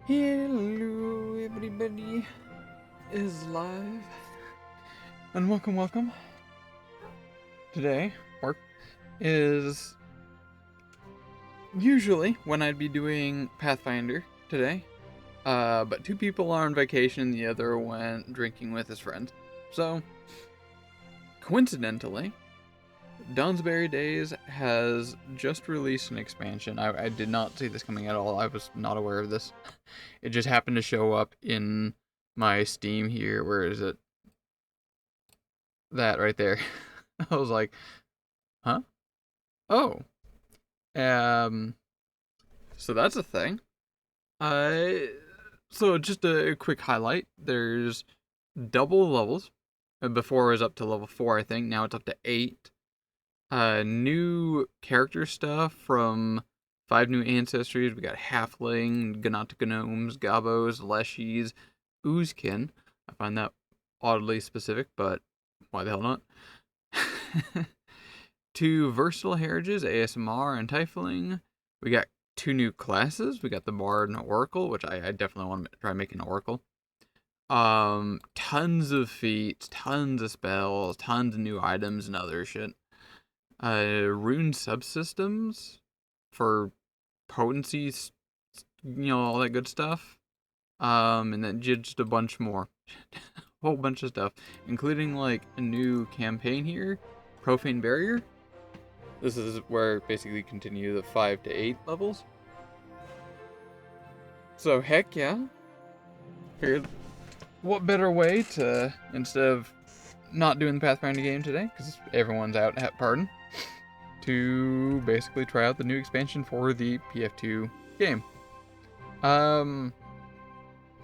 Hello, everybody is live, and welcome. Today, work is usually when I'd be doing Pathfinder today, but two people are on vacation, the other went drinking with his friends. So, coincidentally, Donsbury Days has just released an expansion. I did not see this coming at all. I was not aware of this. It just happened to show up in my Steam here. Where is it? That right there. I was like, huh? Oh. So that's a thing. So just a quick highlight. There's double levels. Before it was up to level 4, I think. Now it's up to 8. New character stuff from 5 new ancestries. We got Halfling, Gnotic Gnomes, Gabos, Leshies, Oozkin. I find that oddly specific, but why the hell not? 2 versatile heritages, ASMR and Tiefling. We got 2 new classes. We got the Bard and Oracle, which I definitely want to try making an Oracle. Tons of feats, tons of spells, tons of new items and other shit. Rune subsystems for potencies, all that good stuff. And then just a bunch more. Whole bunch of stuff, including like a new campaign here, Profane Barrier. This is where basically continue the 5 to 8 levels. So heck yeah. Figured what better way to, instead of not doing the Pathfinder game today, because everyone's out at Pardon, to basically try out the new expansion for the PF2 game.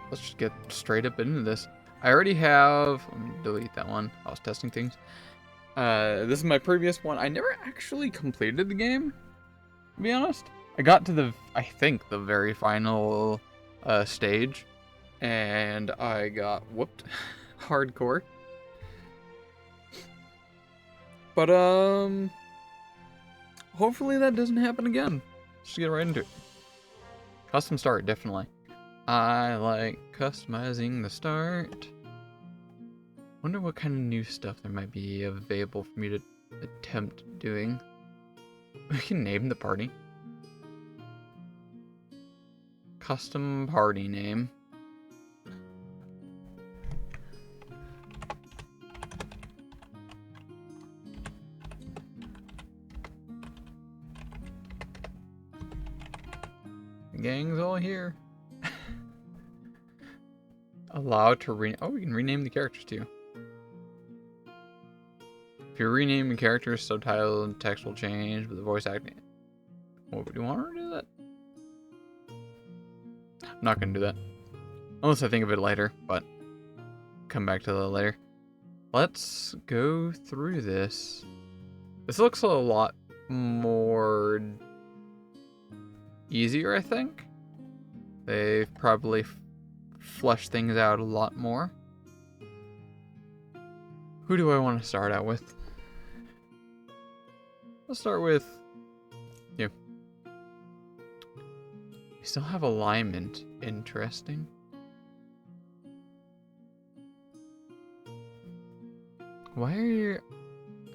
Let's just get straight up into this. I already have, let me delete that one. I was testing things. This is my previous one. I never actually completed the game, to be honest. I got to I think the very final stage, and I got whooped hardcore. But hopefully that doesn't happen again. Let's get right into it. Custom start, definitely. I like customizing the start. Wonder what kind of new stuff there might be available for me to attempt doing. We can name the party. Custom party name. The gang's all here. Allowed to we can rename the characters too. If you rename the characters, subtitle and text will change, but the voice acting. What would you want her to do that? I'm not gonna do that. Unless I think of it later, but come back to that later. Let's go through this. This looks a lot more easier, I think. They've probably fleshed things out a lot more. Who do I want to start out with? Let's start with you. We still have alignment. Interesting. Why are you...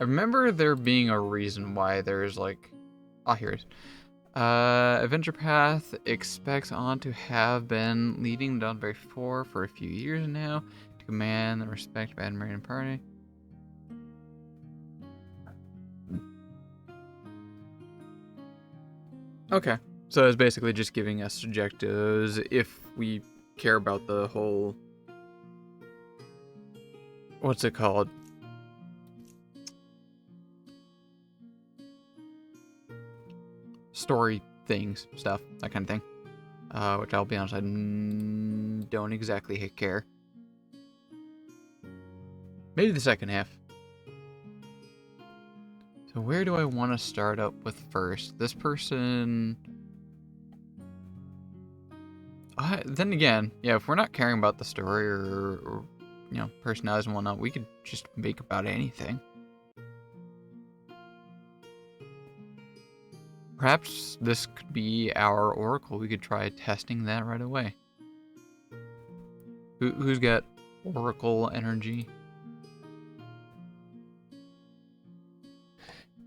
I remember there being a reason why there's like... Ah, here it is. Adventure Path expects on to have been leading Dawnberry 4 for a few years now to command the respect by Marine Party. Okay, so it's basically just giving us objectives if we care about the whole... What's it called? Story things, stuff, that kind of thing. Which I'll be honest, I don't exactly care. Maybe the second half. So where do I want to start up with first? This person... then again, yeah, if we're not caring about the story or personalities and whatnot, we could just make about anything. Perhaps this could be our Oracle. We could try testing that right away. Who's got Oracle energy?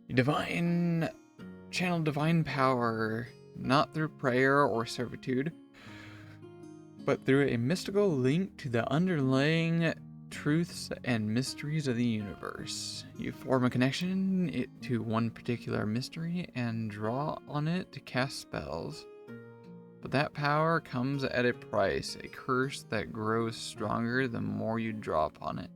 Channel divine power, not through prayer or servitude, but through a mystical link to the underlying truths and mysteries of the universe. You form a connection to one particular mystery and draw on it to cast spells. But that power comes at a price, a curse that grows stronger the more you draw upon it.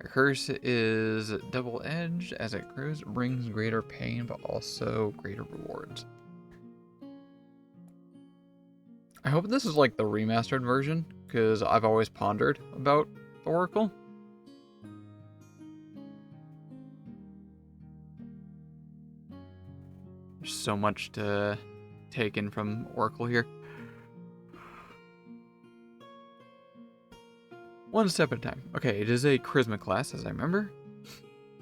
A curse is double-edged. As it grows, it brings greater pain, but also greater rewards. I hope this is like the remastered version, because I've always pondered about Oracle. There's so much to take in from Oracle here. One step at a time. Okay, it is a charisma class, as I remember.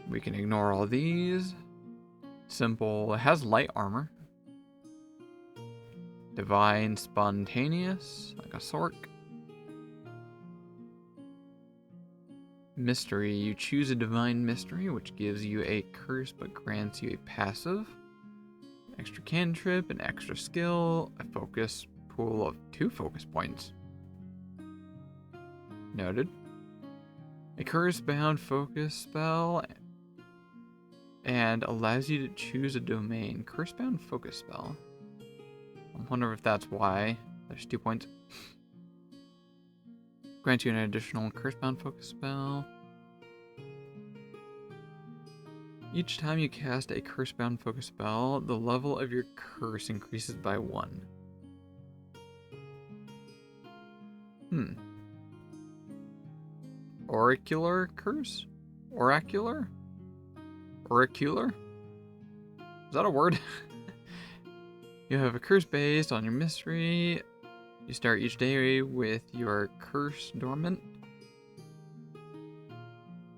We can ignore all these. Simple. It has light armor. Divine spontaneous, like a sork. Mystery. You choose a divine mystery, which gives you a curse but grants you a passive. Extra cantrip, an extra skill, a focus pool of 2 focus points. Noted. A curse-bound focus spell and allows you to choose a domain. Curse-bound focus spell. I wonder if that's why. There's 2 points. Grants you an additional curse-bound focus spell. Each time you cast a curse-bound focus spell, the level of your curse increases by 1. Oracular curse? Oracular? Oracular? Is that a word? You have a curse based on your mystery. You start each day with your curse dormant.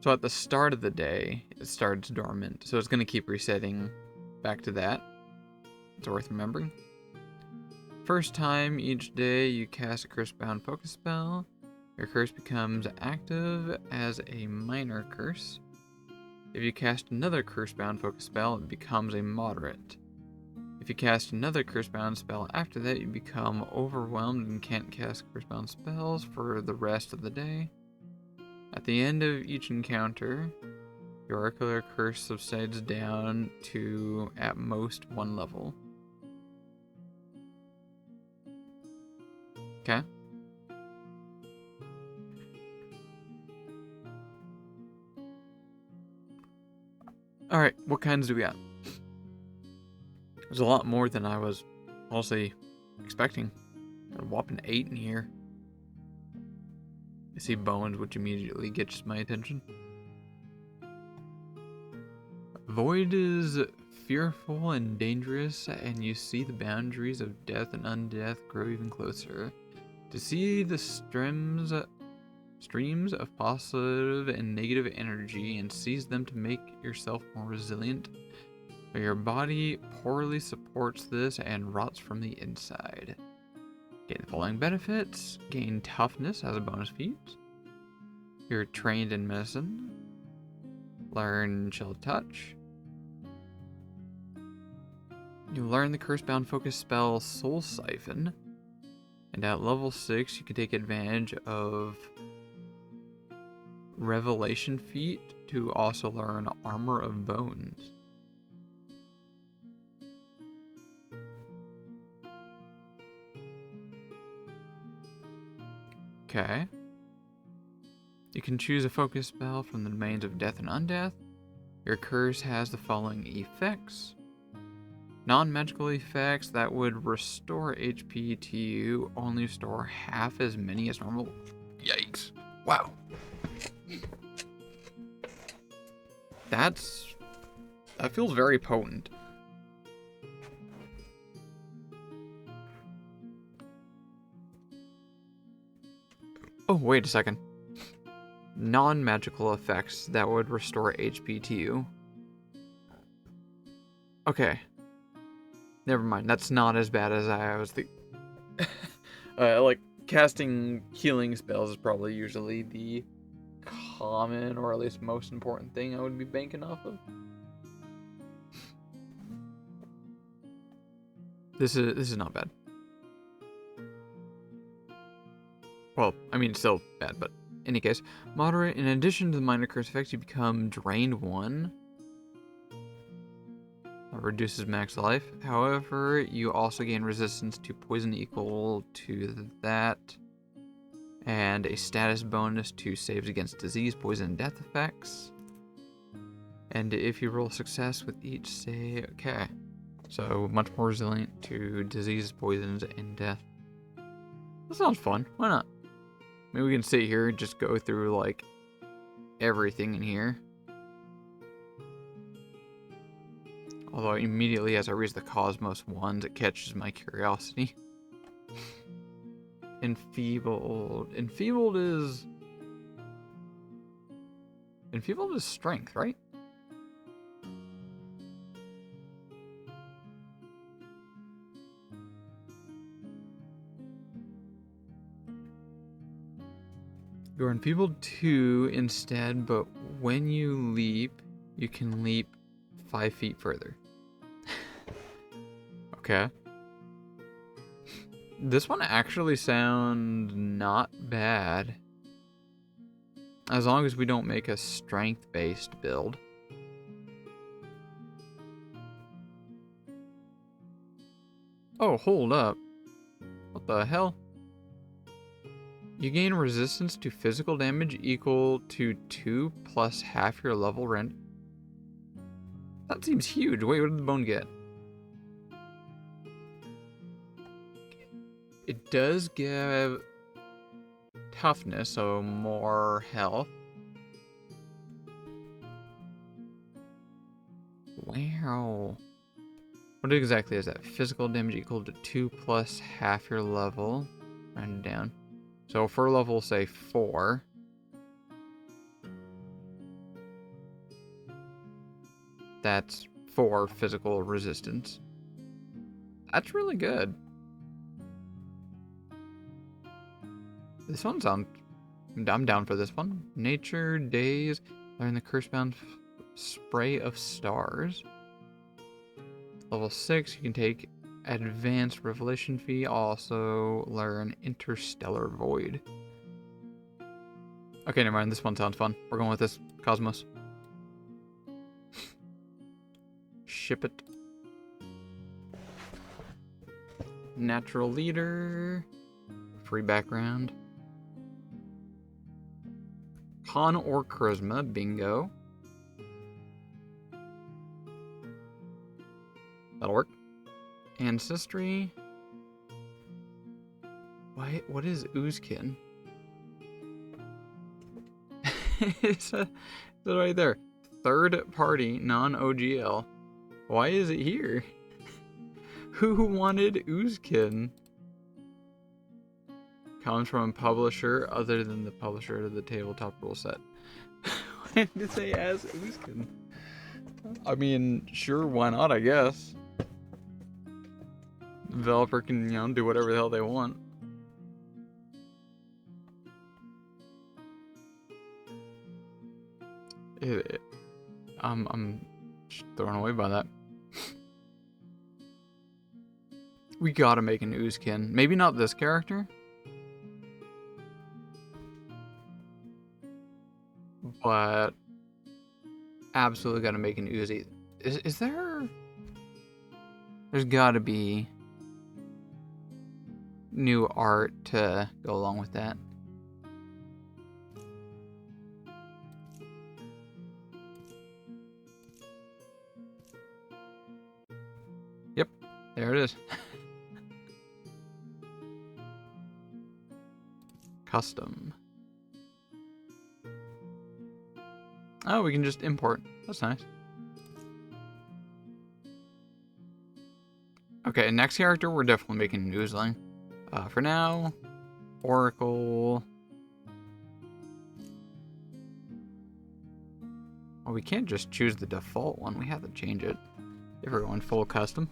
So at the start of the day, it starts dormant. So it's going to keep resetting back to that. It's worth remembering. First time each day you cast a curse-bound focus spell, your curse becomes active as a minor curse. If you cast another curse-bound focus spell, it becomes a moderate. If you cast another curse-bound spell after that, you become overwhelmed and can't cast curse-bound spells for the rest of the day. At the end of each encounter, your oracular curse subsides down to, at most, 1 level. Okay. Alright, what kinds do we got? There's a lot more than I was honestly expecting. Got a whopping 8 in here. I see bones, which immediately gets my attention. Void is fearful and dangerous, and you see the boundaries of death and undeath grow even closer. To see the streams of positive and negative energy and seize them to make yourself more resilient. But your body poorly supports this and rots from the inside. Gain the following benefits. Gain toughness as a bonus feat. You're trained in medicine. Learn chill touch. You learn the curse-bound focus spell Soul Siphon. And at level 6, you can take advantage of Revelation feat to also learn Armor of Bones. Okay. You can choose a focus spell from the domains of death and undeath. Your curse has the following effects. Non-magical effects that would restore HP to you only restore half as many as normal. Yikes. Wow. That feels very potent. Oh, wait a second. Non-magical effects that would restore HP to you. Okay. Never mind. That's not as bad as I was thinking. Like, casting healing spells is probably usually the common, or at least most important thing I would be banking off of. This is not bad. Well, I mean, it's still bad, but in any case, moderate. In addition to the minor curse effects, you become drained 1. That reduces max life. However, you also gain resistance to poison equal to that, and a status bonus to saves against disease, poison, and death effects. And if you roll success with each save, okay. So much more resilient to disease, poisons, and death. That sounds fun. Why not? Maybe we can sit here and just go through, like, everything in here. Although immediately as I reach the Cosmos ones, it catches my curiosity. Enfeebled. Enfeebled is Enfeebled is strength, right? You're enfeebled 2 instead, but when you leap, you can leap 5 feet further. Okay. This one actually sounds not bad. As long as we don't make a strength-based build. Oh, hold up. What the hell? You gain resistance to physical damage equal to 2 plus half your level rend. That seems huge. Wait, what did the bone get? It does give toughness, so more health. Wow. What exactly is that? Physical damage equal to 2 plus half your level. Round it down. So for level, say 4. That's 4 physical resistance. That's really good. This one sounds... I'm down for this one. Nature, days, learn the curse-bound spray of stars. Level 6, you can take advanced revelation fee. Also learn interstellar void. Okay, never mind. This one sounds fun. We're going with this. Cosmos. Ship it. Natural leader. Free background. Con or charisma. Bingo. That'll work. Ancestry. What is Oozkin? It's right there. Third party, non-OGL. Why is it here? Who wanted Oozkin? Comes from a publisher other than the publisher of the tabletop rule set. Why did they ask Oozkin? I mean, sure, why not, I guess. The developer can, do whatever the hell they want. I'm just thrown away by that. We gotta make an Oozkin. Maybe not this character. But absolutely gotta make an Uzi. Is there... There's gotta be new art to go along with that. Yep, there it is. Custom. Oh, we can just import. That's nice. Okay, next character, we're definitely making Newsling. For now, Oracle. Well, we can't just choose the default one. We have to change it. If we're going full custom.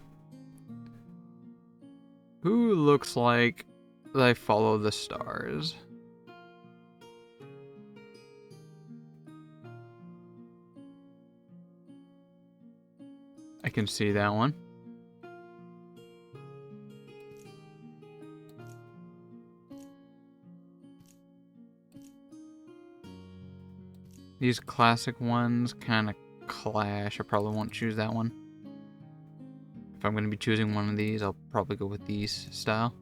Who looks like they follow the stars? I can see that one. These classic ones kind of clash. I probably won't choose that one. If I'm going to be choosing one of these, I'll probably go with these style.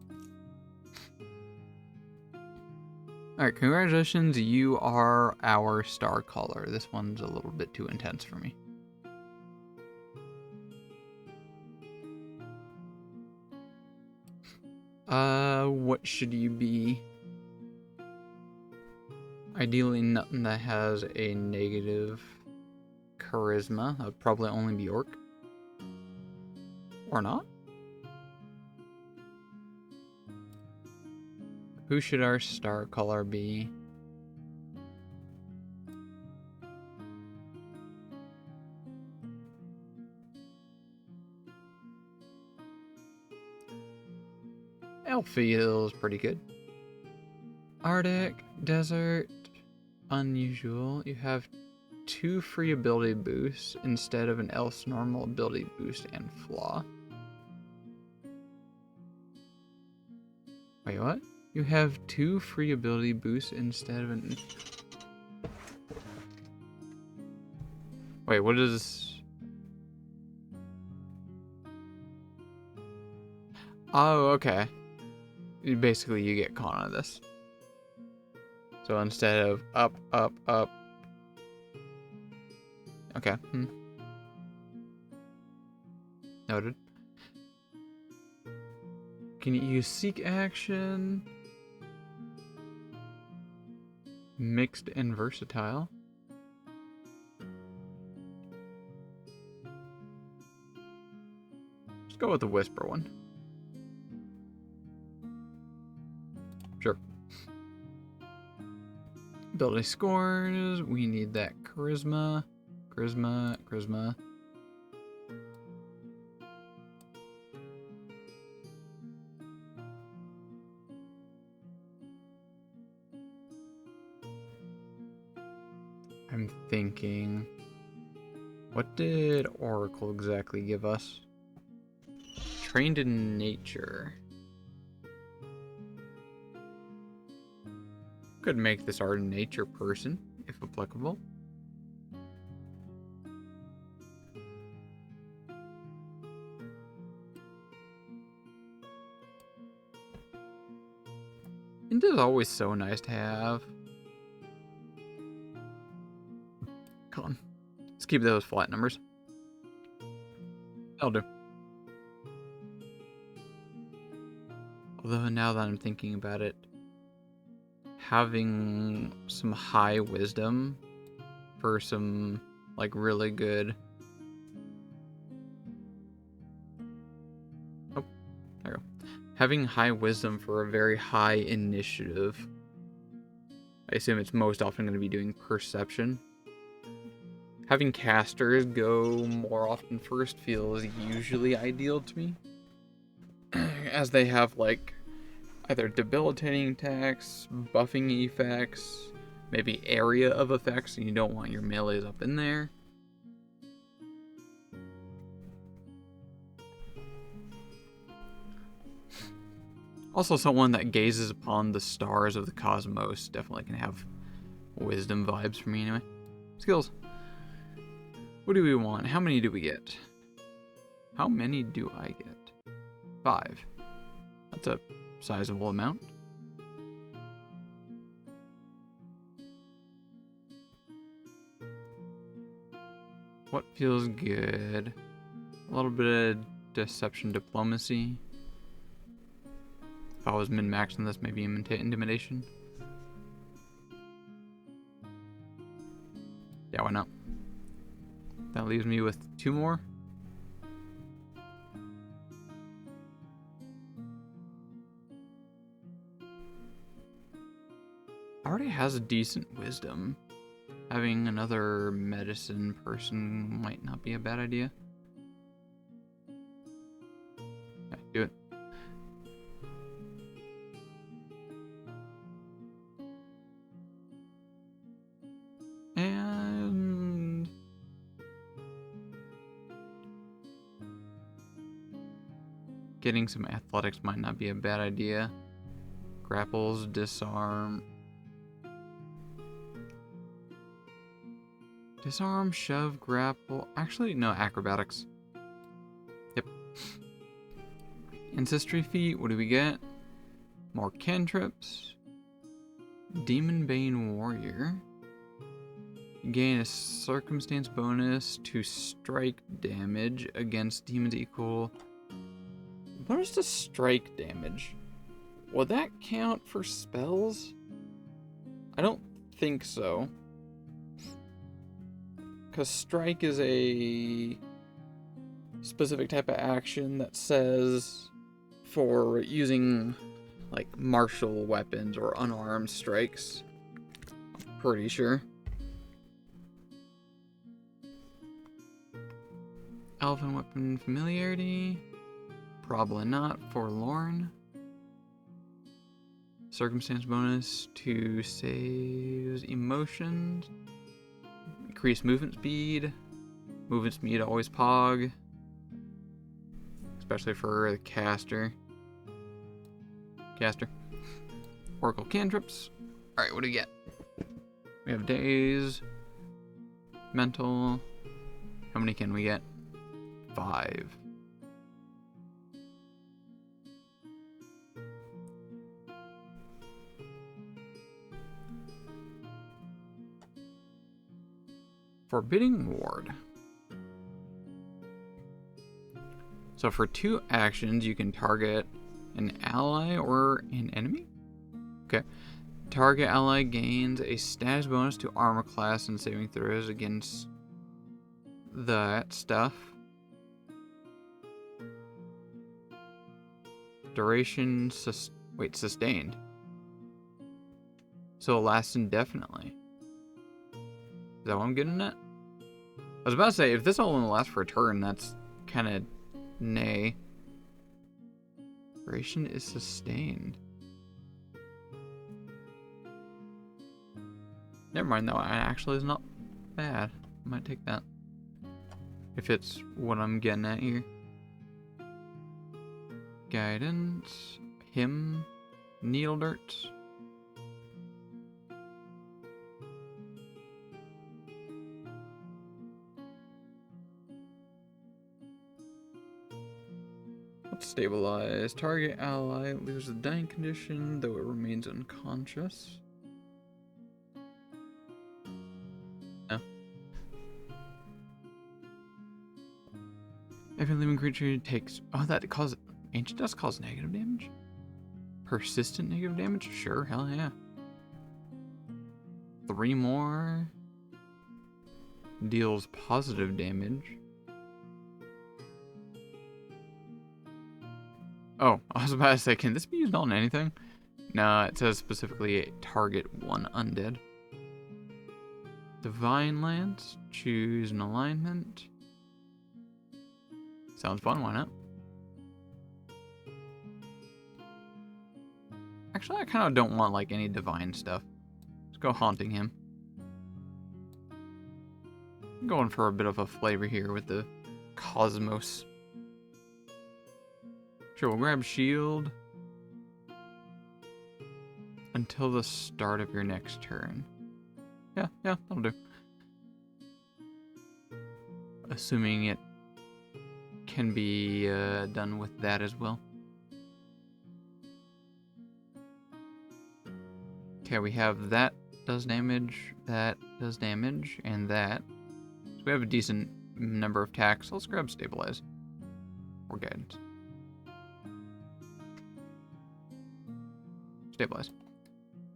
Alright, congratulations, you are our star caller. This one's a little bit too intense for me. What should you be? Ideally nothing that has a negative charisma. That would probably only be Orc. Or not? Who should our star color be? Stealth feels pretty good. Arctic, desert, unusual. You have 2 free ability boosts instead of an else normal ability boost and flaw. Wait, what? You have 2 free ability boosts instead of an... Wait, what is... Oh, okay. Basically, you get caught on this. So instead of up, up, up... Okay. Noted. Can you use seek action? Mixed and versatile. Let's go with the whisper one. Sure. Ability scores. We need that charisma. Charisma. I'm thinking, what did Oracle exactly give us? Trained in nature. Could make this our nature person, if applicable. It is always so nice to have. Come on. Let's keep those flat numbers. That'll do. Although now that I'm thinking about it, having some high wisdom for some, like, really good... Oh, there we go. Having high wisdom for a very high initiative. I assume it's most often going to be doing perception. Having casters go more often first feels usually ideal to me. As they have, like, either debilitating attacks, buffing effects, maybe area of effects, and you don't want your melees up in there. Also, someone that gazes upon the stars of the cosmos definitely can have wisdom vibes for me anyway. Skills. What do we want? How many do we get? How many do I get? 5. That's a sizable amount. What feels good? A little bit of deception diplomacy. If I was min-maxing this, maybe intimidation. Yeah, why not? That leaves me with 2 more. Already has a decent wisdom. Having another medicine person might not be a bad idea. Yeah, do it. And getting some athletics might not be a bad idea. Grapples, disarm. Disarm, shove, grapple. Actually, no, acrobatics. Yep. Ancestry feat, what do we get? More cantrips. Demon Bane Warrior. Gain a circumstance bonus to strike damage against demons equal. Bonus to strike damage. Will that count for spells? I don't think so. Because strike is a specific type of action that says for using, like, martial weapons or unarmed strikes. I'm pretty sure. Elven weapon familiarity. Probably not. Forlorn. circumstance bonus to saves emotions. Increase movement speed. Movement speed always pog. Especially for the caster. Oracle cantrips. Alright, what do we get? We have days. Mental. How many can we get? 5. Forbidding Ward. So for 2 actions, you can target an ally or an enemy? Okay. Target ally gains a status bonus to armor class and saving throws against that stuff. Duration sustained. So it lasts indefinitely. Is that what I'm getting at? I was about to say, if this only lasts for a turn, that's kind of nay. Duration is sustained. Never mind though, it actually is not bad. I might take that. If it's what I'm getting at here. Guidance. Him. Needle dirt. Let's stabilize. Target ally loses the dying condition, though it remains unconscious. Every living creature takes... Oh, that causes... Ancient Dust causes negative damage? Persistent negative damage? Sure, hell yeah. 3 more. Deals positive damage. Oh, I was about to say, can this be used on anything? No, it says specifically target 1 undead. Divine Lance. Choose an alignment. Sounds fun, why not? Actually, I kind of don't want, like, any divine stuff. Let's go haunting him. I'm going for a bit of a flavor here with the cosmos. Sure, we'll grab shield. Until the start of your next turn. Yeah, that'll do. Assuming it can be done with that as well. Okay, we have that does damage, that does damage, and that. So we have a decent number of attacks. Let's grab stabilize. Or guidance. Stabilize.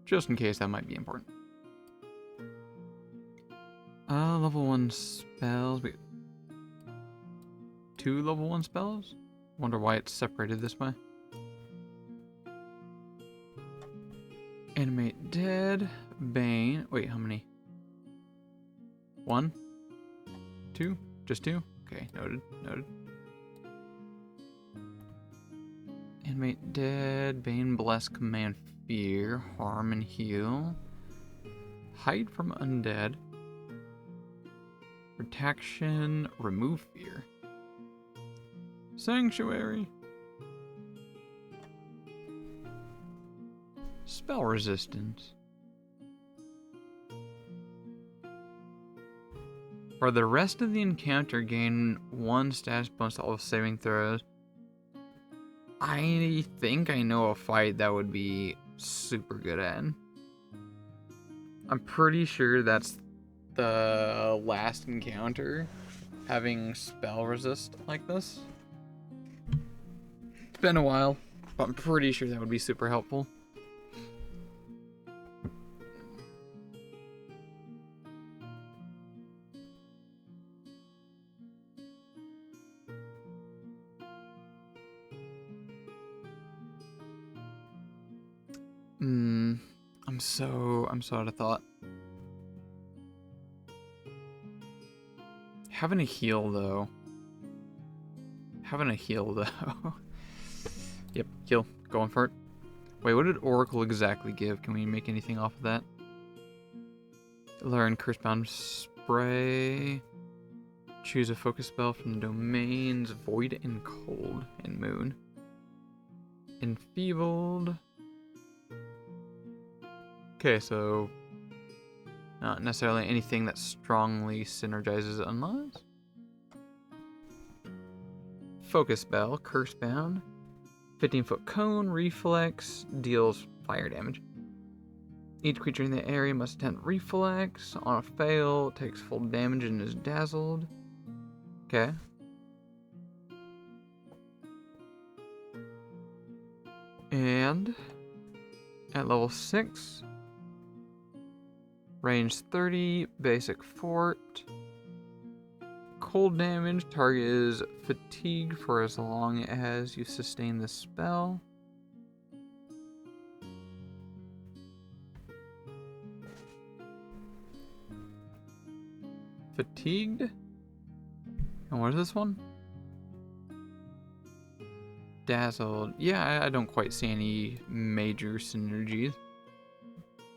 Just in case that might be important. Level 1 spells. We 2 level 1 spells? Wonder why it's separated this way. Animate Dead. Bane. Wait, how many? 1? 2? Just 2? Okay, noted. Animate Dead. Bane, Bless, Command, Fear. Harm and Heal. Hide from Undead. Protection. Remove Fear. Sanctuary. Spell resistance. For the rest of the encounter, gain 1 status bonus to all saving throws. I think I know a fight that would be super good at. I'm pretty sure that's the last encounter having spell resist like this. It's been a while, but I'm pretty sure that would be super helpful. I'm so out of thought. Having a heal though. Yep, heal. Going for it. Wait, what did Oracle exactly give? Can we make anything off of that? Learn Cursebound Spray. Choose a focus spell from the domains Void and Cold and Moon. Enfeebled. Okay, so not necessarily anything that strongly synergizes unless. Focus spell, Cursebound. 15-foot cone, reflex, deals fire damage. Each creature in the area must attempt reflex. On a fail, takes full damage and is dazzled. Okay. And at level 6, range 30, basic fort. Cold damage, target is fatigued for as long as you sustain the spell. Fatigued? And what is this one? Dazzled. Yeah, I don't quite see any major synergies.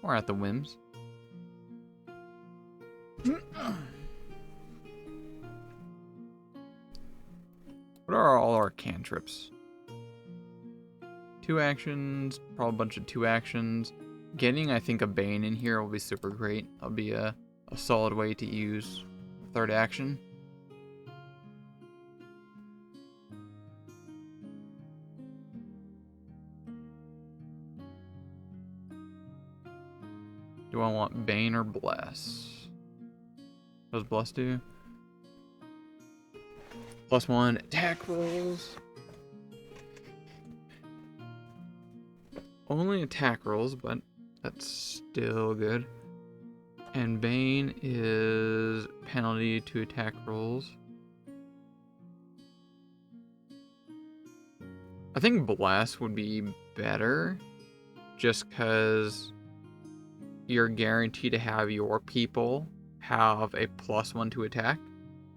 Or at the whims. What are all our cantrips? 2 actions, probably a bunch of 2 actions. Getting, I think, a Bane in here will be super great. That'll be a solid way to use 3rd action. Do I want Bane or Bless? What does Bless do? +1 attack rolls. Only attack rolls, but that's still good. And Bane is penalty to attack rolls. I think Bless would be better, just because you're guaranteed to have your people have a +1 to attack,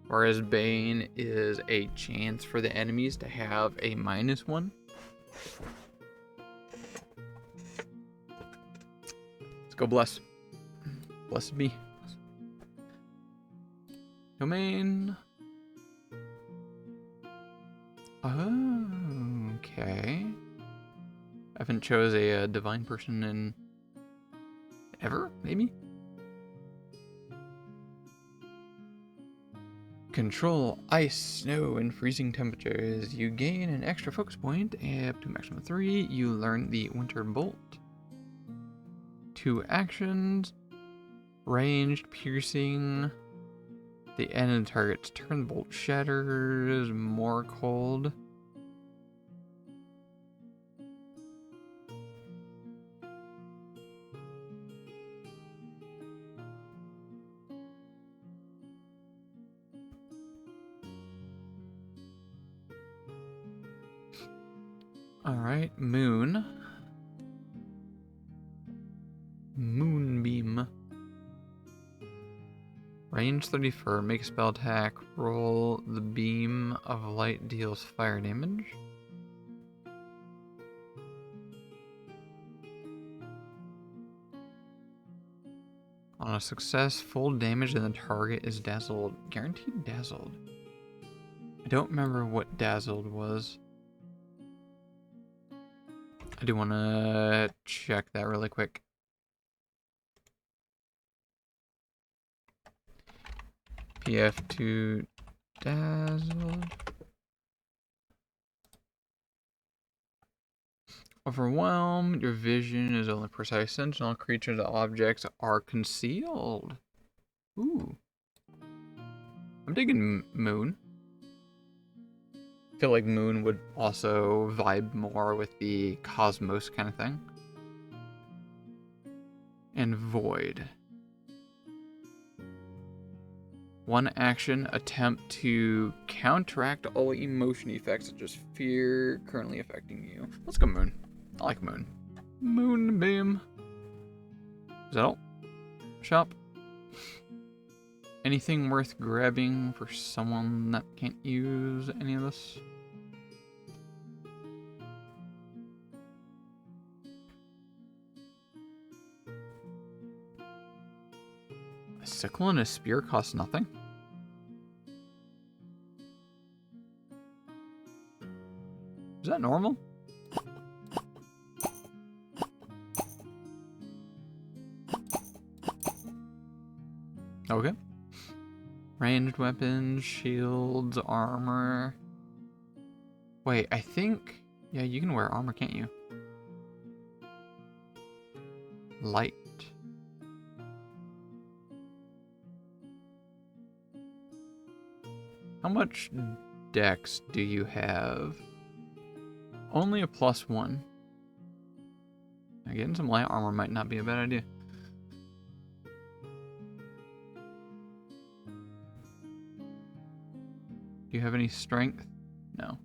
whereas Bane is a chance for the enemies to have a -1. Let's go Bless. Blessed be. Domain. Oh, okay. I haven't chose a divine person in ever, maybe? Control ice, snow, and freezing temperatures. You gain an extra focus point up to a maximum of 3. You learn the Winter Bolt. 2 actions. Ranged, piercing. The end of the target's turn. The bolt shatters. More cold. Alright, Moon. Moonbeam. Range 34, make a spell attack, roll the beam of light deals fire damage. On a success, full damage and the target is dazzled. Guaranteed dazzled. I don't remember what dazzled was. I do want to check that really quick. PF2 dazzled. Overwhelmed. Your vision is only precise. Sentinel creatures and objects are concealed. Ooh. I'm digging Moon. I feel like Moon would also vibe more with the Cosmos kind of thing. And Void. 1 action, attempt to counteract all emotion effects such as fear currently affecting you. Let's go Moon. I like Moon. Moonbeam. Is that all? Shop. Anything worth grabbing for someone that can't use any of this? A sickle and a spear cost nothing? Is that normal? Okay. Ranged weapons, shields, armor. Wait, I think... Yeah, you can wear armor, can't you? Light. How much dex do you have? Only a +1. Now, getting some light armor might not be a bad idea. Do you have any strength? No.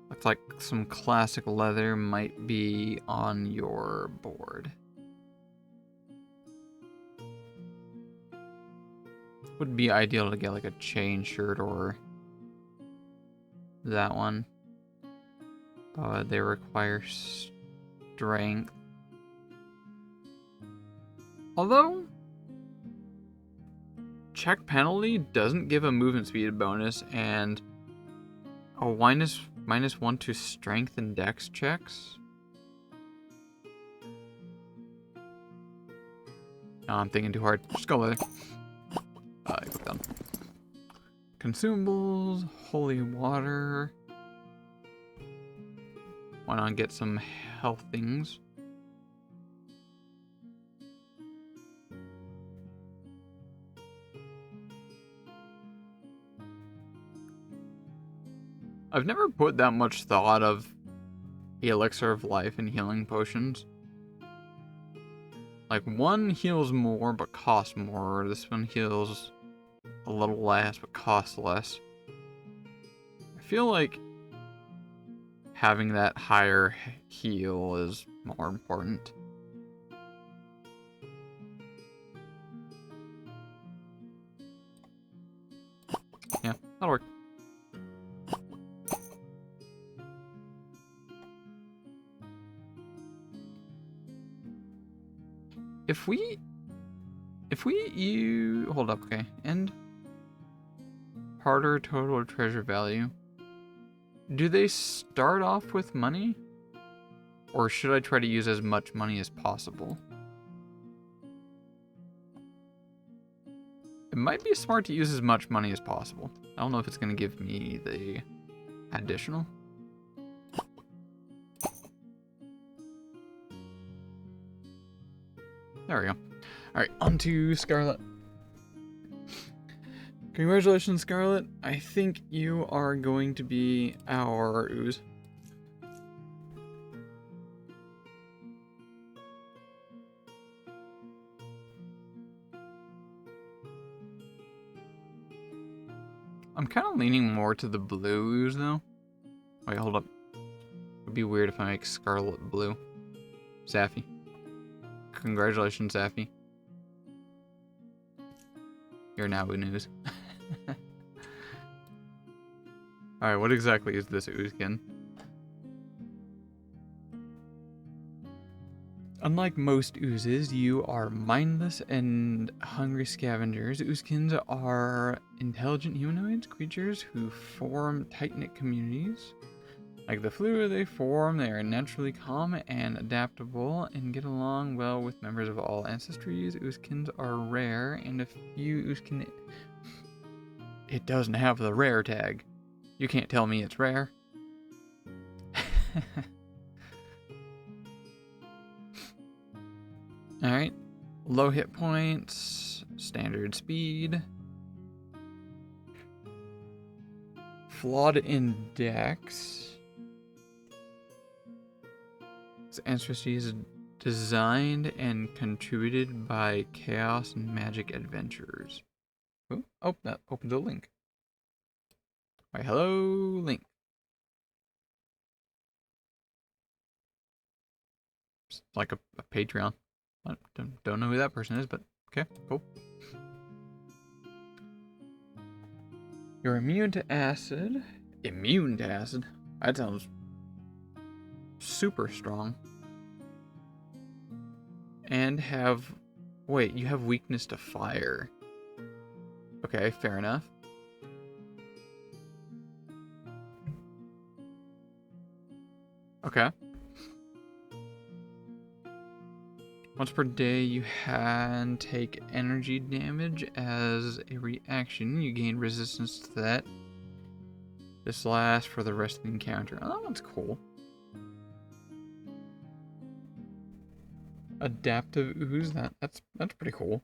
Looks like some classic leather might be on your board. Would be ideal to get like a chain shirt or that one. But they require strength. Although, check penalty doesn't give a movement speed bonus, and a -1 to strength and dex checks. No, I'm thinking too hard. Just go with it. I click done. Consumables, holy water. Why not get some health things? I've never put that much thought of the elixir of life and healing potions. Like, one heals more but costs more. This one heals a little less but costs less. I feel like having that higher heal is more important. Yeah, that'll work. If we hold up, okay, and harder total treasure value. Do they start off with money? Or should I try to use as much money as possible? It might be smart to use as much money as possible. I don't know if it's going to give me the additional. There we go. Alright, on to Scarlet. Congratulations, Scarlet. I think you are going to be our ooze. I'm kind of leaning more to the blue ooze, though. Wait, hold up. It'd be weird if I make Scarlet blue. Safi. Congratulations, Safi. You're now an ooze. Alright, what exactly is this oozkin? Unlike most oozes, you are mindless and hungry scavengers. Oozkins are intelligent humanoids, creatures who form tight-knit communities. Like the flu they form, they are naturally calm and adaptable and get along well with members of all ancestries. Oozkins are rare, and a few oozkin... It doesn't have the rare tag. You can't tell me it's rare. Alright. Low hit points. Standard speed. Flawed in dex. Ancestries is designed and contributed by Chaos and Magic Adventurers. Ooh, oh, that opens a link. Why, hello, link. It's like a Patreon. I don't know who that person is, but okay, cool. You're immune to acid. Immune to acid? That sounds super strong. And have... Wait, you have weakness to fire. Okay, fair enough. Okay. Once per day, you take energy damage as a reaction. You gain resistance to that. This lasts for the rest of the encounter. Oh, that one's cool. Adaptive ooze. That's pretty cool.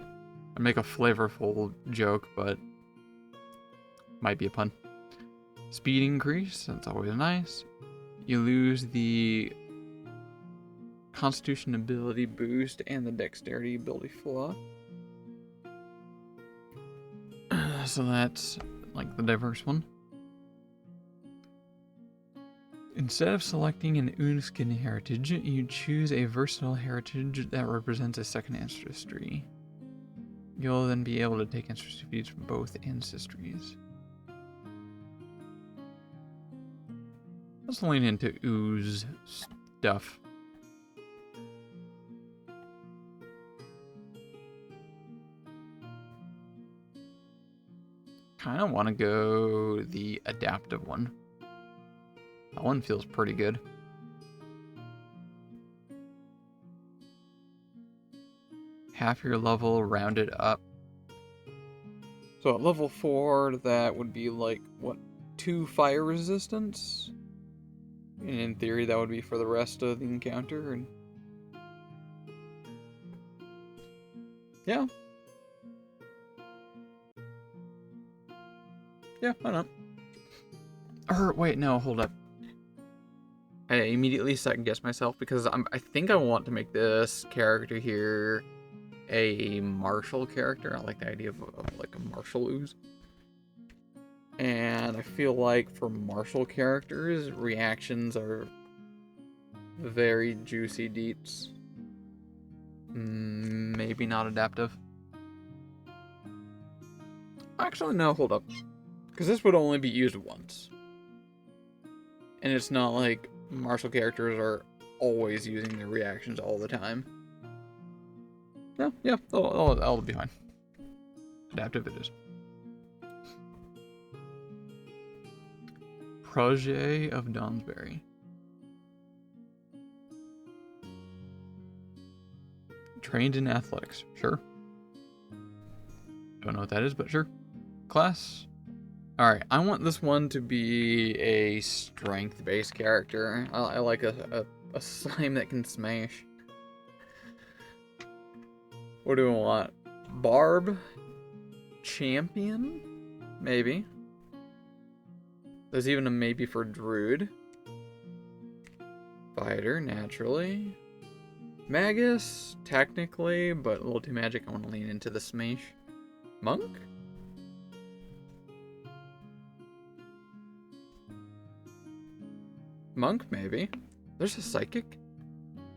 I'd make a flavorful joke, but might be a pun. Speed increase. That's always nice. You lose the Constitution ability boost and the Dexterity ability flaw. So that's like the diverse one. Instead of selecting an Unskin heritage, you choose a versatile heritage that represents a second ancestry. You'll then be able to take ancestry feats from both ancestries. Let's lean into ooze stuff. Kind of want to go the adaptive one. That one feels pretty good. Half your level rounded up. So at level 4, that would be like, what, 2 fire resistance? And in theory, that would be for the rest of the encounter. And yeah. Yeah, why not? Or, wait, no, hold up. I immediately second-guessed myself because I think I want to make this character here a martial character. I like the idea of like a martial ooze. And I feel like for martial characters, reactions are very juicy deets. Maybe not adaptive. Actually, no, hold up. Because this would only be used once. And it's not like martial characters are always using their reactions all the time. No, yeah, that'll be fine. Adaptive it is. Protege of Donsbury. Trained in athletics, sure. Don't know what that is, but sure. Class. Alright, I want this one to be a strength-based character. I like a slime that can smash. What do we want? Barb? Champion? Maybe. There's even a maybe for Druid. Fighter, naturally. Magus, technically, but a little too magic. I want to lean into the smash. Monk? Monk, maybe. There's a psychic?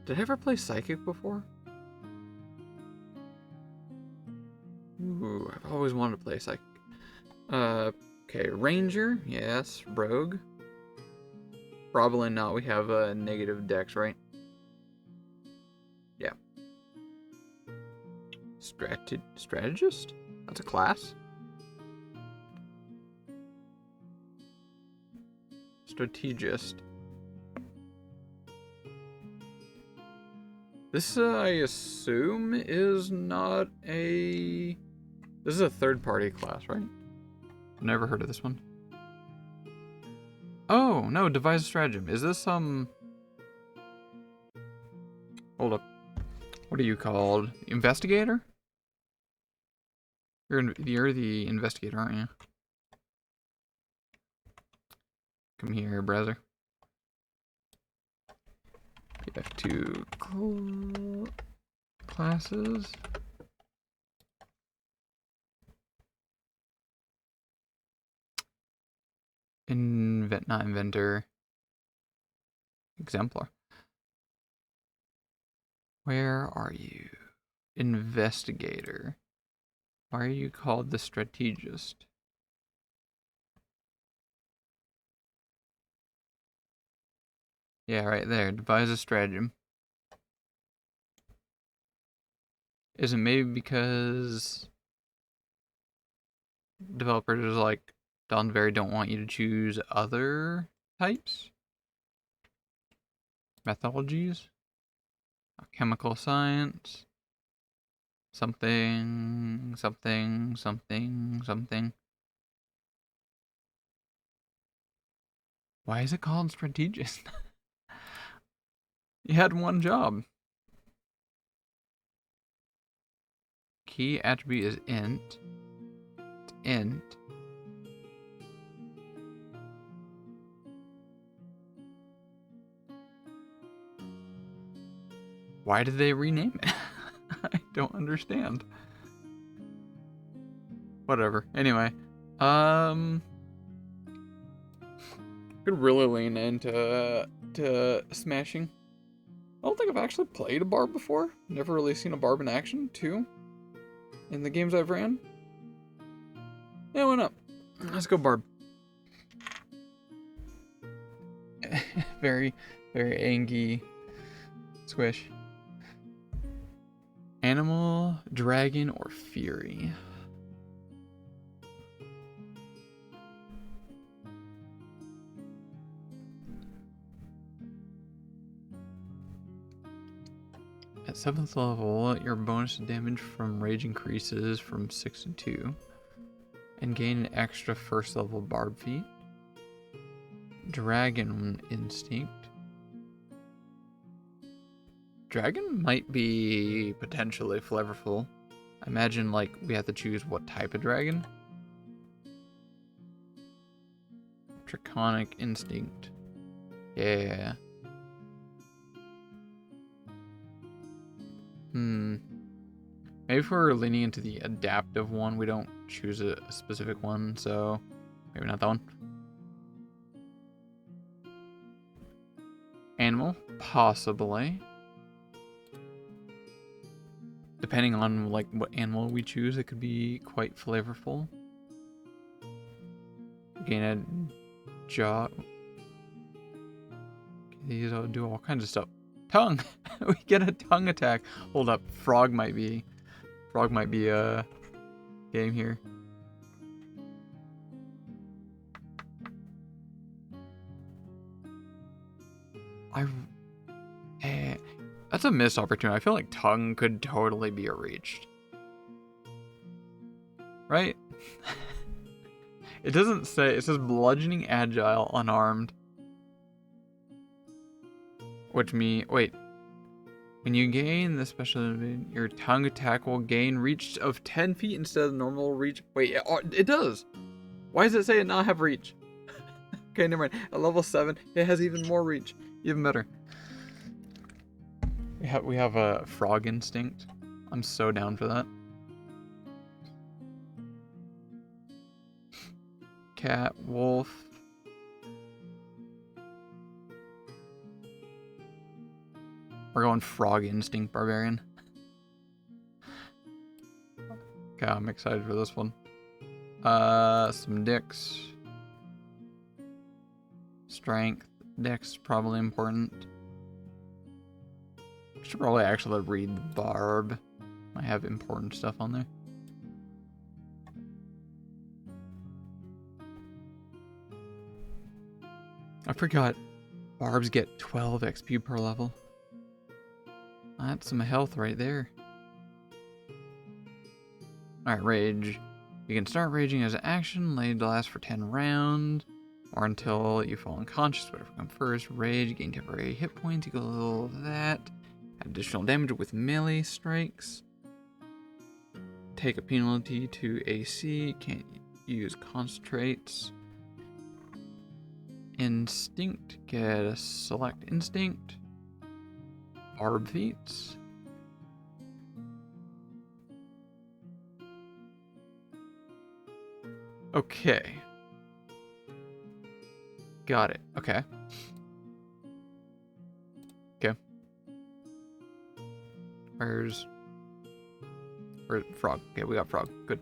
Did I ever play psychic before? Ooh, I've always wanted to play psychic. Okay, ranger, yes. Rogue. Probably not. We have a negative dex, right? Yeah. Strategist? That's a class. Strategist. This, I assume, is not a... This is a third-party class, right? I've never heard of this one. Oh, no, devise a stratagem. Is this, Hold up. What are you called? Investigator? You're the investigator, aren't you? Come here, browser. PF2 classes. Not inventor. Exemplar. Where are you? Investigator. Why are you called the strategist? Yeah, right there. Devise a stratagem. Is it maybe because developers like Donberry don't want you to choose other types? Methodologies? Chemical science? Something, something, something, something. Why is it called strategist? You had one job. Key attribute is int. It's int. Why did they rename it? I don't understand. Whatever. Anyway, could really lean into smashing. I don't think I've actually played a barb before. Never really seen a barb in action too. In the games I've ran. Yeah, why not? Let's go barb. Very, very angry squish. Animal, dragon, or fury? At 7th level, your bonus damage from rage increases from 6 to 2. And gain an extra 1st level barb feat. Dragon instinct. Dragon might be potentially flavorful. I imagine like we have to choose what type of dragon. Draconic instinct. Yeah. Maybe if we're leaning into the adaptive one, we don't choose a specific one, so maybe not that one. Animal, possibly. Depending on like what animal we choose, it could be quite flavorful. Gain a jaw. These do all kinds of stuff. Tongue. We get a tongue attack. Hold up, frog might be a game here. That's a missed opportunity. I feel like tongue could totally be reached. Right? It doesn't say, it says bludgeoning, agile, unarmed. Which means, wait. When you gain the special, your tongue attack will gain reach of 10 feet instead of normal reach. Wait, it does. Why does it say it not have reach? Okay, never mind. At level 7, it has even more reach. Even better. We have a frog instinct. I'm so down for that. Cat, wolf. We're going frog instinct barbarian. Okay, I'm excited for this one. Some dicks. Strength. Dex probably important. Should probably actually read the barb. Might have important stuff on there. I forgot. Barbs get 12 XP per level. That's some health right there. Alright, rage. You can start raging as an action, laid to last for 10 rounds, or until you fall unconscious, whatever comes first. Rage, gain temporary hit points, equal to that. Additional damage with melee strikes. Take a penalty to AC, can't use concentrates. Instinct, get a select instinct. Barb feats. Okay. Got it. Okay. Okay. Where's frog? Okay, we got frog. Good.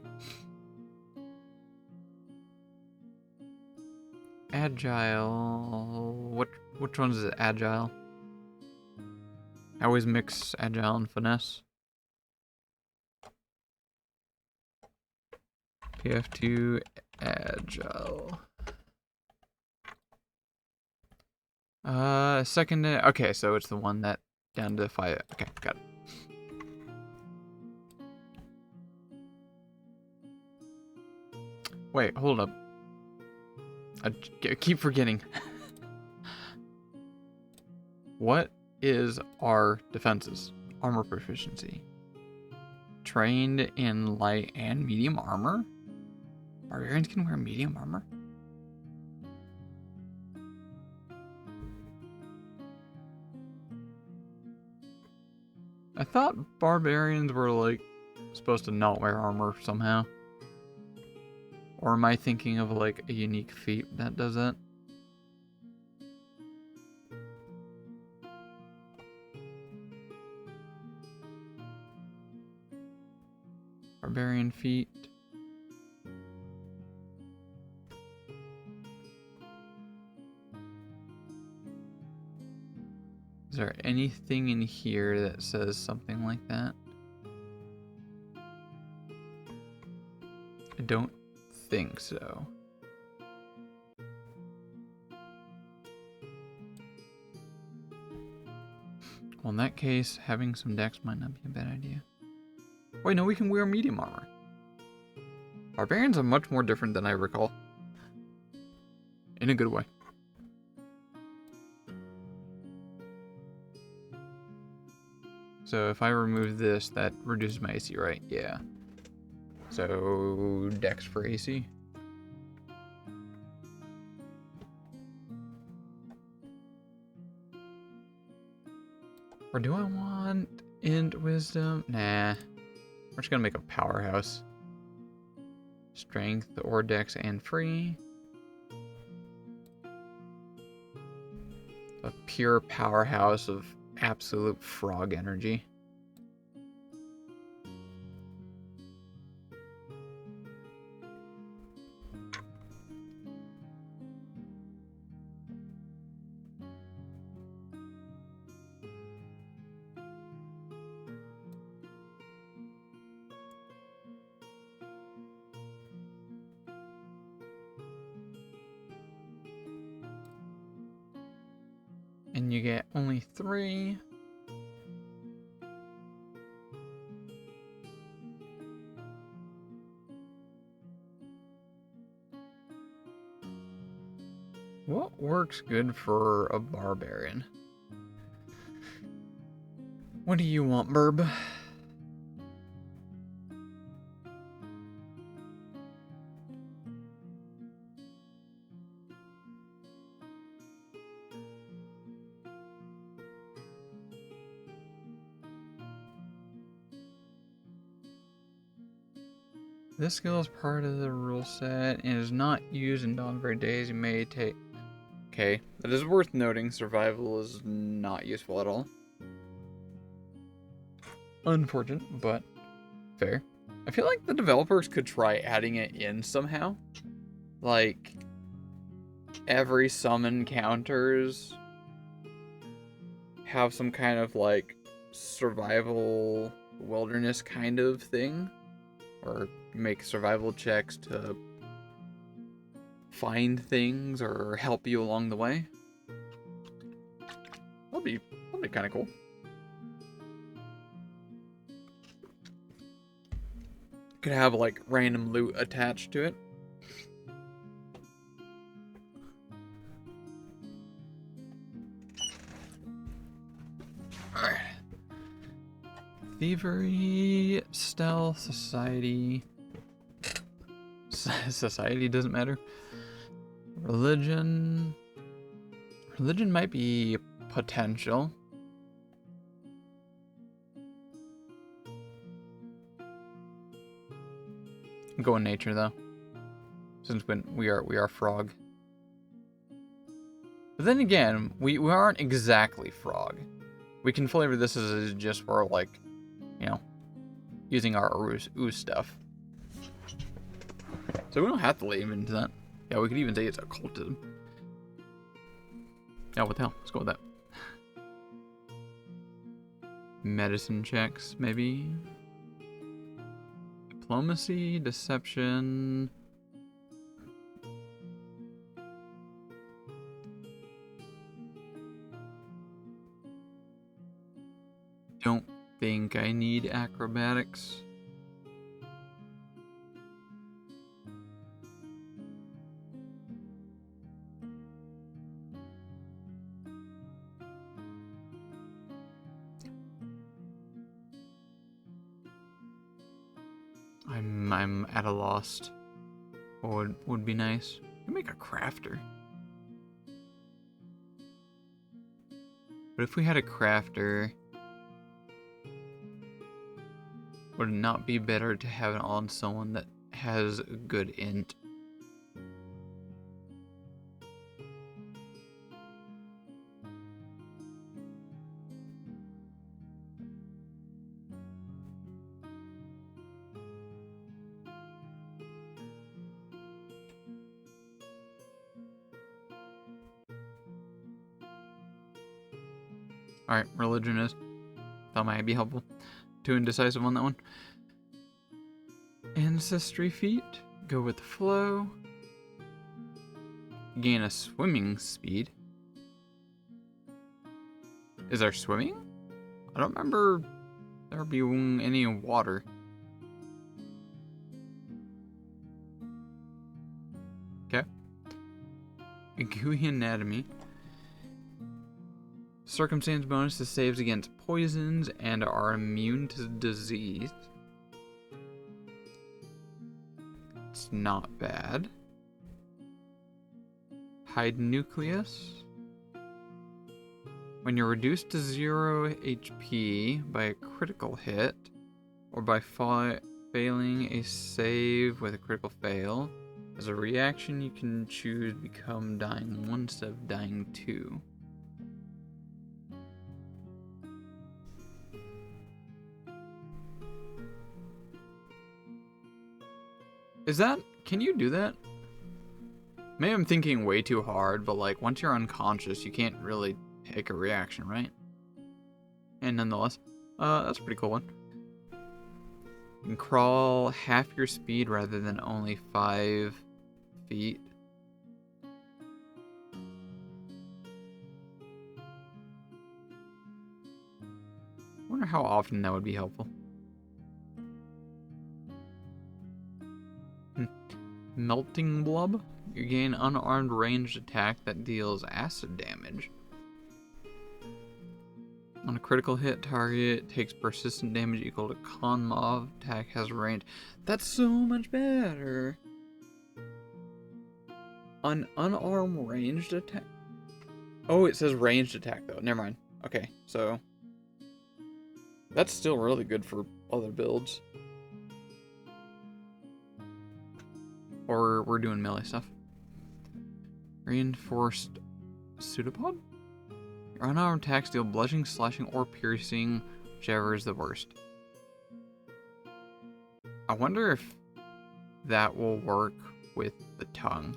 Agile. Which one's is it? Agile? I always mix agile and finesse. PF2 agile. Second. Okay, so it's the one that down to 5. Okay, got it. Wait, hold up. I keep forgetting. What is our defenses? Armor proficiency. Trained in light and medium armor? Barbarians can wear medium armor? I thought barbarians were, like, supposed to not wear armor somehow. Or am I thinking of, like, a unique feat that does it? Barbarian feat. Is there anything in here that says something like that? I don't think so. Well, in that case, having some dex might not be a bad idea. Wait, no, we can wear medium armor. Barbarians are much more different than I recall. In a good way. So if I remove this, that reduces my AC, right? Yeah. So dex for AC. Or do I want int wisdom? Nah. We're just gonna make a powerhouse. Strength or dex and free. A pure powerhouse of absolute frog energy. And you get only 3. What works good for a barbarian? What do you want, Burb? This skill is part of the rule set and is not used in non-very days. You may take... Okay, that is worth noting. Survival is not useful at all. Unfortunate, but fair. I feel like the developers could try adding it in somehow. Like, every summon counters have some kind of, like, survival wilderness kind of thing. Or make survival checks to find things or help you along the way. That'd be kind of cool. Could have like random loot attached to it. Alright. Thievery, stealth, society. Society doesn't matter. Religion. Religion might be potential. Go in nature though, since we are frog. But then again, we aren't exactly frog. We can flavor this as just for like, you know, using our ooze stuff. So we don't have to leave into that. Yeah, we could even say it's occultism. Yeah, what the hell? Let's go with that. Medicine checks, maybe. Diplomacy, deception. Don't think I need acrobatics. I'm at a loss. What would be nice? You make a crafter. But if we had a crafter, would it not be better to have it on someone that has a good int? Alright, religion is. That might be helpful. Too indecisive on that one. Ancestry feat. Go with the flow. Gain a swimming speed. Is there swimming? I don't remember there being any water. Okay. Gooey anatomy. Circumstance bonus to saves against poisons and are immune to disease. It's not bad. Hide nucleus. When you're reduced to 0 HP by a critical hit, or by failing a save with a critical fail, as a reaction you can choose become dying 1 instead of dying 2. Is that... can you do that? Maybe I'm thinking way too hard, but like once you're unconscious, you can't really take a reaction, right? And nonetheless, that's a pretty cool one. You can crawl half your speed rather than only 5 feet. I wonder how often that would be helpful. Melting Blub. You gain unarmed ranged attack that deals acid damage. On a critical hit, target takes persistent damage equal to con mob. Attack has range. That's so much better. An unarmed ranged attack. Oh, it says ranged attack though. Never mind. Okay, so that's still really good for other builds. Or we're doing melee stuff. Reinforced pseudopod? Your unarmed attacks deal bludgeoning, slashing, or piercing, whichever is the worst. I wonder if that will work with the tongue.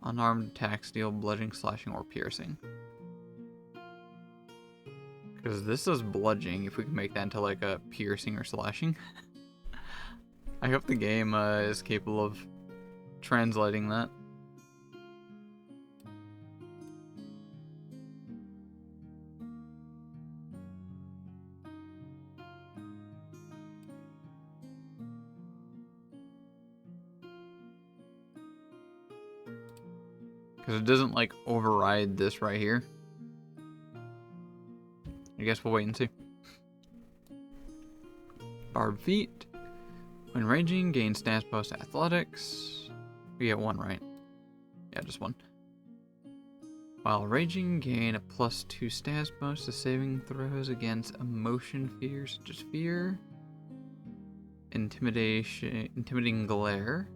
Unarmed attacks deal bludgeoning, slashing, or piercing. Because this is bludgeoning, if we can make that into like a piercing or slashing. I hope the game is capable of translating that. Because it doesn't like override this right here. I guess we'll wait and see. Barb feet. When ranging, gain stats bonus to athletics. We get 1, right? Yeah, just 1. While raging, gain a +2 stats bonus to saving throws against emotion fears such as fear, intimidating glare.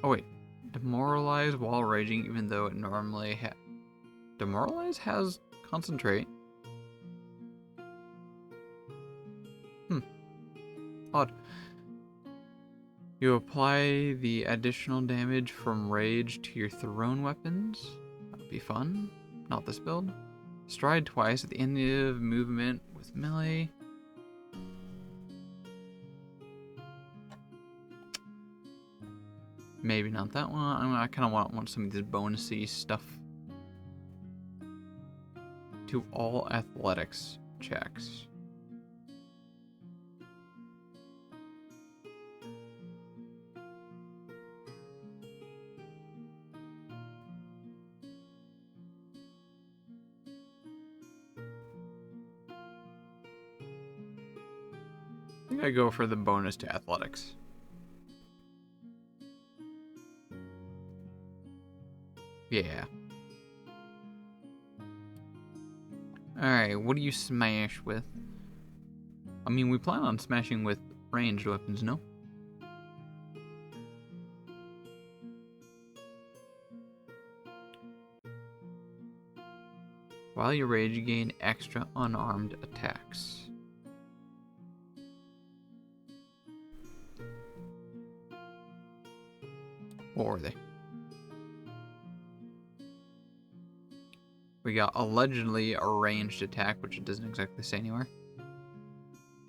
Oh wait, demoralize while raging, even though it normally demoralize has concentrate. Odd. You apply the additional damage from rage to your thrown weapons. That would be fun. Not this build. Stride twice at the end of movement with melee. Maybe not that one. I kind of want some of these bonusy stuff. To all athletics checks. I think I go for the bonus to athletics. Yeah. Alright, what do you smash with? I mean, we plan on smashing with ranged weapons, no? While you rage, you gain extra unarmed attacks. What were they? We got allegedly a ranged attack, which it doesn't exactly say anywhere.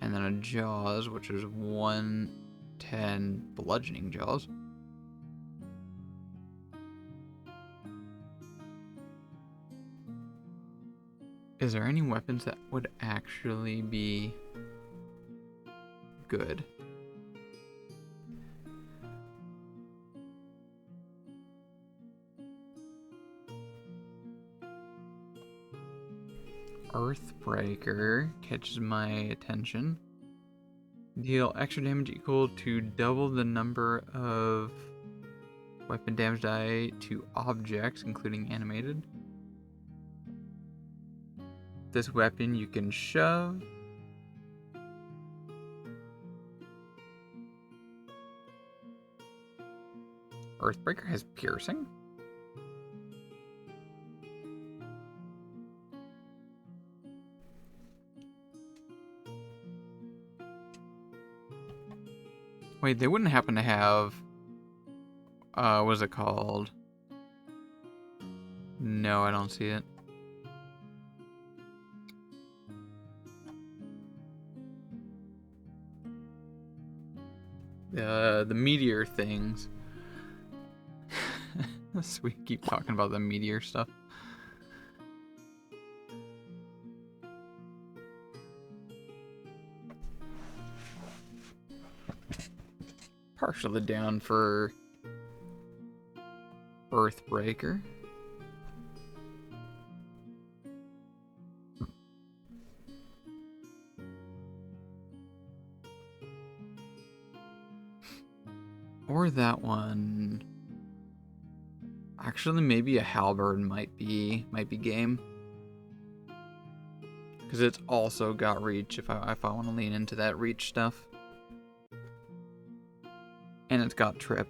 And then a Jaws, which is 110 bludgeoning Jaws. Is there any weapons that would actually be good? Earthbreaker catches my attention. Deal extra damage equal to double the number of weapon damage die to objects, including animated. This weapon you can shove. Earthbreaker has piercing? Wait, they wouldn't happen to have... what is it called? No, I don't see it. The meteor things. So we keep talking about the meteor stuff. Partially down for Earthbreaker. Or that one. Actually, maybe a halberd might be game. Because it's also got reach if I want to lean into that reach stuff. And it's got trip,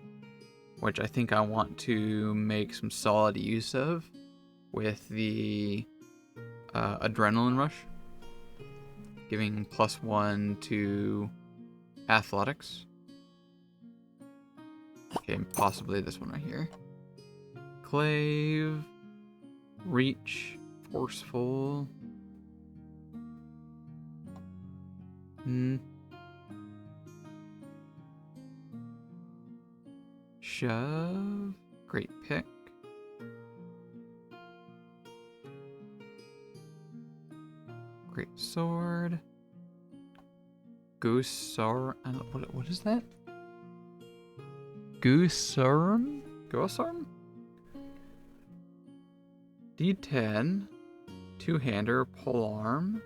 which I think I want to make some solid use of with the adrenaline rush, giving +1 to athletics. Okay, possibly this one right here. Clave, reach, forceful. Shove. Great pick. Great sword. Goosar. What is that? Goosarm? Goosarm? D10. Two-hander. Polearm.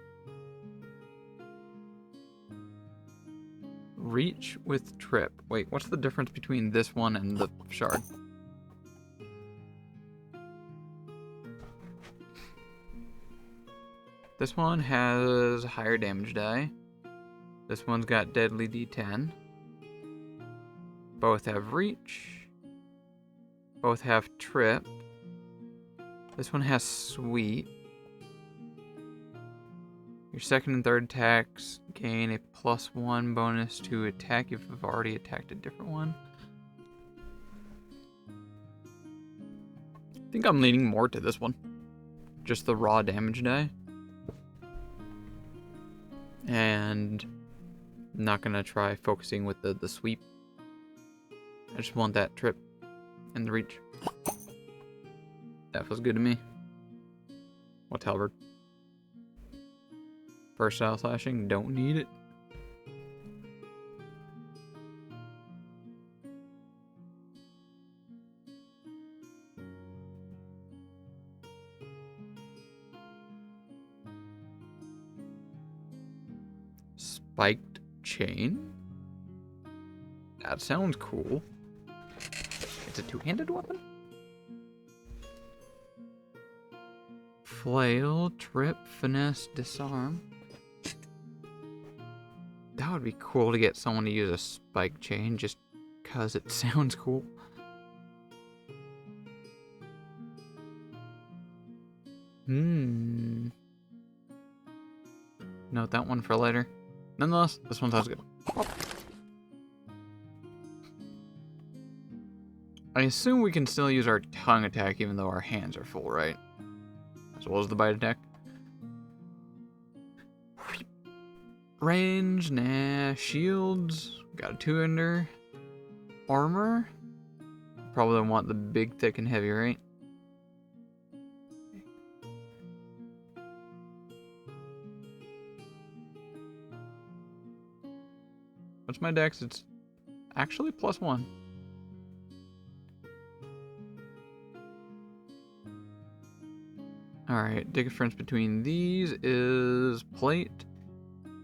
Reach with trip. Wait, what's the difference between this one and the shard? This one has higher damage die. This one's got deadly D10. Both have reach. Both have trip. This one has sweet. Your second and third attacks gain a +1 bonus to attack if you've already attacked a different one. I think I'm leaning more to this one. Just the raw damage die. And I'm not gonna try focusing with the sweep. I just want that trip and the reach. That feels good to me. What's halberd? First style slashing, don't need it. Spiked chain? That sounds cool. It's a two-handed weapon? Flail, trip, finesse, disarm. That would be cool to get someone to use a spike chain just because it sounds cool. Note that one for later. Nonetheless, this one sounds good. I assume we can still use our tongue attack even though our hands are full, right? As well as the bite attack. Range, nah. Shields, got a 2-ender. Armor, probably want the big, thick, and heavy, right? What's my dex? It's actually +1. Alright, the difference between these is plate.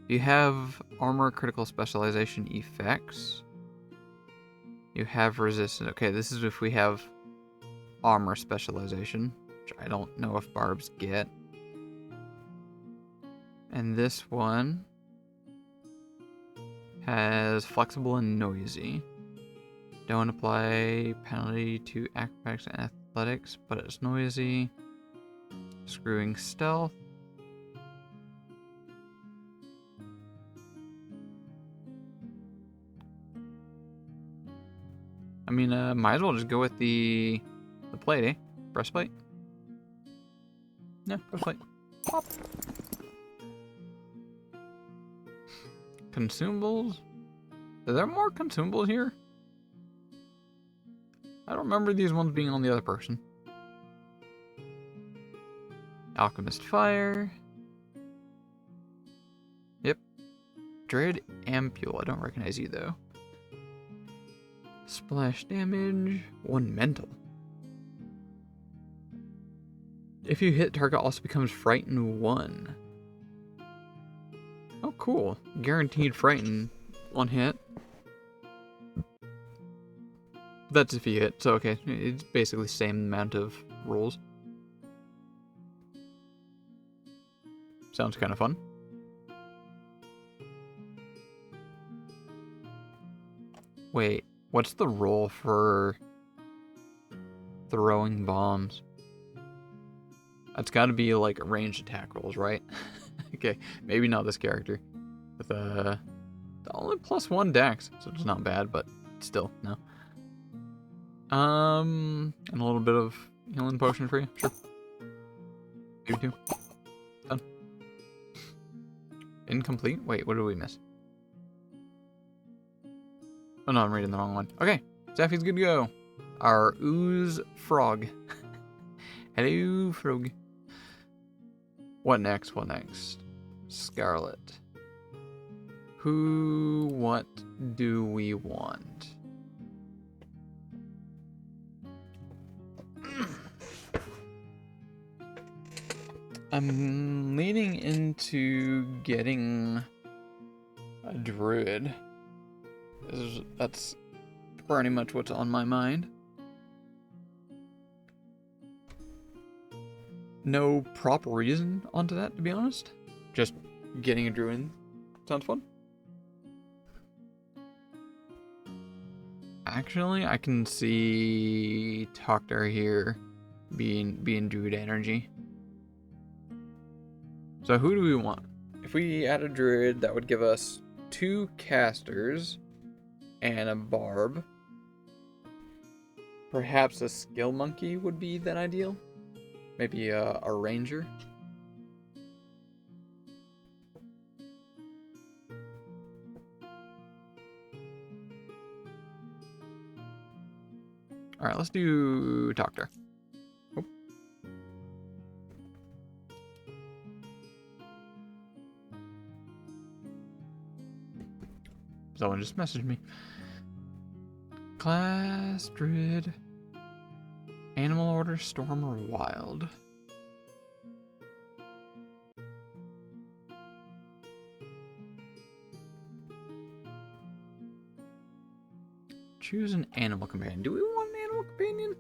You have armor critical specialization effects. You have resistance. Okay, this is if we have armor specialization, which I don't know if barbs get. And this one has flexible and noisy. Don't apply penalty to acrobatics and athletics, but it's noisy. Screwing stealth. I mean, might as well just go with the plate, eh? Breastplate? Yeah, breastplate. Pop. Consumables? Are there more consumables here? I don't remember these ones being on the other person. Alchemist Fire. Yep. Dread Ampule. I don't recognize you, though. Splash damage. 1 mental. If you hit, target also becomes frightened 1. Oh, cool. Guaranteed frighten 1 hit. That's if you hit, so okay. It's basically the same amount of rolls. Sounds kind of fun. Wait, what's the roll for throwing bombs? That's got to be like ranged attack rolls, right? Okay, maybe not this character. With the only +1 dex, so it's not bad, but still, no. And a little bit of healing potion for you, sure. Maybe 2. Done. Incomplete? Wait, what did we miss? Oh no, I'm reading the wrong one. Okay, Zaffy's good to go. Our ooze frog. Hello, frog. What next? What next? Scarlet. What do we want? I'm leaning into getting a druid. That's pretty much what's on my mind. No proper reason onto that, to be honest. Just getting a druid sounds fun. Actually, I can see Toktar here being druid energy. So who do we want? if we add a druid, that would give us 2 casters and a barb. Perhaps a skill monkey would be then ideal. Maybe a ranger. Alright, let's do doctor. Oh. Someone just messaged me. Class, druid, animal order, storm, or wild. Choose an animal companion. Do we want an animal companion?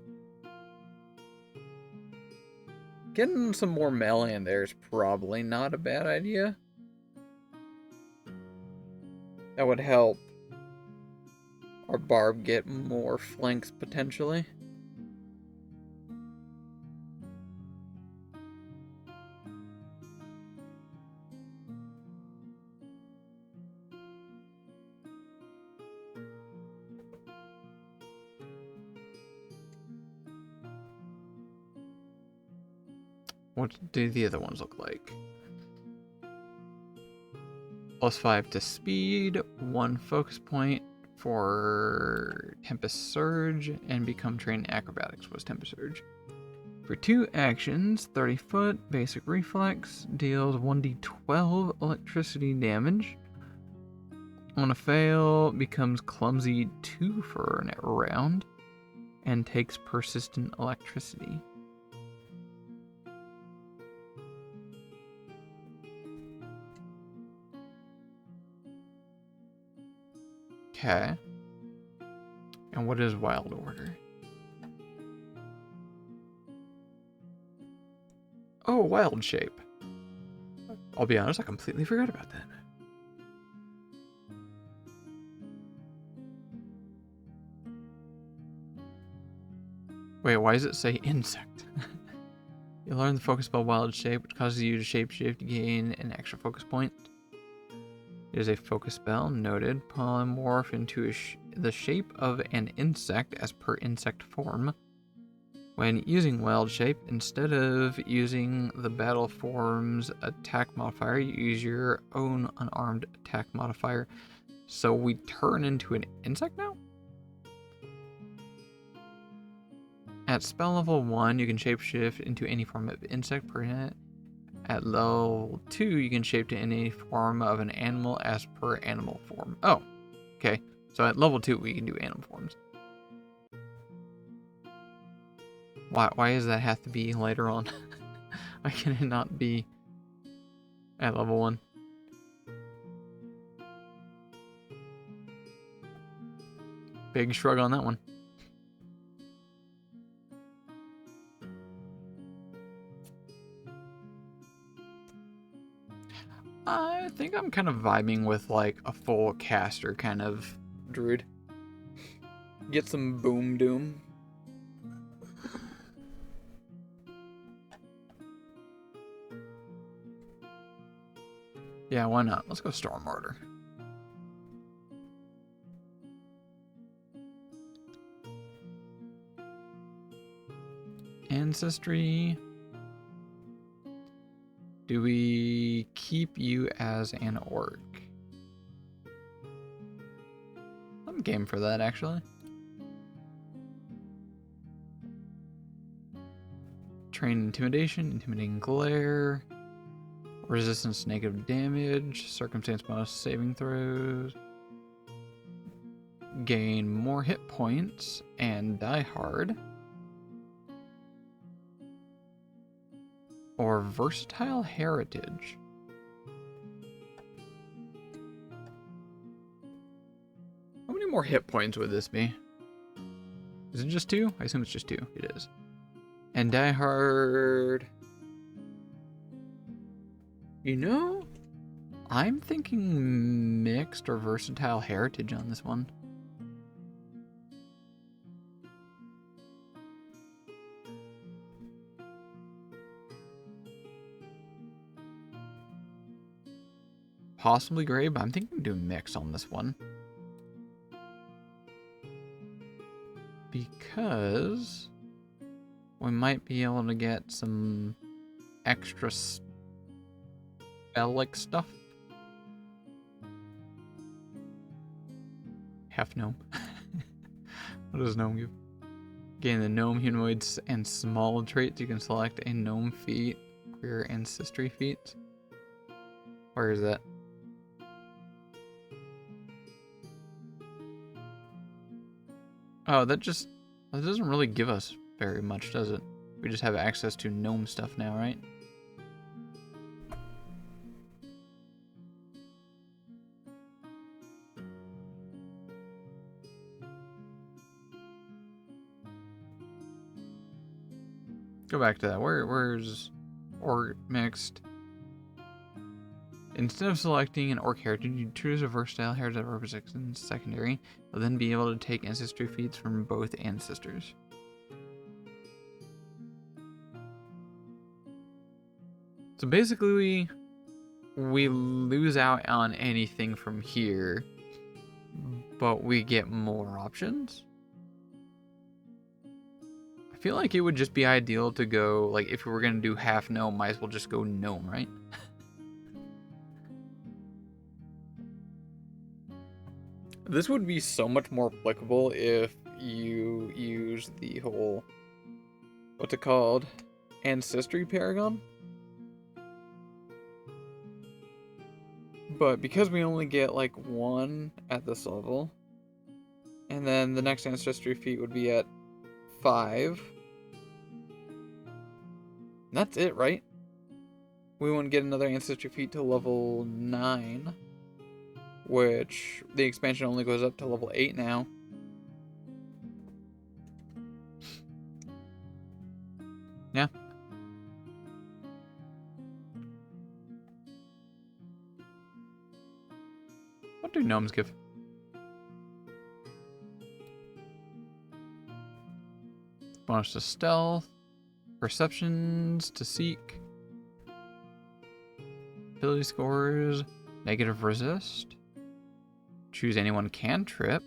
Getting some more melee in there is probably not a bad idea. That would help our barb get more flanks potentially. What do the other ones look like? +5 to speed, 1 focus point for Tempest Surge, and become trained in acrobatics was Tempest Surge. For 2 actions, 30 foot, basic reflex, deals 1d12 electricity damage. On a fail, becomes clumsy 2 for a round, and takes persistent electricity. Okay. And what is wild order? Oh, wild shape. I'll be honest, I completely forgot about that. Wait, why does it say insect? You learn the focus spell wild shape, which causes you to shapeshift to gain an extra focus point. It is a focus spell, noted. Polymorph into the shape of an insect as per insect form. When using wild shape, instead of using the battle form's attack modifier, you use your own unarmed attack modifier. So we turn into an insect now? At spell level 1, you can shapeshift into any form of insect per minute. At level 2, you can shape to any form of an animal as per animal form. Oh, okay. So at level 2, we can do animal forms. Why does that have to be later on? Why can it not be at level 1? Big shrug on that one. I think I'm kind of vibing with like a full caster kind of druid. Get some boom doom. Yeah, why not? Let's go Storm Order. Ancestry. Do we keep you as an orc? I'm game for that, actually. Train Intimidation, Intimidating Glare, Resistance to Negative Damage, Circumstance bonus saving throws, gain more hit points, and Die Hard. Or Versatile Heritage. How many more hit points would this be? Is it just 2? I assume it's just 2. It is. And Die Hard. You know, I'm thinking mixed or Versatile Heritage on this one. possibly gray, but I'm thinking do mix on this one. Because we might be able to get some extra spell-like stuff. Half gnome. What does gnome give? Gain the gnome humanoids and small traits. You can select a gnome feat for your ancestry feats. Where is that? Oh, that doesn't really give us very much, does it? We just have access to gnome stuff now, right? Go back to that. Where's orc mixed? Instead of selecting an orc heritage, you choose a versatile heritage that represents secondary. You'll then be able to take ancestry feats from both ancestors. So basically, we lose out on anything from here, but we get more options. I feel like it would just be ideal to go, like, if we were going to do half gnome, might as well just go gnome, right? This would be so much more applicable if you use the whole, what's it called? Ancestry Paragon? But because we only get, like, one at this level, and then the next ancestry feat would be at 5. That's it, right? We wouldn't get another ancestry feat till level 9, which the expansion only goes up to level 8 now. Yeah. What do gnomes give? Bonus to stealth, perceptions to seek, ability scores, negative resist, choose anyone cantrip.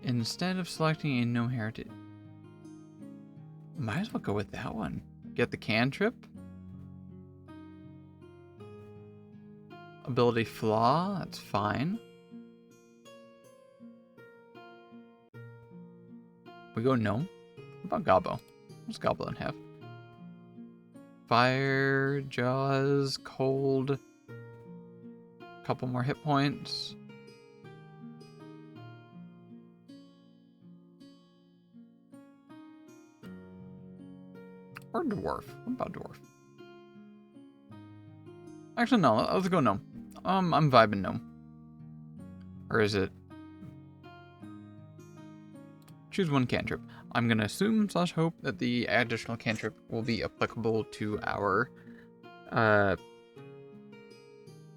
Instead of selecting a gnome heritage, might as well go with that one. Get the cantrip. Ability flaw, that's fine. We go gnome. What about Gobbo? What's Goblin have? Fire, jaws, cold. Couple more hit points. Or dwarf. What about dwarf? Actually, no. Let's go gnome. I'm vibing gnome. Or is it? Choose one cantrip. I'm gonna assume / hope that the additional cantrip will be applicable to our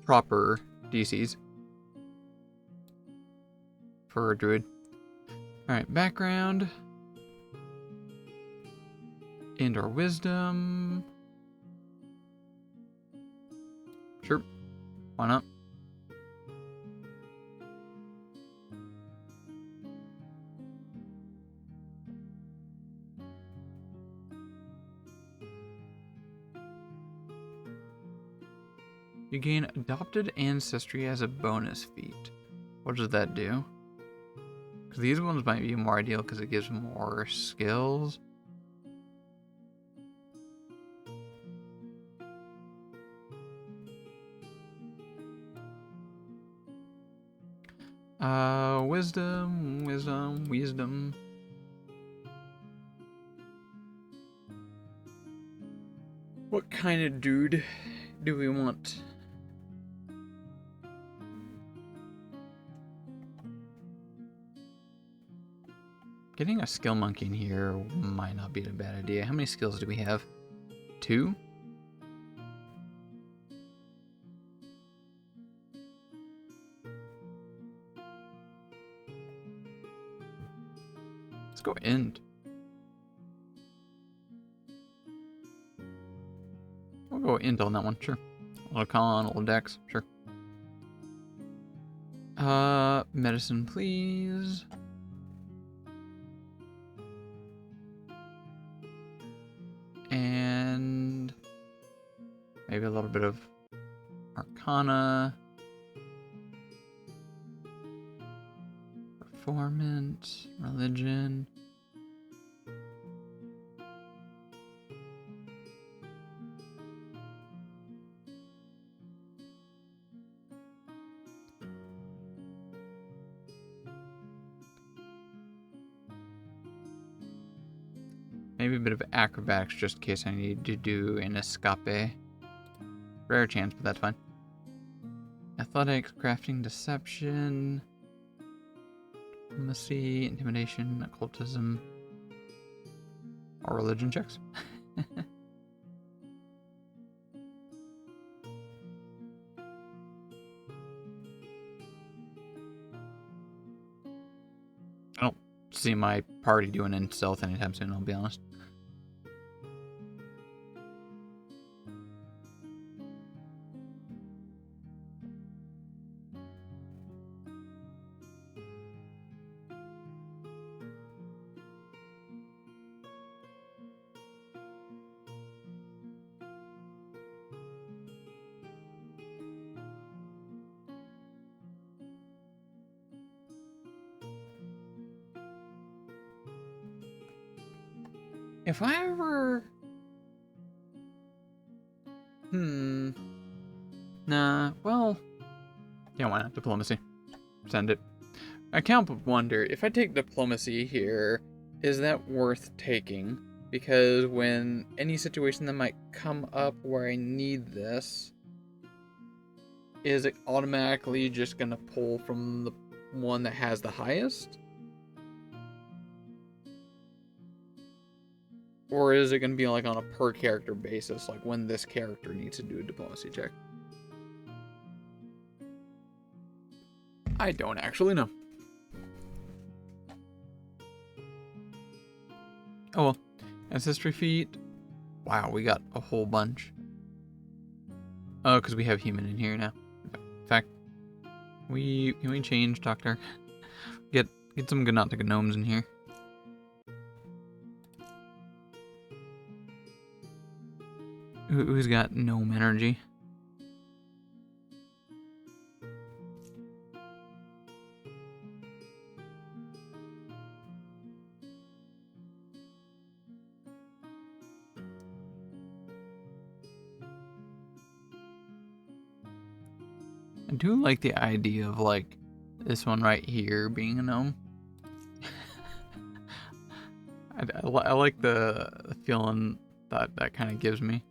proper DCs for a druid. Alright, background. Indoor wisdom. Sure. Why not? You gain adopted ancestry as a bonus feat. What does that do? Because these ones might be more ideal because it gives more skills. Wisdom. What kind of dude do we want? Getting a skill monkey in here might not be a bad idea. How many skills do we have? 2? Let's go We'll go int on that one, sure. A little con, a little dex, sure. Medicine, please. And maybe a little bit of Arcana. Performance, religion. Maybe a bit of acrobatics just in case I need to do an escape. Rare chance, but that's fine. Athletics, crafting, deception, diplomacy, intimidation, occultism, or religion checks. I don't see my party doing in stealth anytime soon, I'll be honest. If I ever... Nah, well... Yeah, why not? Diplomacy. Send it. I can't but wonder, if I take diplomacy here, is that worth taking? Because when any situation that might come up where I need this, is it automatically just gonna pull from the one that has the highest? Or is it going to be like on a per character basis, like when this character needs to do a diplomacy check? I don't actually know. Oh well. Ancestry feat. Wow, we got a whole bunch. Oh, because we have human in here now. In fact, can we change Doctor? Get some Gnotic gnomes in here. Who's got gnome energy? I do like the idea of like this one right here being a gnome. I like the feeling that kind of gives me.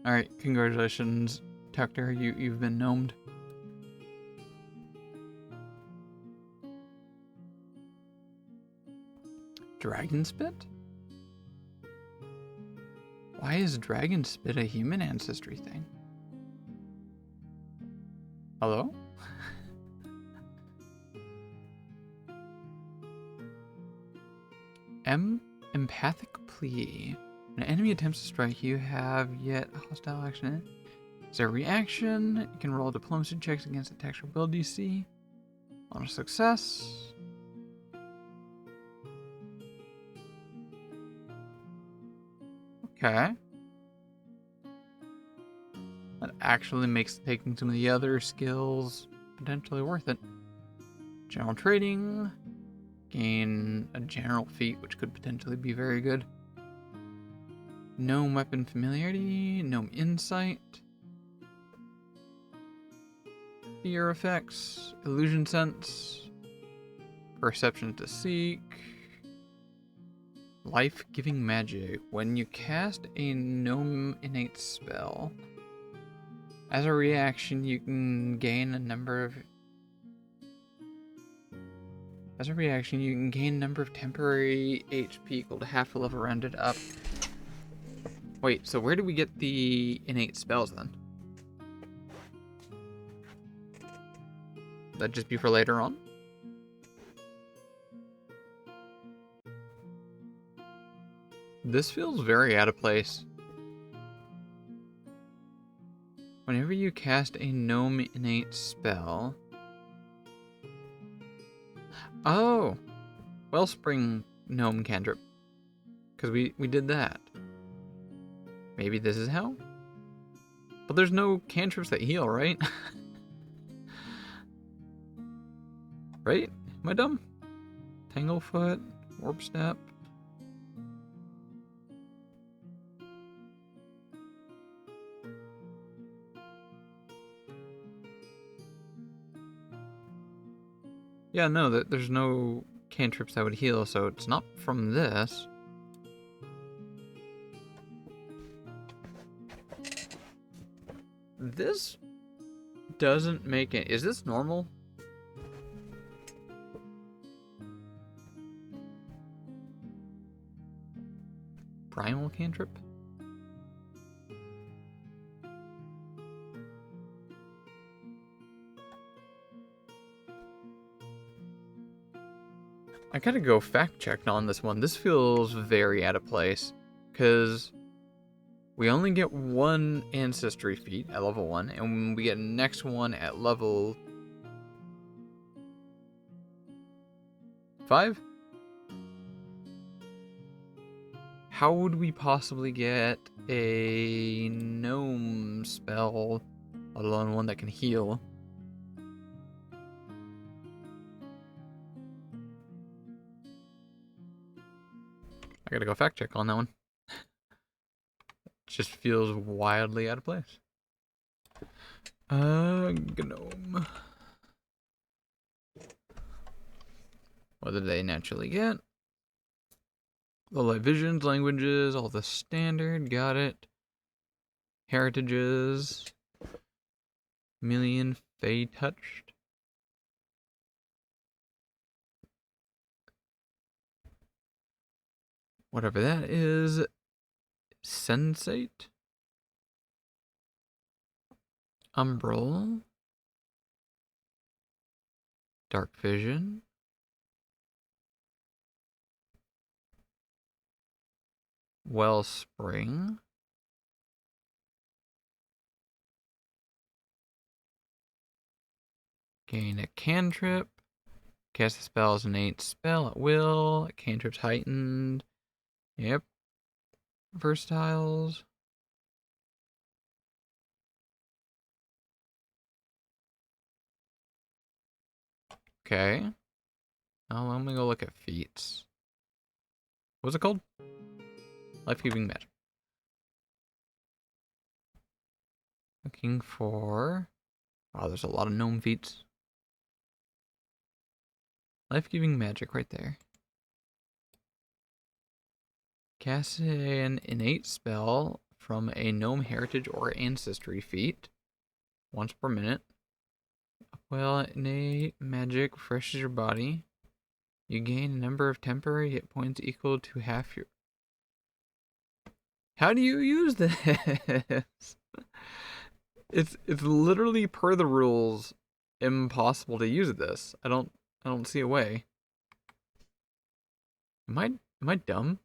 Alright, congratulations, Tucker. You've been gnomed. Dragon spit? Why is dragon spit a human ancestry thing? Hello? Empathic plea. When an enemy attempts to strike you, have yet a hostile action in it. As a reaction, you can roll diplomacy checks against attack or build DC. On a success. Okay. That actually makes taking some of the other skills potentially worth it. General trading. Gain a general feat, which could potentially be very good. Gnome weapon familiarity. Gnome insight. Fear effects. Illusion sense. Perception to seek. Life-giving magic. When you cast a gnome innate spell, as a reaction, you can gain a number of... As a reaction, you can gain a number of temporary HP equal to half a level rounded up. Wait, so where do we get the innate spells then? That'd just be for later on? This feels very out of place. Whenever you cast a gnome innate spell... Oh! Wellspring gnome cantrip. Because we did that. Maybe this is how? But there's no cantrips that heal, right? Right? Am I dumb? Tanglefoot, Warp Step. Yeah, no, there's no cantrips that would heal, so it's not from this. This doesn't make it. Is this normal? Primal cantrip? I gotta go fact check on this one. This feels very out of place. Because we only get one ancestry feat at level 1, and we get next one at level 5? How would we possibly get a gnome spell, let alone one that can heal? I gotta go fact check on that one. Just feels wildly out of place. Gnome. What did they naturally get? The light visions, languages, all the standard, got it. Heritages. Million Fey touched. Whatever that is. Sensate. Umbral. Dark vision. Wellspring. Gain a cantrip. Cast a spell as an 8 spell at will. Cantrips heightened. Yep. Versatiles. Okay. Now let me go look at feats. What's it called? Life-giving magic. Looking for... Wow, there's a lot of gnome feats. Life-giving magic right there. Cast an innate spell from a gnome heritage or ancestry feat. Once per minute. Well, innate magic refreshes your body. You gain a number of temporary hit points equal to half your... How do you use this? It's literally per the rules impossible to use this. I don't see a way. Am I dumb?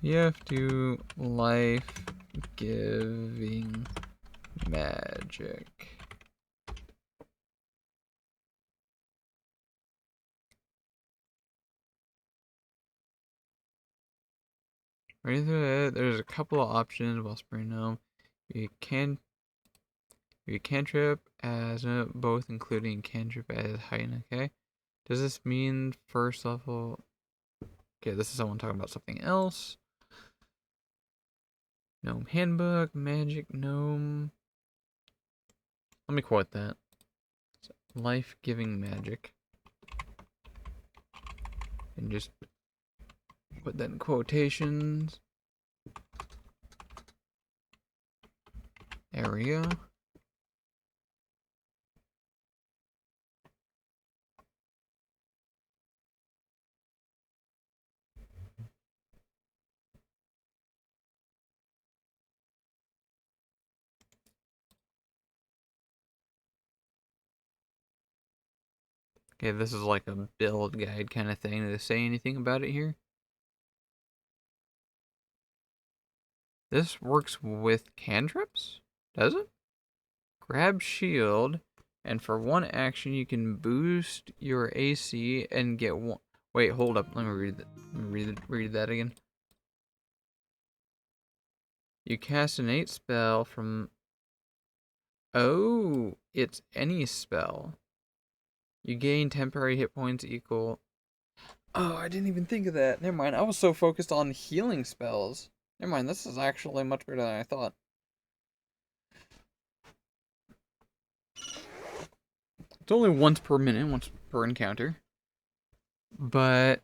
PF2 life giving magic. Right there, there's a couple of options. Wellspring gnome. You cantrip as both, including cantrip as heighten. Okay. Does this mean first level? Okay, this is someone talking about something else. Gnome handbook, magic gnome. Let me quote that. Life-giving magic. And just put that in quotations. There we go. Okay, this is like a build guide kind of thing. Did they say anything about it here? This works with cantrips? Does it? Grab shield, and for one action you can boost your AC and get one. Wait, hold up. Let me read that. Read that again. You cast an 8 spell from. Oh, it's any spell. You gain temporary hit points equal. Oh, I didn't even think of that. Never mind. I was so focused on healing spells. Never mind. This is actually much better than I thought. It's only once per minute, once per encounter. But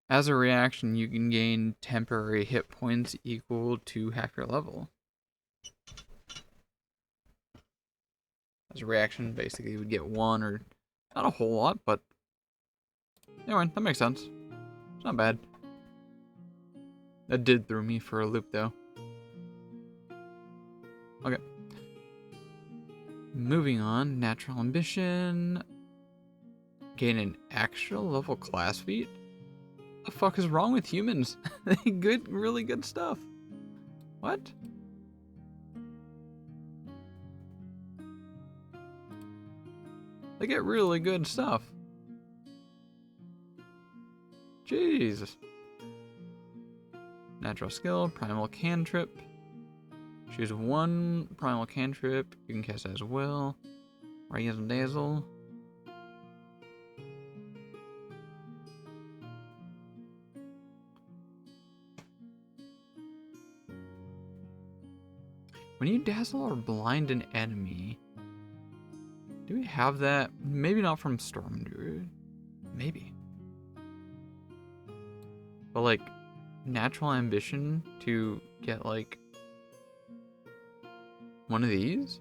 as a reaction, you can gain temporary hit points equal to half your level. As a reaction, basically, you would get one, or not a whole lot, but anyway, that makes sense. It's not bad. That did throw me for a loop, though. Okay. Moving on, natural ambition. Gain an extra level class feat? What the fuck is wrong with humans? They get really good stuff. What? They get really good stuff. Jeez. Natural skill, primal cantrip. Choose one primal cantrip. You can cast as well. Raise and dazzle. When you dazzle or blind an enemy, do we have that? Maybe not from Storm Druid. Maybe. But like, natural ambition to get like one of these?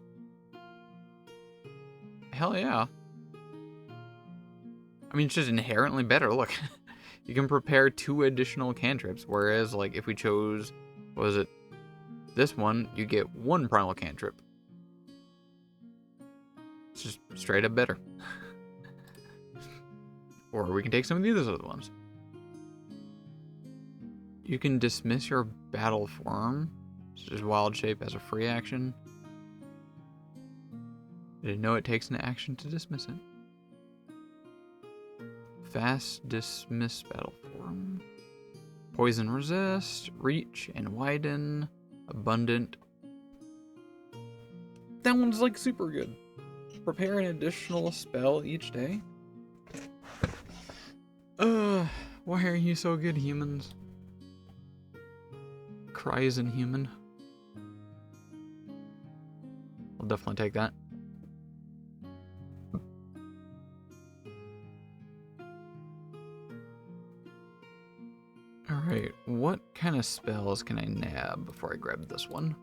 Hell yeah. I mean, it's just inherently better. Look, you can prepare 2 additional cantrips, whereas like if we chose, what was it? This one, you get 1 primal cantrip. It's just straight up better. Or we can take some of these other ones. You can dismiss your battle form, such as wild shape, as a free action. I didn't know it takes an action to dismiss it. Fast dismiss battle form. Poison resist, reach and widen, abundant. That one's like super good. Prepare an additional spell each day. Why are you so good, humans? Cries inhuman. I'll definitely take that. Alright, what kind of spells can I nab before I grab this one?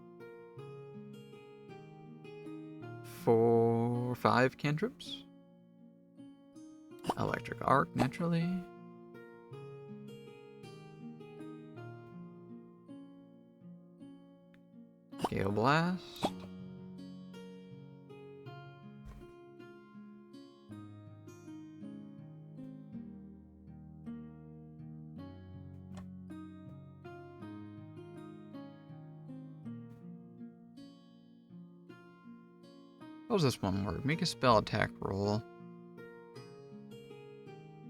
4, 5 cantrips. Electric Arc, naturally. Gale Blast. How does this one work? Make a spell attack roll.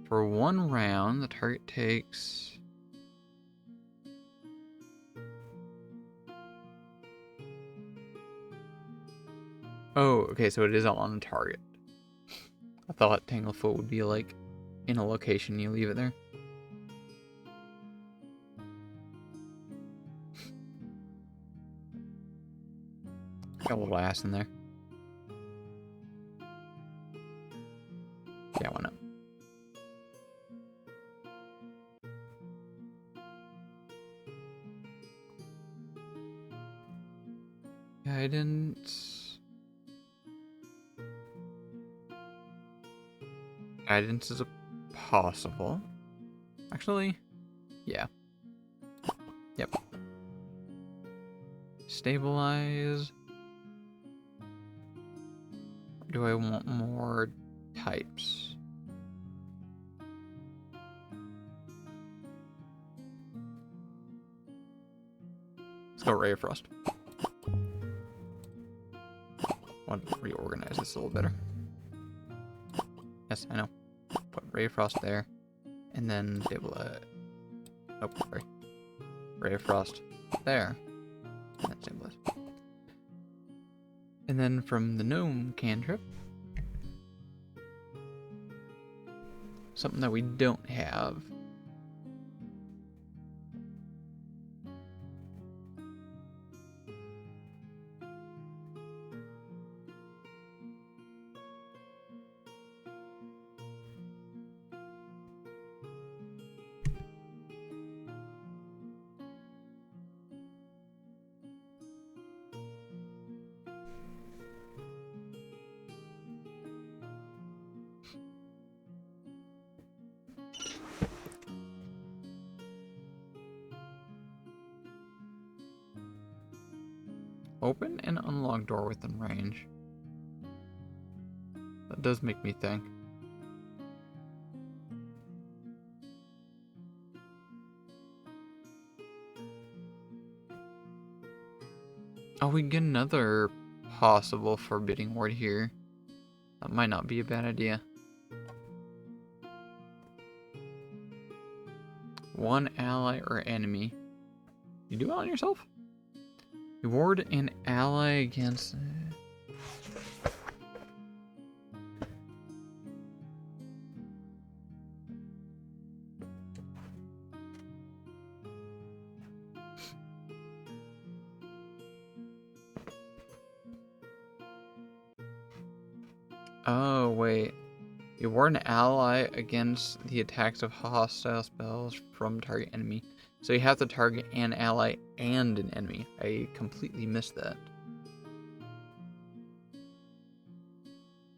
For 1 round, the target takes... Oh, okay, so it is on a target. I thought Tanglefoot would be like in a location, you leave it there. Got a little ass in there. Yeah, why not? Guidance. Guidance is a possible. Actually, yeah. Yep. Stabilize. Do I want more types? Let's go Ray of Frost. Want to reorganize this a little better. Yes, I know. Put Ray of Frost there. And then stabilize. Nope, sorry. Ray of Frost there. And then stabilize. And then from the gnome cantrip, something that we don't have. Open and unlock door within range. That does make me think. Oh, we get another possible forbidding word here. That might not be a bad idea. One ally or enemy. You do it on yourself? You ward an ally against... Oh, wait. You ward an ally against the attacks of hostile spells from target enemy. So you have to target an ally and an enemy. I completely missed that.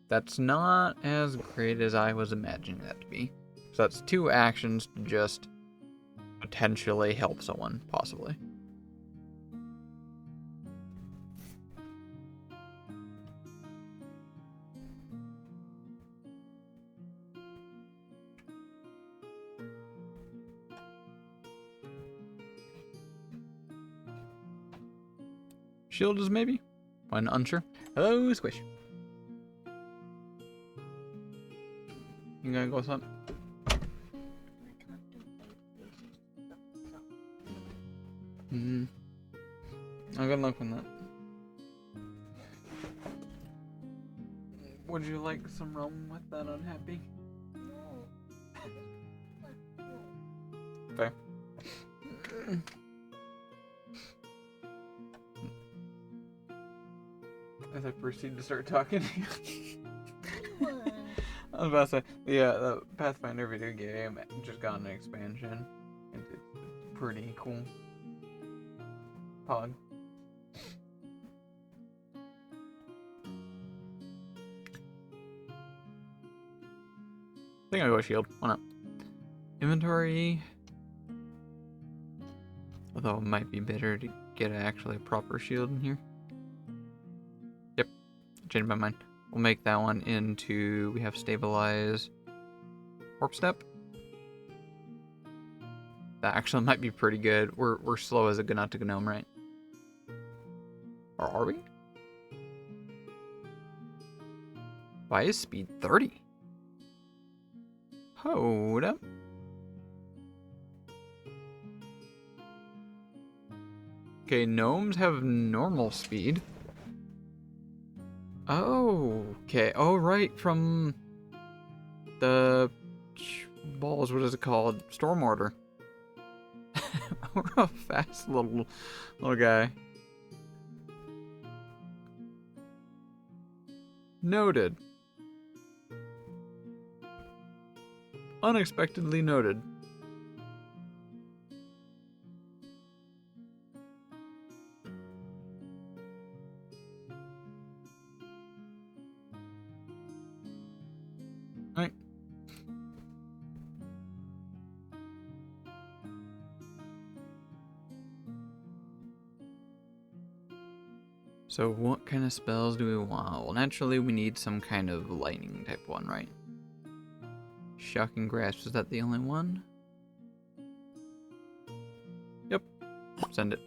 That's not as great as I was imagining that to be. So that's 2 actions to just potentially help someone, possibly. Shield is maybe? When unsure. Hello, Squish. You gonna go with something? I'm gonna look on that. Would you like some rum with that unhappy? Fair. As I proceed to start talking. I was about to say, yeah, the Pathfinder video game just got an expansion. It's pretty cool. Pog. I think I'll go shield. Why not? Inventory. Although it might be better to get actually a proper shield in here. Yep. Changed my mind. We'll make that one into, we have stabilize, warp step. That actually might be pretty good. We're slow as a gnome, right? Or are we? Why is speed 30? Hold up. Okay, gnomes have normal speed. Oh, okay. Oh, right, from the balls, what is it called? Storm Order. We're a fast little guy. Noted. Unexpectedly noted. Right. So what kind of spells do we want? Well, naturally we need some kind of lightning type one, right? Shocking Grasp, is that the only one? Yep. Send it.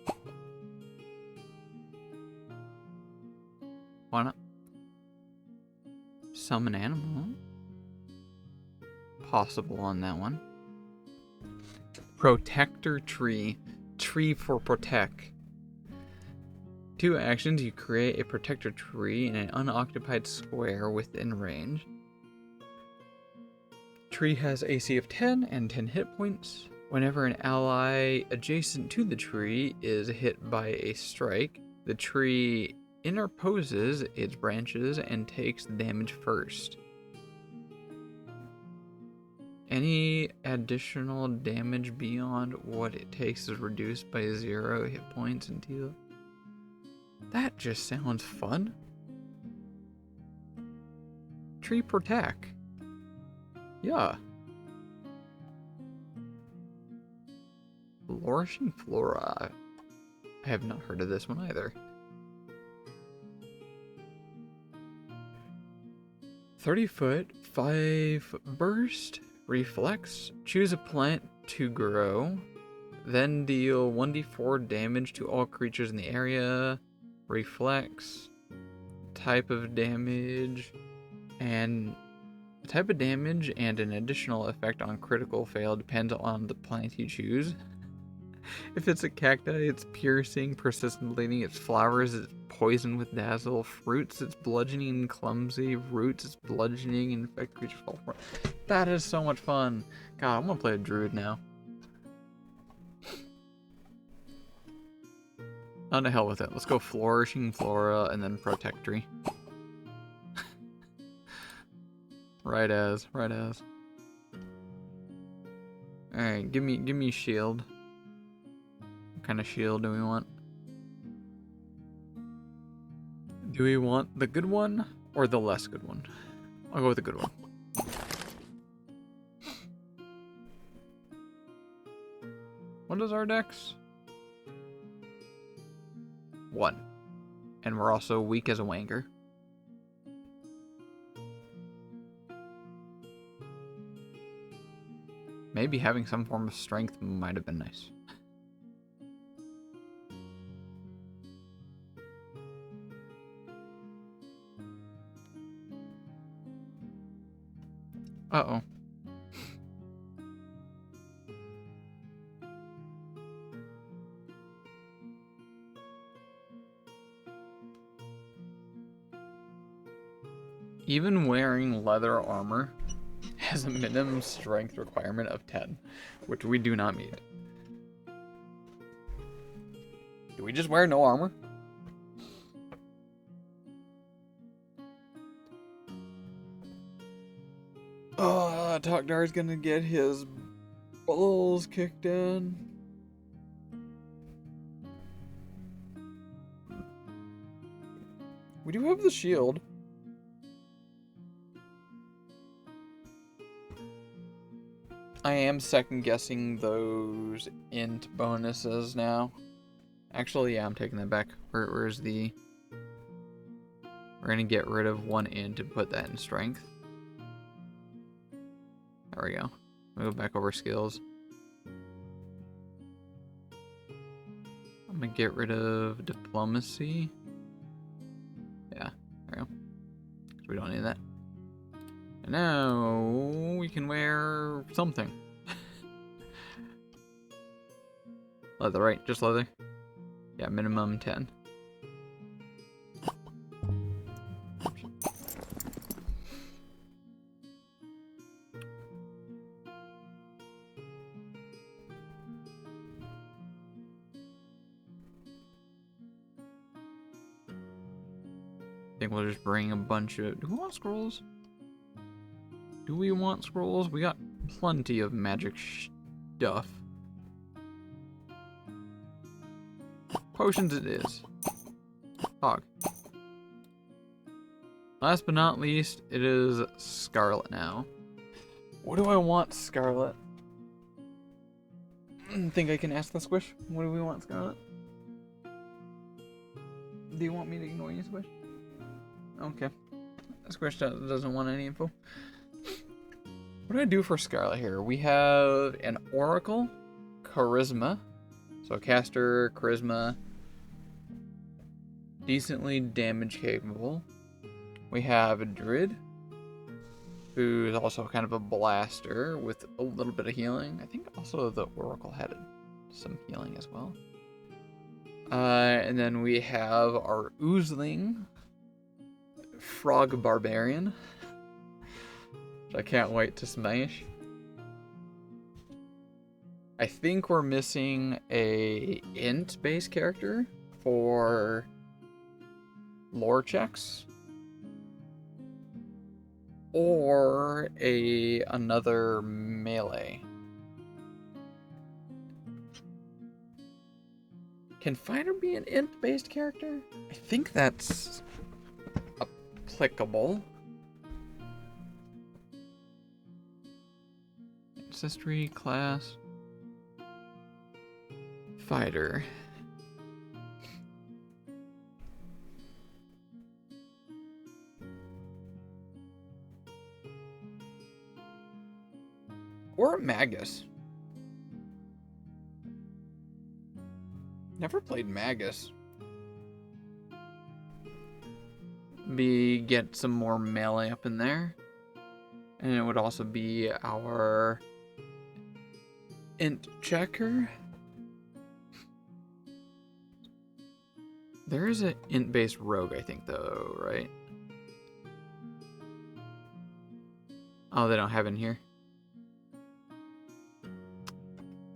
summon animal. Possible on that one. Protector tree. Tree for protect. 2 actions. You create a protector tree in an unoccupied square within range. Tree has AC of 10 and 10 hit points. Whenever an ally adjacent to the tree is hit by a strike, the tree interposes its branches and takes the damage first. Any additional damage beyond what it takes is reduced by 0 hit points until... That just sounds fun. Tree protect. Yeah. Flourishing Flora. I have not heard of this one either. 30 foot, 5 burst, reflex. Choose a plant to grow. Then deal 1d4 damage to all creatures in the area. Reflex. Type of damage. And type of damage and an additional effect on critical fail depends on the plant you choose. If it's a cacti, it's piercing, persistent bleeding. It's flowers, it's poison with dazzle. Fruits, it's bludgeoning and clumsy. Roots, it's bludgeoning and infect creatures fall for it. That is so much fun. God, I'm gonna play a druid now. On to hell with it. Let's go Flourishing Flora and then Protectory. Right as. Alright, give me shield. What kind of shield do we want? Do we want the good one or the less good one? I'll go with the good one. What is our dex? 1. And we're also weak as a wanker. Maybe having some form of strength might have been nice. Uh-oh. Even wearing leather armor has a minimum strength requirement of 10, which we do not meet. Do we just wear no armor? Oh, Tokdar's gonna get his balls kicked in. We do have the shield. I am second guessing those int bonuses now. Actually, yeah, I'm taking that back. Where's the... We're gonna get rid of 1 int and put that in strength. There we go. We'll go back over skills. I'm gonna get rid of diplomacy. Yeah, there we go. 'Cause we don't need that. And now we can wear something. Leather, right? Just leather? Yeah, minimum 10. I think we'll just bring a bunch of... Do we want scrolls? Do we want scrolls? We got plenty of magic stuff. Potions it is. Hog. Last but not least, it is Scarlet now. What do I want, Scarlet? Think I can ask the Squish? What do we want, Scarlet? Do you want me to ignore you, Squish? Okay. Squish doesn't want any info. What do I do for Scarlet here? We have an Oracle, Charisma. So caster, Charisma, decently damage capable. We have a Druid, who's also kind of a blaster with a little bit of healing. I think also the Oracle had some healing as well. And then we have our Oozling Frog Barbarian, which I can't wait to smash. I think we're missing a int base character for lore checks, or another melee. Can fighter be an int based character? I think that's applicable. Ancestry class fighter. Or Magus. Never played Magus. Get some more melee up in there. And it would also be our int checker. There is an int-based rogue, I think, though, right? Oh, they don't have it in here.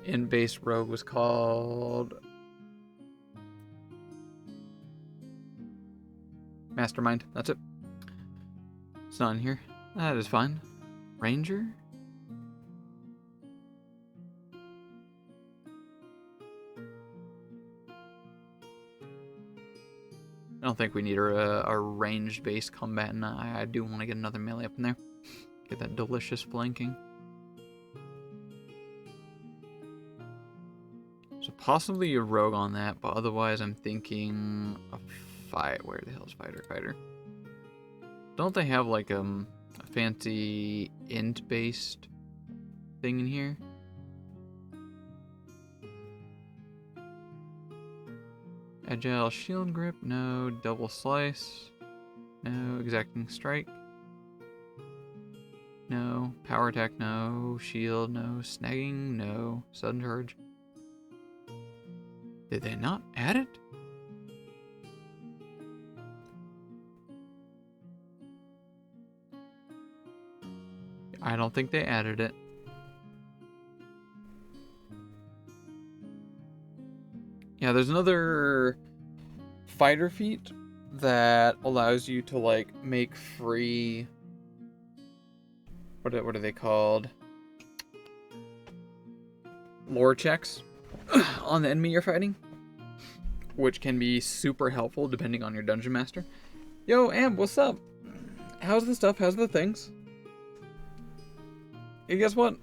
Int-based rogue was called Mastermind. That's it. It's not in here. That is fine. Ranger? I don't think we need a ranged-based combatant. I do want to get another melee up in there. Get that delicious flanking. So possibly a rogue on that, but otherwise I'm thinking a fight. Where the hell is fighter? Don't they have like a fancy int-based thing in here? Agile shield grip, no. Double slice, no. Exacting strike, no. Power attack, no. Shield, no. Snagging, no. Sudden charge. Did they not add it? I don't think they added it. Yeah, there's another fighter feat that allows you to like make free. What are they called? Lore checks on the enemy you're fighting, which can be super helpful depending on your dungeon master. Yo, Amp, what's up? How's the stuff? How's the things? Hey, guess what?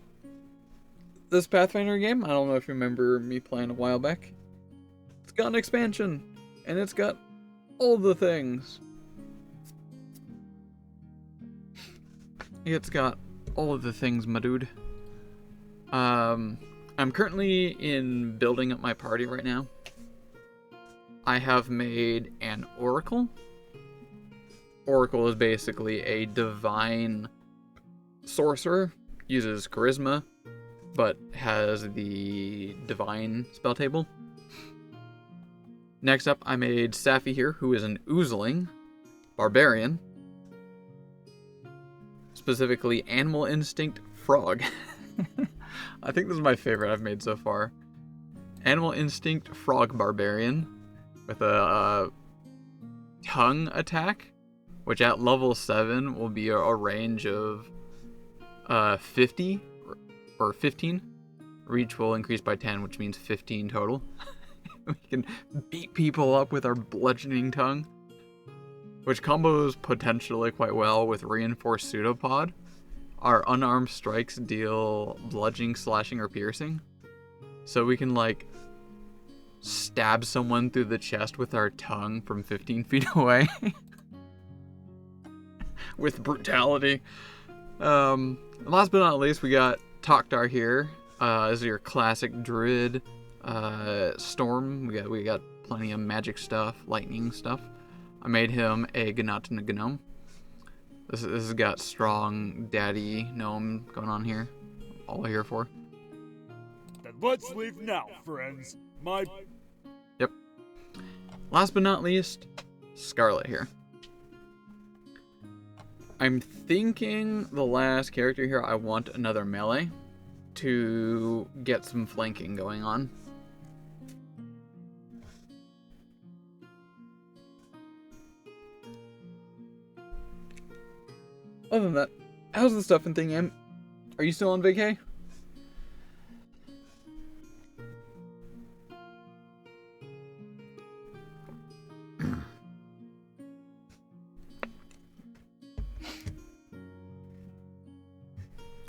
This Pathfinder game, I don't know if you remember me playing a while back. It's got an expansion, and it's got all the things. It's got all of the things, my dude. I'm currently in building up my party right now. I have made an Oracle. Oracle is basically a divine sorcerer. Uses charisma, but has the divine spell table. Next up, I made Safi here, who is an Oozling Barbarian. Specifically, Animal Instinct Frog. I think this is my favorite I've made so far. Animal Instinct Frog Barbarian with a tongue attack, which at level 7 will be a range of 50 or 15. Reach will increase by 10, which means 15 total. We can beat people up with our bludgeoning tongue, which combos potentially quite well with reinforced pseudopod. Our unarmed strikes deal bludgeoning, slashing, or piercing, so we can like stab someone through the chest with our tongue from 15 feet away with brutality. Last but not least, we got Toktar here. This is your classic druid. Storm. We got plenty of magic stuff, lightning stuff. I made him a Gnome. This has got strong daddy gnome going on here. All here for. Then let's leave now, friends. Yep. Last but not least, Scarlet here. I'm thinking the last character here, I want another melee to get some flanking going on. Other than that, how's the stuffing thing, Em? Are you still on vacay?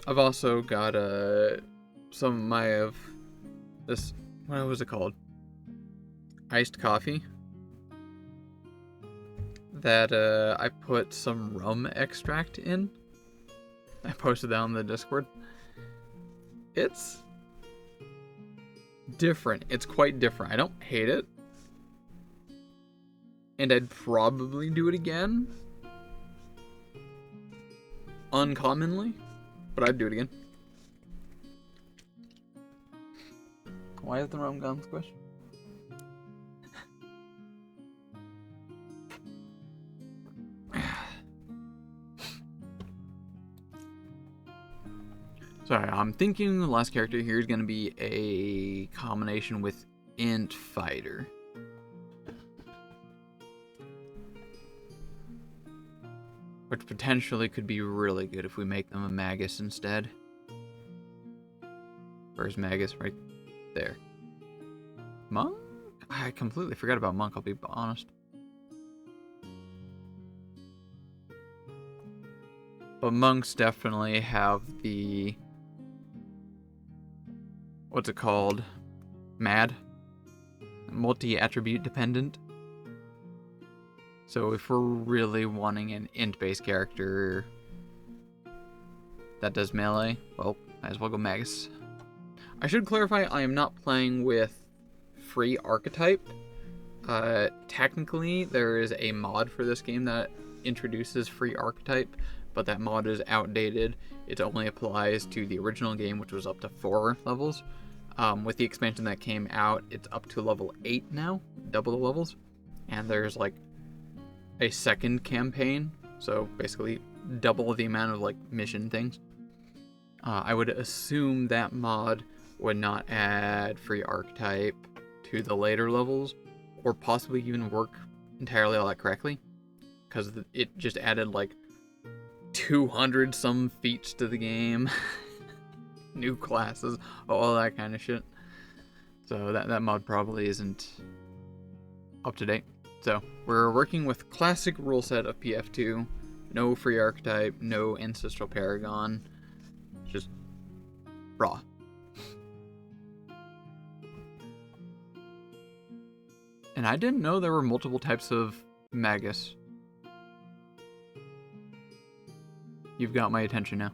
I've also got some of this, what was it called? Iced coffee. That I put some rum extract in. I posted that on the Discord. It's different. It's quite different. I don't hate it. And I'd probably do it again. Uncommonly. But I'd do it again. Why is the rum gone, Squish? Sorry, I'm thinking the last character here is going to be a combination with Int Fighter. Which potentially could be really good if we make them a Magus instead. Where's Magus? Right there. Monk? I completely forgot about Monk, I'll be honest. But Monks definitely have the... what's it called? MAD? Multi-attribute dependent. So if we're really wanting an int-based character that does melee, well, might as well go Magus. I should clarify, I am not playing with free archetype. Technically, there is a mod for this game that introduces free archetype, but that mod is outdated. It only applies to the original game, which was up to 4 levels. With the expansion that came out, it's up to level 8 now, double the levels. And there's like a second campaign, so basically double the amount of like mission things. I would assume that mod would not add free archetype to the later levels, or possibly even work entirely all that correctly, because it just added like 200 some feats to the game, new classes, all that kind of shit. So that mod probably isn't up to date. So we're working with classic rule set of PF2, no free archetype, no ancestral paragon, just raw. And I didn't know there were multiple types of Magus. You've got my attention now.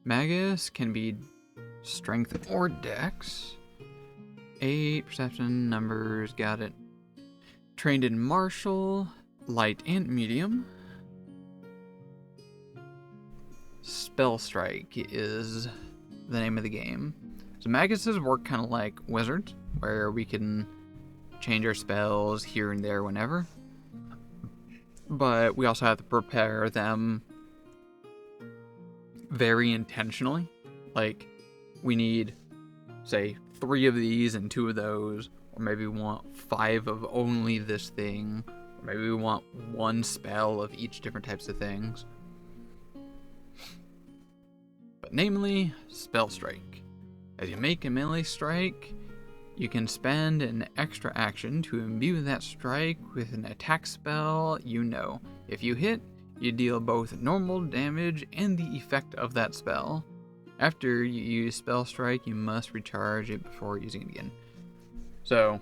Magus can be strength or dex. 8, perception, numbers, got it. Trained in martial, light and medium. Spell Strike is the name of the game. So Maguses work kind of like wizards, where we can change our spells here and there whenever. But we also have to prepare them very intentionally. Like, we need, say, 3 of these and 2 of those, or maybe we want 5 of only this thing, or maybe we want 1 spell of each different types of things. But namely, Spell Strike. As you make a melee strike, you can spend an extra action to imbue that strike with an attack spell you know. If you hit, you deal both normal damage and the effect of that spell. After you use Spell Strike, you must recharge it before using it again. So,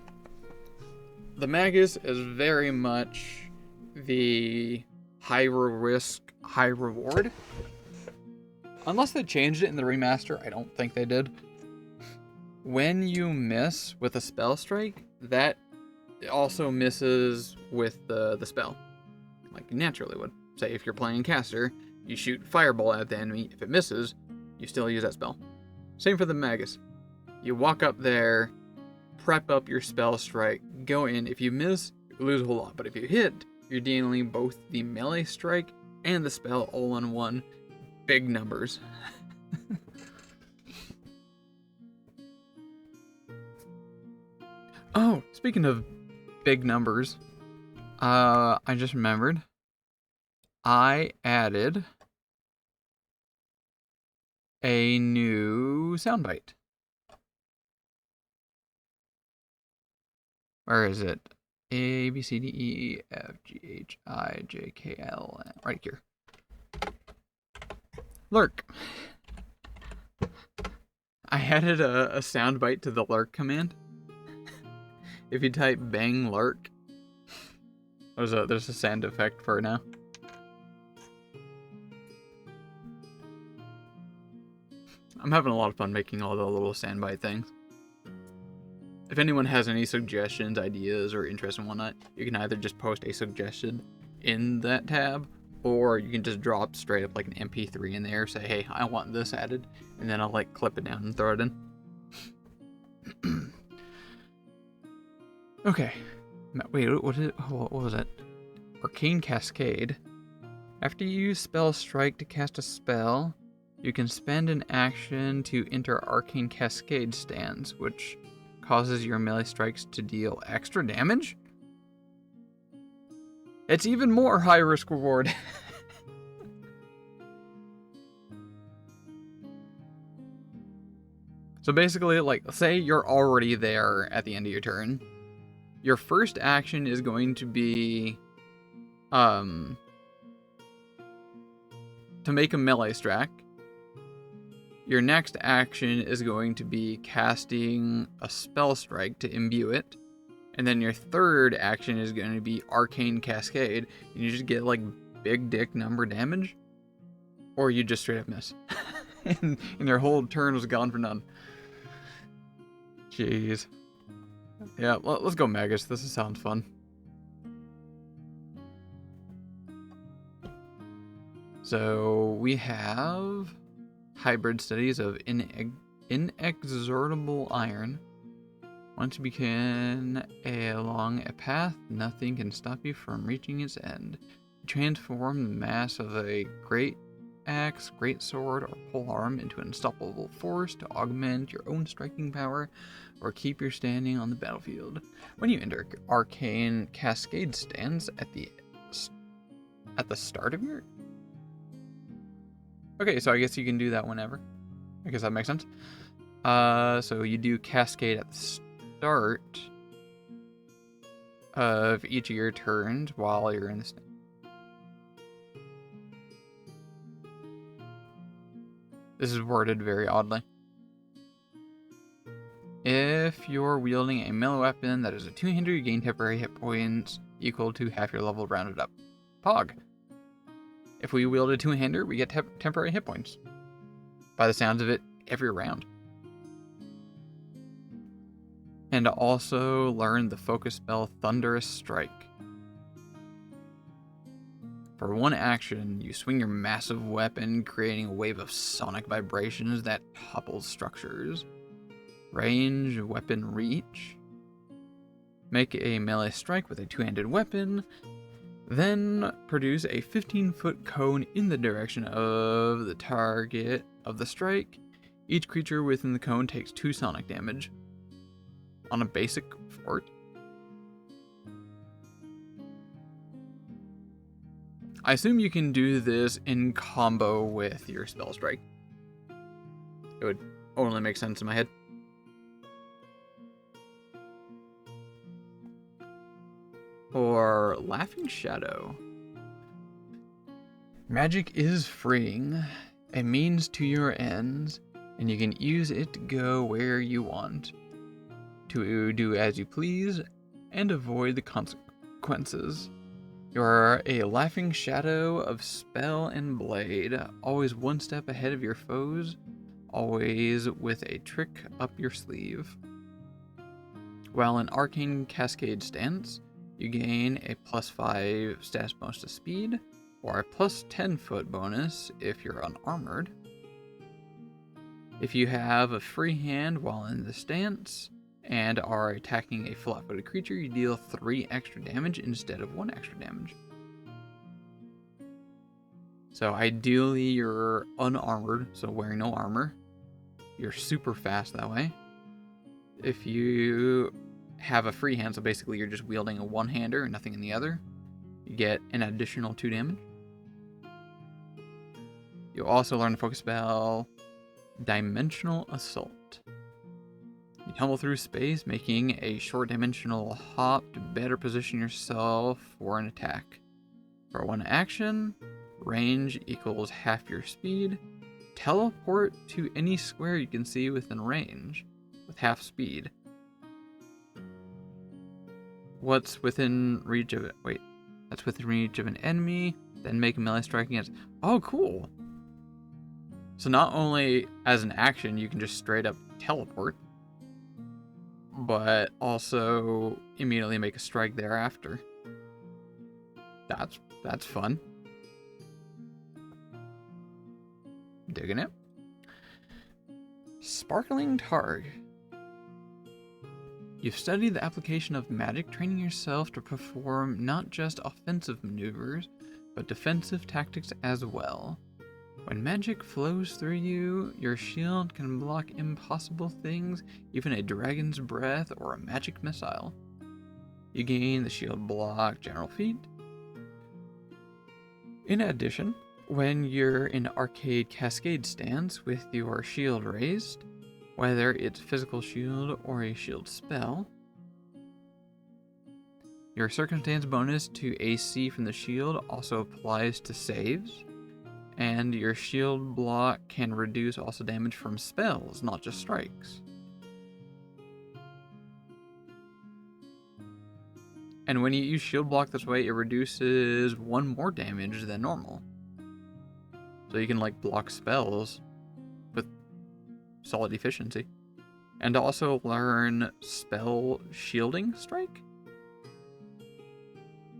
the Magus is very much the high risk, high reward. Unless they changed it in the remaster, I don't think they did. When you miss with a Spell Strike, that also misses with the spell. like you naturally would. Say if you're playing caster, you shoot fireball at the enemy. If it misses, you still use that spell. Same for the magus. You walk up there, prep up your spell strike, go in. If you miss, you lose a whole lot. But if you hit, you're dealing both the melee strike and the spell all in one. Big numbers. Oh, speaking of big numbers, I just remembered. I added a new soundbite. Where is it? A, B, C, D, E, F, G, H, I, J, K, L, right here. Lurk. I added a soundbite to the lurk command. If you type bang lurk, there's a sound effect for it now. I'm having a lot of fun making all the little soundbite things. If anyone has any suggestions, ideas, or interest in whatnot, you can either just post a suggestion in that tab, or you can just drop straight up like an MP3 in there, say, hey, I want this added, and then I'll like clip it down and throw it in. Okay. Wait, what was it? Arcane Cascade. After you use Spell Strike to cast a spell, you can spend an action to enter Arcane Cascade stance, which causes your melee strikes to deal extra damage? It's even more high risk reward. So basically, like, say you're already there at the end of your turn. Your first action is going to be to make a melee strike. Your next action is going to be casting a spell strike to imbue it. And then your third action is going to be Arcane Cascade. And you just get like big dick number damage. Or you just straight up miss. and your whole turn was gone for none. Jeez. Yeah, let's go Magus. This sounds fun. So we have hybrid studies of inexorable iron. Once you begin along a path, nothing can stop you from reaching its end. Transform the mass of a great axe, great sword, or polearm into an unstoppable force to augment your own striking power or keep your standing on the battlefield. When you enter Arcane Cascade stance at the start of your... Okay, so I guess you can do that whenever. I guess that makes sense. So you do Cascade at the start of each of your turns while you're in the stance. This is worded very oddly. If you're wielding a melee weapon that is a two-hander, you gain temporary hit points equal to half your level rounded up. Pog. If we wield a two-hander, we get temporary hit points. By the sounds of it, every round. And also learn the focus spell Thunderous Strike. For one action, you swing your massive weapon, creating a wave of sonic vibrations that topples structures. Range, weapon reach. Make a melee strike with a two-handed weapon. Then produce a 15-foot cone in the direction of the target of the strike. Each creature within the cone takes 2 sonic damage. On a basic fort. I assume you can do this in combo with your spell strike. It would only make sense in my head. Or Laughing Shadow. Magic is freeing, a means to your ends, and you can use it to go where you want, to do as you please, and avoid the consequences. You are a laughing shadow of spell and blade, always one step ahead of your foes, always with a trick up your sleeve. While in Arcane Cascade stance, you gain a +5 status bonus to speed, or a +10 foot bonus if you're unarmored. If you have a free hand while in the stance and are attacking a flat-footed creature, you deal 3 extra damage instead of 1 extra damage. So ideally you're unarmored, so wearing no armor. You're super fast that way. If you have a free hand, so basically you're just wielding a one-hander and nothing in the other, you get an additional 2 damage. You'll also learn the focus spell Dimensional Assault. You tumble through space, making a short dimensional hop to better position yourself for an attack. For one action, range equals half your speed. Teleport to any square you can see within range with half speed. What's within reach of it? Wait, that's within reach of an enemy. Then make a melee strike against. Oh, cool. So not only as an action you can just straight up teleport, but also immediately make a strike thereafter. That's fun. Digging it. Sparkling Targ. You've studied the application of magic, training yourself to perform not just offensive maneuvers, but defensive tactics as well. When magic flows through you, your shield can block impossible things, even a dragon's breath or a magic missile. You gain the shield block general feat. In addition, when you're in arcade cascade stance with your shield raised, whether it's physical shield or a shield spell, your circumstance bonus to AC from the shield also applies to saves, and your shield block can reduce also damage from spells, not just strikes. And when you use shield block this way, it reduces 1 more damage than normal. So you can like block spells with solid efficiency. And also learn spell shielding strike.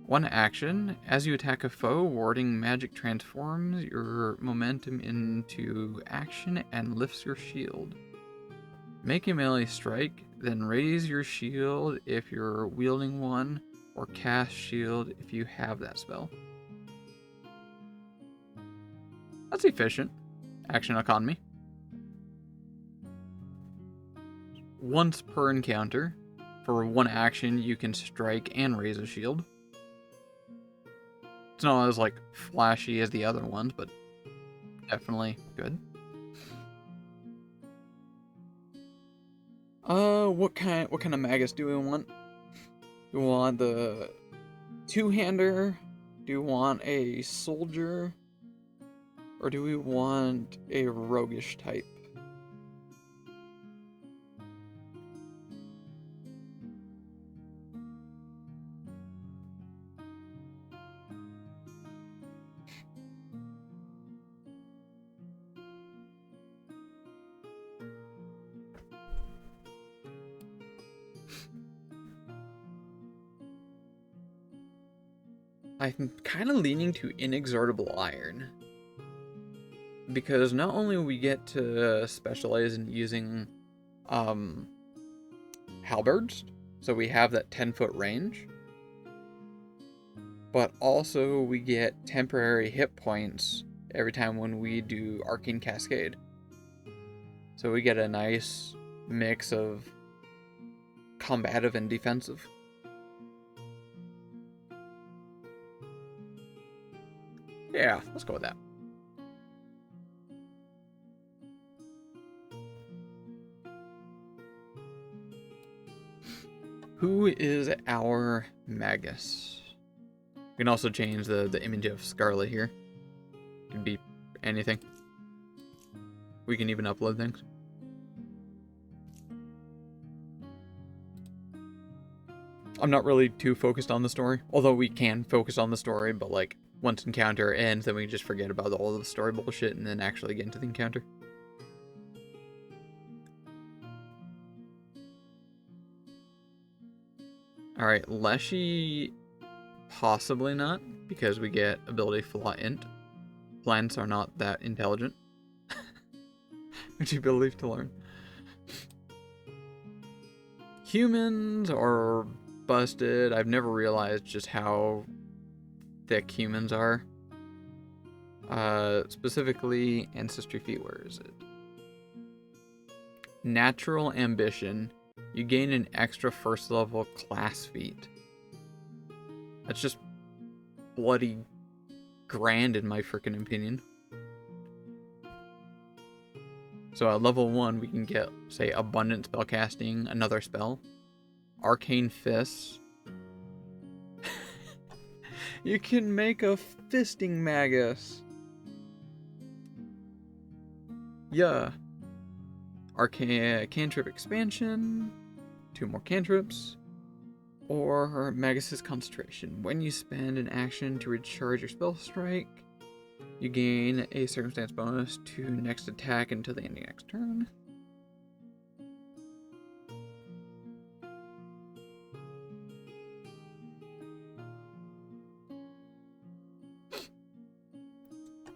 One action, as you attack a foe, warding magic transforms your momentum into action and lifts your shield. Make a melee strike, then raise your shield if you're wielding one, or cast shield if you have that spell. That's efficient. Action economy. Once per encounter, for one action you can strike and raise a shield. It's not as like flashy as the other ones, but definitely good. What kind of magus do we want? Do we want the two-hander? Do we want a soldier? Or do we want a roguish type? I'm kind of leaning to Inexorable Iron. Because not only we get to specialize in using halberds, so we have that 10-foot range, but also we get temporary hit points every time when we do Arcane Cascade. So we get a nice mix of combative and defensive. Yeah, let's go with that. Who is our Magus? We can also change the image of Scarlet here. It can be anything. We can even upload things. I'm not really too focused on the story, although we can focus on the story, but like once encounter ends, then we can just forget about all of the story bullshit and then actually get into the encounter. Alright, Leshy, possibly not, because we get ability flaw int. Plants are not that intelligent. Which you believe to learn. Humans are busted. I've never realized just how thick humans are. Specifically, ancestry feat, where is it? Natural ambition. You gain an extra first level class feat. That's just bloody grand in my freaking opinion. So at level 1, we can get, say, abundant spellcasting, another spell. Arcane fists. You can make a fisting magus. Yeah. Arcane cantrip expansion. 2 more cantrips. Or Magus's concentration. When you spend an action to recharge your spell strike, you gain a circumstance bonus to next attack until the end of next turn.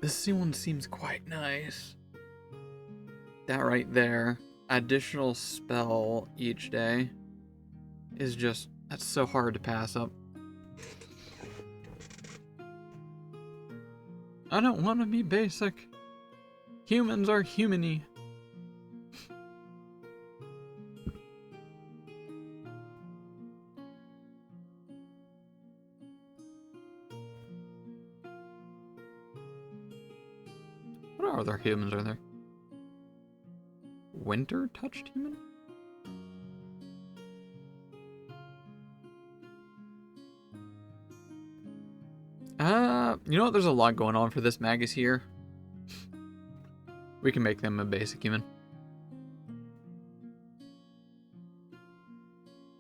This one seems quite nice. That right there, additional spell each day, is just, that's so hard to pass up. I don't want to be basic. Humans are humany. What other humans are there? Winter touched human? You know what? There's a lot going on for this Magus here. We can make them a basic human.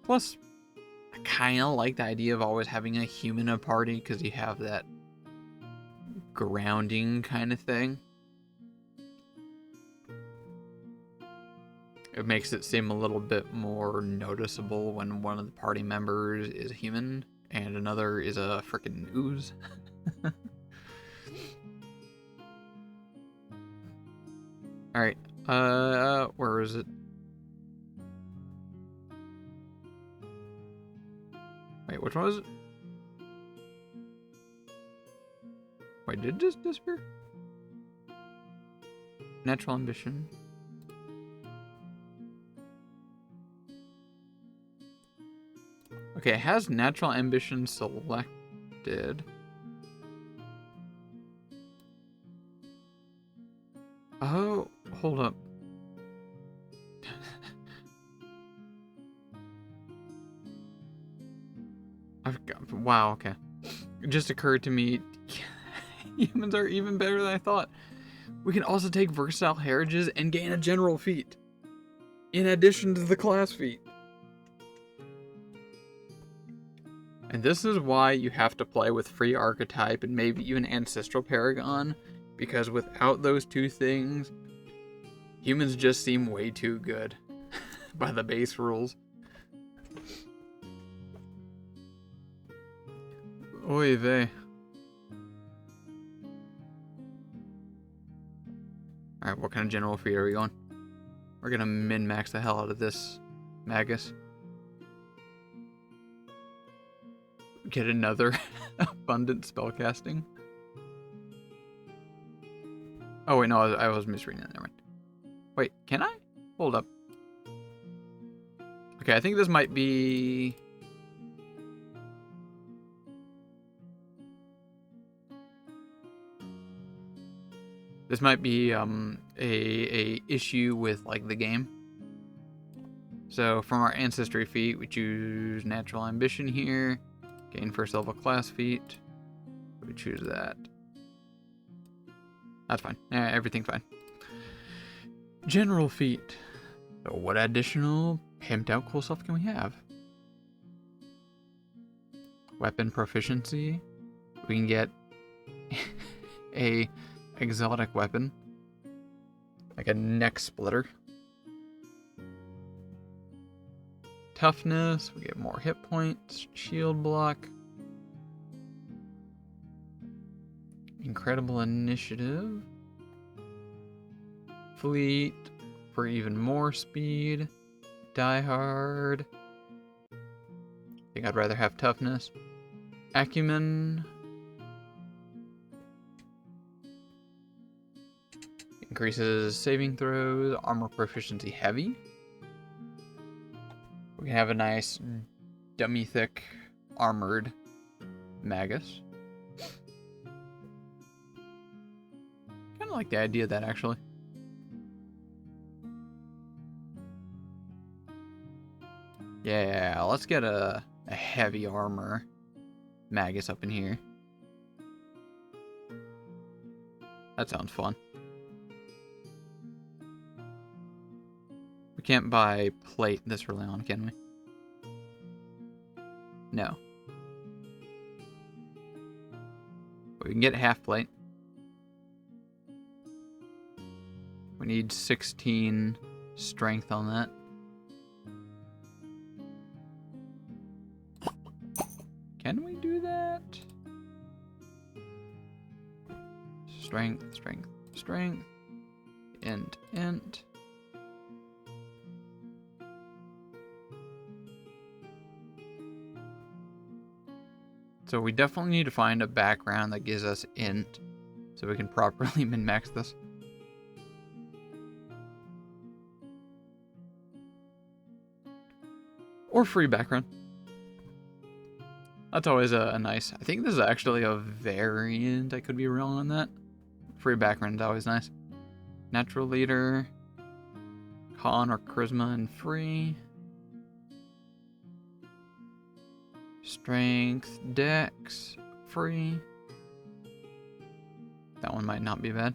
Plus, I kind of like the idea of always having a human in a party because you have that grounding kind of thing. It makes it seem a little bit more noticeable when one of the party members is a human and another is a frickin' ooze. Alright, where is it? Wait, which one was it? Wait, did it just disappear? Natural ambition. Okay, it has natural ambition selected. Oh, hold up. Wow, okay. It just occurred to me, humans are even better than I thought. We can also take versatile heritages and gain a general feat, in addition to the class feat. And this is why you have to play with free archetype and maybe even ancestral paragon, because without those two things, humans just seem way too good by the base rules. Oy vey. Alright, what kind of general feat are we going? We're gonna min-max the hell out of this Magus. Get another abundant spellcasting. Oh wait, no, I was misreading that. Never mind. Wait, can I? Hold up. Okay, I think this might be... This might be a issue with like the game. So from our ancestry feat, we choose natural ambition here. Gain first level class feat. We choose that. That's fine. Everything's fine. General feat. So what additional pimped out cool stuff can we have? Weapon proficiency. We can get a exotic weapon. Like a neck splitter. toughness, we get more hit points, shield block. Incredible initiative. Fleet for even more speed. Die hard. I think I'd rather have toughness. Acumen. Increases saving throws. Armor proficiency heavy. We can have a nice dummy thick armored magus. Kind of like the idea of that, actually. Yeah, let's get a heavy armor magus up in here. That sounds fun. We can't buy plate this early on, can we? No. But we can get half plate. We need 16 strength on that. Can we do that? Strength, strength, strength. Int. So we definitely need to find a background that gives us int so we can properly min-max this. Or free background. That's always a nice... I think this is actually a variant. I could be wrong on that. Free background is always nice. Natural leader. Con or charisma and free. Strength, dex, free. That one might not be bad.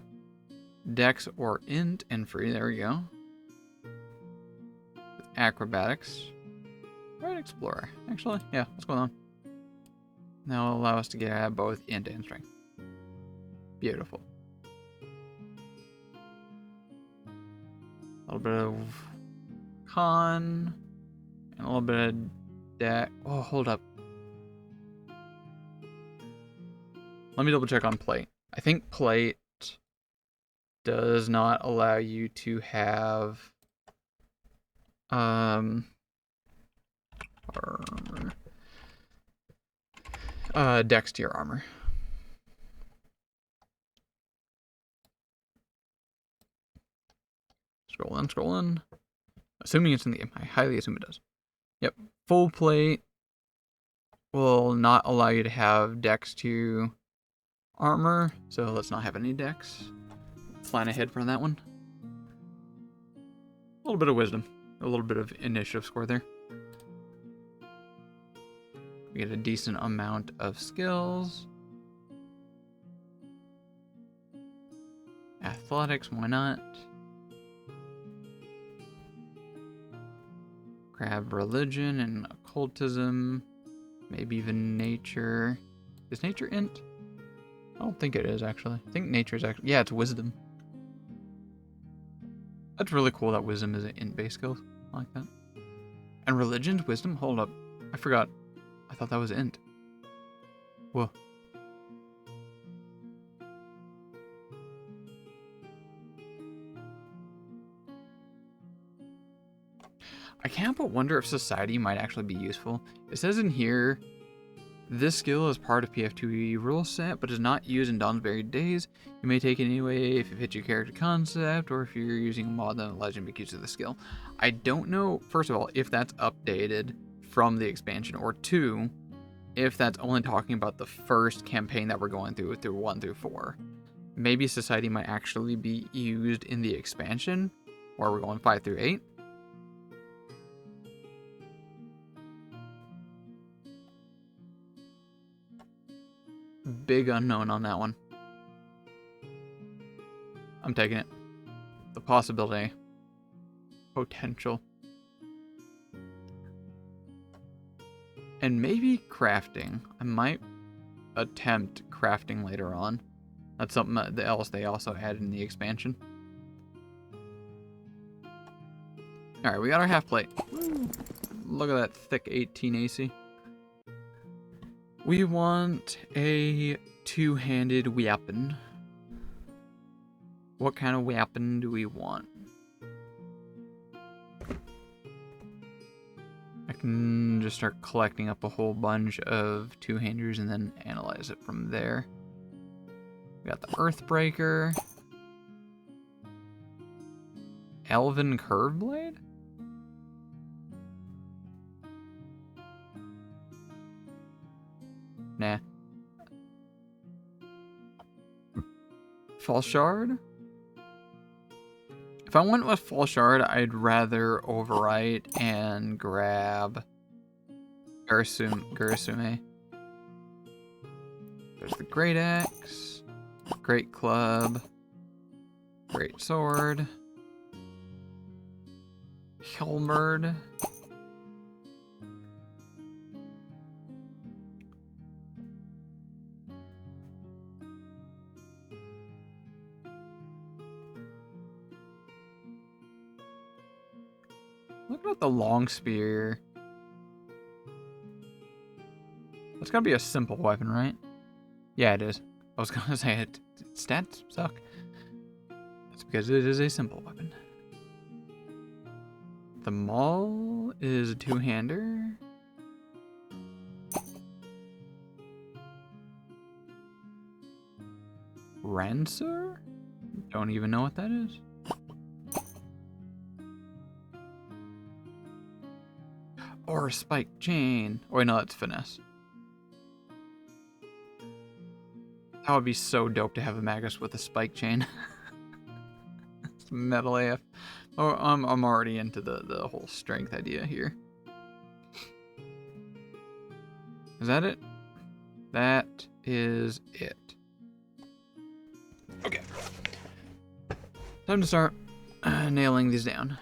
Dex or int and free. There we go. Acrobatics. Right, explorer. Actually, yeah, what's going on? That will allow us to get both int and strength. Beautiful. A little bit of con. And a little bit of dex. Oh, hold up. Let me double check on plate. I think plate does not allow you to have armor. Dex to your armor. Scroll in. Assuming it's in the game. I highly assume it does. Yep. Full plate will not allow you to have dex to armor, so let's not have any dex. Plan ahead for that one. A little bit of wisdom. A little bit of initiative score there. We get a decent amount of skills. Athletics, why not? Grab religion and occultism. Maybe even nature. Is nature int? I don't think it is, actually. I think nature is actually... Yeah, it's wisdom. That's really cool that wisdom is an int-based skill. I like that. And religion's wisdom? Hold up. I forgot. I thought that was int. Whoa. I can't but wonder if society might actually be useful. It says in here, this skill is part of PF2 rule set, but is not used in Dawn's Buried Days. You may take it anyway if it fits your character concept, or if you're using a mod that legend makes use of the skill. I don't know, first of all, if that's updated from the expansion, or two, if that's only talking about the first campaign that we're going through 1 through 4. Maybe society might actually be used in the expansion, where we're going 5 through 8. Big unknown on that one. I'm taking it. The possibility. Potential. And maybe crafting. I might attempt crafting later on. That's something else they also added in the expansion. Alright, we got our half plate. Woo. Look at that thick 18 AC. We want a two-handed weapon. What kind of weapon do we want? I can just start collecting up a whole bunch of two-handers and then analyze it from there. We got the Earthbreaker. Elven Curve Blade? Nah. Fall Shard? If I went with Fall Shard, I'd rather overwrite and grab Garasume. There's the Great Axe, Great Club, Great Sword, Helmerd. Look at the long spear. That's gotta be a simple weapon, right? Yeah, it is. I was gonna say its stats suck. That's because it is a simple weapon. The Maul is a two-hander. Rancer? Don't even know what that is. Or a spike chain. Oh, wait, no, that's finesse. That would be so dope to have a Magus with a spike chain. It's metal AF. Oh, I'm already into the whole strength idea here. Is that it? That is it. Okay. Time to start nailing these down.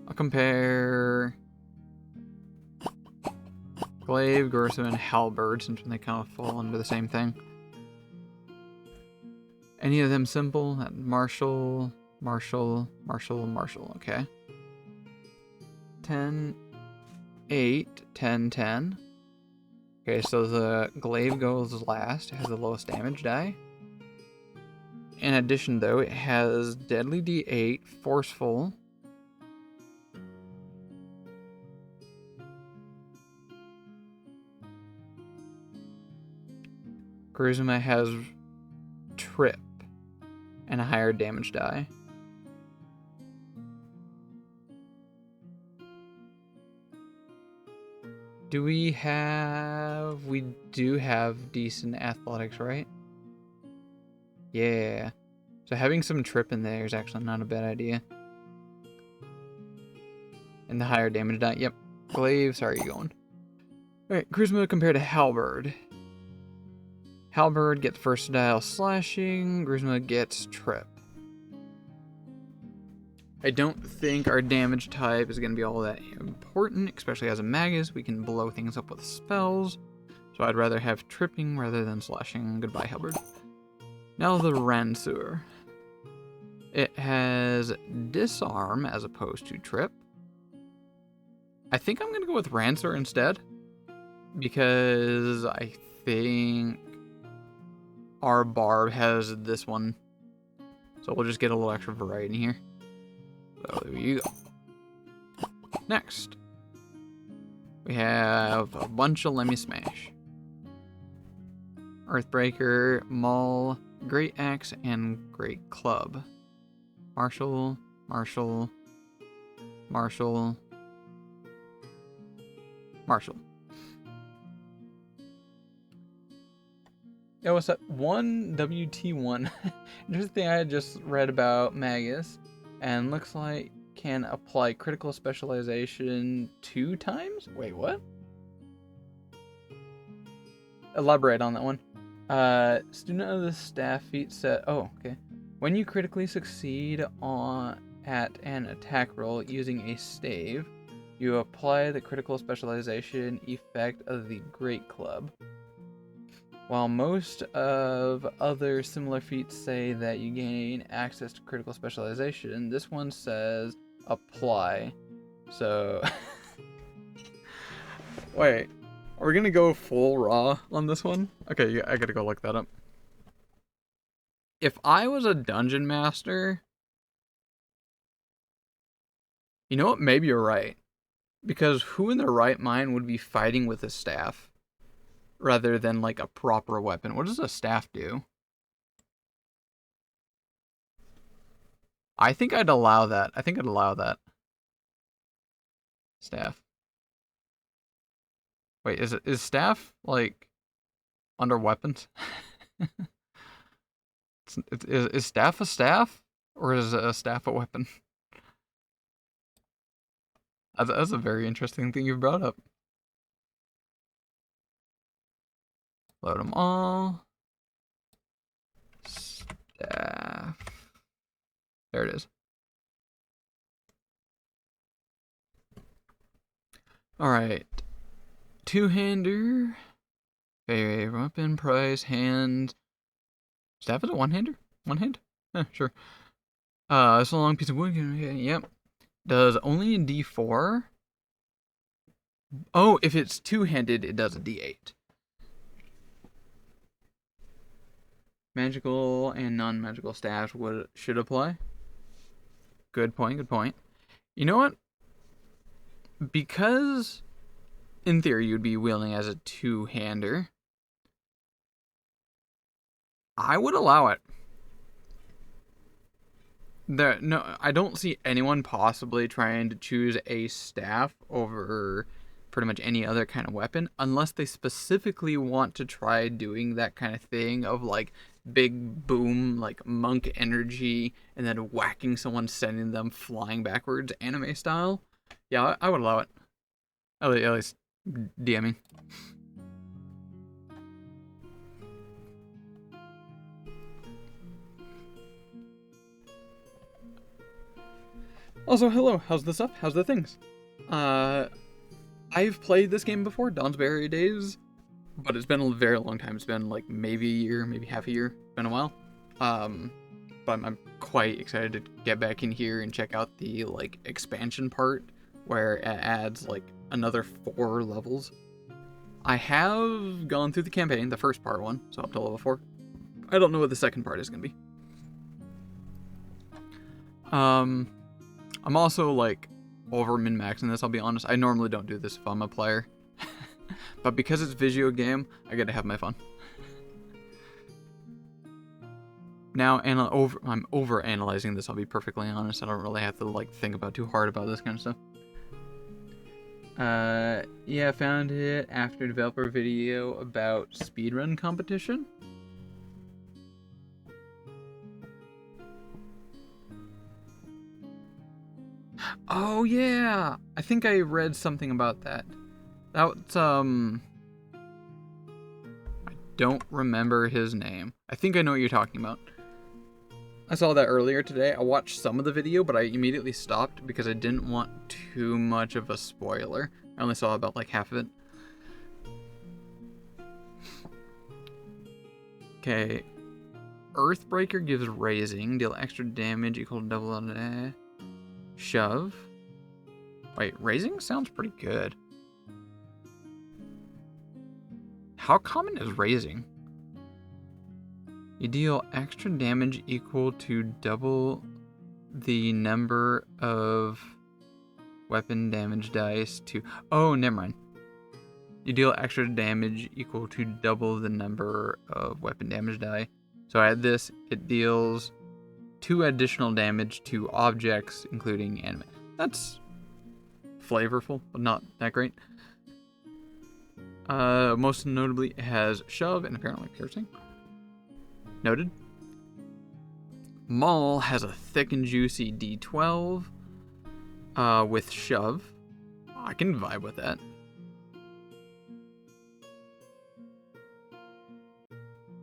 I'll compare Glaive, Garrison, and Halberd, since they kind of fall under the same thing. Any of them simple? Marshall, okay. 10, 8, 10, 10. Okay, so the Glaive goes last. It has the lowest damage die. In addition, though, it has Deadly D8, Forceful. Charisma has Trip and a higher damage die. We do have decent athletics, right? Yeah. So having some Trip in there is actually not a bad idea. And the higher damage die. Yep. Glaive, sorry, you going. Alright, Charisma compared to Halberd. Halberd gets versatile slashing, Charisma gets Trip. I don't think our damage type is going to be all that important, especially as a Magus. We can blow things up with spells. So I'd rather have tripping rather than slashing. Goodbye, Halberd. Now the Rancer. It has disarm as opposed to trip. I think I'm going to go with Rancer instead, because I think our Barb has this one. So we'll just get a little extra variety here. So there you go. Next, we have a bunch of Lemmy Smash. Earthbreaker, Maul, Great Axe, and Great Club. Marshall. Yo, what's up? 1WT1. Interesting thing I just read about Magus, and looks like can apply critical specialization 2 times? Wait, what? Elaborate on that one. Student of the staff feat said, oh, okay. When you critically succeed at an attack roll using a stave, you apply the critical specialization effect of the Great Club. While most of other similar feats say that you gain access to critical specialization, this one says apply. So Wait, are we gonna go full raw on this one? Okay, yeah, I gotta go look that up. If I was a dungeon master, you know what? Maybe you're right. Because who in their right mind would be fighting with a staff rather than like a proper weapon? What does a staff do? I think I'd allow that. I think I'd allow that. Staff. Wait, is staff like under weapons? Is staff a staff? Or is a staff a weapon? That's a very interesting thing you've brought up. Load them all. Staff. There it is. Alright. Two-hander. Favorite weapon, price, hand. Staff is a one-hander? One hand? Sure. It's a long piece of wood. Yep. Does only a D4. Oh, if it's two-handed, it does a D8. Magical and non-magical staffs should apply. Good point, good point. You know what? Because, in theory, you'd be wielding as a two-hander, I would allow it. No, I don't see anyone possibly trying to choose a staff over pretty much any other kind of weapon unless they specifically want to try doing that kind of thing of like big boom, like monk energy, and then whacking someone, sending them flying backwards, anime style. Yeah, I would allow it. At least DMing. Also, hello, how's the stuff? How's the things? I've played this game before, Dawn's Berry Days, but it's been a very long time. It's been like maybe a year, maybe half a year. It's been a while. But I'm quite excited to get back in here and check out the like expansion part where it adds like another 4 levels. I have gone through the campaign, the first part one, so up to level 4. I don't know what the second part is gonna be. I'm also like over min-maxing this, I'll be honest. I normally don't do this if I'm a player. But because it's video game, I gotta have my fun. Now, I'm over-analyzing this, I'll be perfectly honest. I don't really have to like think about too hard about this kind of stuff. Yeah, found it after developer video about speedrun competition. Oh yeah, I think I read something about that. That's I don't remember his name. I think I know what you're talking about. I saw that earlier today. I watched some of the video, but I immediately stopped because I didn't want too much of a spoiler. I only saw about like half of it. Okay. Earthbreaker gives raising, deal extra damage equal to double on it. Shove. Wait, raising sounds pretty good. How common is raising? You deal extra damage equal to double the number of weapon damage dice to... Oh, never mind. You deal extra damage equal to double the number of weapon damage die. So I had this, it deals 2 additional damage to objects, including anime. That's flavorful, but not that great. Most notably, it has shove and apparently piercing. Noted. Maul has a thick and juicy D12 with shove. I can vibe with that.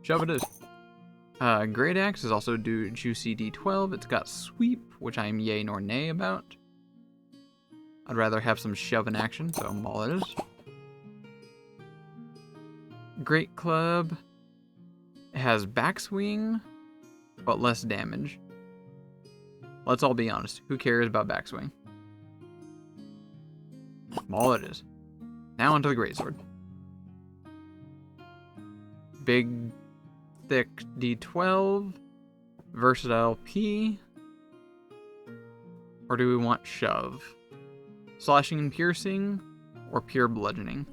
Shove it is. Great Axe is also juicy D12. It's got sweep, which I'm yay nor nay about. I'd rather have some shove in action, so Maul it is. Great Club has backswing, but less damage. Let's all be honest. Who cares about backswing? Maul it is. Now onto the greatsword. Big, thick D12. Versatile P. Or do we want shove? Slashing and piercing, or pure bludgeoning?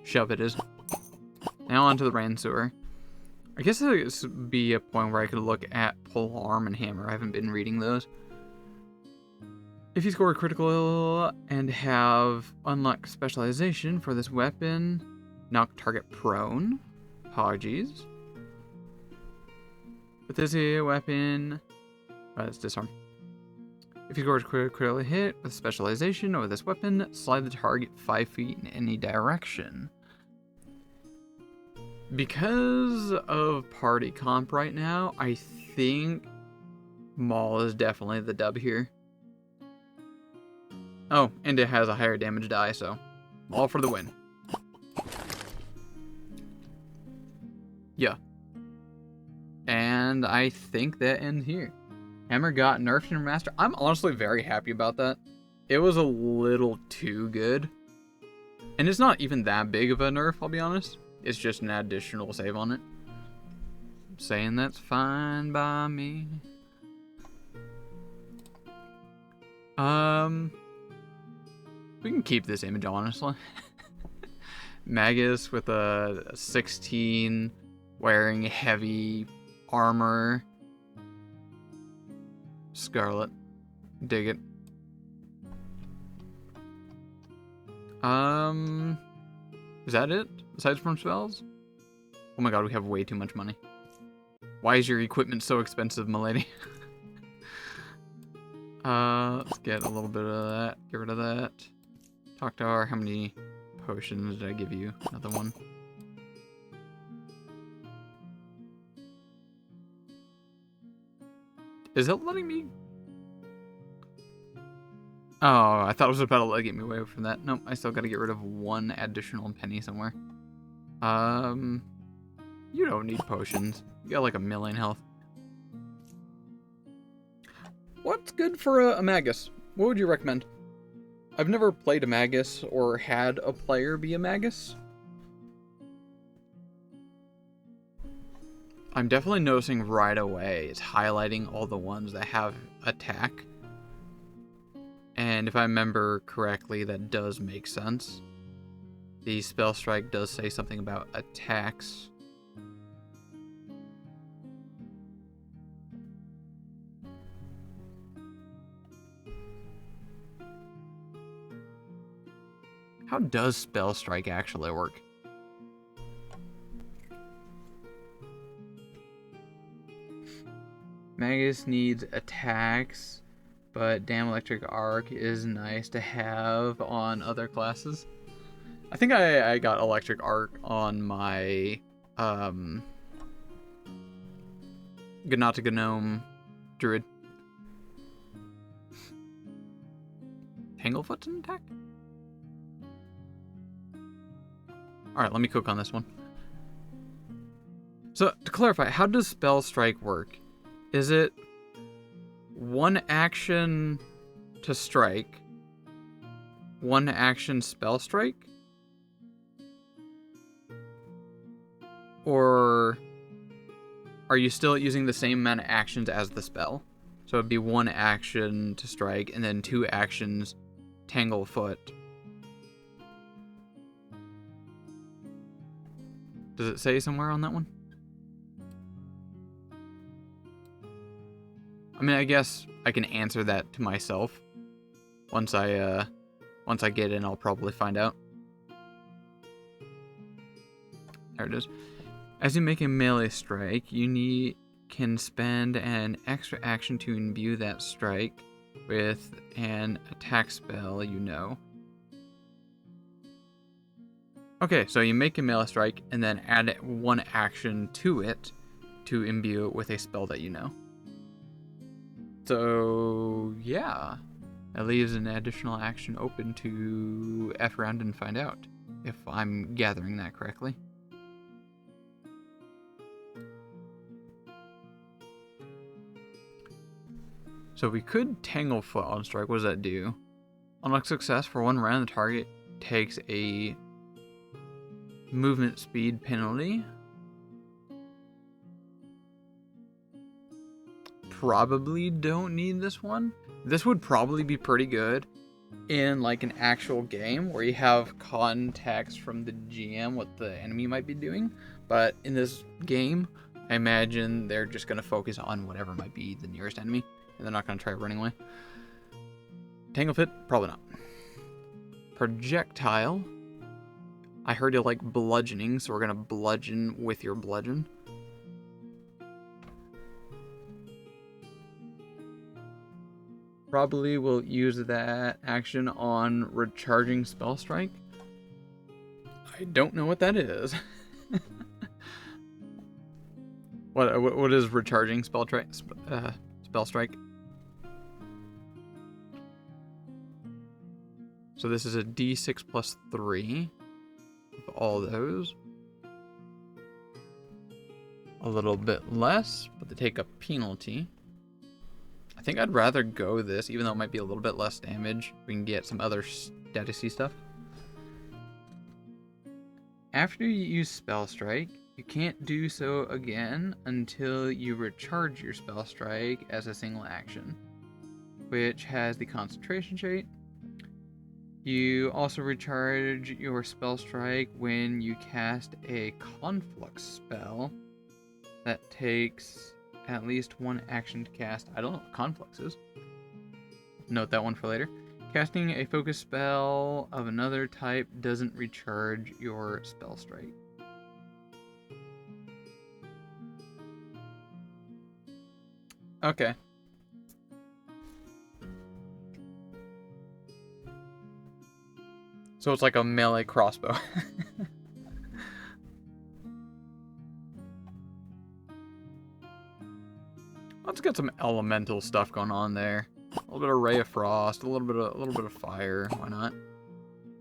Shove it is. Now onto the rain sewer. I guess this would be a point where I could look at pole arm and hammer. I haven't been reading those. If you score a critical and have unlocked specialization for this weapon, knock target prone. Apologies. With this weapon, it's disarm. If you score a critical hit with specialization over this weapon, slide the target 5 feet in any direction. Because of party comp right now, I think Maul is definitely the dub here. Oh, and it has a higher damage die, so all for the win. Yeah. And I think that ends here. Hammer got nerfed and remastered. I'm honestly very happy about that. It was a little too good. And it's not even that big of a nerf, I'll be honest. It's just an additional save on it. I'm saying that's fine by me. We can keep this image, honestly. Magus with a 16, wearing heavy armor. Scarlet. Dig it. Is that it? Aside from spells? Oh my god, we have way too much money. Why is your equipment so expensive, milady? Let's get a little bit of that. Get rid of that. Talk to her. How many potions did I give you? Another one. Is it letting me? Oh, I thought it was about to get me away from that. Nope, I still gotta get rid of one additional penny somewhere. You don't need potions. You got like 1,000,000 health. What's good for a Magus? What would you recommend? I've never played a Magus or had a player be a Magus. I'm definitely noticing right away it's highlighting all the ones that have attack. And if I remember correctly, that does make sense. The spell strike does say something about attacks. How does spell strike actually work? Magus needs attacks, but damn electric arc is nice to have on other classes. I think I got electric arc on my Ganata Gnome druid. Tanglefoot's an attack? Alright, let me cook on this one. So, to clarify, how does spell strike work? Is it one action to strike, one action spell strike? Or are you still using the same amount of actions as the spell? So it'd be one action to strike and then 2 actions Tanglefoot. Does it say somewhere on that one? I mean, I guess I can answer that to myself. Once I get in, I'll probably find out. There it is. As you make a melee strike, you can spend an extra action to imbue that strike with an attack spell you know. Okay, so you make a melee strike and then add one action to it to imbue it with a spell that you know. So, yeah. That leaves an additional action open to F around and find out, if I'm gathering that correctly. So we could Tangle Foot on strike. What does that do? Unlock success for 1 round, the target takes a movement speed penalty. Probably don't need this one. This would probably be pretty good in like an actual game where you have context from the GM what the enemy might be doing. But in this game, I imagine they're just going to focus on whatever might be the nearest enemy, and they're not going to try running away. Tangle Fit? Probably not. Projectile. I heard you like bludgeoning, so we're going to bludgeon with your bludgeon. Probably will use that action on recharging Spell Strike. I don't know what that is. What is recharging Spell Strike? So this is a D6 plus 3 of all those. A little bit less, but they take a penalty. I think I'd rather go this, even though it might be a little bit less damage. We can get some other statusy stuff. After you use Spell Strike, you can't do so again until you recharge your Spell Strike as a single action, which has the concentration trait. You also recharge your Spell Strike when you cast a Conflux spell that takes at least 1 action to cast. I don't know what Conflux is. Note that one for later. Casting a focus spell of another type doesn't recharge your Spell Strike. Okay. So it's like a melee crossbow. Let's get some elemental stuff going on there. A little bit of Ray of Frost, a little bit of fire. Why not?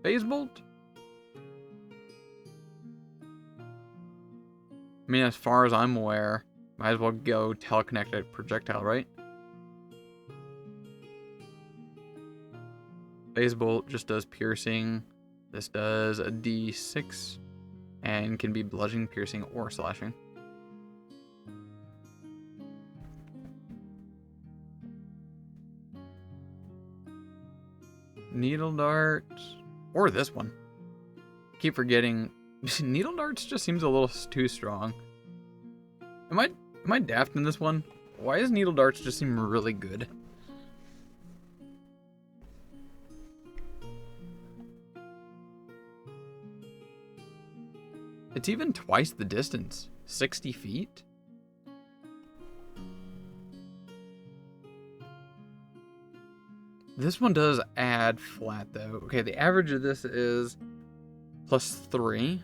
Phase Bolt. I mean, as far as I'm aware, might as well go telekinetic projectile, right? Phase Bolt just does piercing. This does a D6 and can be bludgeoning, piercing, or slashing. Needle Dart, or this one. Keep forgetting. Needle Darts just seems a little too strong. Am I daft in this one? Why does Needle Darts just seem really good? It's even twice the distance. 60 feet? This one does add flat, though. Okay, the average of this is +3.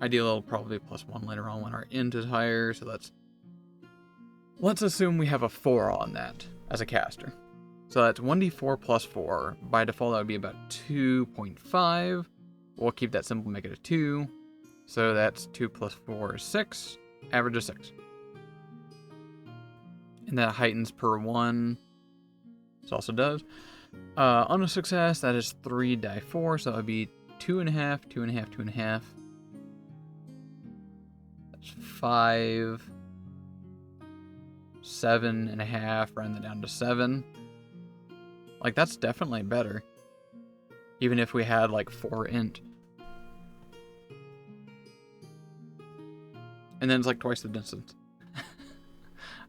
Ideally, it'll probably be +1 later on when our int is higher, so that's... Let's assume we have a 4 on that as a caster. So that's 1d4 plus 4. By default, that would be about 2.5. We'll keep that simple, make it a 2. So that's 2 plus 4 is 6. Average of 6. And that heightens per 1. This also does. On a success, that is 3 die 4, so that would be 2.5, 2.5, 2.5. That's 5, 7.5, round that down to 7. Like, that's definitely better. Even if we had, like, 4 int. And then it's like twice the distance.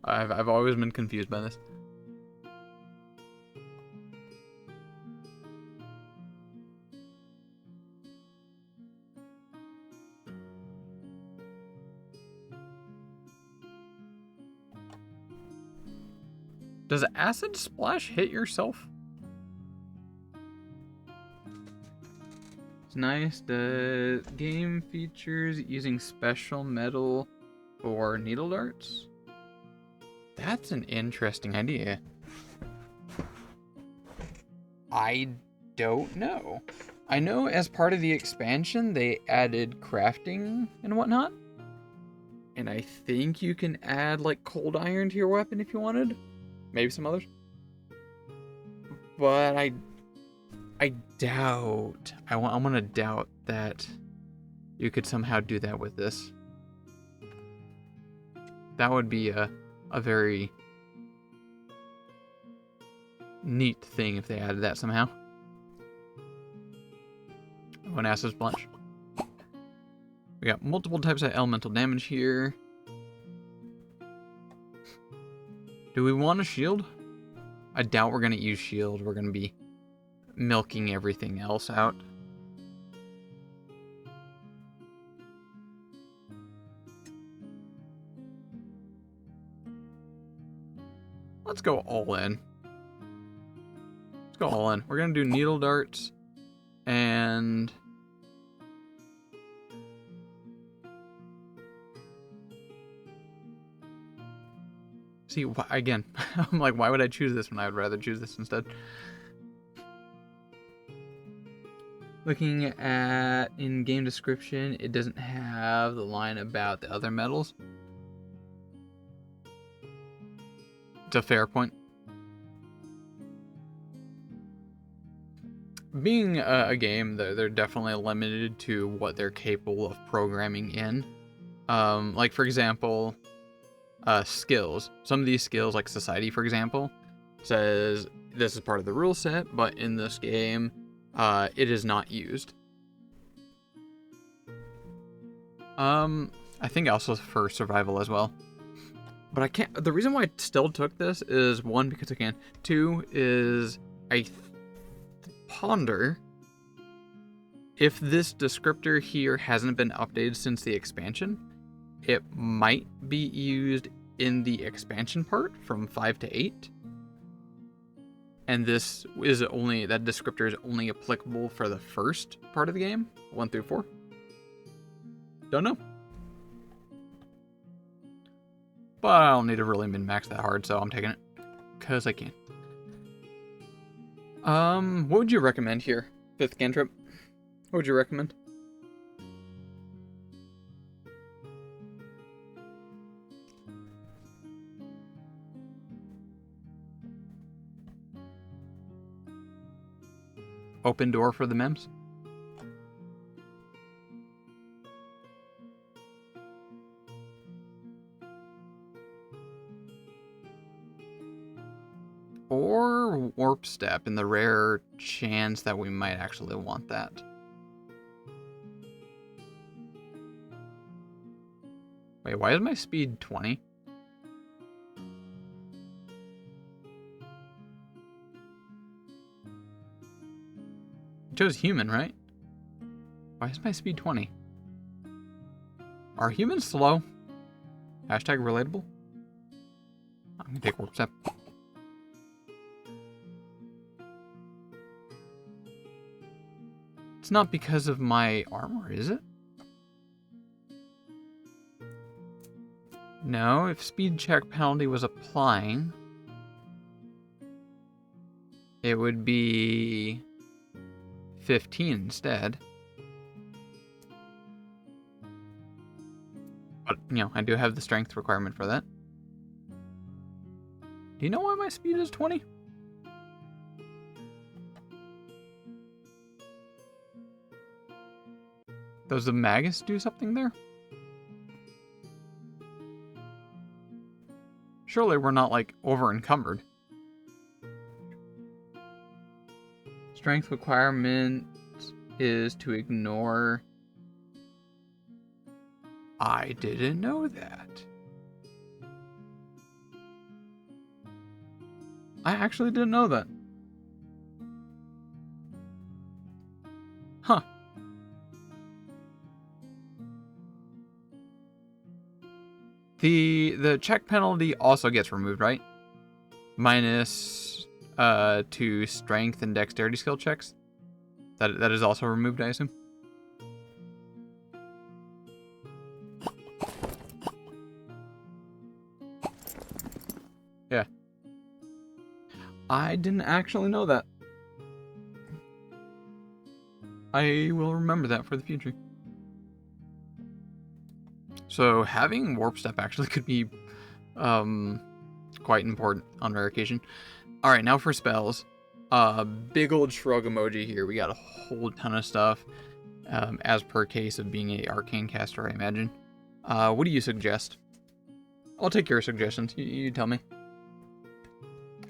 I've always been confused by this. Does Acid Splash hit yourself? It's nice. The game features using special metal for needle darts. That's an interesting idea. I don't know. I know as part of the expansion they added crafting and whatnot. And I think you can add like cold iron to your weapon if you wanted. Maybe some others. But I doubt. I'm gonna doubt that you could somehow do that with this. That would be a very neat thing if they added that somehow. One Acid Splash. We got multiple types of elemental damage here. Do we want a shield? I doubt we're gonna use shield. We're gonna be milking everything else out. Let's go all in. Let's go all in. We're gonna do needle darts and see, again, I'm like, why would I choose this when I would rather choose this instead? Looking at in-game description, it doesn't have the line about the other metals. It's a fair point. Being a game, they're definitely limited to what they're capable of programming in. Like, for example, skills. Some of these skills, like Society, for example, says this is part of the rule set, but in this game, it is not used. I think also for survival as well. But I can't. The reason why I still took this is, one, because I can. Two is I ponder if this descriptor here hasn't been updated since the expansion, it might be used in the expansion part from 5 to 8. And this is only, that descriptor is only applicable for the first part of the game, 1 through 4. Don't know. But I don't need to really min-max that hard, so I'm taking it. Because I can. What would you recommend here? 5th cantrip? What would you recommend? Open door for the mems? Or warp step in the rare chance that we might actually want that. Wait, why is my speed 20? It chose human, right? Why is my speed 20? Are humans slow? Hashtag relatable? I'm gonna take warp step. It's not because of my armor, is it? No, if speed check penalty was applying, it would be 15 instead. But, you know, I do have the strength requirement for that. Do you know why my speed is 20? Does the Magus do something there? Surely we're not, like, over-encumbered. Strength requirement is to ignore... I didn't know that. I actually didn't know that. Huh. The check penalty also gets removed, right? Minus 2 strength and dexterity skill checks. That is also removed, I assume. Yeah. I didn't actually know that. I will remember that for the future. So having warp step actually could be quite important on rare occasion. All right, now for spells. Big old shrug emoji here. We got a whole ton of stuff, as per case of being a arcane caster, I imagine. What do you suggest? I'll take your suggestions. You tell me.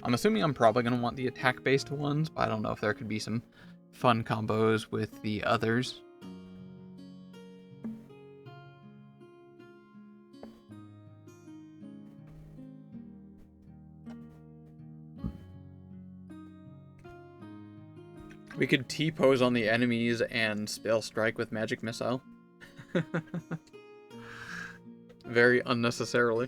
I'm assuming I'm probably going to want the attack-based ones, but I don't know if there could be some fun combos with the others. We could T-pose on the enemies and spell strike with magic missile. Very unnecessarily.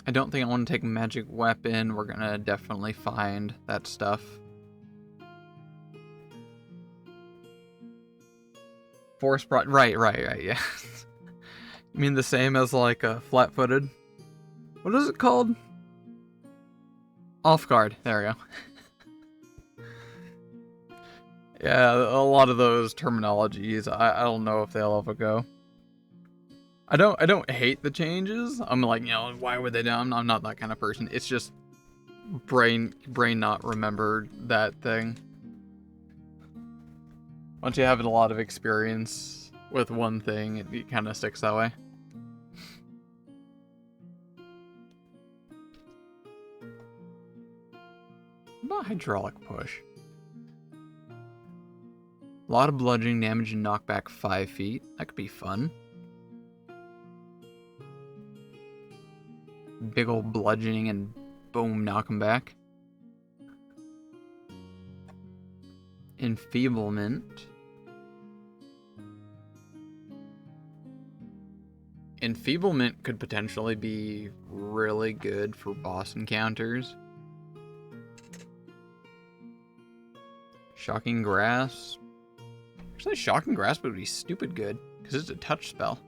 I don't think I want to take a magic weapon. We're gonna definitely find that stuff. Force brought right, yeah. You mean the same as like a flat-footed? What is it called? Off guard. There we go. Yeah, a lot of those terminologies. I don't know if they'll ever go. I don't hate the changes. I'm like, why would they do? I'm not that kind of person. It's just brain not remembered that thing. Once you have a lot of experience with one thing, it kind of sticks that way. What about hydraulic push? A lot of bludgeoning damage and knockback 5 feet. That could be fun. Big old bludgeoning and boom, knock him back. Enfeeblement. Enfeeblement could potentially be really good for boss encounters. Shocking Grasp. Actually, Shocking Grasp would be stupid good, because it's a touch spell.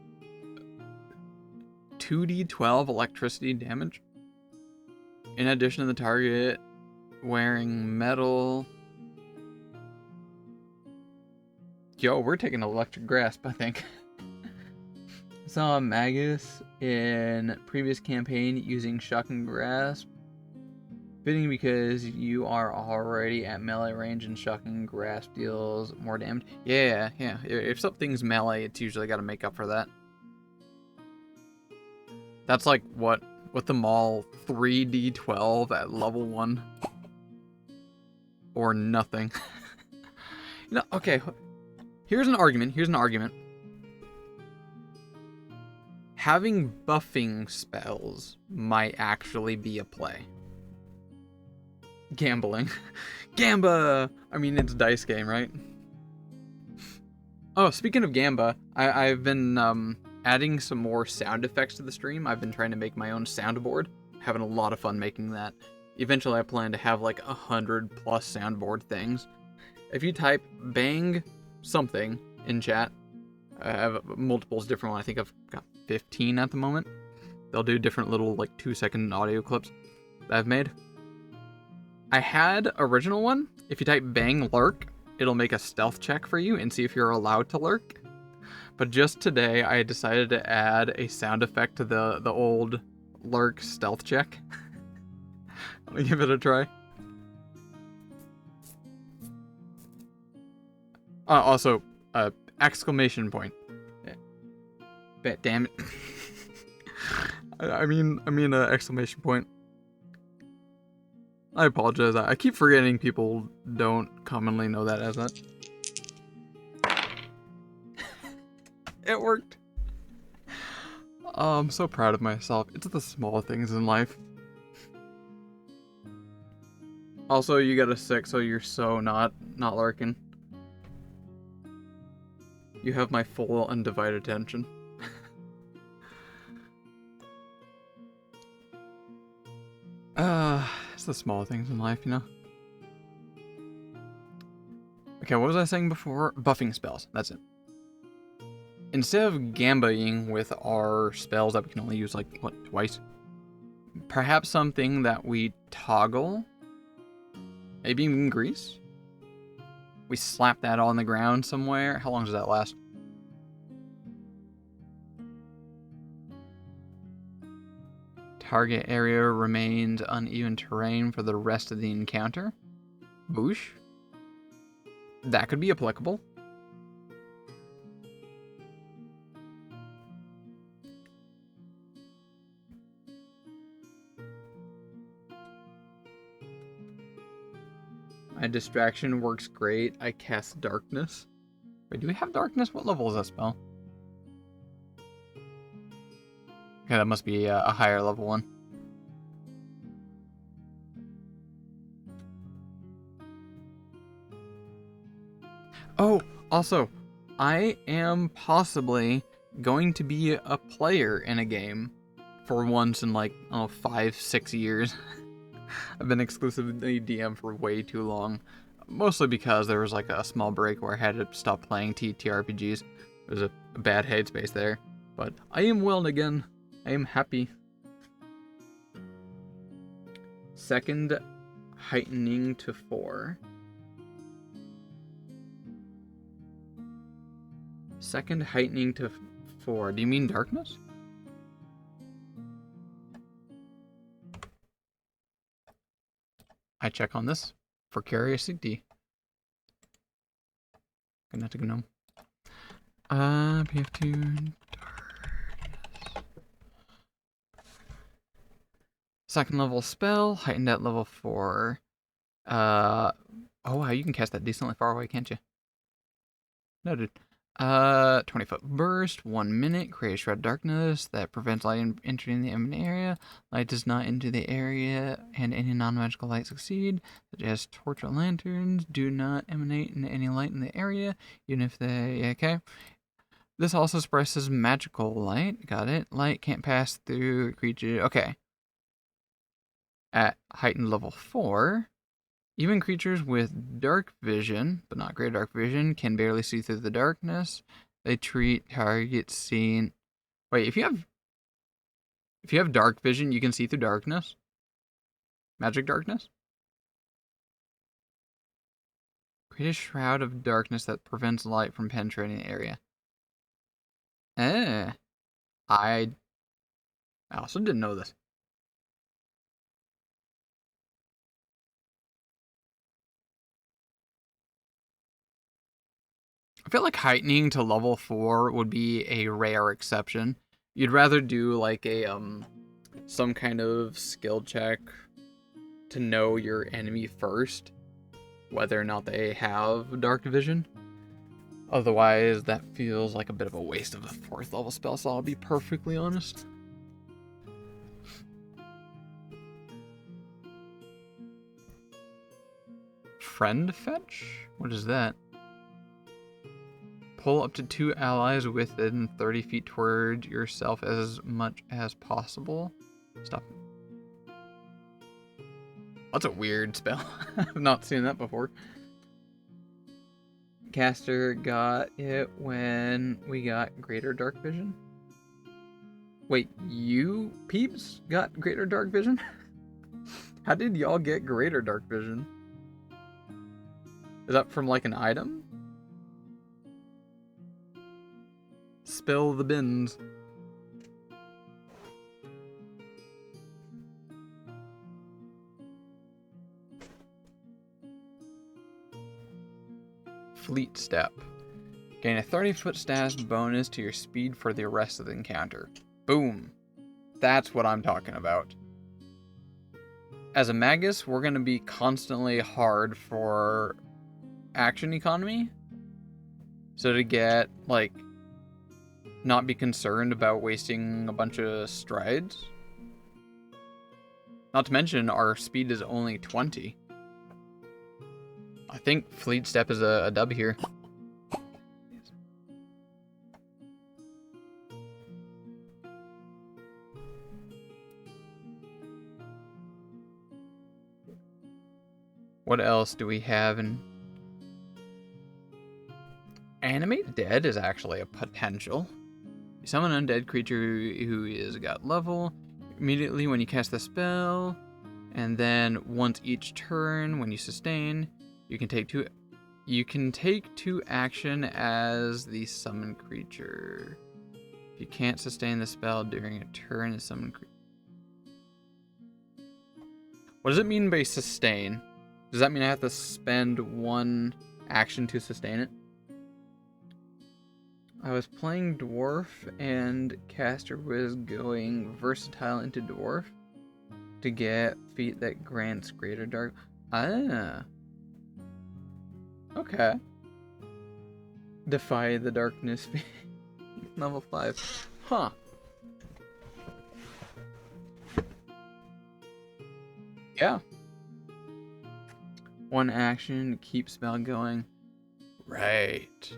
2d12 electricity damage. In addition to the target wearing metal. Yo, we're taking Electric Grasp, I think. Saw Magus in previous campaign using Shocking Grasp. Fitting because you are already at melee range and Shocking Grasp deals more damage. Yeah. If something's melee, it's usually got to make up for that. That's like what with them all 3d12 at level 1 or nothing. Okay. Here's an argument. Having buffing spells might actually be a play. Gambling. Gamba! I mean, it's a dice game, right? Oh, speaking of Gamba, I've been adding some more sound effects to the stream. I've been trying to make my own soundboard. Having a lot of fun making that. Eventually, I plan to have like 100+ soundboard things. If you type bang something in chat, I have multiples different ones. I think I've got 15 at the moment. They'll do different little like 2-second audio clips that I've made. I had original one. If you type bang lurk, it'll make a stealth check for you and see if you're allowed to lurk. But just today, I decided to add a sound effect to the old lurk stealth check. Let me give it a try. Also, exclamation point. Damn it. I mean, exclamation point. I apologize. I keep forgetting people don't commonly know that as that. It worked. Oh, I'm so proud of myself. It's the small things in life. Also, you got a 6, so you're so not lurking. You have my full undivided attention. It's the small things in life, you know? Okay, what was I saying before? Buffing spells. That's it. Instead of gambaing with our spells that we can only use, like, what, twice? Perhaps something that we toggle? Maybe even grease? We slap that on the ground somewhere. How long does that last? Target area remains uneven terrain for the rest of the encounter. Boosh. That could be applicable. My distraction works great. I cast darkness. Wait, do we have darkness? What level is that spell? Okay, that must be a higher level one. Oh, also, I am possibly going to be a player in a game for once in like, I don't know, 5-6 years. I've been exclusively DM for way too long. Mostly because there was like a small break where I had to stop playing TTRPGs. There was a bad headspace there. But I am well again. I am happy. Second heightening to 4. Second heightening to 4. Do you mean darkness? I check on this for curiosity. Gonna to gnome. PF2 darkness. Second level spell, heightened at level 4. Oh wow, you can cast that decently far away, can't you? Noted. 20-foot burst, 1 minute, create a shroud of darkness that prevents light entering the eminent area. Light does not enter the area, and any non-magical light succeed, such as torch or lanterns, do not emanate in any light in the area, even if they, okay. This also suppresses magical light, got it. Light can't pass through creature, okay. At heightened level 4, even creatures with dark vision, but not great dark vision, can barely see through the darkness. They treat targets seen. Wait, if you have dark vision, you can see through darkness? Magic darkness? Create a shroud of darkness that prevents light from penetrating the area. I also didn't know this. I feel like heightening to level 4 would be a rare exception. You'd rather do like a some kind of skill check to know your enemy first, whether or not they have dark vision. Otherwise, that feels like a bit of a waste of a 4th level spell, so I'll be perfectly honest. Friend fetch? What is that? Pull up to 2 allies within 30 feet toward yourself as much as possible. Stop. That's a weird spell. I've not seen that before. Caster got it when we got greater dark vision. Wait, you peeps got greater dark vision? How did y'all get greater dark vision? Is that from like an item? Spill the bins. Fleet step. Gain a 30-foot status bonus to your speed for the rest of the encounter. Boom. That's what I'm talking about. As a magus, we're going to be constantly hard for action economy. So to get, like, not be concerned about wasting a bunch of strides. Not to mention, our speed is only 20. I think Fleet Step is a dub here. What else do we have in... Animate Dead is actually a potential. You summon an undead creature who is got level immediately when you cast the spell, and then once each turn when you sustain, you can take two action as the summoned creature. If you can't sustain the spell during a turn, the summoned creature. What does it mean by sustain? Does that mean I have to spend one action to sustain it? I was playing Dwarf and caster was going versatile into Dwarf to get feat that grants greater dark. Ah. Okay. Defy the darkness. Level 5. Huh. Yeah. One action to keep spell going. Right.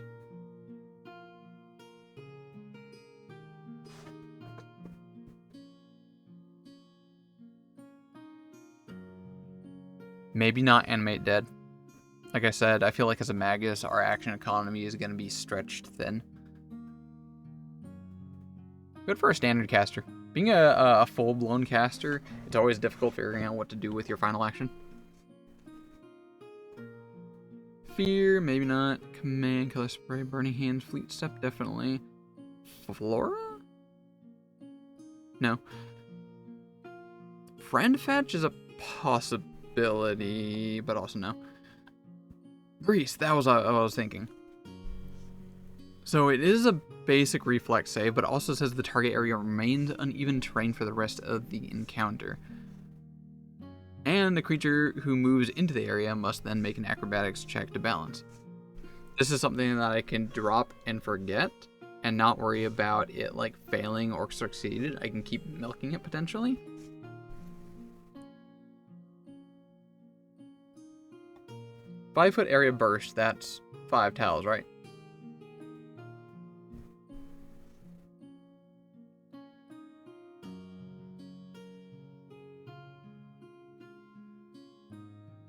Maybe not Animate Dead. Like I said, I feel like as a Magus, our action economy is going to be stretched thin. Good for a standard caster. Being a full-blown caster, it's always difficult figuring out what to do with your final action. Fear, maybe not. Command, Killer Spray, Burning Hands, Fleet Step, definitely. Flora? No. Friend Fetch is a possibility, but also no. Grease, that was what I was thinking. So it is a basic reflex save, but also says the target area remains uneven terrain for the rest of the encounter. And the creature who moves into the area must then make an acrobatics check to balance. This is something that I can drop and forget and not worry about it like failing or succeeded. I can keep milking it potentially. Five-foot area burst, that's 5 tiles, right?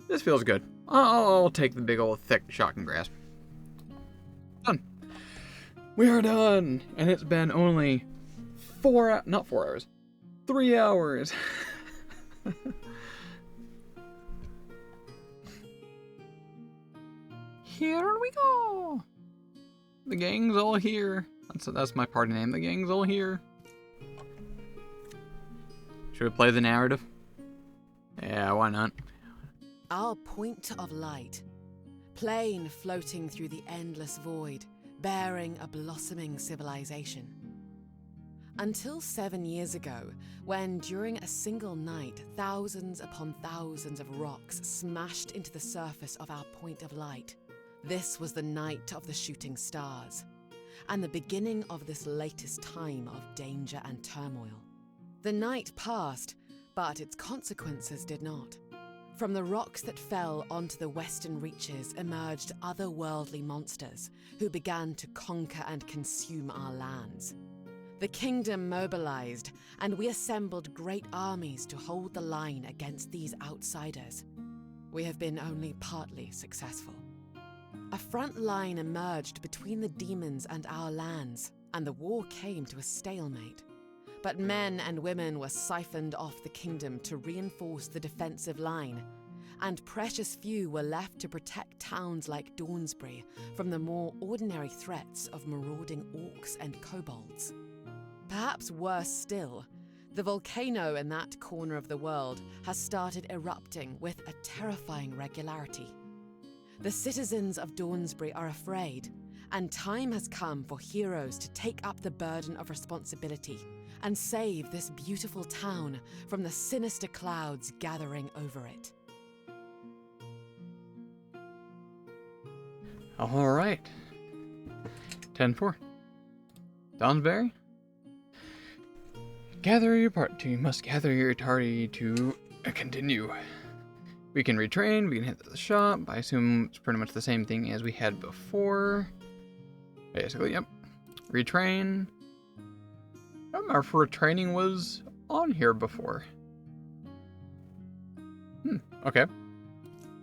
This feels good. I'll take the big old thick shocking grasp. Done. We are done! And it's been only 3 hours. Here we go! The gang's all here. That's my party name. The gang's all here. Should we play the narrative? Yeah, why not? Our point of light, plane floating through the endless void, bearing a blossoming civilization. Until 7 years ago, when during a single night, thousands upon thousands of rocks smashed into the surface of our point of light. This was the night of the shooting stars, and the beginning of this latest time of danger and turmoil. The night passed, but its consequences did not. From the rocks that fell onto the western reaches emerged otherworldly monsters who began to conquer and consume our lands. The kingdom mobilized, and we assembled great armies to hold the line against these outsiders. We have been only partly successful. A front line emerged between the demons and our lands, and the war came to a stalemate. But men and women were siphoned off the kingdom to reinforce the defensive line, and precious few were left to protect towns like Dawnsbury from the more ordinary threats of marauding orcs and kobolds. Perhaps worse still, the volcano in that corner of the world has started erupting with a terrifying regularity. The citizens of Dawnsbury are afraid, and time has come for heroes to take up the burden of responsibility and save this beautiful town from the sinister clouds gathering over it. All right. 10-4. Dawnsbury. You must gather your party to continue. We can retrain, we can hit the shop. I assume it's pretty much the same thing as we had before. Basically, yep. Retrain. I don't remember if retraining was on here before. Okay.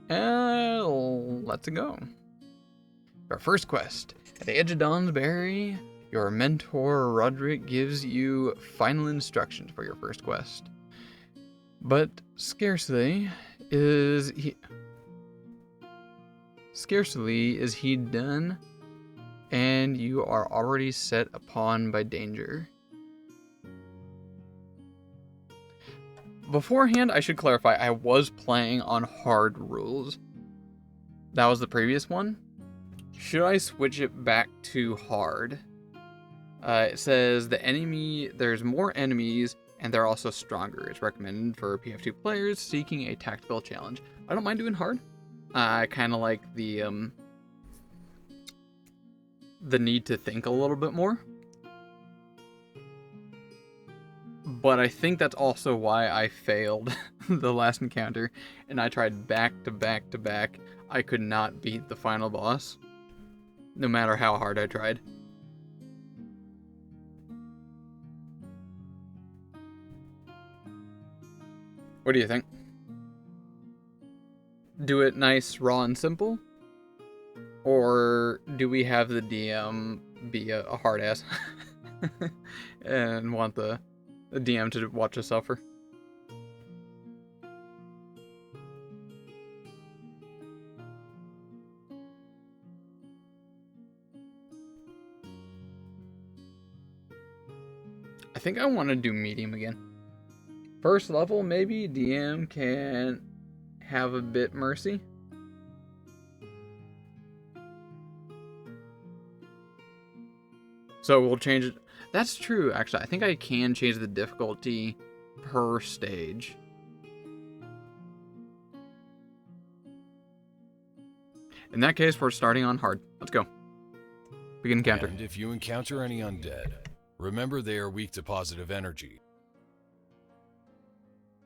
Let's go. Our first quest. At the edge of Dawnsbury, your mentor Roderick gives you final instructions for your first quest. But scarcely is he done, and you are already set upon by danger. Beforehand, I should clarify, I was playing on hard rules. That was the previous one. Should I switch it back to hard? It says there's more enemies, and they're also stronger. It's recommended for PF2 players seeking a tactical challenge. I don't mind doing hard. I kind of like the need to think a little bit more. But I think that's also why I failed the last encounter, and I tried back to back to back. I could not beat the final boss, no matter how hard I tried. What do you think? Do it nice, raw, and simple? Or do we have the DM be a hard ass and want the DM to watch us suffer? I think I want to do medium again. First level, maybe DM can have a bit mercy. So we'll change it. That's true, actually. I think I can change the difficulty per stage. In that case, we're starting on hard. Let's go. Begin encounter. And if you encounter any undead, remember they are weak to positive energy.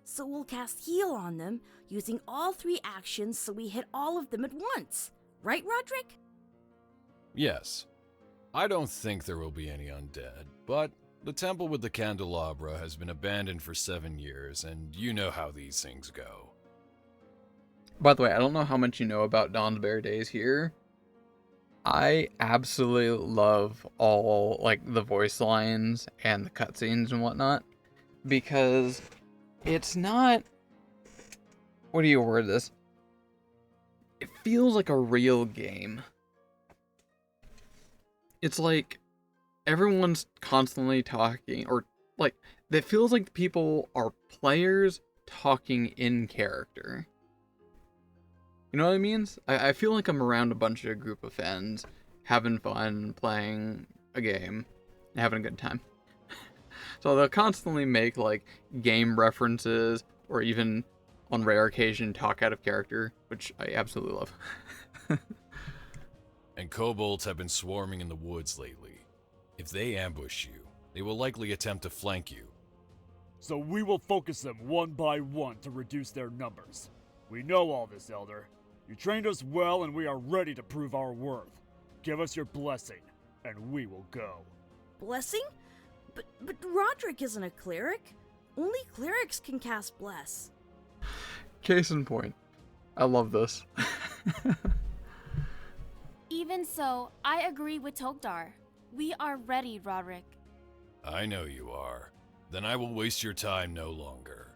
So we'll cast Heal on them, using all 3 actions so we hit all of them at once. Right, Roderick? Yes. I don't think there will be any undead, but the temple with the candelabra has been abandoned for 7 years, and you know how these things go. By the way, I don't know how much you know about Dawnsbury Days here. I absolutely love all, like, the voice lines and the cutscenes and whatnot, because it's not... What do you word this? It feels like a real game. It's like everyone's constantly talking, or like it feels like people are players talking in character. You know what I mean? I feel like I'm around a bunch of group of friends, having fun, playing a game, and having a good time. So they'll constantly make like game references, or even on rare occasion talk out of character, which I absolutely love. And kobolds have been swarming in the woods lately. If they ambush you, they will likely attempt to flank you. So we will focus them one by one to reduce their numbers. We know all this, Elder. You trained us well and we are ready to prove our worth. Give us your blessing, and we will go. Blessing? But Roderick isn't a cleric. Only clerics can cast Bless. Case in point. I love this. Even so, I agree with Togdar. We are ready, Roderick. I know you are. Then I will waste your time no longer.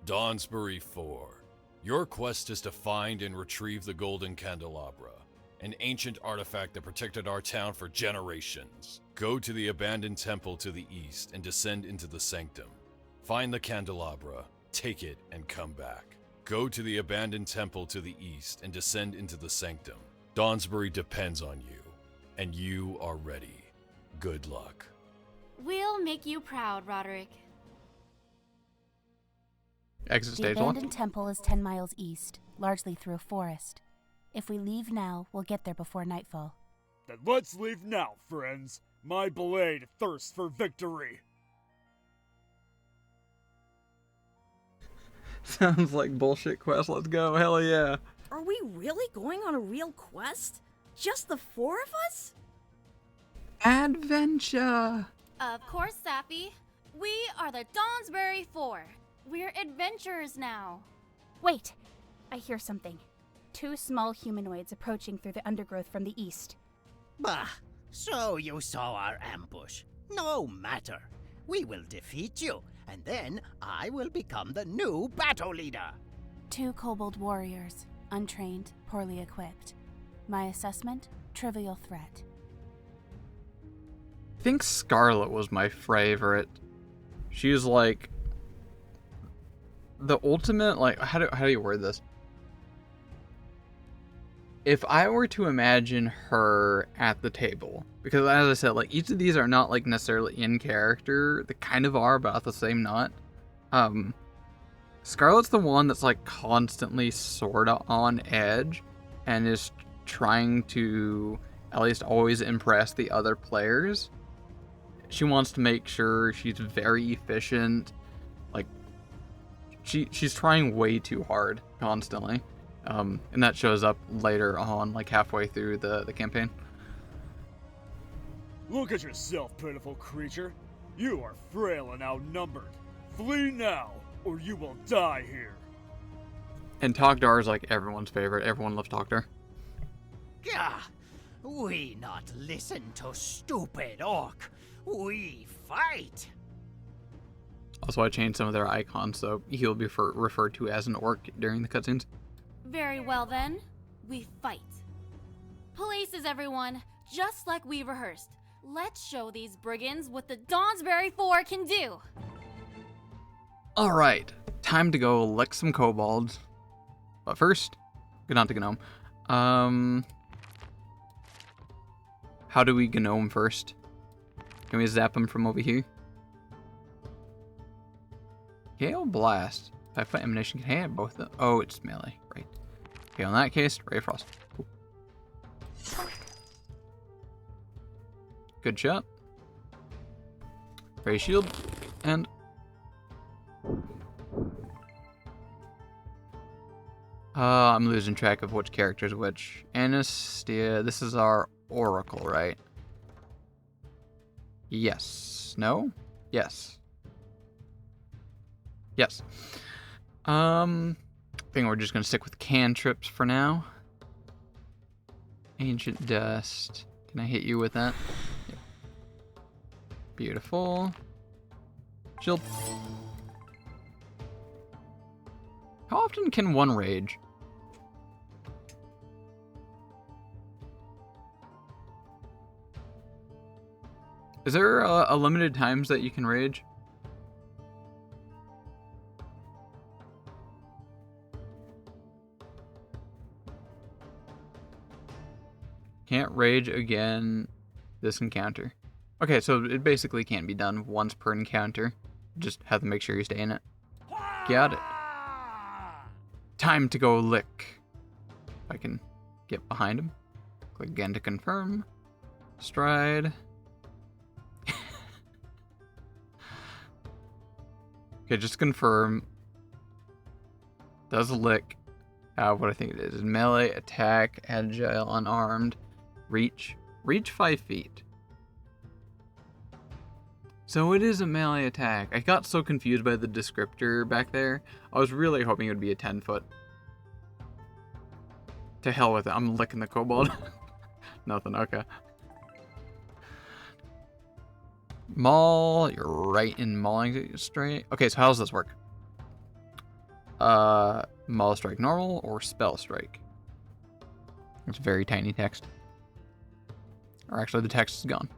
Dawnsbury 4. Your quest is to find and retrieve the Golden Candelabra, an ancient artifact that protected our town for generations. Go to the abandoned temple to the east and descend into the sanctum. Find the candelabra, take it, and come back. Go to the abandoned temple to the east and descend into the sanctum. Dawnsbury depends on you, and you are ready. Good luck. We'll make you proud, Roderick. Exit The stage 1. abandoned temple is 10 miles east, largely through a forest. If we leave now, we'll get there before nightfall. Then let's leave now, friends. My blade thirsts for victory. Sounds like bullshit quest. Let's go. Hell yeah. Are we really going on a real quest? Just the 4 of us? Adventure. Of course, Sappy. We are the Dawnsbury 4. We're adventurers now. Wait! I hear something. 2 small humanoids approaching through the undergrowth from the east. Bah, so you saw our ambush. No matter. We will defeat you, and then I will become the new battle leader. 2 kobold warriors, untrained, poorly equipped. My assessment, trivial threat. I think Scarlet was my favorite. She was like the ultimate, like, how do you word this? If I were to imagine her at the table, because as I said, like, each of these are not like necessarily in character. They kind of are, but at the same not. Scarlet's the one that's like constantly sorta on edge and is trying to at least always impress the other players. She wants to make sure she's very efficient. Like, she's trying way too hard constantly. And that shows up later on, like halfway through the campaign. Look at yourself, pitiful creature. You are frail and outnumbered. Flee now, or you will die here. And Togdar is like everyone's favorite. Everyone loves Togdar. Gah! We not listen to stupid orc. We fight. Also, I changed some of their icons, so he'll be referred to as an orc during the cutscenes. Very well then, we fight. Places, everyone, just like we rehearsed. Let's show these brigands what the Dawnsbury 4 can do. Alright, time to go lick some kobolds. But first, get on to Gnome. How do we Gnome first? Can we zap him from over here? Gale Blast. 5-foot emanation can hit both of them. Oh, it's melee. Right. Okay, in that case, Ray of Frost. Cool. Good shot. Ray Shield. And... I'm losing track of which character's which. Anestia, this is our Oracle, right? Yes. No? Yes. Yes. I think we're just gonna stick with cantrips for now. Ancient Dust. Can I hit you with that? Yep. Beautiful. Shield. How often can one rage? Is there a limited times that you can rage? Can't rage again this encounter. Okay, so it basically can't be done once per encounter. Just have to make sure you stay in it. Got it. Time to go lick. If I can get behind him. Click again to confirm. Stride. Okay, just confirm. Does lick. What I think it is. Melee, attack, agile, unarmed. Reach. Reach 5 feet. So it is a melee attack. I got so confused by the descriptor back there. I was really hoping it would be a 10-foot. To hell with it. I'm licking the kobold. Nothing. Okay. Maul. You're right in mauling straight. Okay, so how does this work? Maul strike normal or spell strike? It's very tiny text. Or actually, the text is gone.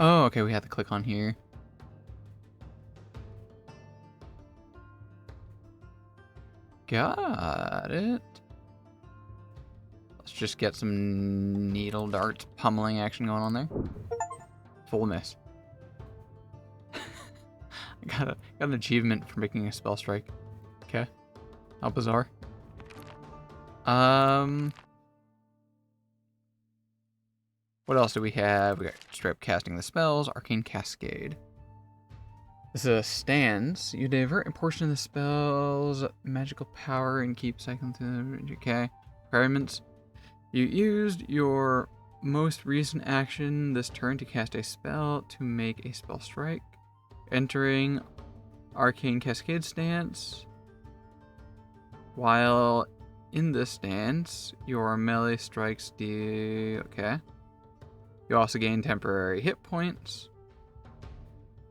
Oh, okay, we have to click on here. Got it. Let's just get some needle darts pummeling action going on there. Full miss. I got an achievement for making a spell strike. Okay. How bizarre. What else do we have? We got straight up casting the spells, Arcane Cascade. This is a stance. You divert a portion of the spell's magical power and keep cycling through the... Okay. Requirements. You used your most recent action this turn to cast a spell to make a spell strike. Entering Arcane Cascade stance. While in this stance, your melee strikes do... Okay. You also gain temporary hit points.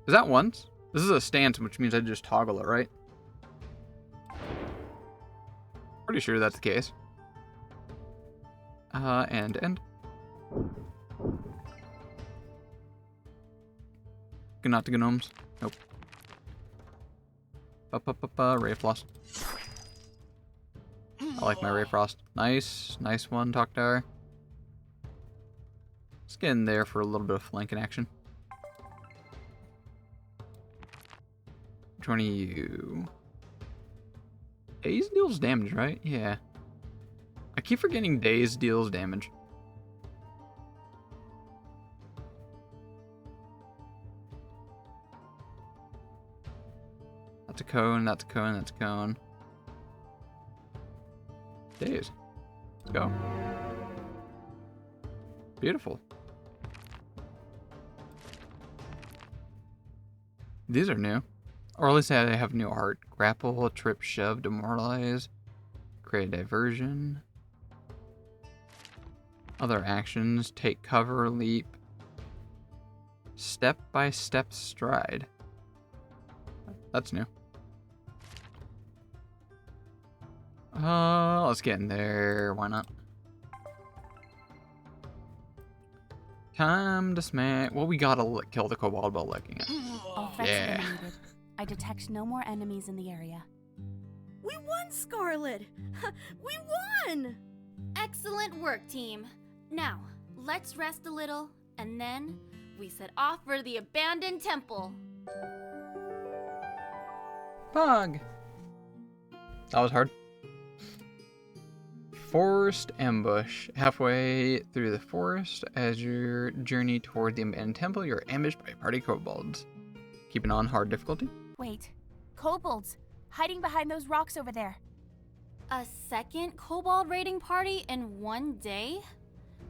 Is that once? This is a stance, which means I just toggle it, right? Pretty sure that's the case. And. Not the gnomes. Nope. Ray Frost. I like my Ray Frost. Nice. Nice one, Tok'tar. Let's get in there for a little bit of flanking action. Which one are you? Daze deals damage, right? Yeah. I keep forgetting Daze deals damage. That's a cone, that's a cone, that's a cone. Daze. Let's go. Beautiful. These are new. Or at least I have new art. Grapple, trip, shove, demoralize, create diversion. Other actions, take cover, leap, step-by-step stride. That's new. Let's get in there. Why not? Time to smack. Well, we gotta kill the kobold while licking it. All threats Yeah. eliminated. I detect no more enemies in the area. We won, Scarlet! We won! Excellent work, team. Now, let's rest a little, and then we set off for the abandoned temple. Bug. That was hard. Forest ambush. Halfway through the forest, as your journey toward the abandoned temple, you're ambushed by party kobolds. Keeping on hard difficulty. Wait. Kobolds! Hiding behind those rocks over there. A second kobold raiding party in one day?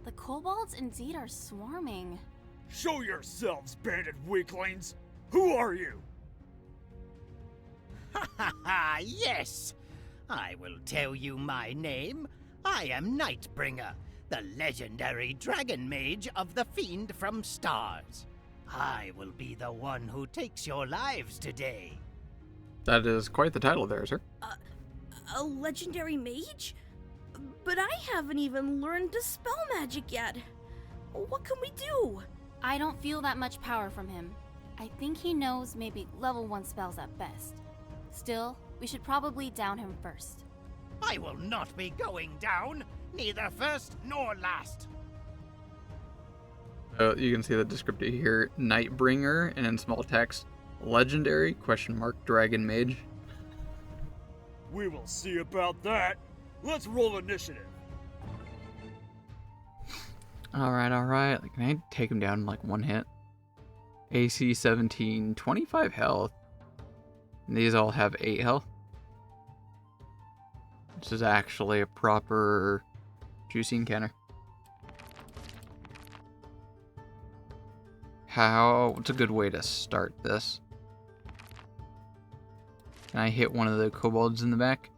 The kobolds indeed are swarming. Show yourselves, bandit weaklings! Who are you? Ha ha ha, yes! I will tell you my name. I am Nightbringer, the legendary dragon mage of the Fiend from Stars. I will be the one who takes your lives today. That is quite the title there, sir. A legendary mage? But I haven't even learned to spell magic yet. What can we do? I don't feel that much power from him. I think he knows maybe level 1 spells at best. Still, we should probably down him first. I will not be going down, neither first nor last. You can see the descriptor here, Nightbringer, and in small text, legendary, ? Dragon mage. We will see about that. Let's roll initiative. Alright. Can I take him down in like one hit? AC 17, 25 health. And these all have 8 health. This is actually a proper juicy encounter. What's a good way to start this? Can I hit one of the kobolds in the back?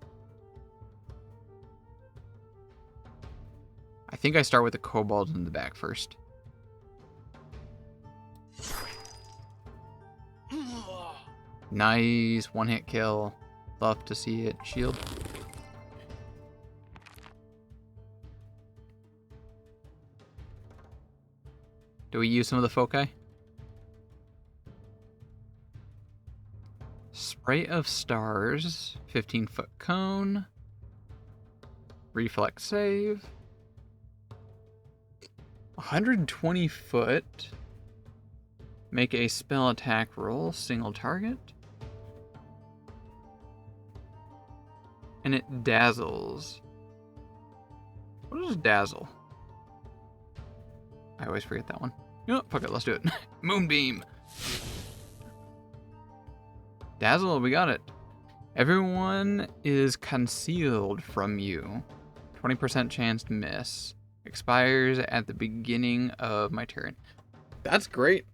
I think I start with the kobolds in the back first. Nice, one hit kill. Love to see it. Shield. Do we use some of the foci? Spray of Stars, 15-foot cone, reflex save, 120 foot, make a spell attack roll, single target, and it dazzles. What is dazzle? I always forget that one. Oh, fuck it, let's do it. Moonbeam. Dazzle, we got it. Everyone is concealed from you. 20% chance to miss. Expires at the beginning of my turn. That's great.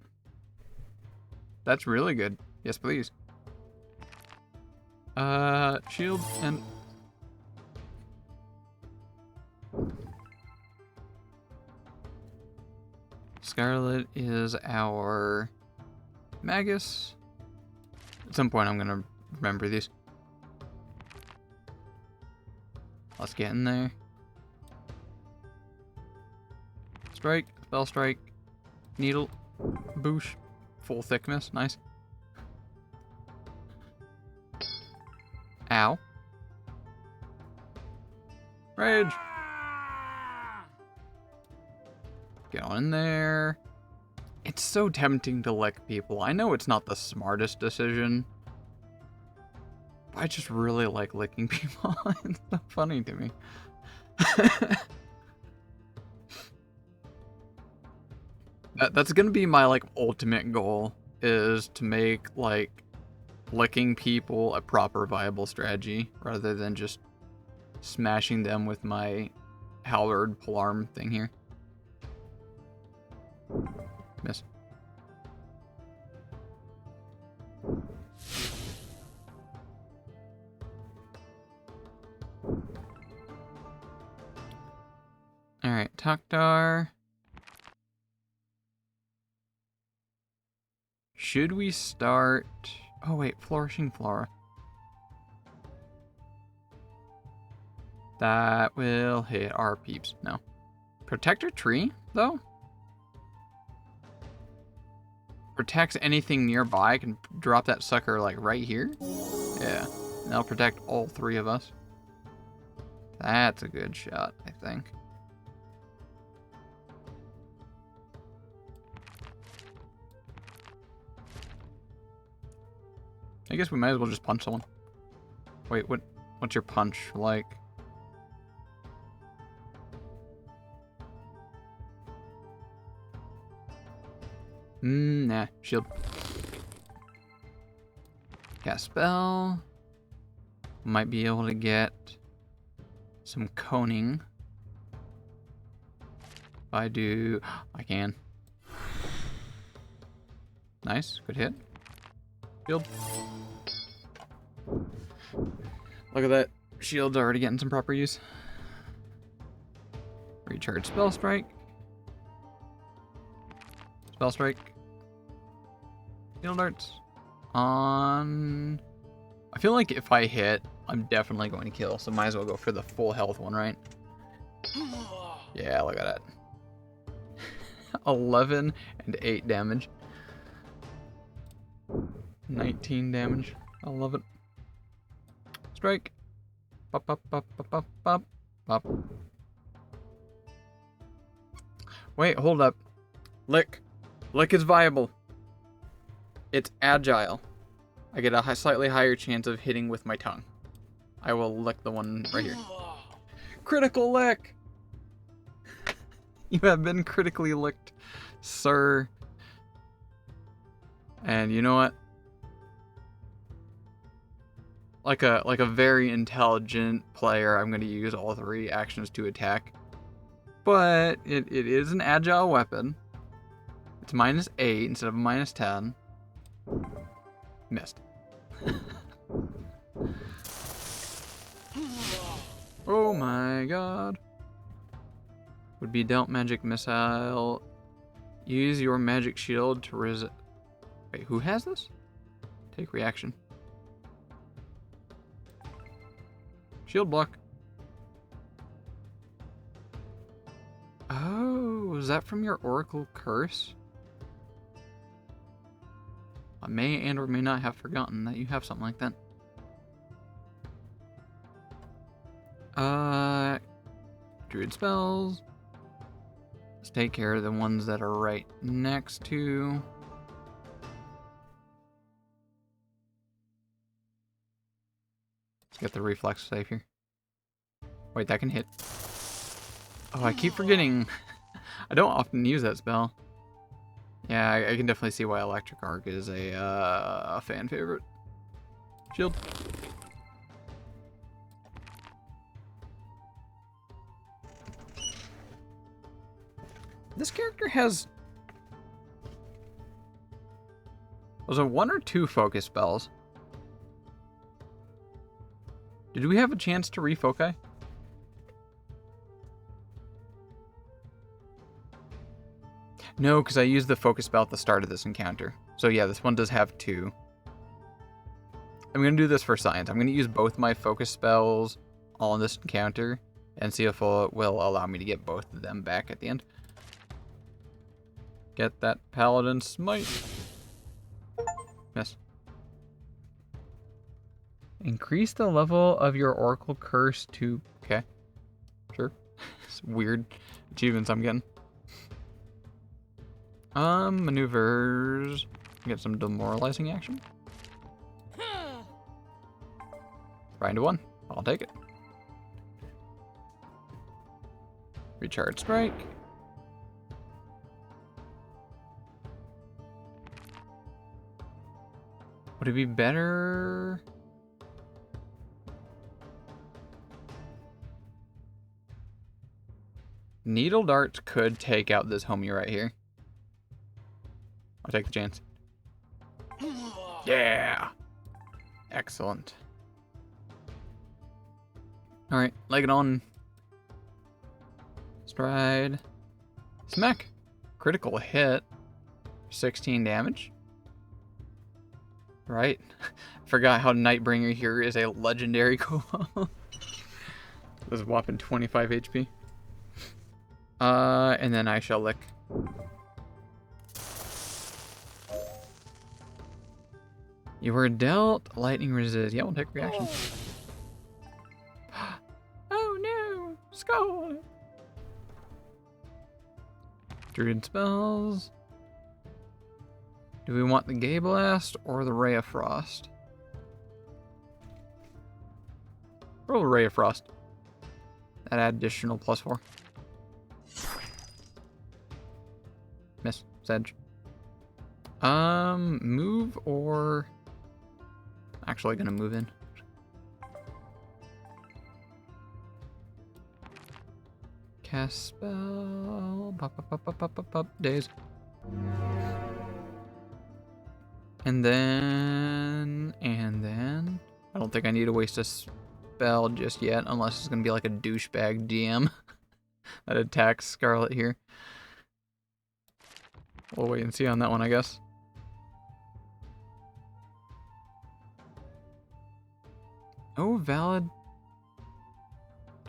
That's really good. Yes, please. Shield and... Scarlet is our Magus. At some point I'm gonna remember these. Let's get in there. Strike, spell strike, needle, boosh, full thickness, nice. Ow. Rage. Get on in there. It's so tempting to lick people. I know it's not the smartest decision. But I just really like licking people. It's so funny to me. That's gonna be my like ultimate goal, is to make like licking people a proper viable strategy rather than just smashing them with my halberd polearm thing here. Miss. Alright, Taktar. Should we start... Oh wait, Flourishing Flora. That will hit our peeps. No. Protector Tree, though? Protects anything nearby. I can drop that sucker, like, right here. Yeah. And that'll protect all three of us. That's a good shot, I think. I guess we might as well just punch someone. Wait, what's your punch like? Nah, shield. Cast spell. Might be able to get some coning. If I do, I can. Nice, good hit. Shield. Look at that. Shield's already getting some proper use. Recharge spell strike. Spell strike. Shield darts. On... I feel like if I hit, I'm definitely going to kill, so might as well go for the full health one, right? Yeah, look at that. 11 and 8 damage. 19 damage. I love it. Strike. Pop, pop, pop, pop, pop, pop, pop. Wait, hold up. Lick. Lick is viable. It's agile. I get a slightly higher chance of hitting with my tongue. I will lick the one right here. Critical lick! You have been critically licked, sir. And you know what? Like a very intelligent player, I'm going to use all 3 actions to attack. But it is an agile weapon. It's -8 instead of -10. Missed. Oh my god. Would be dealt magic missile. Use your magic shield to resist. Wait, who has this? Take reaction. Shield block. Oh, is that from your Oracle Curse? I may and or may not have forgotten that you have something like that. Druid spells. Let's take care of the ones that are right next to. Let's get the reflex save here. Wait, that can hit. Oh, I keep forgetting. I don't often use that spell. Yeah, I can definitely see why Electric Arc is a fan favorite. Shield. This character has... Was it 1 or 2 focus spells? Did we have a chance to refoci? No, because I used the focus spell at the start of this encounter. So yeah, this one does have 2. I'm going to do this for science. I'm going to use both my focus spells all in this encounter and see if it will allow me to get both of them back at the end. Get that paladin smite. Miss. Increase the level of your oracle curse to... Okay. Sure. It's weird achievements I'm getting. Maneuvers. Get some demoralizing action. 5-1. I'll take it. Recharge strike. Would it be better? Needle darts could take out this homie right here. I'll take the chance. Yeah. Excellent. Alright, leg it on. Stride. Smack. Critical hit. 16 damage. Right. Forgot how Nightbringer here is a legendary kobold. This is whopping 25 HP. And then I shall lick. You were dealt lightning resist. Yeah, we'll take reaction. Oh no! Skull! Druid spells. Do we want the Gay Blast or the Ray of Frost? Roll a Ray of Frost. That additional +4. Miss. Sedge. Move or... Actually gonna move in. Cast spell. Pop. Days. And then... I don't think I need to waste a spell just yet, unless it's gonna be like a douchebag DM that attacks Scarlet here. We'll wait and see on that one, I guess. Oh, valid.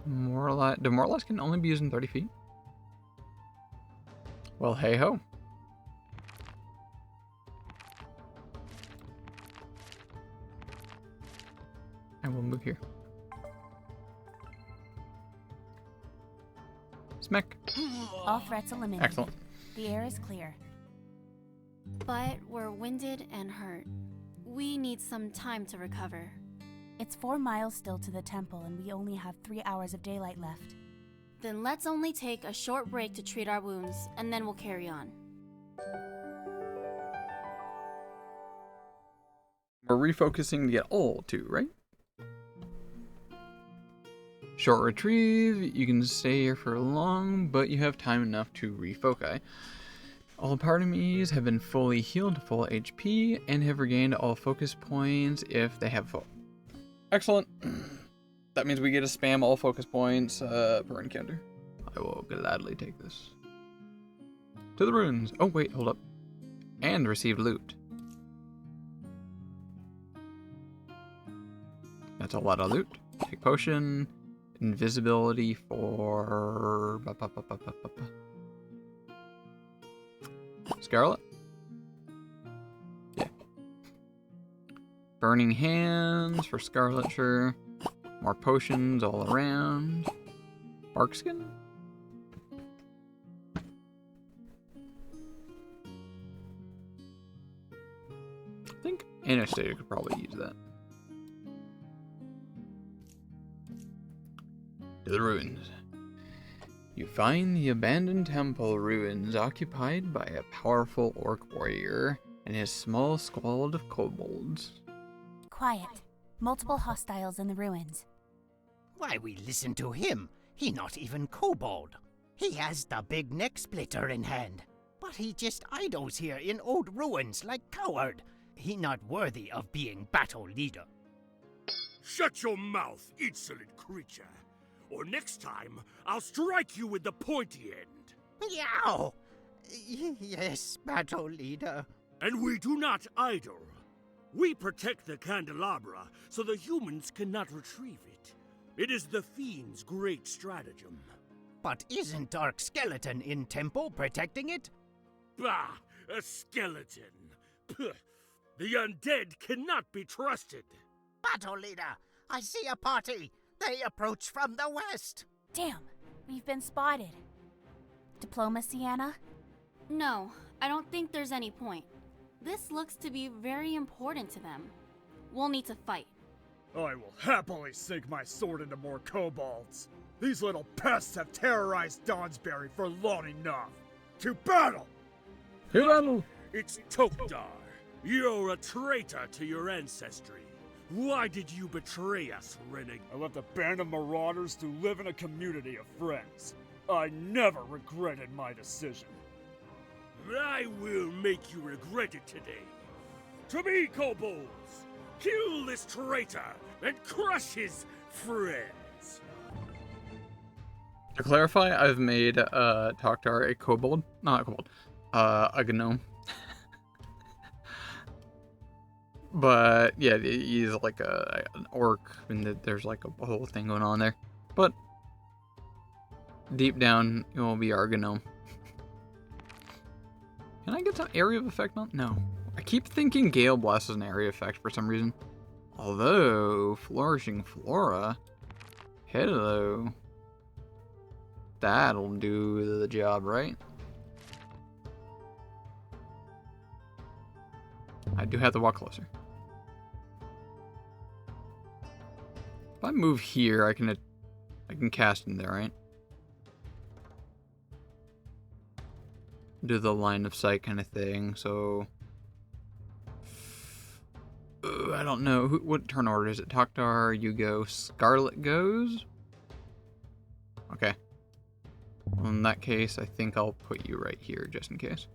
Demoralize can only be used in 30 feet. Well, hey ho. I will move here. Smack. All threats eliminated. Excellent. The air is clear. But we're winded and hurt. We need some time to recover. It's 4 miles still to the temple, and we only have 3 hours of daylight left. Then let's only take a short break to treat our wounds, and then we'll carry on. We're refocusing to get all 2, right? Short retrieve, you can stay here for long, but you have time enough to refoci. All parties have been fully healed to full HP and have regained all focus points if they have full. Excellent. That means we get to spam all focus points per encounter. I will gladly take this. To the ruins. Oh wait, hold up. And receive loot. That's a lot of loot. Take potion. Invisibility for... Scarlet? Yeah. Burning Hands for Scarlet, sure. More potions all around. Barkskin? I think Anastasia could probably use that. To the ruins. You find the abandoned temple ruins occupied by a powerful orc warrior and his small squad of kobolds. Quiet. Multiple hostiles in the ruins. Why we listen to him? He not even kobold. He has the big neck splitter in hand. But he just idles here in old ruins like coward. He not worthy of being battle leader. Shut your mouth, insolent creature. Or next time, I'll strike you with the pointy end. Yow! Yes, battle leader. And we do not idle. We protect the candelabra so the humans cannot retrieve it. It is the fiend's great stratagem. But isn't Dark Skeleton in temple protecting it? Bah! A skeleton! Puh. The undead cannot be trusted. Battle leader, I see a party. They approach from the west. Damn, we've been spotted. Diplomacy, Anna? No, I don't think there's any point. This looks to be very important to them. We'll need to fight. I will happily sink my sword into more kobolds. These little pests have terrorized Dawnsbury for long enough. To battle! To battle! It's Tokdar. You're a traitor to your ancestry. Why did you betray us, renegade? I left a band of marauders to live in a community of friends. I never regretted my decision. I will make you regret it today. To me, kobolds! Kill this traitor and crush his friends! To clarify, I've made Tokdar a kobold. Not a kobold. A gnome. But yeah, he's like an orc, and there's like a whole thing going on there. But deep down, it will be our gnome. Can I get some area of effect on? No. I keep thinking Gale Blast is an area effect for some reason. Although, Flourishing Flora. Hello. That'll do the job, right? I do have to walk closer. If I move here, I can cast in there, right? Do the line of sight kind of thing, so... I don't know. What turn order is it? Tokdar, you go. Scarlet goes? Okay. Well, in that case, I think I'll put you right here, just in case.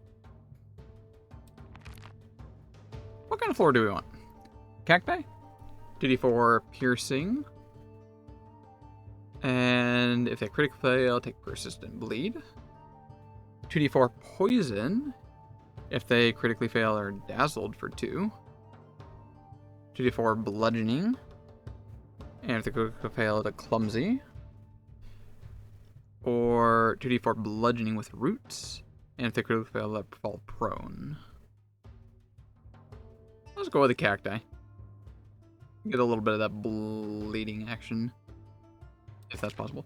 What kind of floor do we want? Cacti? 2d4 piercing. And if they critically fail, take persistent bleed. 2d4 poison. If they critically fail, are dazzled for 2. 2d4 bludgeoning. And if they critically fail, they're clumsy. Or 2d4 bludgeoning with roots. And if they critically fail, they fall prone. Let's go with the cacti. Get a little bit of that bleeding action. If that's possible.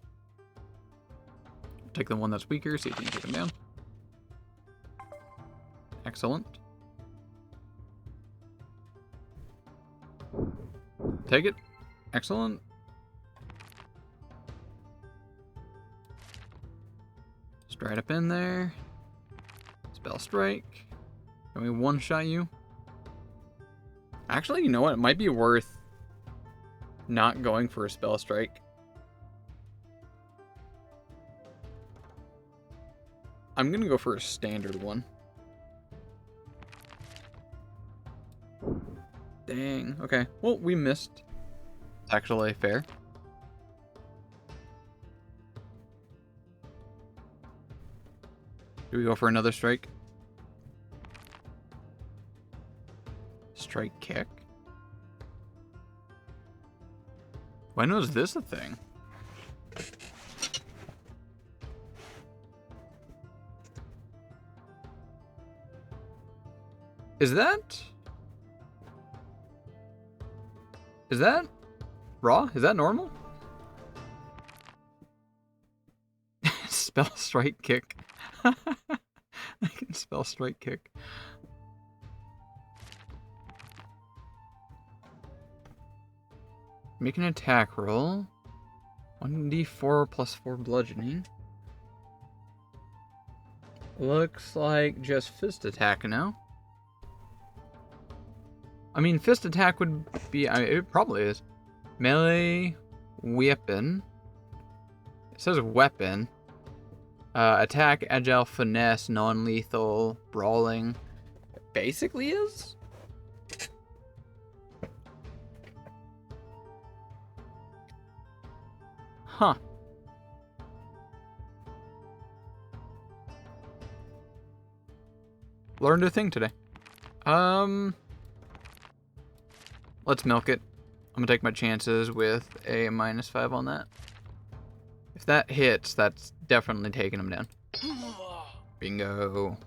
Take the one that's weaker, see if you can take him down. Excellent. Take it. Excellent. Straight up in there. Spell strike. Can we one-shot you? Actually, you know what? It might be worth not going for a spell strike. I'm gonna go for a standard one. Dang. Okay. Well, we missed. Actually, fair. Do we go for another strike? Strike kick? When was this a thing? Is that raw? Is that normal? Spell strike kick. I can spell strike kick. Make an attack roll. 1d4 plus 4 bludgeoning. Looks like just fist attack now. I mean, fist attack would be... it probably is. Melee weapon. It says weapon. Attack, agile, finesse, non-lethal, brawling. It basically is. Huh. Learned a thing today. Let's milk it. I'm gonna take my chances with a -5 on that. If that hits, that's definitely taking him down. Bingo.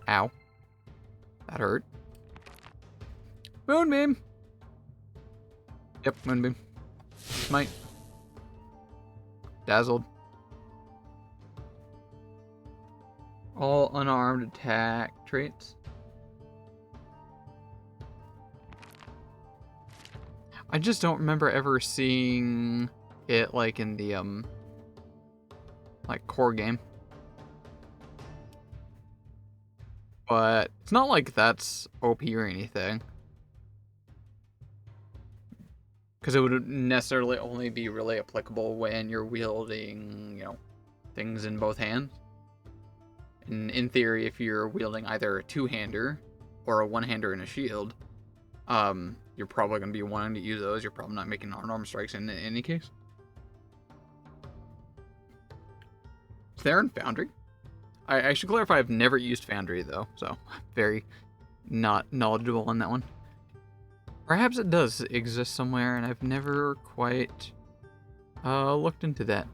Ow. That hurt. Moonbeam. Yep, Moonbeam. Smite. Dazzled. All unarmed attack traits. I just don't remember ever seeing it like in the like core game. But it's not like that's OP or anything. Because it would necessarily only be really applicable when you're wielding, you know, things in both hands. And in theory, if you're wielding either a two-hander or a one-hander and a shield, you're probably going to be wanting to use those. You're probably not making unarmed strikes in any case. Is there in Foundry? I should clarify, I've never used Foundry, though, so very not knowledgeable on that one. Perhaps it does exist somewhere, and I've never quite looked into that.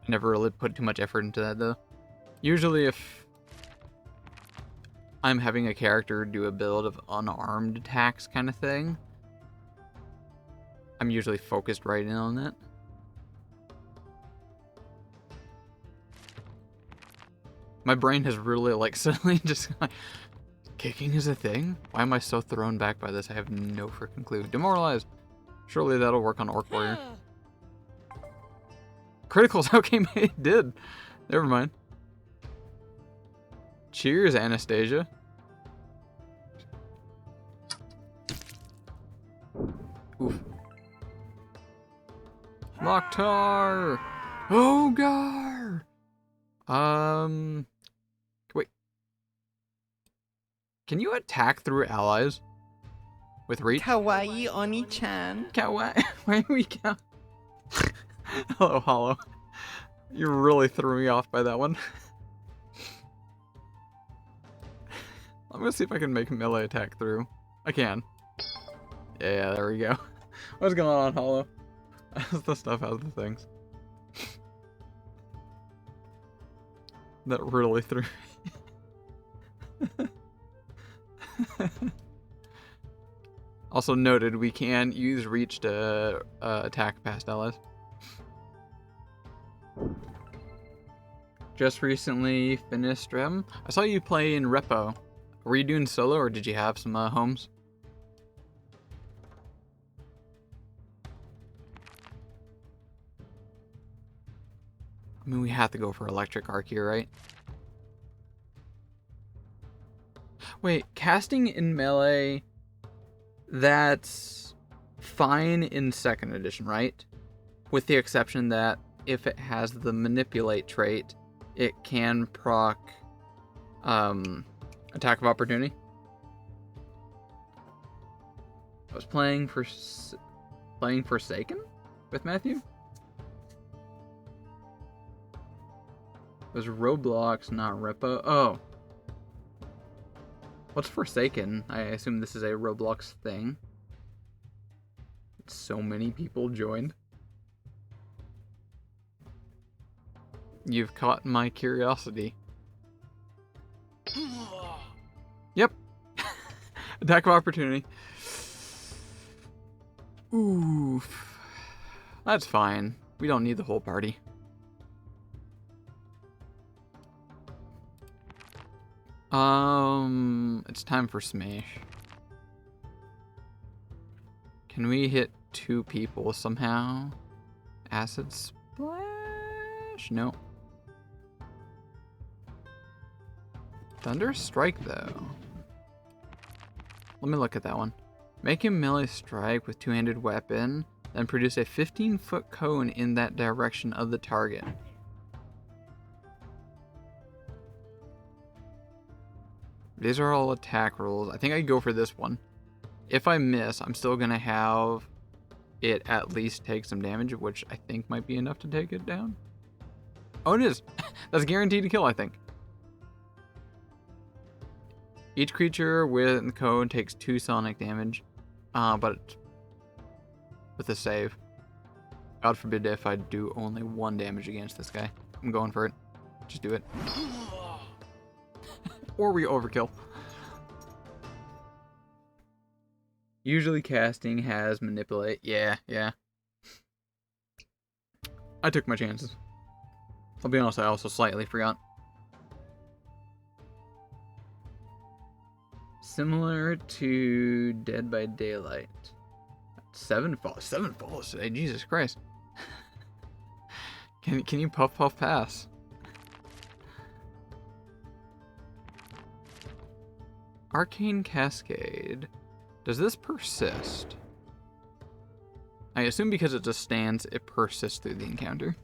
I never really put too much effort into that, though. Usually if I'm having a character do a build of unarmed attacks kind of thing, I'm usually focused right in on that. My brain has really, like, suddenly just like, kicking is a thing? Why am I so thrown back by this? I have no freaking clue. Demoralized. Surely that'll work on Orc Warrior. Criticals, okay, it did. Never mind. Cheers, Anastasia. Oof. Mokhtar! Ogar! Wait. Can you attack through allies? With reach? Kawaii Oni-chan. Kawaii? Why are we Hello, Hollow. You really threw me off by that one. I'm gonna see if I can make a melee attack through. I can. Yeah, there we go. What's going on, Hollow? How's the stuff? How's the things? That really threw me. Also noted, we can use reach to attack past allies. Just recently finished Rem. I saw you play in Repo. Were you doing solo or did you have some homes? I mean, we have to go for electric arc here, right? Wait, casting in melee, that's fine in 2nd edition, right? With the exception that if it has the manipulate trait, it can proc attack of opportunity. I was playing Forsaken with Matthew. It was Roblox, not Repo. Oh. What's Forsaken? I assume this is a Roblox thing. So many people joined. You've caught my curiosity. Yep. Attack of opportunity. Oof. That's fine. We don't need the whole party. It's time for Smash. Can we hit 2 people somehow? Acid Splash? No. Thunder Strike, though. Let me look at that one. Make a melee strike with 2-handed weapon, then produce a 15-foot cone in that direction of the target. These are all attack rolls. I think I go for this one. If I miss, I'm still going to have it at least take some damage, which I think might be enough to take it down. Oh, it is. That's guaranteed to kill, I think. Each creature with the code takes 2 sonic damage, but with a save. God forbid if I do only 1 damage against this guy. I'm going for it. Just do it. Or we overkill. Usually casting has manipulate. Yeah. I took my chances. I'll be honest, I also slightly forgot. Similar to Dead by Daylight. 7 falls today, Jesus Christ. Can you puff pass? Arcane Cascade. Does this persist? I assume because it just stands, it persists through the encounter.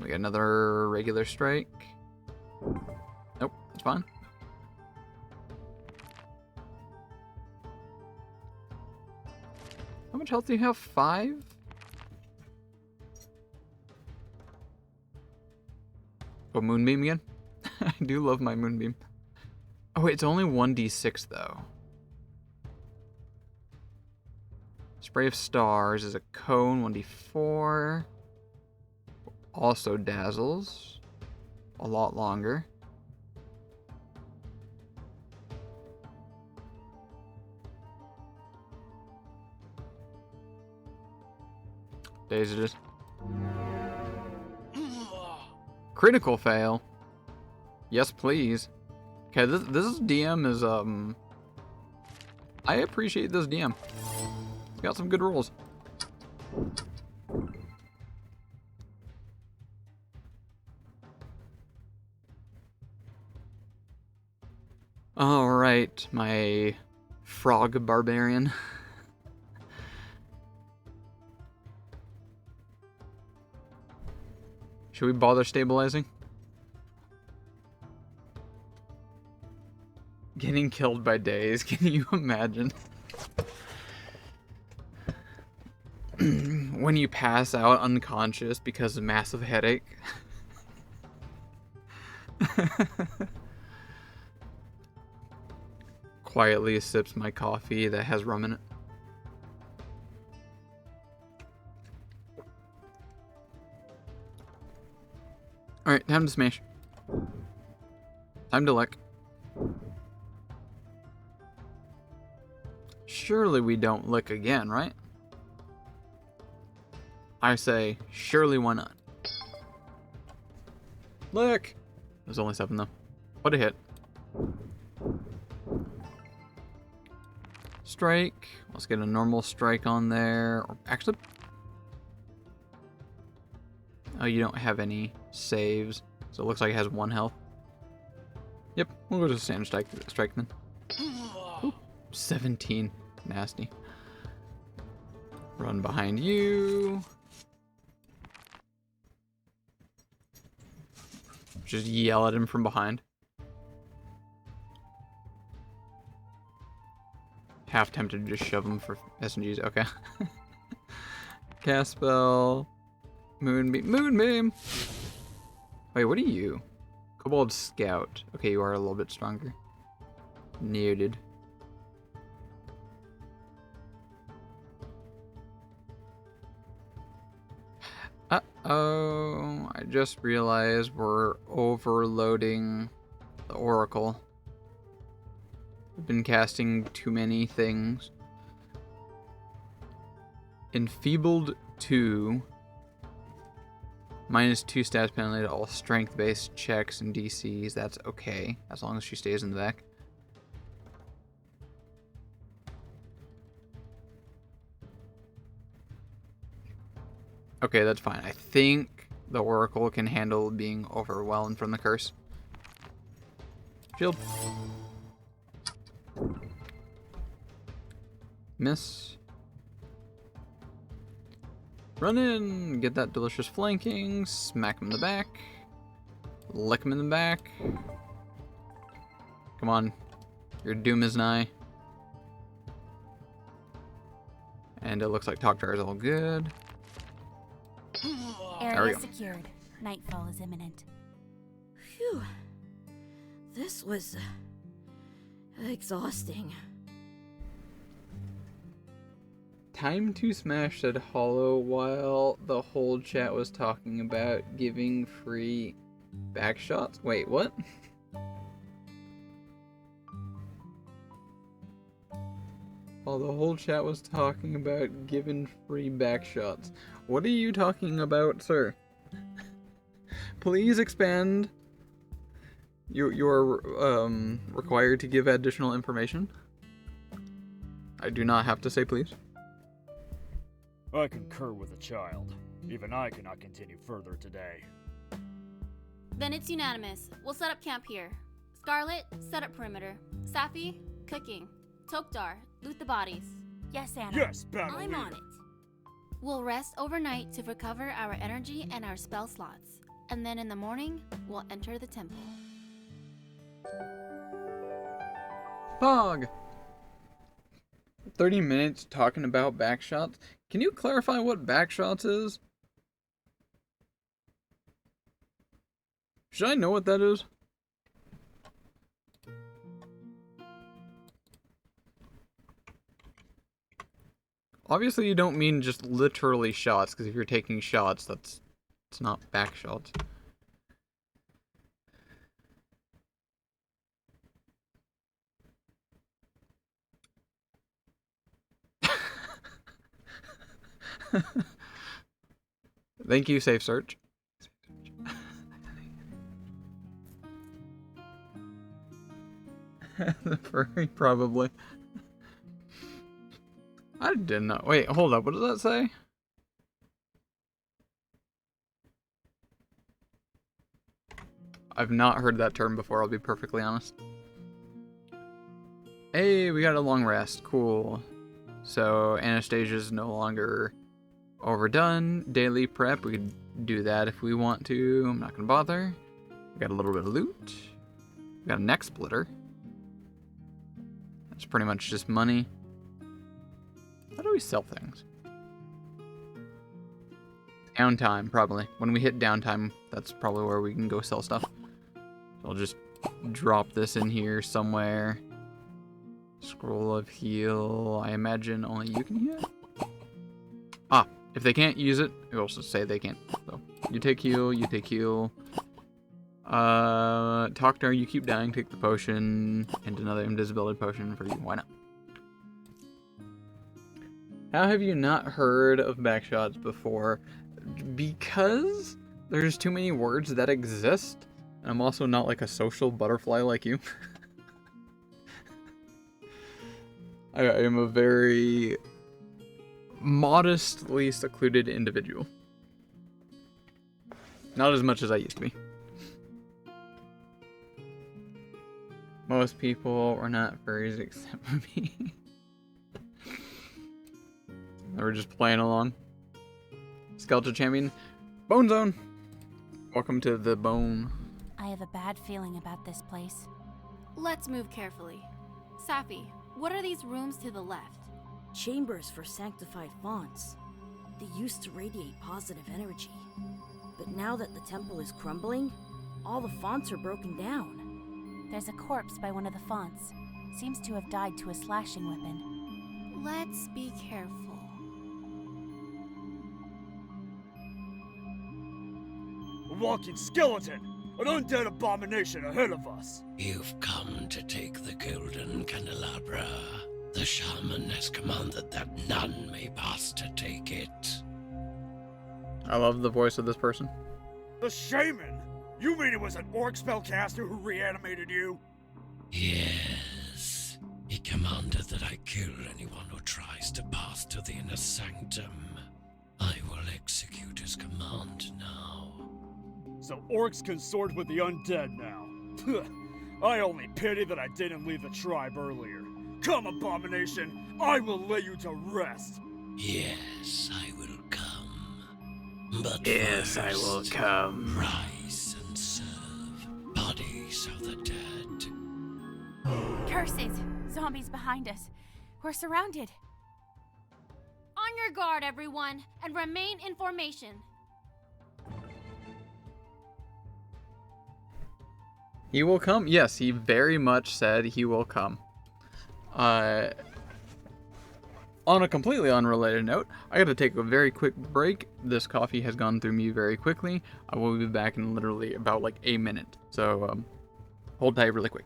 We got another regular strike. Nope, that's fine. How much health do you have? 5? Oh, Moonbeam again? I do love my Moonbeam. Oh, wait, it's only 1d6 though. Spray of Stars is a cone, 1d4. Also dazzles. A lot longer. Days it is. Critical fail. Yes, please. Okay, this DM is I appreciate this DM. He's got some good rolls. All right, my frog barbarian. Should we bother stabilizing? Getting killed by days, can you imagine? When you pass out unconscious because of massive headache. Quietly sips my coffee that has rum in it. Alright, time to smash. Time to lick. Surely we don't lick again, right? I say, surely why not? Lick! There's only 7 though. What a hit. Strike. Let's get a normal strike on there. Or actually... Oh, you don't have any saves. So it looks like it has 1 health. Yep, we'll go to the standard strike then. Ooh, 17. Nasty. Run behind you. Just yell at him from behind. Half tempted to just shove him for SMGs. Okay. Cast spell. Moonbeam. Moonbeam! Wait, what are you? Kobold Scout. Okay, you are a little bit stronger. Noted. Uh-oh. I just realized we're overloading the Oracle. We've been casting too many things. Enfeebled 2. -2 stats penalty to all strength-based checks and DCs. That's okay, as long as she stays in the back. Okay, that's fine. I think the Oracle can handle being overwhelmed from the curse. Shield. Miss. Run in, get that delicious flanking, smack him in the back, lick him in the back. Come on, your doom is nigh. And it looks like Talk Jar is all good. There we Area go. secured. Nightfall is imminent. Phew. This was exhausting. Time to smash said Hollow while the whole chat was talking about giving free backshots. Wait, what? While the whole chat was talking about giving free backshots. What are you talking about, sir? Please expand. You're required to give additional information. I do not have to say please. I concur with the child. Even I cannot continue further today. Then it's unanimous. We'll set up camp here. Scarlet, set up perimeter. Safi, cooking. Tokdar, loot the bodies. Yes, Anna. Yes, battle I'm leader. on it. We'll rest overnight to recover our energy and our spell slots. And then in the morning, we'll enter the temple. Pog! 30 minutes talking about backshots. Can you clarify what backshots is? Should I know what that is? Obviously you don't mean just literally shots, because if you're taking shots, it's not backshots. Thank you, Safe Search. The furry, probably. I did not. Wait, hold up. What does that say? I've not heard that term before, I'll be perfectly honest. Hey, we got a long rest. Cool. So, Anastasia's no longer overdone. Daily prep, we could do that if we want to. I'm not gonna bother. We got a little bit of loot. We got a neck splitter. That's pretty much just money. How do we sell things? Downtime, probably. When we hit downtime, that's probably where we can go sell stuff. So I'll just drop this in here somewhere. Scroll of heal. I imagine only you can heal. Ah, if they can't use it, it will also say they can't. So you take heal, you take heal. Tokdar, you keep dying, take the potion, and another invisibility potion for you. Why not? How have you not heard of backshots before? Because there's too many words that exist. And I'm also not like a social butterfly like you. I am a very modestly secluded individual. Not as much as I used to be. Most people are not furries except for me. They were just playing along. Skeletal Champion. Bone Zone! Welcome to the bone. I have a bad feeling about this place. Let's move carefully. Safi, what are these rooms to the left? Chambers for sanctified fonts. They used to radiate positive energy. But now that the temple is crumbling, all the fonts are broken down. There's a corpse by one of the fonts. Seems to have died to a slashing weapon. Let's be careful. A walking skeleton! An undead abomination ahead of us! You've come to take the golden candelabra. The shaman has commanded that none may pass to take it. I love the voice of this person. The shaman? You mean it was an orc spellcaster who reanimated you? Yes. He commanded that I kill anyone who tries to pass to the inner sanctum. I will execute his command now. So orcs consort with the undead now. I only pity that I didn't leave the tribe earlier. Come, abomination! I will lay you to rest! Yes, I will come. But Yes, first, I will come. Rise and serve. Bodies of the dead. Curses! Zombies behind us. We're surrounded. On your guard, everyone, and remain in formation. He will come? Yes, he very much said he will come. On a completely unrelated note, I gotta take a very quick break. This coffee has gone through me very quickly. I will be back in literally about like a minute. So, hold tight really quick.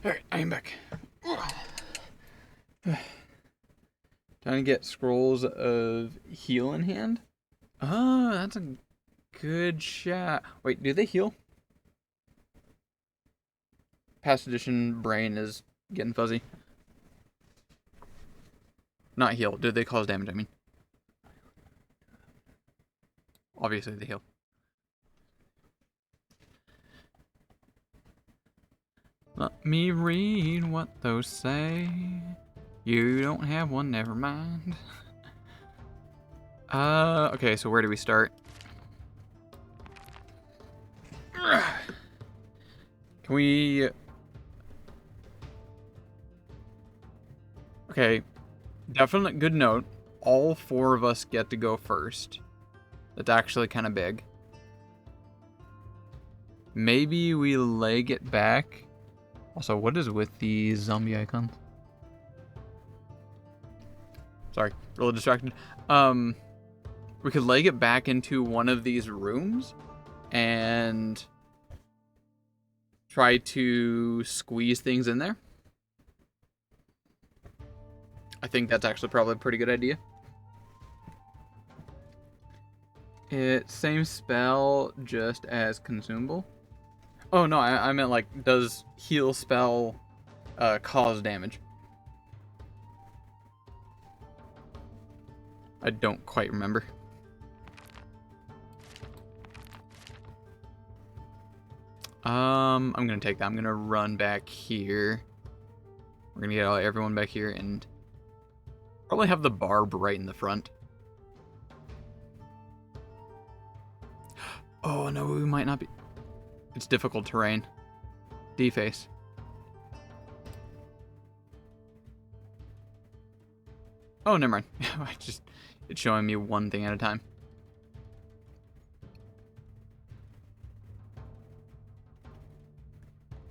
Alright, I am back. Trying to get scrolls of heal in hand. Oh, that's a good shot. Wait, do they heal? Past edition brain is getting fuzzy. Not heal. Do they cause damage, I mean? Obviously they heal. Let me read what those say. You don't have one, never mind. Okay, so where do we start? Can we... Okay, definite good note. All 4 of us get to go first. That's actually kind of big. Maybe we leg it back. Also, what is with the zombie icons? Sorry, really distracted. We could leg it back into one of these rooms and try to squeeze things in there. I think that's actually probably a pretty good idea. It's same spell, just as consumable. Oh no, I meant like, does heal spell cause damage? I don't quite remember. I'm gonna take that. I'm gonna run back here. We're gonna get everyone back here and probably have the barb right in the front. Oh no, we might not be. It's difficult terrain. Deface. Oh, never mind. It's showing me one thing at a time.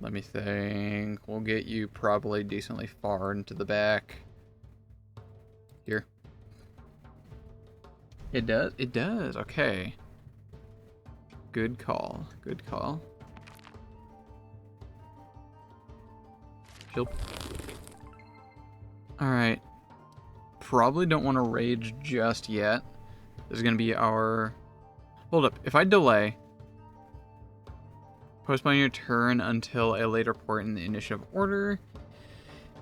Let me think. We'll get you probably decently far into the back. Here. It does? It does. Okay. Good call. Good call. Shield. Alright. Probably don't want to rage just yet. This is going to be our... Hold up. If I delay... Postpone your turn until a later point in the initiative order.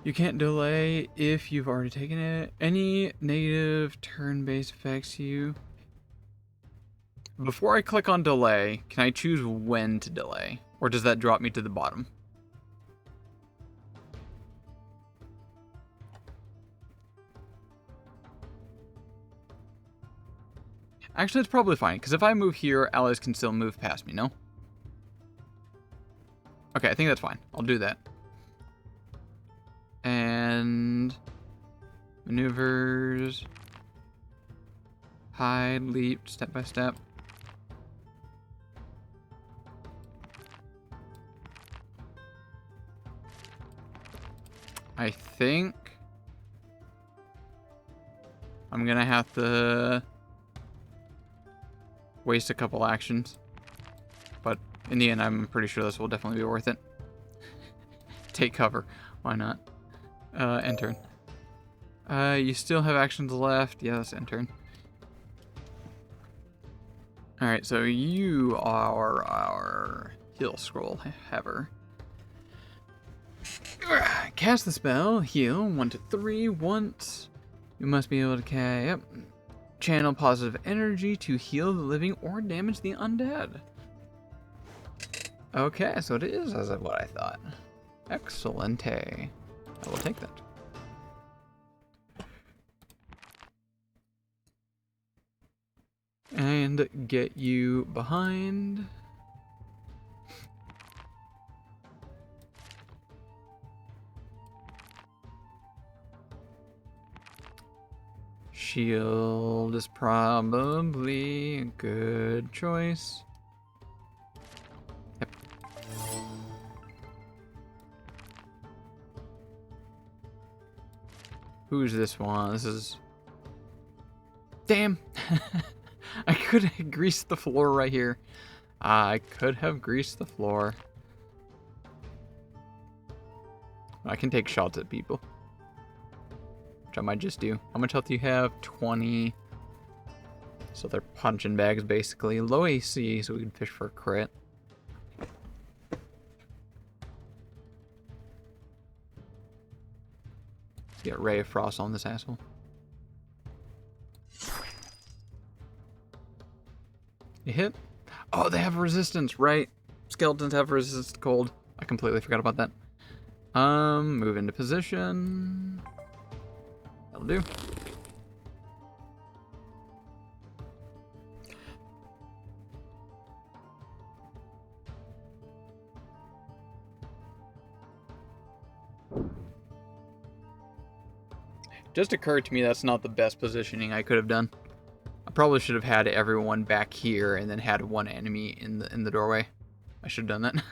You can't delay if you've already taken it. Any negative turn-based effects you... Before I click on delay, can I choose when to delay? Or does that drop me to the bottom? Actually, it's probably fine, because if I move here, allies can still move past me, no? Okay, I think that's fine. I'll do that. And... Maneuvers... Hide, leap, step by step. think I'm gonna have to waste a couple actions. But in the end, I'm pretty sure this will definitely be worth it. Take cover. Why not? End turn. You still have actions left. Yeah, that's end turn. Alright, so you are our heal scroll haver. Cast the spell, heal, 1 to 3 once. You must be able to channel positive energy to heal the living or damage the undead. Okay, so it is as of what I thought. Excellente. I will take that. And get you behind. Shield is probably a good choice. Yep. Who's this one? This is... Damn! I could have greased the floor right here. I could have greased the floor. I can take shots at people. Which I might just do. How much health do you have? 20. So they're punching bags basically. Low AC, so we can fish for a crit. Let's get Ray of Frost on this asshole. You hit? Oh, they have resistance, right? Skeletons have resistance to cold. I completely forgot about that. Move into position. That'll do. Just occurred to me that's not the best positioning I could have done. I probably should have had everyone back here and then had one enemy in the doorway. I should have done that.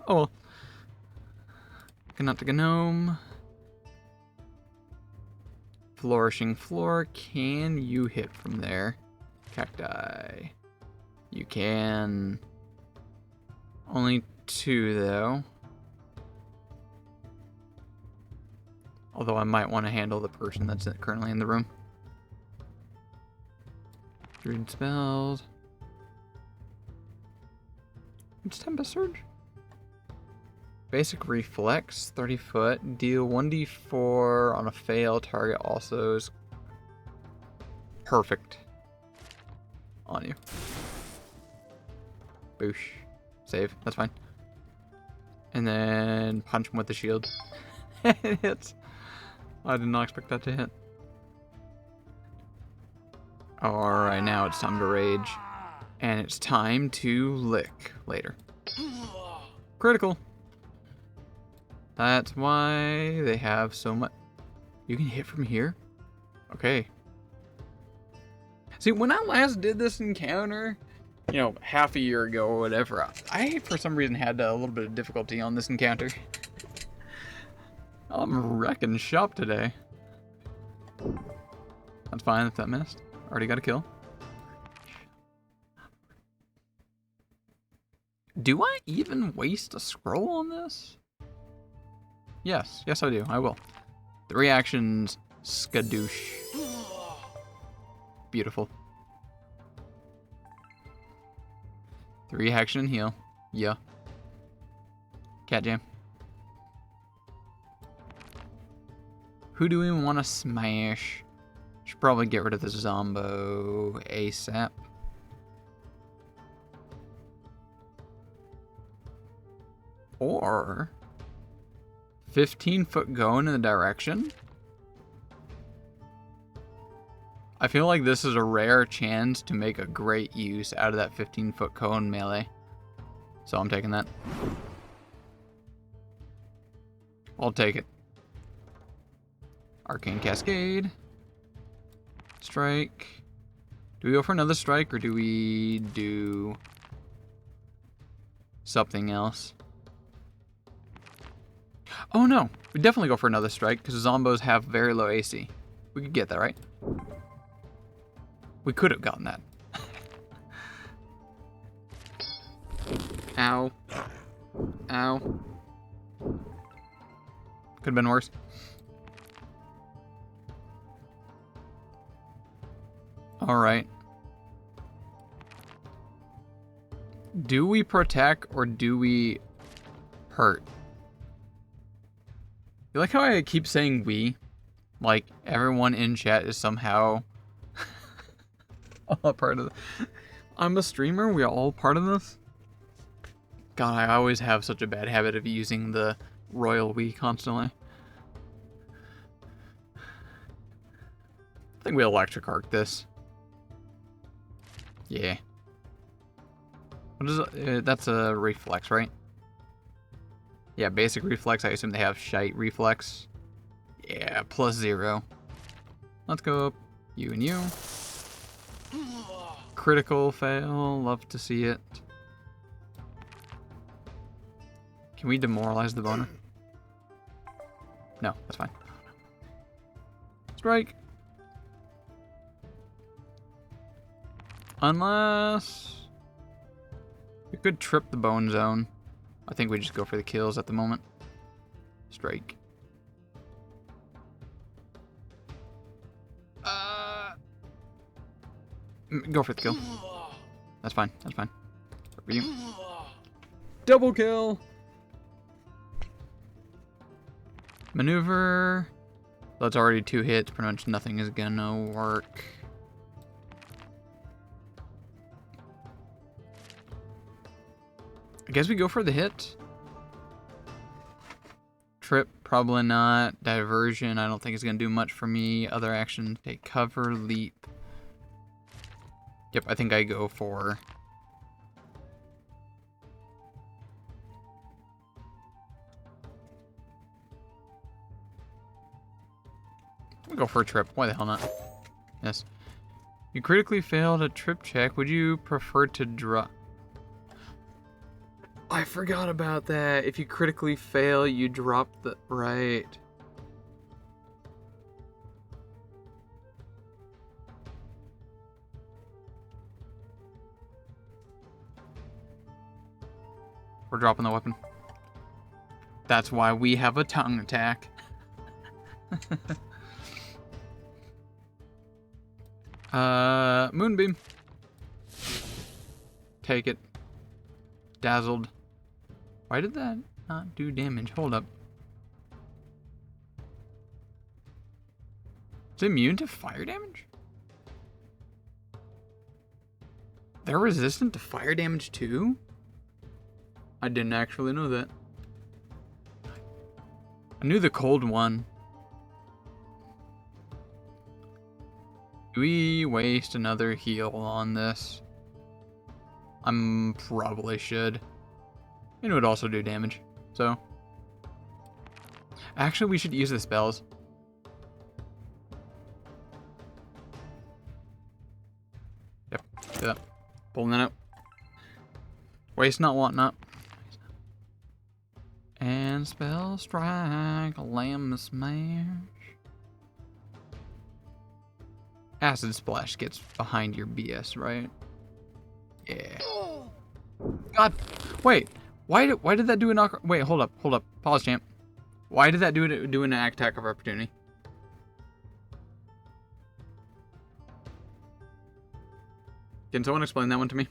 Oh well. Not the gnome. Flourishing floor. Can you hit from there? Cacti. You can. Only 2 though. Although I might want to handle the person that's currently in the room. Druid spells. It's Tempest Surge. Basic reflex, 30 foot. Deal 1d4 on a fail. Target also is perfect on you. Boosh. Save. That's fine. And then punch him with the shield. It hits. I did not expect that to hit. Alright, now it's time to rage. And it's time to lick later. Critical. That's why they have so much. You can hit from here? Okay. See, when I last did this encounter, you know, half a year ago or whatever, I for some reason had a little bit of difficulty on this encounter. I'm wrecking shop today. That's fine if that missed. Already got a kill. Do I even waste a scroll on this? Yes, yes I do. I will. 3 actions, skadoosh. Beautiful. 3 action heal. Yeah. Cat jam. Who do we want to smash? Should probably get rid of the Zombo ASAP. Or 15 foot going in the direction. I feel like this is a rare chance to make a great use out of that 15 foot cone melee. So I'm taking that. I'll take it. Arcane Cascade. Strike. Do we go for another strike or do we do something else? Oh no, we definitely go for another strike because zombos have very low AC. We could get that, right? We could have gotten that. Ow. Ow. Could have been worse. Alright. Do we protect or do we hurt? You like how I keep saying we? Like everyone in chat is somehow all a part of it. I'm a streamer, we are all part of this. God, I always have such a bad habit of using the royal we constantly. I think we electric arc this. Yeah. What is it? That's a reflex, right? Yeah, basic reflex. I assume they have shite reflex. Yeah, +0. Let's go up. You and you. Critical fail. Love to see it. Can we demoralize the boner? No, that's fine. Strike. Unless we could trip the bone zone. I think we just go for the kills at the moment. Strike. Go for the kill. That's fine. That's fine. For you. Double kill. Maneuver. That's already 2 hits. Pretty much nothing is gonna work. I guess we go for the hit. Trip, probably not. Diversion, I don't think is going to do much for me. Other action, take cover, leap. Yep, I think I go for... I'll go for a trip. Why the hell not? Yes. You critically failed a trip check. Would you prefer to drop... I forgot about that. If you critically fail, you drop the... Right. We're dropping the weapon. That's why we have a tongue attack. Moonbeam. Take it. Dazzled. Why did that not do damage? Hold up. It's immune to fire damage? They're resistant to fire damage too? I didn't actually know that. I knew the cold one. Do we waste another heal on this? Probably should. And it would also do damage. So. Actually, we should use the spells. Yep. Do that. Pulling that out. Waste not, want not. And spell strike. Lamb smash. Acid splash gets behind your BS, right? Yeah. God. Wait. Why did that do a knock? Wait, hold up. Pause, champ. Why did that do an attack of opportunity? Can someone explain that one to me?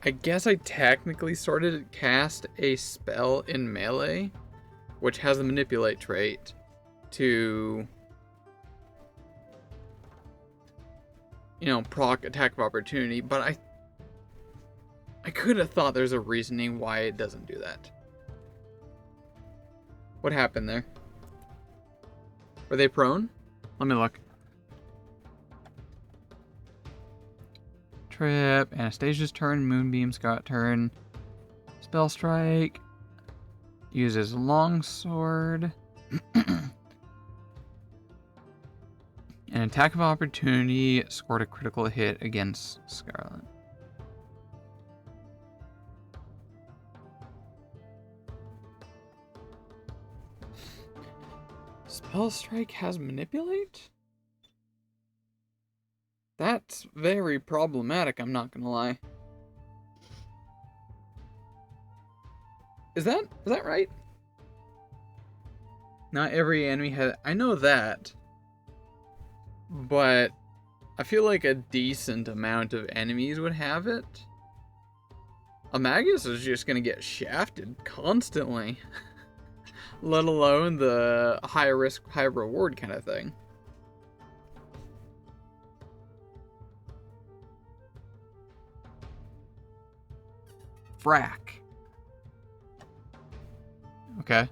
I guess I technically started to cast a spell in melee, which has the manipulate trait to, you know, proc attack of opportunity, but I could have thought there's a reasoning why it doesn't do that. What happened there? Were they prone? Let me look. Trip, Anastasia's turn, Moonbeam, Scott turn, Spell Strike, uses Longsword, an attack of opportunity, scored a critical hit against Scarlet. Spell Strike has Manipulate? That's very problematic, I'm not gonna lie. Is that right? Not every enemy has... I know that. But I feel like a decent amount of enemies would have it. A Magus is just gonna get shafted constantly. Let alone the high risk, high reward kind of thing. Frack. Okay.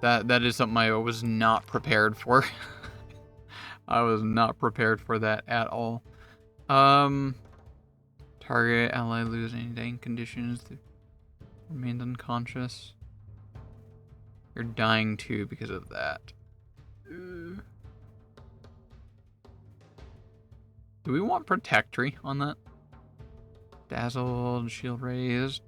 That is something I was not prepared for. I was not prepared for that at all. Target ally lose any dying conditions. Remains unconscious. You're dying too because of that. Do we want Protectory on that? Dazzled, shield raised.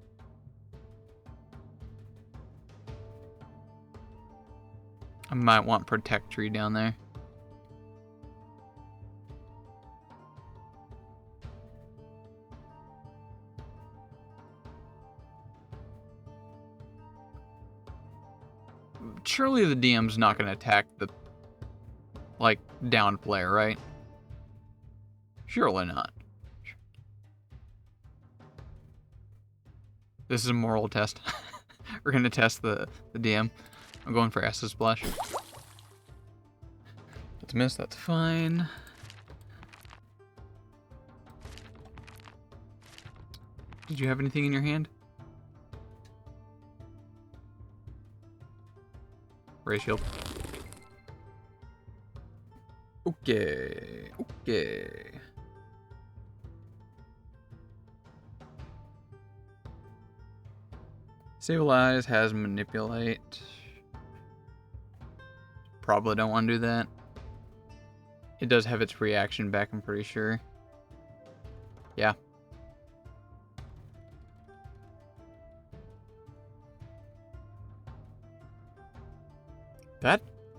I might want Protectory down there. Surely the DM's not going to attack the, like, down player, right? Surely not. This is a moral test. We're going to test the DM. I'm going for Acid Splash. That's a miss, that's fine. Did you have anything in your hand? Ray shield. Okay. Stabilize has Manipulate. Probably don't want to do that. It does have its reaction back, I'm pretty sure. Yeah.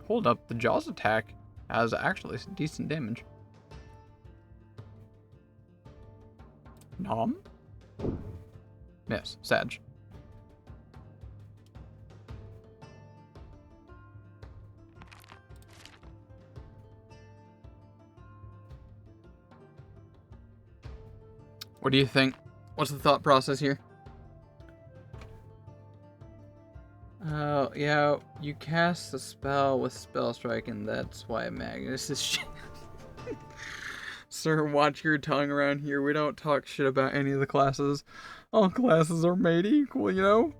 Hold up, the Jaws attack has actually some decent damage. Nom? Miss. Sag. What do you think? What's the thought process here? Oh, yeah, you cast the spell with Spell Strike, and that's why Magnus is shit. Sir, watch your tongue around here. We don't talk shit about any of the classes. All classes are made equal, you know?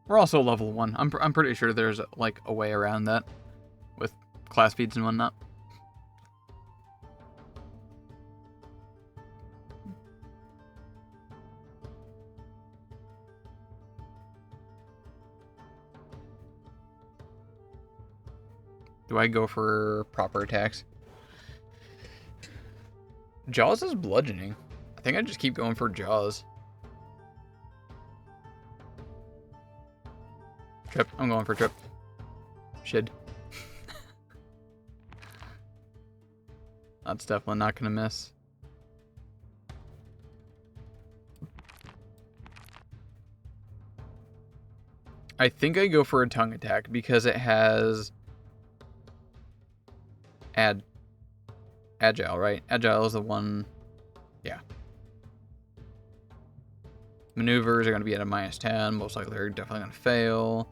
We're also level 1. I'm pretty sure there's, like, a way around that with class feeds and whatnot. Do I go for proper attacks? Jaws is bludgeoning. I think I just keep going for Jaws. Trip. I'm going for trip. Should. That's definitely not gonna miss. I think I go for a tongue attack because it has Agile, right? Agile is the one. Yeah. Maneuvers are going to be at a -10. Most likely they're definitely going to fail.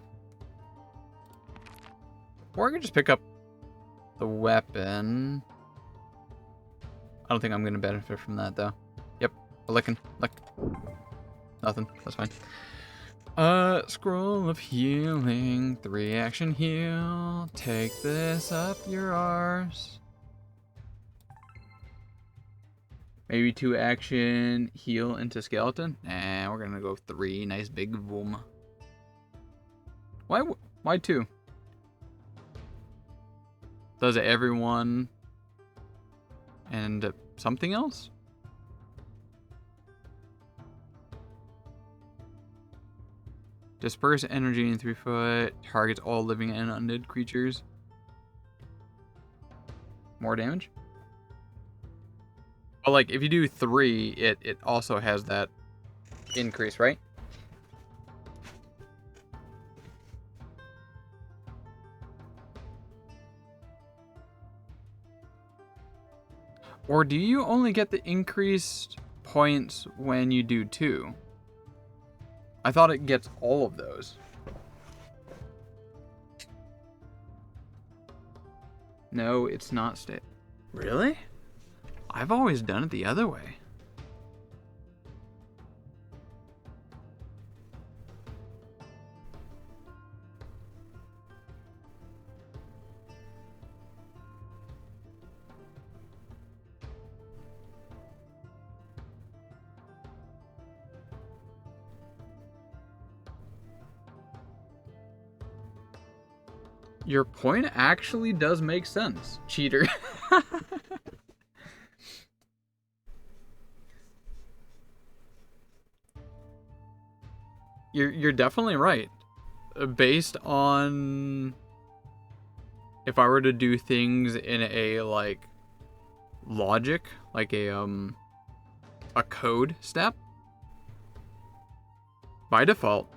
Or I could just pick up the weapon. I don't think I'm going to benefit from that, though. Yep. A licking. Lick. Nothing. That's fine. Scroll of healing. 3 action heal. Take this up your arse. Maybe 2 action heal into skeleton. Nah, we're gonna go 3. Nice big boom. Why 2? Does everyone and something else? Disperse energy in 3 foot. Targets all living and undead creatures. More damage? But like, if you do 3, it also has that increase, right? Or do you only get the increased points when you do 2? I thought it gets all of those. No, it's not Really? I've always done it the other way. Your point actually does make sense, cheater. You're definitely right. Based on if I were to do things in a like logic, like a code step, by default,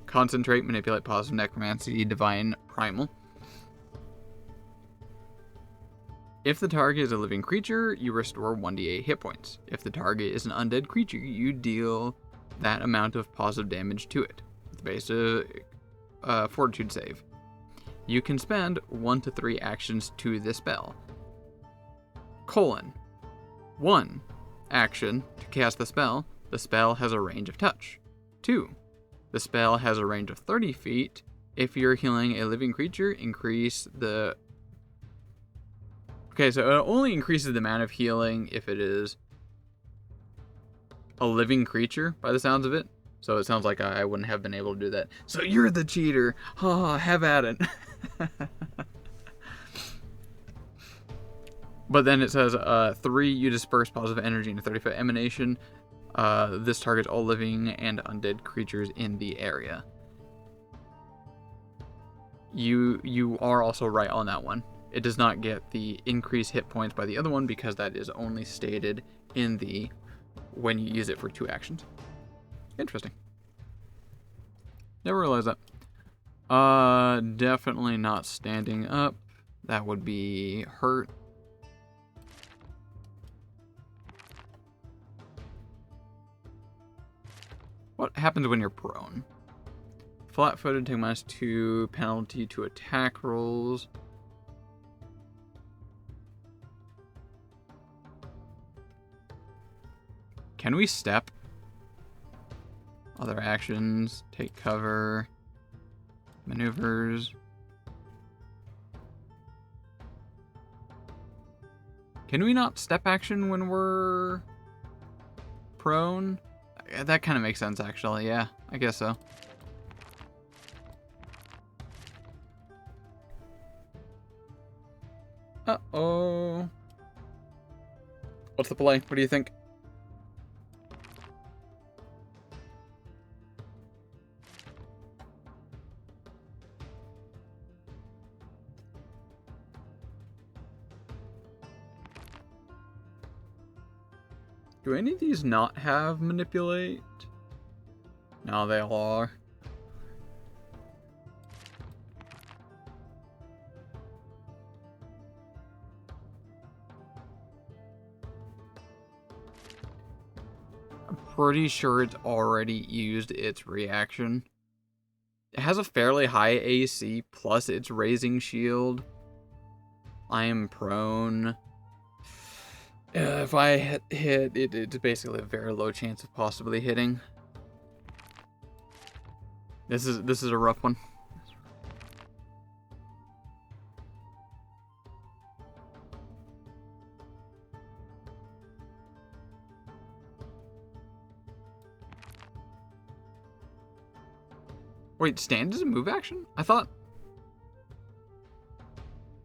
concentrate, manipulate, positive, necromancy, divine, primal. If the target is a living creature, you restore 1d8 hit points. If the target is an undead creature, you deal that amount of positive damage to it. With basic fortitude save. You can spend 1 to 3 actions to this spell. 1 action to cast the spell. The spell has a range of touch. 2. The spell has a range of 30 feet. If you're healing a living creature, increase the... Okay, so it only increases the amount of healing if it is a living creature, by the sounds of it. So it sounds like I wouldn't have been able to do that. So you're the cheater. Ha, have at it. But then it says, 3, you disperse positive energy in a 30-foot emanation. This targets all living and undead creatures in the area. You are also right on that one. It does not get the increased hit points by the other one because that is only stated in the when you use it for 2 actions. Interesting. Never realized that. Definitely not standing up. That would be hurt. What happens when you're prone? Flat-footed, take -2 penalty to attack rolls. Can we step? Other actions, take cover, maneuvers. Can we not step action when we're prone? That kind of makes sense, actually. Yeah, I guess so. Uh-oh. What's the play? What do you think? Do any of these not have manipulate? No, they all are. I'm pretty sure it's already used its reaction. It has a fairly high AC, plus it's raising shield. I am prone. If I hit, it's basically a very low chance of possibly hitting. This is a rough one. Wait, stand is a move action? I thought...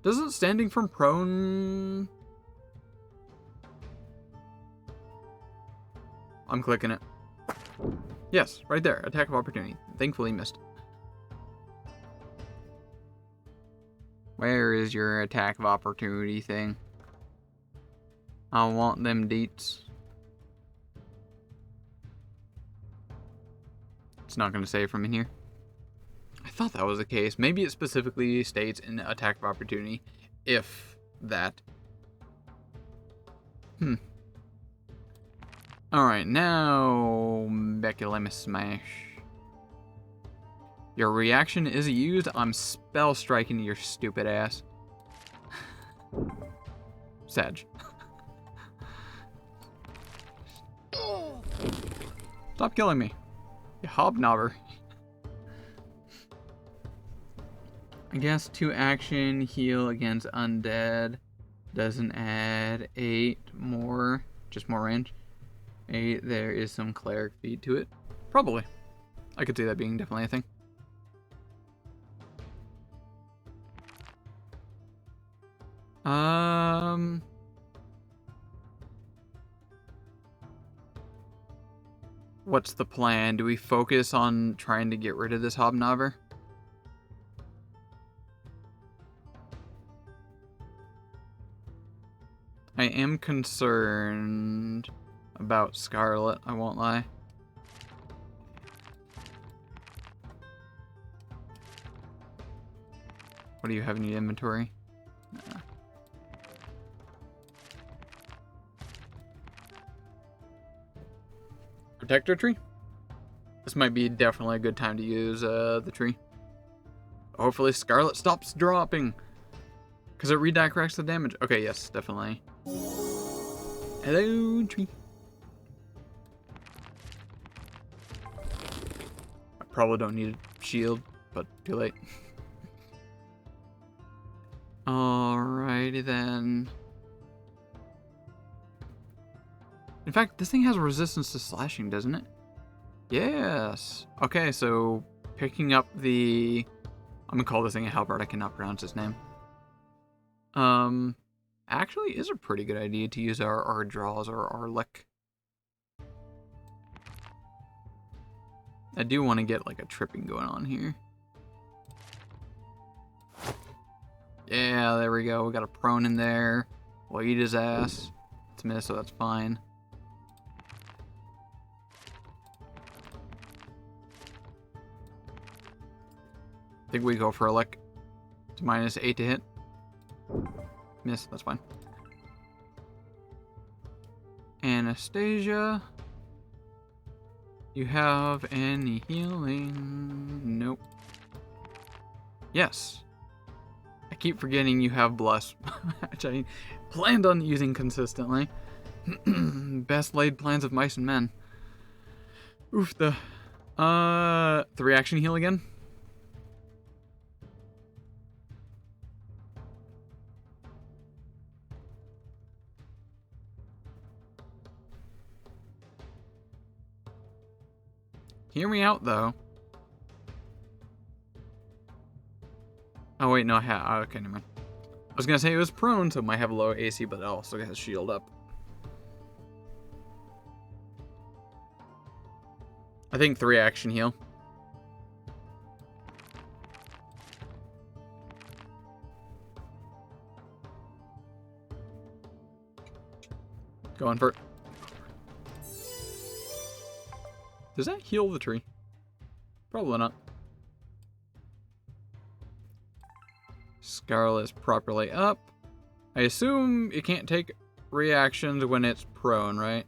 Doesn't standing from prone... I'm clicking it. Yes, right there. Attack of opportunity. Thankfully missed. Where is your attack of opportunity thing? I want them deets. It's not going to say from in here. I thought that was the case. Maybe it specifically states in attack of opportunity if that. Alright, now Beculema Smash. Your reaction is used. I'm spell striking your stupid ass. Sag. Stop killing me, you hobnobber. I guess 2 action heal against undead doesn't add 8 more, just more range. 8, there is some cleric feat to it. Probably. I could see that being definitely a thing. What's the plan? Do we focus on trying to get rid of this hobnobber? I am concerned about Scarlet, I won't lie. What do you have in your inventory? Nah. Protector tree? This might be definitely a good time to use the tree. Hopefully Scarlet stops dropping. Because it redirects the damage. Okay, yes, definitely. Hello, tree. I probably don't need a shield, but too late. Alrighty then. In fact, this thing has resistance to slashing, doesn't it? Yes. Okay, so picking up the... I'm gonna call this thing a halberd. I cannot pronounce its name. Actually is a pretty good idea to use our draws or our lick. I do want to get like a tripping going on here. Yeah, there we go. We got a prone in there. We'll eat his ass. It's missed, so that's fine. I think we go for a lick. It's -8 to hit. Miss, that's fine. Anastasia. You have any healing? Nope. Yes. I keep forgetting you have Bless, which I planned on using consistently. Best laid plans of mice and men. Oof, the 3 action heal again. Hear me out, though. Oh, wait, no, I have... okay, never mind. I was gonna say it was prone, so it might have low AC, but it also has shield up. I think 3 action heal. Going for it. Does that heal the tree? Probably not. Scarlet is properly up. I assume it can't take reactions when it's prone, right?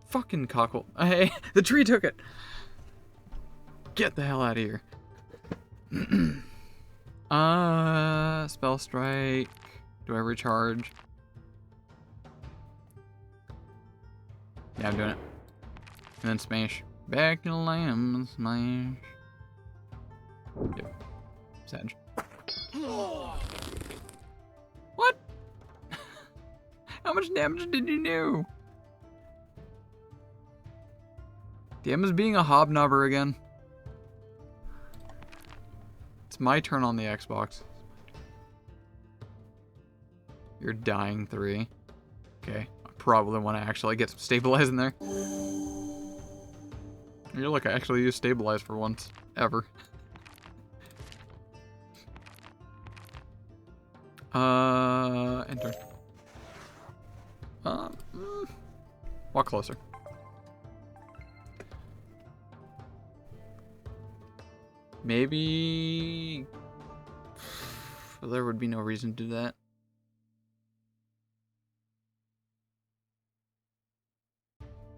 Fucking cockle. Hey, the tree took it. Get the hell out of here. Spell strike. Do I recharge? Yeah, I'm doing it. And then smash. Back to lamb smash. Yep. Sag. What? How much damage did you do? DM is being a hobnobber again. It's my turn on the Xbox. You're dying 3. Okay, I probably want to actually get some stabilize in there. You're like, I actually use stabilize for once. Ever. Enter. Walk closer. Maybe... There would be no reason to do that.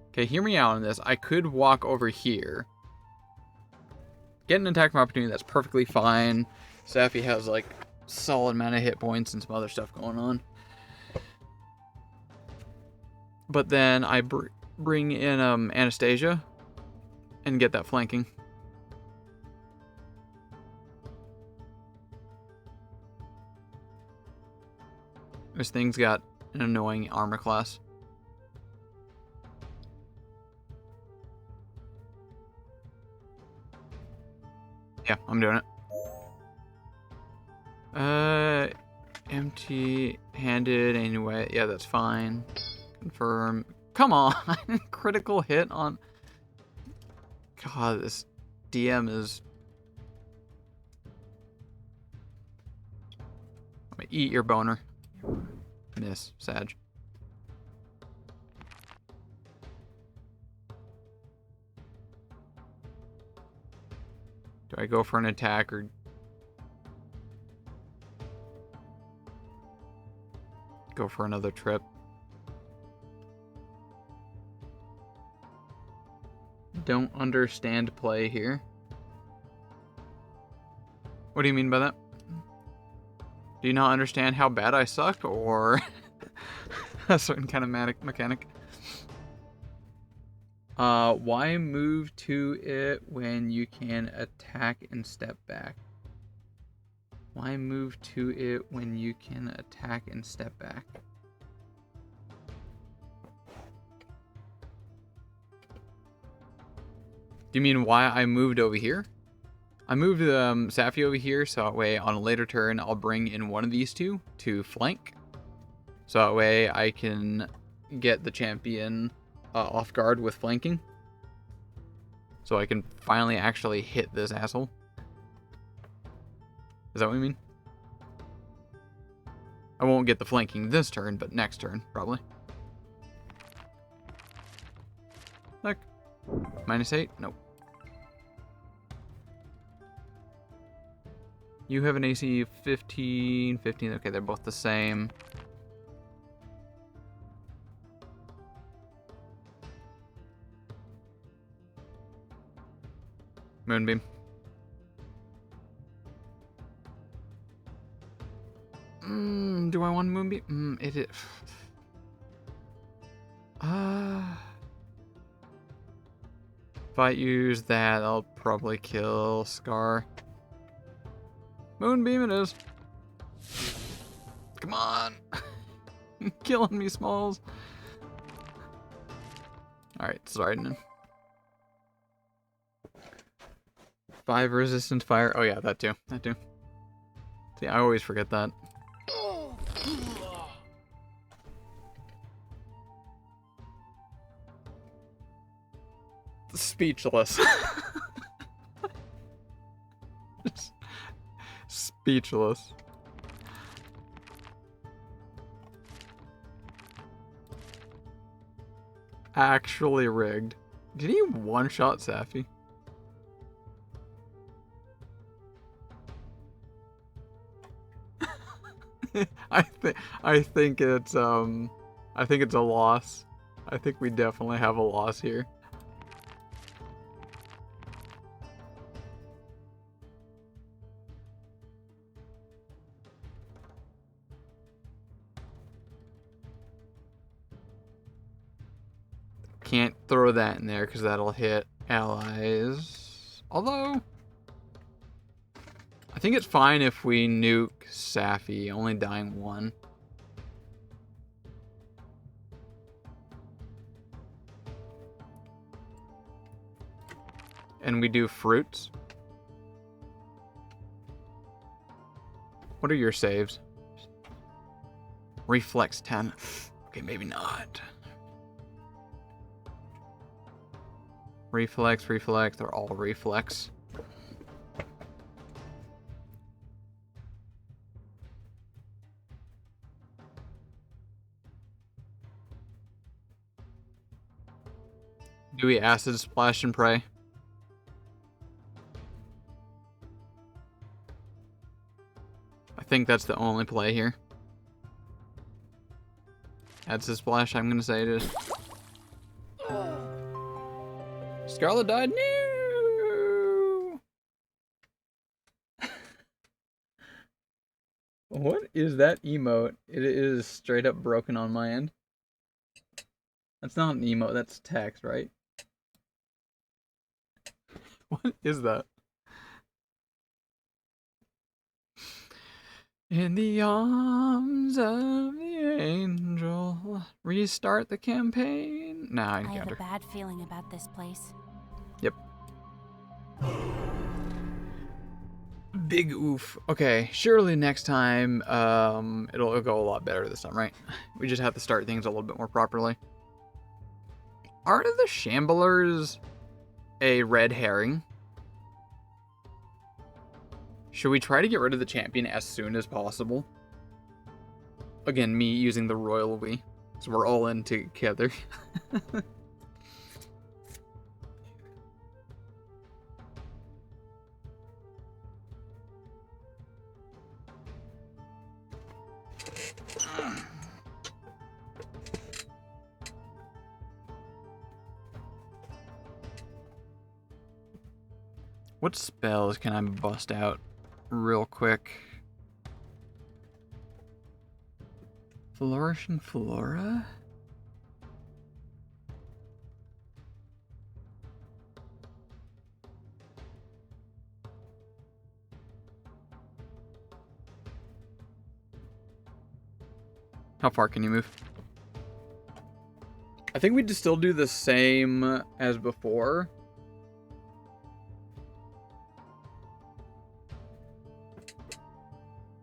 Okay, hear me out on this. I could walk over here. Get an attack from opportunity, that's perfectly fine. Safi has, like, solid amount of hit points and some other stuff going on. But then I bring in Anastasia and get that flanking. This thing's got an annoying armor class. Yeah, I'm doing it. Empty-handed anyway. Yeah, that's fine. Confirm. Come on! Critical hit on... God, this DM is... I'm gonna eat your boner. Miss, Sag. Do I go for an attack or... go for another trip? Don't understand play here. What do you mean by that? Do you not understand how bad I suck, or a certain kind of mechanic? Why move to it when you can attack and step back? Why move to it when you can attack and step back? Do you mean why I moved over here? I moved Safi over here so that way on a later turn I'll bring in one of these two to flank. So that way I can get the champion off guard with flanking. So I can finally actually hit this asshole. Is that what you mean? I won't get the flanking this turn, but next turn, probably. Look. -8? Nope. You have an AC of 15, 15. Okay, they're both the same. Moonbeam. Do I want Moonbeam? It is. If I use that, I'll probably kill Scar. Moonbeam it is. Come on. You're killing me, Smalls. Alright, starting. 5 resistant fire. Oh yeah, that too. That too. See, I always forget that. Speechless. Speechless. Actually rigged. Did he one-shot Safi? I think it's a loss. I think we definitely have a loss here. Can't throw that in there because that'll hit allies. Although, I think it's fine if we nuke Safi, only dying 1. and we do fruits. What are your saves? Reflex 10. Okay, maybe not. Reflex, reflex, they're all reflex. Do we acid splash and pray? I think that's the only play here. Acid splash, I'm gonna say it is. Scarlet died. No! What is that emote? It is straight up broken on my end. That's not an emote, that's text, right? What is that? In the arms of the angel, restart the campaign. Nah, I have a encounter. bad feeling about this place. Yep. Big oof. Okay, surely next time, it'll go a lot better this time, right? We just have to start things a little bit more properly. Are the Shamblers a red herring? Should we try to get rid of the champion as soon as possible? Again, me using the royal we. So we're all in together. What spells can I bust out real quick? Flourishing Flora? How far can you move? I think we'd still do the same as before.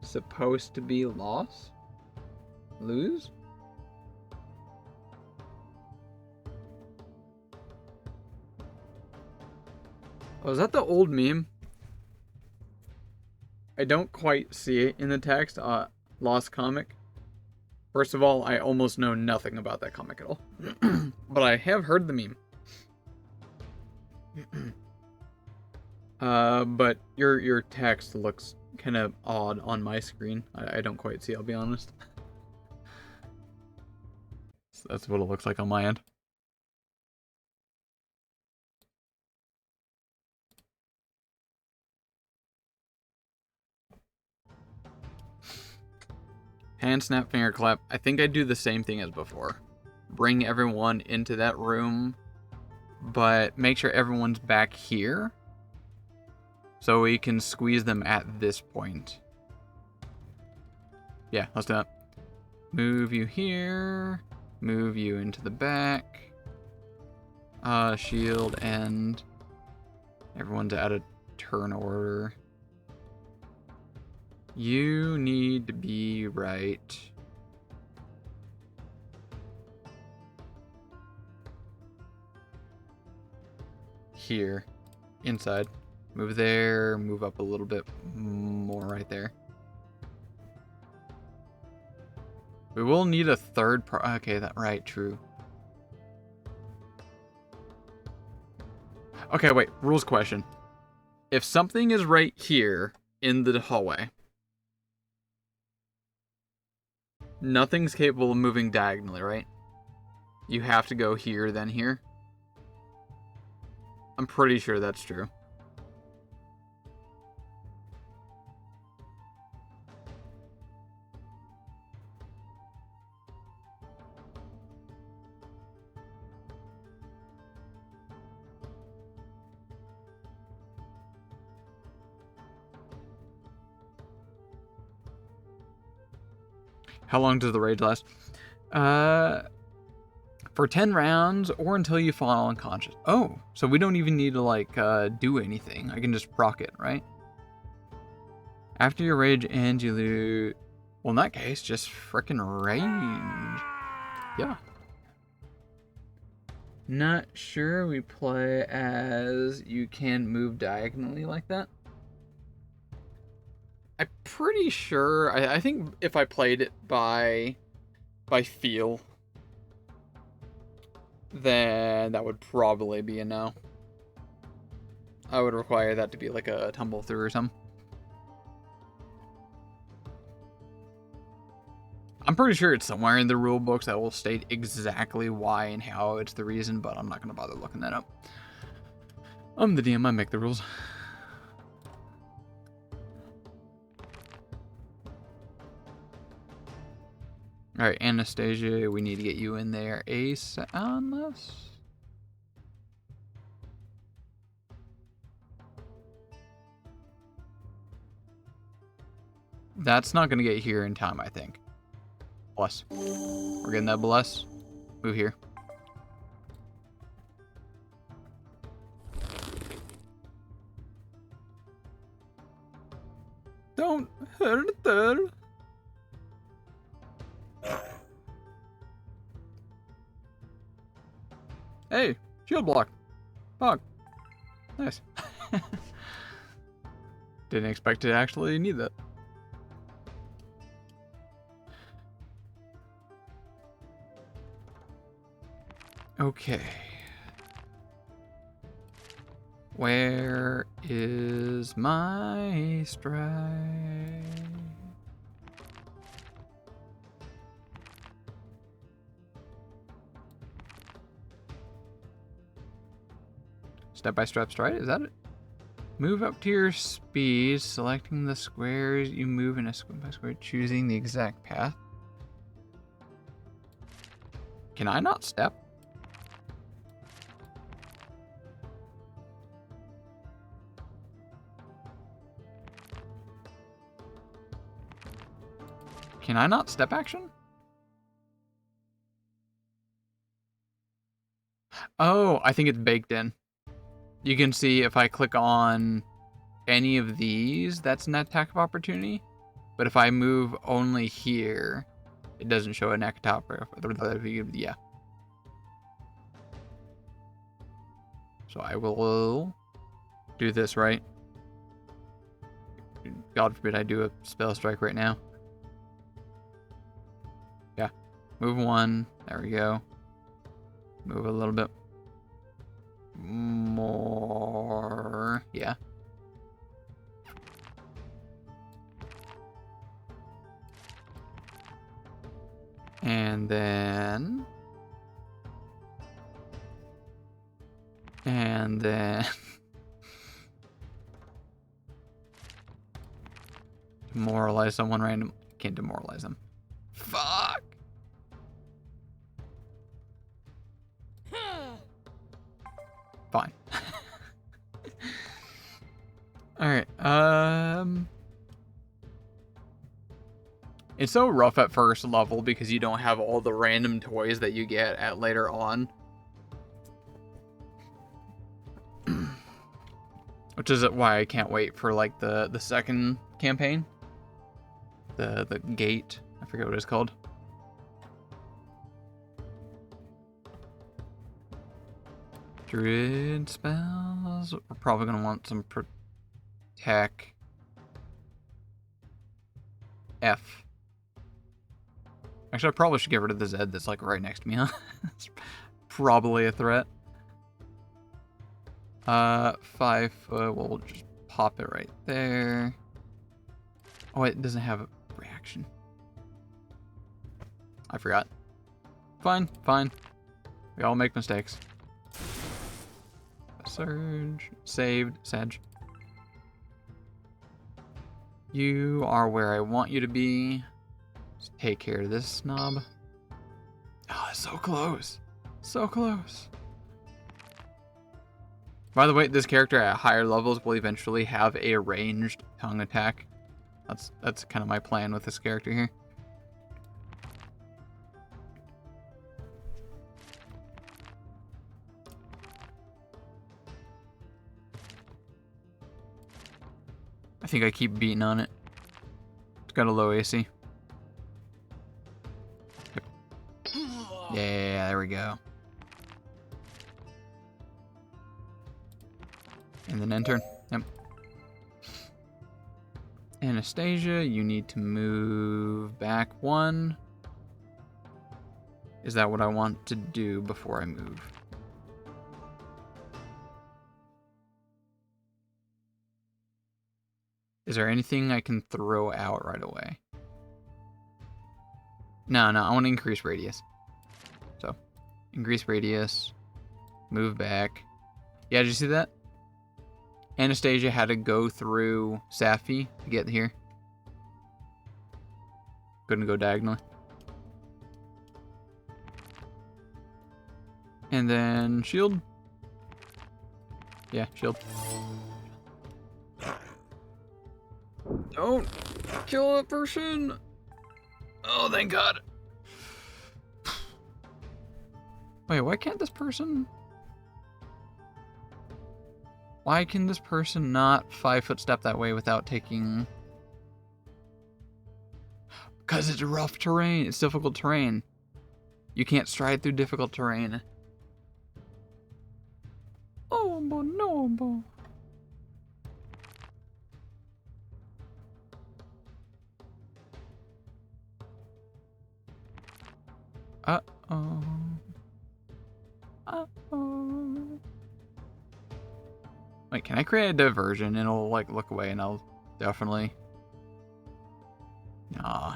Supposed to be loss? Lose? Oh, is that the old meme? I don't quite see it in the text. Lost comic. First of all, I almost know nothing about that comic at all. But I have heard the meme. But your text looks kind of odd on my screen. I don't quite see, I'll be honest. So that's what it looks like on my end. Hand snap, finger clap. I think I do the same thing as before. Bring everyone into that room, but make sure everyone's back here so we can squeeze them at this point. Yeah, let's do that. Move you here. Move you into the back. Shield and everyone's out of turn order. You need to be right here, inside. Move there, move up a little bit more right there. We will need a third okay, that right, true. Okay, wait, rules question. If something is right here in the hallway, nothing's capable of moving diagonally, right? You have to go here, then here. I'm pretty sure that's true. How long does the rage last? For For 10 rounds or until you fall unconscious. Oh, so we don't even need to like do anything. I can just proc it, right? After your rage ends, you lose. Well, in that case, just frickin' range. Yeah. Not sure we play as you can move diagonally like that. I'm pretty sure. I think if I played it by feel, then that would probably be a no. I would require that to be like a tumble through or something. I'm pretty sure it's somewhere in the rule books that will state exactly why and how it's the reason, but I'm not going to bother looking that up. I'm the DM, I make the rules. Alright, Anastasia, we need to get you in there ASAP unless... That's not going to get here in time, I think. Bless. We're getting that bless. Move here. Don't hurt that. Hey, shield block. Fuck. Nice. Didn't expect to actually need that. Okay. Where is my stride? Step-by-step stride, is that it? Move up to your speed, selecting the squares you move in a square, choosing the exact path. Can I not step? Can I not step action? Oh, I think it's baked in. You can see if I click on any of these, that's an attack of opportunity. But if I move only here, it doesn't show an attack. Yeah. So I will do this, right? God forbid I do a spell strike right now. Yeah. Move one. There we go. Move a little bit more. Yeah. And then demoralize someone random. Can't demoralize them. Fuck. Fine. All right. It's so rough at first level because you don't have all the random toys that you get at later on. Which is why I can't wait for like the second campaign. The gate. I forget what it's called. Druid spells. We're probably gonna want some protect. F. Actually, I probably should get rid of the Z that's like right next to me, huh? It's probably a threat. 5 foot, we'll just pop it right there. Oh, it doesn't have a reaction. I forgot. Fine, fine. We all make mistakes. Surge. Saved. Sedge. You are where I want you to be. Just take care of this snob. Oh, it's so close. So close. By the way, this character at higher levels will eventually have a ranged tongue attack. That's kind of my plan with this character here. I think I keep beating on it. It's got a low AC. Yep. Yeah, there we go. And then enter. Yep. Anastasia, you need to move back 1. Is that what I want to do before I move? Is there anything I can throw out right away? No, I want to increase radius. So, increase radius, move back. Yeah, did you see that? Anastasia had to go through Safi to get here. Couldn't go diagonally. And then shield. Yeah, shield. Don't kill a person. Oh, thank God. Wait, why can't this person? Why can this person not 5-foot step that way without taking? Because it's rough terrain. It's difficult terrain. You can't stride through difficult terrain. Oh, no. Uh-oh. Uh-oh. Wait, can I create a diversion? It'll, like, look away and I'll definitely... Nah.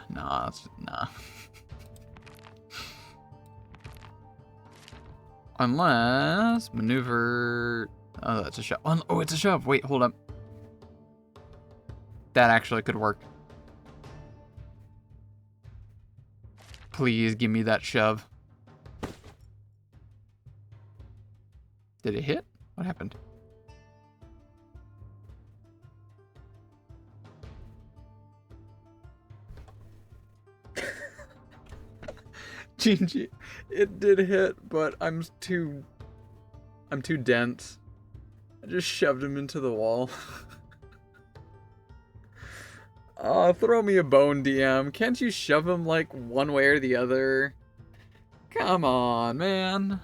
Unless... Maneuver... Oh, that's a shove. Oh, it's a shove. Wait, hold up. That actually could work. Please give me that shove. Did it hit? What happened? GG. It did hit, but I'm too dense. I just shoved him into the wall. Oh, throw me a bone, DM. Can't you shove him like one way or the other? Come on, man.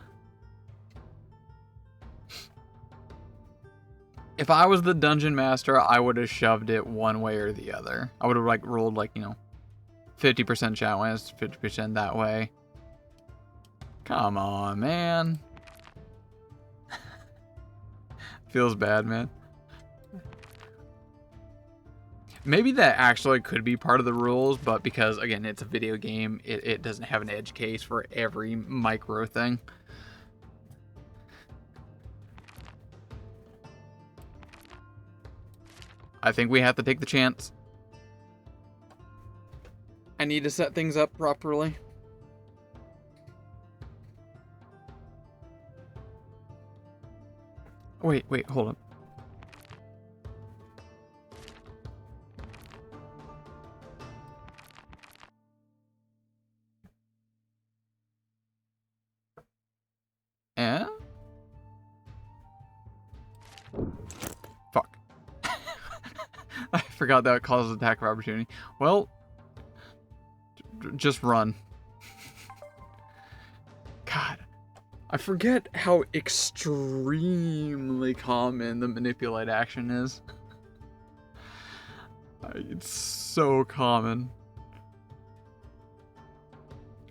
If I was the dungeon master, I would have shoved it one way or the other. I would have like rolled like, 50% chat west, 50% that way. Come on, man. Feels bad, man. Maybe that actually could be part of the rules, but because, again, it's a video game, it doesn't have an edge case for every micro thing. I think we have to take the chance. I need to set things up properly. Wait, hold on. Fuck. I forgot that causes attack of opportunity. Well, just run. God, I forget how extremely common the manipulate action is. It's so common.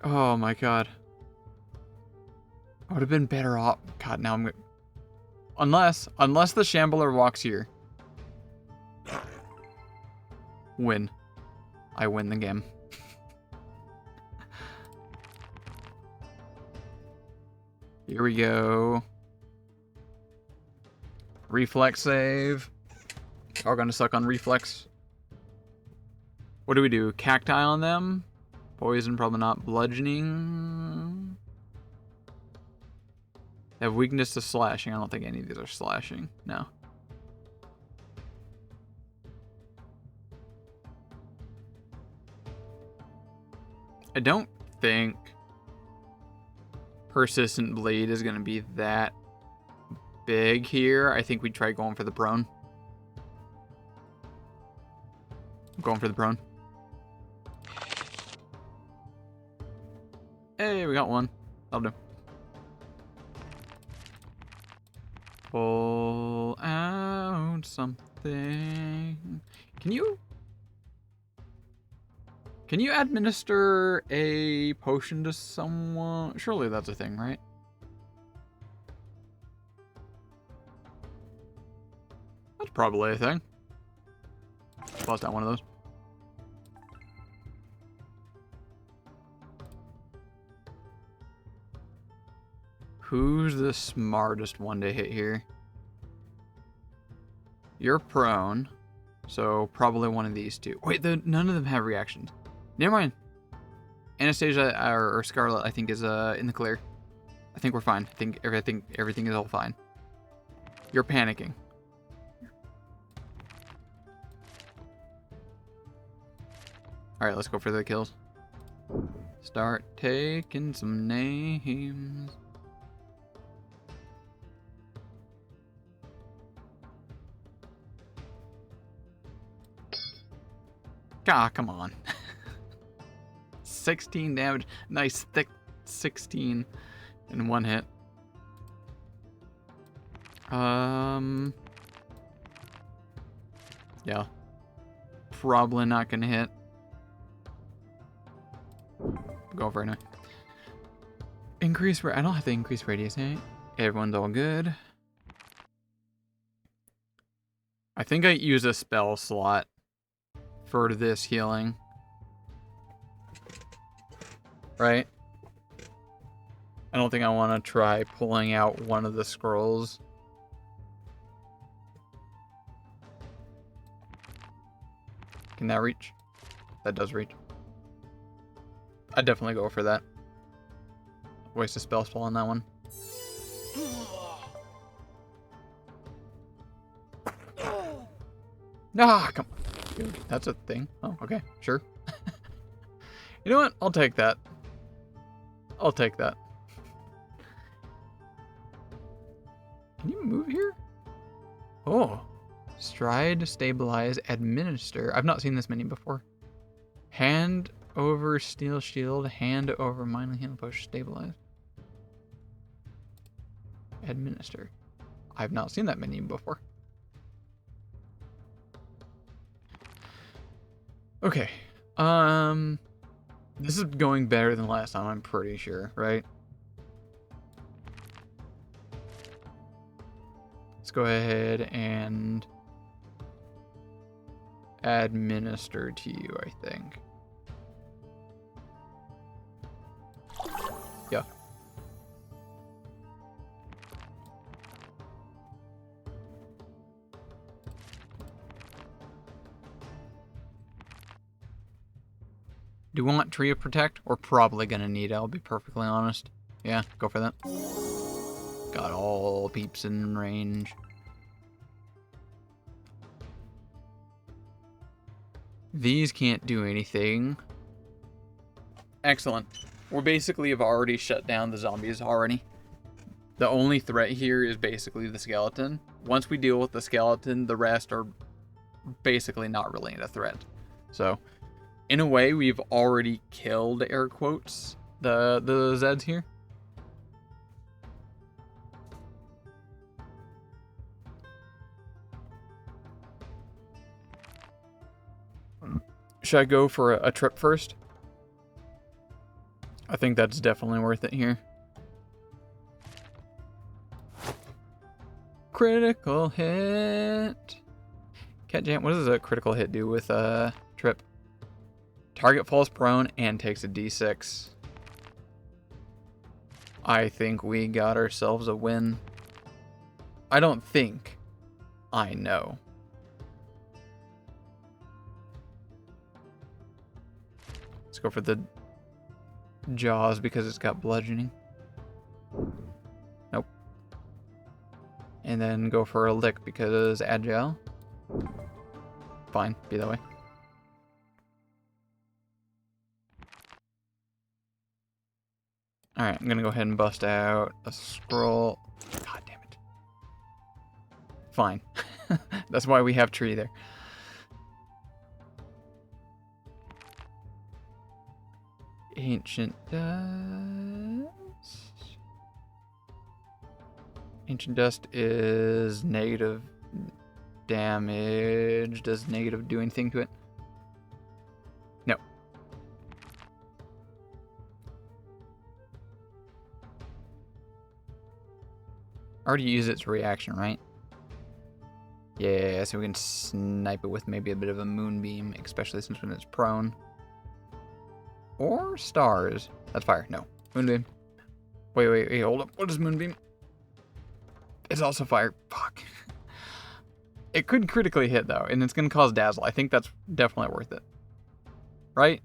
Oh my God. I would have been better off. God, now I'm gonna... Unless the Shambler walks here. Win. I win the game. Here we go. Reflex save. Are gonna suck on reflex. What do we do? Cacti on them? Poison, probably not. Bludgeoning. They have weakness to slashing. I don't think any of these are slashing. No. I don't think Persistent Blade is going to be that big here. I think we try going for the prone. I'm going for the prone. Hey, we got one. That'll do. Pull out something. Can you administer a potion to someone? Surely that's a thing, right? That's probably a thing. Bust out one of those. Who's the smartest one to hit here? You're prone, so probably one of these two. Wait, none of them have reactions. Never mind. Anastasia or Scarlet, I think, is in the clear. I think we're fine. I think everything is all fine. You're panicking. All right, let's go for the kills. Start taking some names. Ah, come on. 16 damage. Nice thick 16 in one hit. Yeah. Probably not gonna hit. Go for it now. Increase, I don't have to increase radius, eh? Everyone's all good. I think I use a spell slot for this healing. Right? I don't think I want to try pulling out one of the scrolls. Can that reach? That does reach. I'd definitely go for that. Waste a spell on that one. Ah, come on. Dude, that's a thing. Oh, okay. Sure. You know what? I'll take that. I'll take that. Can you move here? Oh. Stride, stabilize, administer. I've not seen this many before. Hand over steel shield, hand over mindly heal, push, stabilize. Administer. I've not seen that many before. Okay. This is going better than last time, I'm pretty sure, right? Let's go ahead and administer to you, I think. Yeah. Do we want Tree of Protect? We're probably gonna need it, I'll be perfectly honest. Yeah, go for that. Got all peeps in range. These can't do anything. Excellent. We basically have already shut down the zombies already. The only threat here is basically the skeleton. Once we deal with the skeleton, the rest are basically not really a threat. So, in a way, we've already killed, air quotes, the Zeds here. Should I go for a trip first? I think that's definitely worth it here. Critical hit. Cat Jam, what does a critical hit do with trip? Target falls prone and takes a d6. I think we got ourselves a win. I don't think. I know. Let's go for the jaws because it's got bludgeoning. Nope. And then go for a lick because agile. Fine, be that way. Alright, I'm gonna go ahead and bust out a scroll. God damn it. Fine. That's why we have tree there. Ancient Dust. Ancient Dust is negative damage. Does negative do anything to it? No. Already used its reaction, right? Yeah, so we can snipe it with maybe a bit of a moonbeam, especially since when it's prone. Or stars. That's fire. No. Moonbeam. Wait, hold up. What is moonbeam? It's also fire. Fuck. It could critically hit, though, and it's going to cause dazzle. I think that's definitely worth it. Right?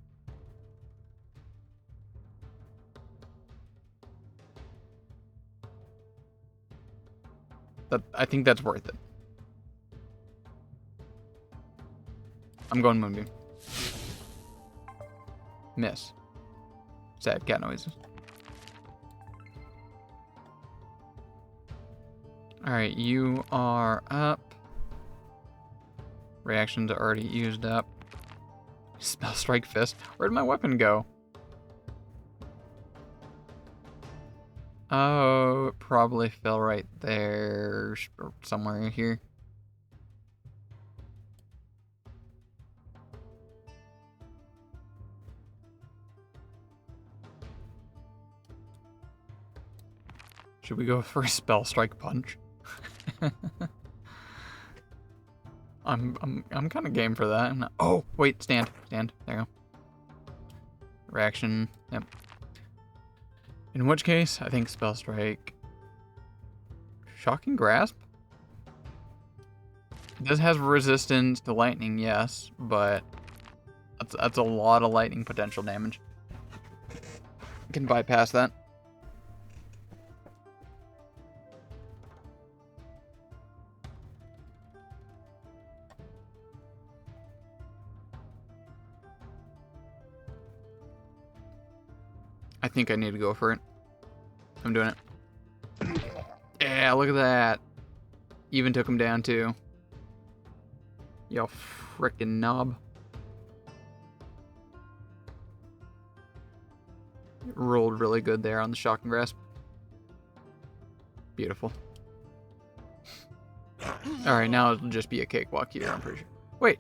I think that's worth it. I'm going moonbeam. Miss. Sad cat noises. Alright, you are up. Reactions are already used up. Spell Strike Fist. Where'd my weapon go? Oh, it probably fell right there. Or somewhere here. Should we go for a Spell Strike Punch? I'm kind of game for that. Oh, wait, stand. There you go. Reaction. Yep. In which case, I think Spell Strike. Shocking Grasp? This has resistance to lightning, yes, but that's a lot of lightning potential damage. Can bypass that. I think I need to go for it. I'm doing it. Yeah, look at that. Even took him down too. Yo, frickin' knob. Rolled really good there on the Shocking Grasp. Beautiful. Alright, now it'll just be a cakewalk here, I'm pretty sure. Wait,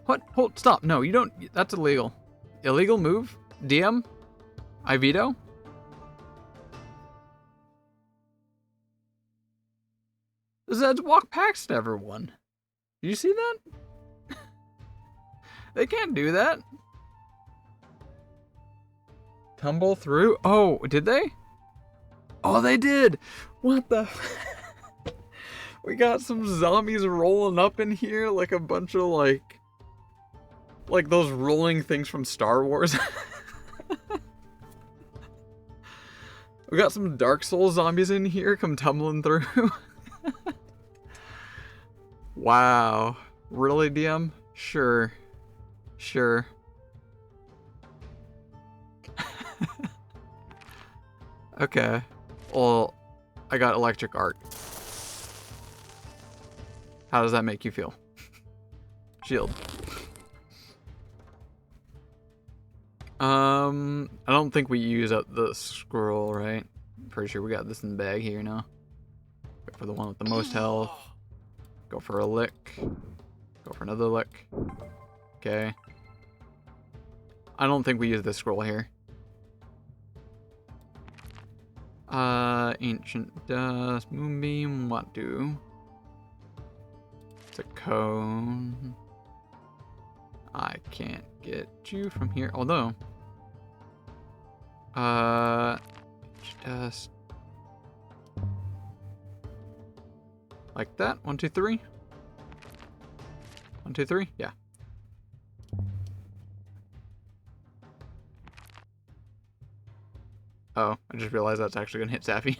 what? Hold, stop. No, you don't. That's illegal. Illegal move? DM? I veto? The Zeds walk past everyone. Did you see that? They can't do that. Tumble through? Oh, did they? Oh, they did! What the? We got some zombies rolling up in here like a bunch of like those rolling things from Star Wars. We got some Dark Souls zombies in here come tumbling through. Wow. Really, DM? Sure. Okay. Well, I got electric art. How does that make you feel? Shield. I don't think we use up the scroll, right? Pretty sure we got this in the bag here now. Go for the one with the most health. Go for a lick. Go for another lick. Okay. I don't think we use this scroll here. Ancient Dust, Moonbeam, what do? It's a cone. I can't get you from here, although... Just... Like that? 1, 2, 3? 1, 2, 3? Yeah. Oh, I just realized that's actually gonna hit Safi.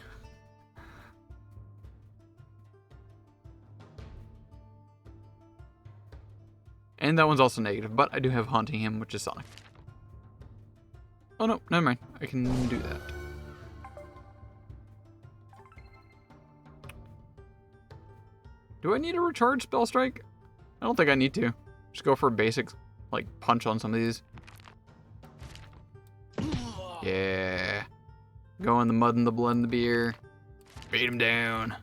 And that one's also negative, but I do have Haunting Him, which is Sonic. Oh no, never mind. I can do that. Do I need a recharge spell strike? I don't think I need to. Just go for a basic, like, punch on some of these. Yeah. Go in the mud and the blood and the beer. Beat him down.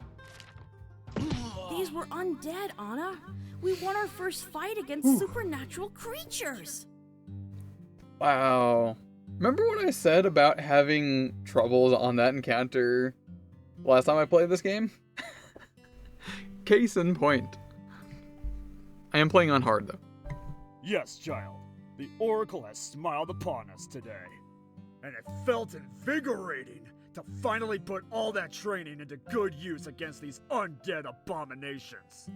These were undead, Anna. We won our first fight against supernatural creatures. Wow. Remember what I said about having troubles on that encounter last time I played this game? Case in point. I am playing on hard, though. Yes, child. The Oracle has smiled upon us today. And it felt invigorating to finally put all that training into good use against these undead abominations.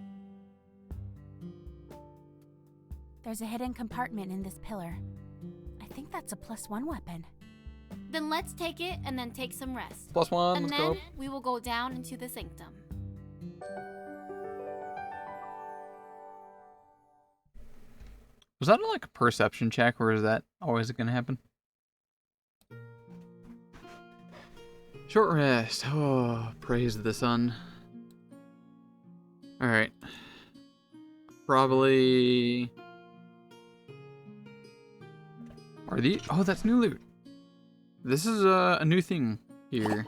There's a hidden compartment in this pillar. I think that's a +1 weapon. Then let's take it and then take some rest. +1, And let's then go. we will go down into the sanctum. Was that like a perception check, or is that always going to happen? Short rest. Oh, praise the sun. Alright. Probably... Are these... Oh, that's new loot. This is a new thing here.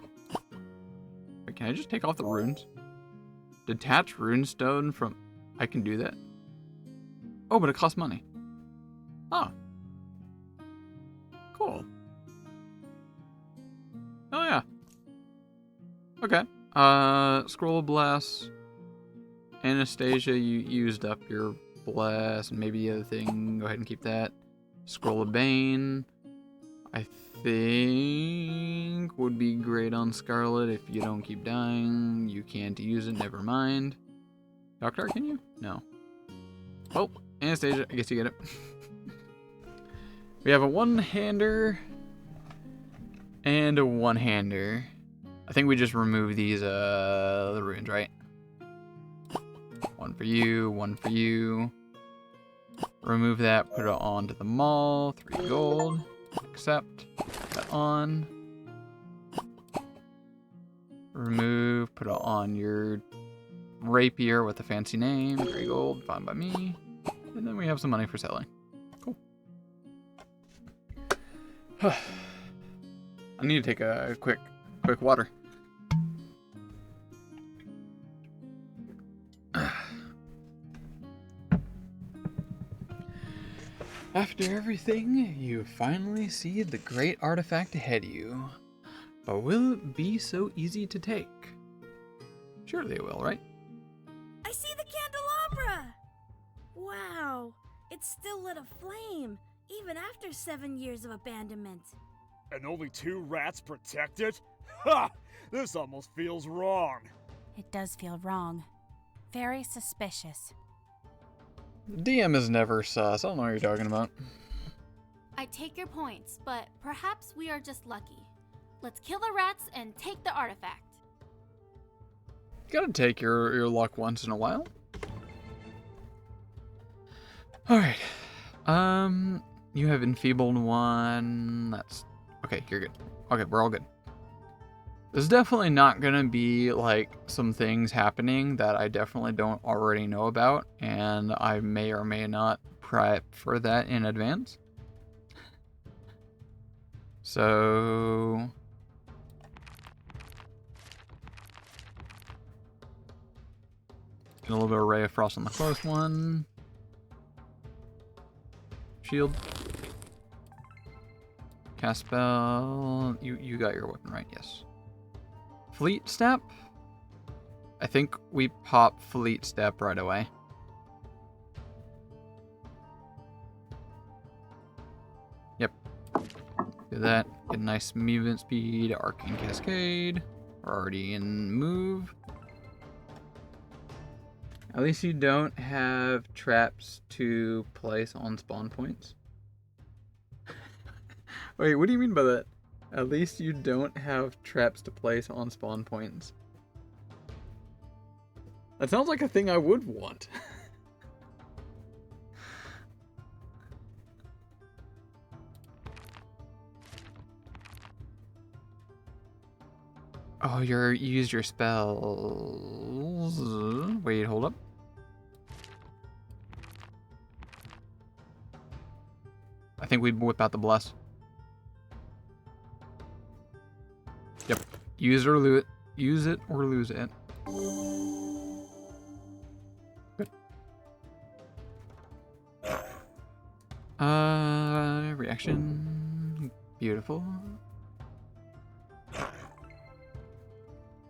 Wait, can I just take off the runes? Detach runestone from... I can do that? Oh, but it costs money. Oh. Cool. Oh, yeah. Okay. Scroll of Bless. Anastasia, you used up your Bless and maybe the other thing. Go ahead and keep that. Scroll of Bane. I think would be great on Scarlet if you don't keep dying. You can't use it, never mind. Doctor, can you? No. Oh, Anastasia, I guess you get it. We have a one-hander and a one-hander. I think we just remove these the runes, right? One for you, one for you. Remove that, put it onto the maul. 3 gold. Accept. Put that on. Remove, put it on your rapier with a fancy name. 3 gold, fine by me. And then we have some money for selling. Cool. I need to take a quick water. After everything, you finally see the great artifact ahead of you. But will it be so easy to take? Surely it will, right? I see the candelabra! Wow, it's still lit aflame, even after 7 years of abandonment. And only 2 rats protect it? Ha! This almost feels wrong. It does feel wrong. Very suspicious. The DM is never sus. I don't know what you're talking about. I take your points, but perhaps we are just lucky. Let's kill the rats and take the artifact. You gotta take your luck once in a while. Alright. You have enfeebled 1. That's... Okay, you're good. Okay, we're all good. There's definitely not gonna be, like, some things happening that I definitely don't already know about, and I may or may not prep for that in advance. So... Get a little bit of Ray of Frost on the close one. Shield. Cast spell. You got your weapon, right? Yes. Fleet Step? I think we pop Fleet Step right away. Yep. Do that. Get a nice movement speed. Arcane Cascade. We're already in move. At least you don't have traps to place on spawn points. Wait, what do you mean by that? At least you don't have traps to place on spawn points. That sounds like a thing I would want. Oh, you used your spells. Wait, hold up. I think we'd whip out the bless. Use it or lose it. Use it or lose it. Good. Reaction. Beautiful.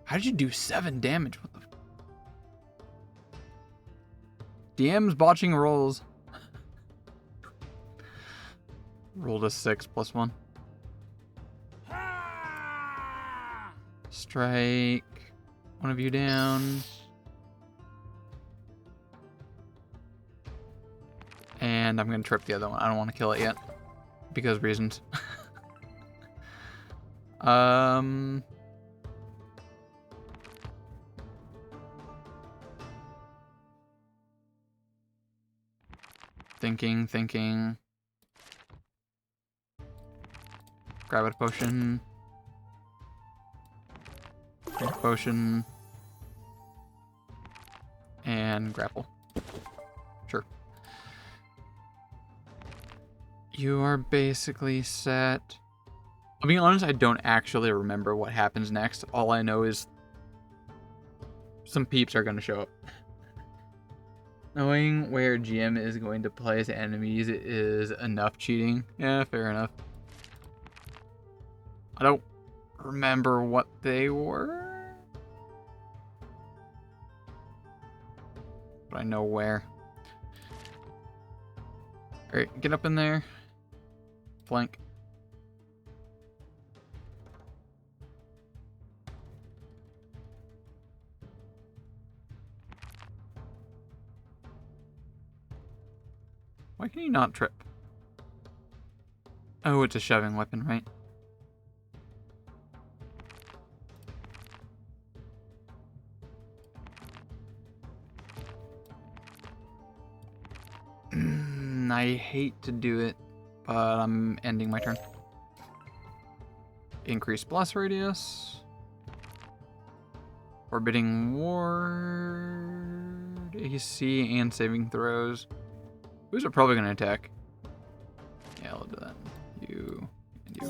How did you do 7 damage? What the? DM's botching rolls. Rolled a 6 plus 1. Strike. One of you down. And I'm going to trip the other one. I don't want to kill it yet. Because reasons. Thinking. Grab a potion. Drink a potion. And grapple. Sure. You are basically set. I'll be honest, I don't actually remember what happens next. All I know is some peeps are going to show up. Knowing where GM is going to place enemies is enough cheating. Yeah, fair enough. I don't remember what they were, but I know where. Alright, get up in there. Flank. Why can you not trip? Oh, it's a shoving weapon, right? I hate to do it, but I'm ending my turn. Increase blast radius. Forbidding ward. AC and saving throws. Who's it probably going to attack? Yeah, I'll do that. You and you.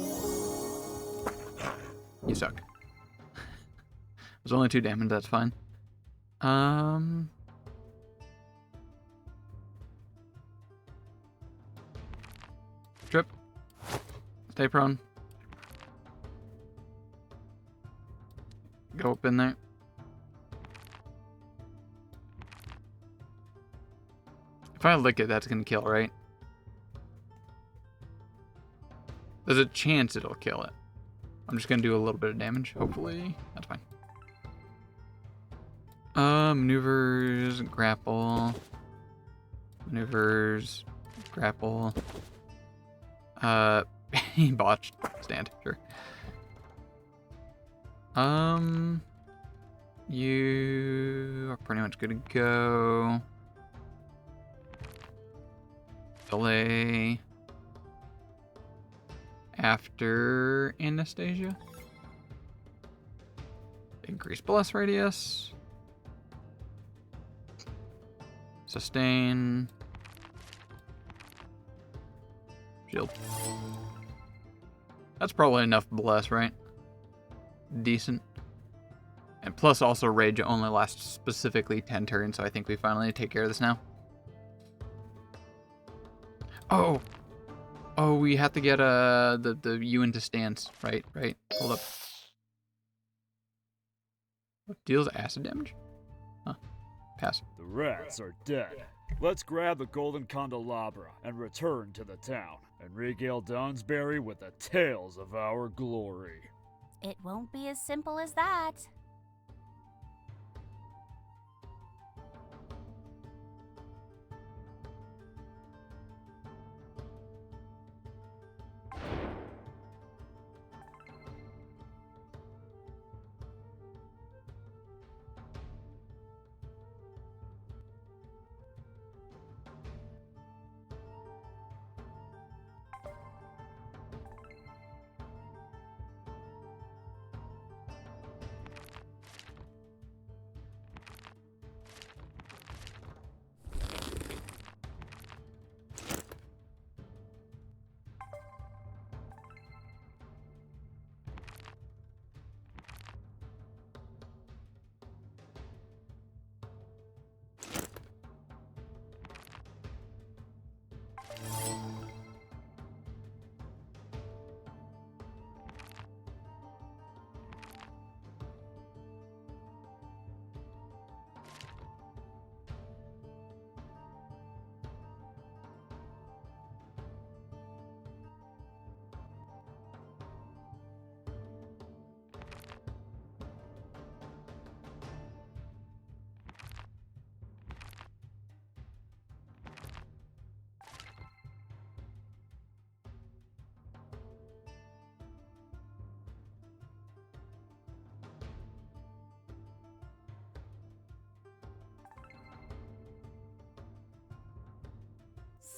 You suck. There's only 2 damage, that's fine. Trip. Stay prone. Go up in there. If I lick it, that's gonna kill, right? There's a chance it'll kill it. I'm just gonna do a little bit of damage, hopefully. That's fine. Maneuvers, grapple. Maneuvers, grapple. He botched. Stand, sure. You are pretty much good to go. Delay. After Anastasia. Increase blast radius. Sustain. Shield. That's probably enough bless, right? Decent. And plus also rage only lasts specifically 10 turns, so I think we finally take care of this now. Oh! Oh, we have to get the U into stance, right? Right. Hold up. What deals acid damage? Huh. Pass. The rats are dead. Let's grab the golden candelabra and return to the town and regale Donsbury with the tales of our glory. It won't be as simple as that.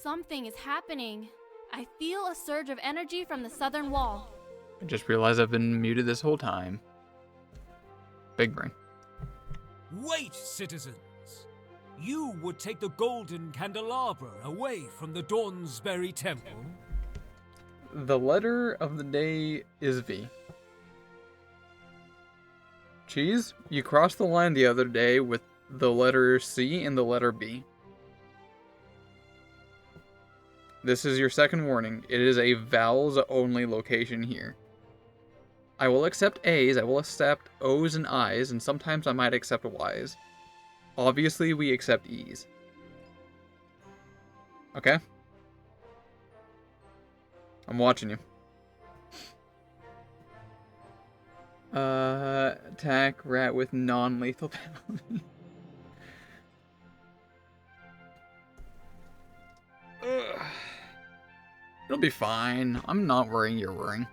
Something is happening. I feel a surge of energy from the southern wall. I just realized I've been muted this whole time. Big brain. Wait, citizens! You would take the golden candelabra away from the Dawnsbury Temple? The letter of the day is V. Cheese, you crossed the line the other day with the letter C and the letter B. This is your second warning. It is a vowels-only location here. I will accept A's, I will accept O's and I's, and sometimes I might accept Y's. Obviously, we accept E's. Okay? I'm watching you. Attack rat with non-lethal penalty. It'll be fine. I'm not worrying, you're worrying.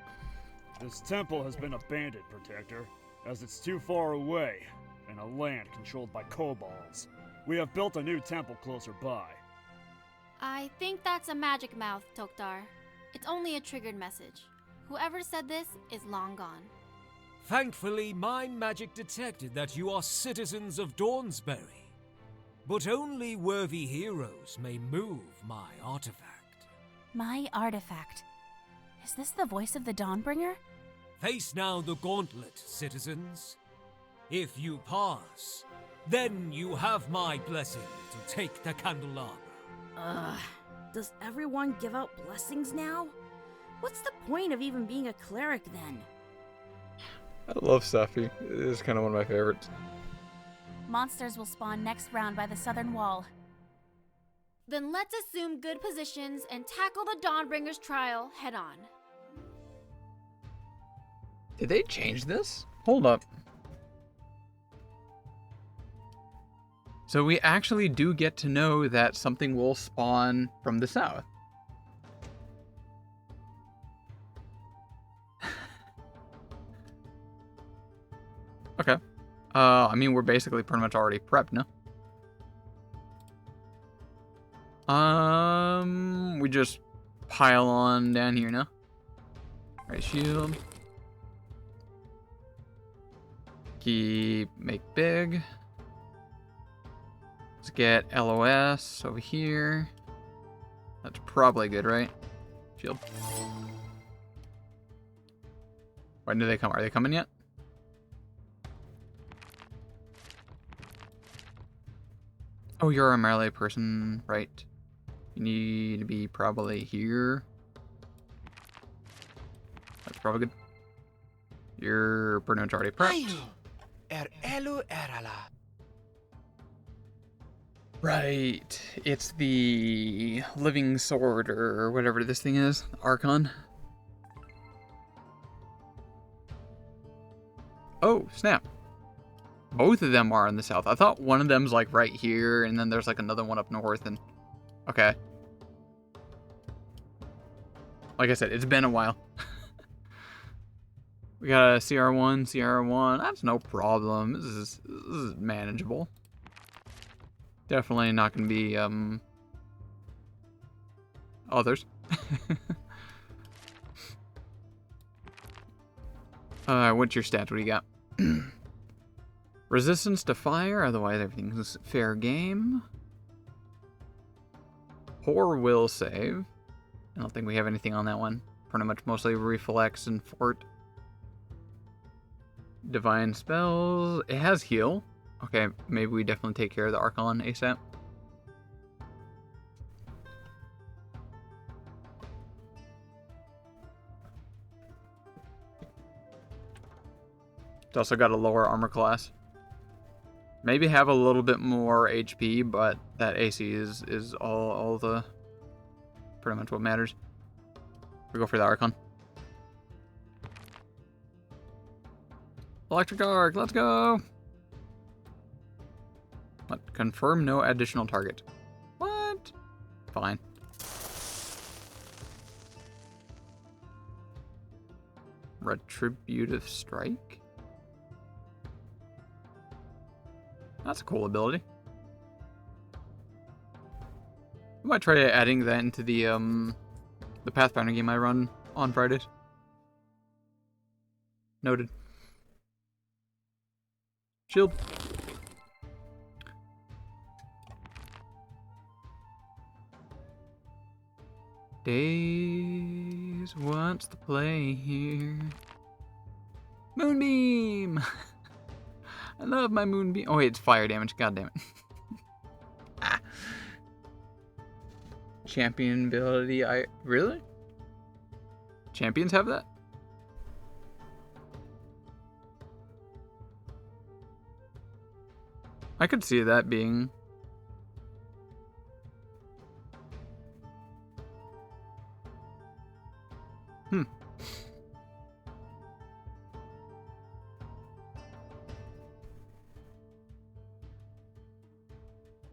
This temple has been abandoned, Protector, as it's too far away, in a land controlled by kobolds. We have built a new temple closer by. I think that's a magic mouth, Toktar. It's only a triggered message. Whoever said this is long gone. Thankfully, my magic detected that you are citizens of Dawnsbury. But only worthy heroes may move my artifact. My artifact. Is this the voice of the Dawnbringer? Face now the gauntlet, citizens. If you pass, then you have my blessing to take the candelabra. Does everyone give out blessings now? What's the point of even being a cleric then? I love Safi. It is kind of one of my favorites. Monsters will spawn next round by the southern wall. Then let's assume good positions and tackle the Dawnbringer's trial head on. Did they change this? Hold up. So we actually do get to know that something will spawn from the south. Okay. I mean, we're basically pretty much already prepped, no? We just pile on down here, no? Alright, shield. Make big. Let's get LOS over here. That's probably good, right? Shield. When do they come? Are they coming yet? Oh, you're a melee person, right? You need to be probably here. That's probably good. Your Bruno's already prepped. Right. It's the living sword or whatever this thing is. Archon. Oh, snap. Both of them are in the south. I thought one of them's like right here, and then there's like another one up north, and... Okay. Like I said, it's been a while. We got a CR1, CR1. That's no problem. This is manageable. Definitely not going to be, others. What's your stats? What do you got? Resistance to fire, otherwise everything's fair game. Poor will save. I don't think we have anything on that one. Pretty much mostly reflex and fort. Divine spells. It has heal. Okay, maybe we definitely take care of the Archon ASAP. It's also got a lower armor class. Maybe have a little bit more HP, but that AC is all the pretty much what matters. We go for the Archon. Electric arc, let's go! What? Confirm no additional target. What? Fine. Retributive strike? That's a cool ability. I might try adding that into the Pathfinder game I run on Fridays. Noted. Shield. Days, what's the play here? Moonbeam! I love my moonbeam. Oh wait, it's fire damage. God damn it. Ah. Champion ability. Really? Champions have that? I could see that being.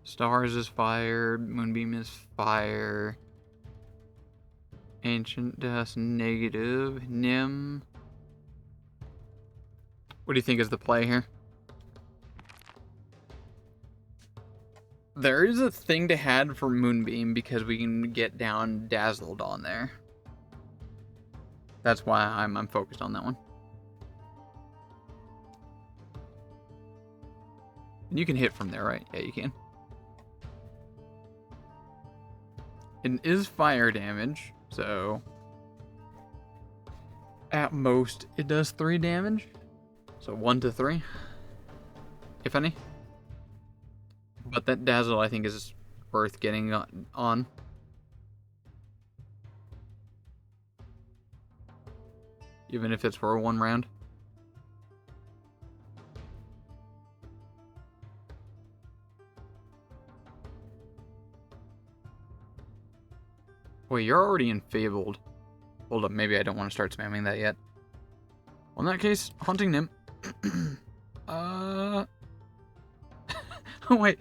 Stars is fire. Moonbeam is fire. Ancient Dust negative. Nim. What do you think is the play here? There is a thing to add for Moonbeam because we can get down Dazzled on there. That's why I'm focused on that one. And you can hit from there, right? Yeah, you can. It is fire damage, so at most it does 3 damage. So 1 to 3, if any. But that Dazzle I think is worth getting on. Even if it's for 1 round. Wait, you're already enfeebled. Hold up, maybe I don't want to start spamming that yet. Well, in that case, Haunting Nymph. Oh wait,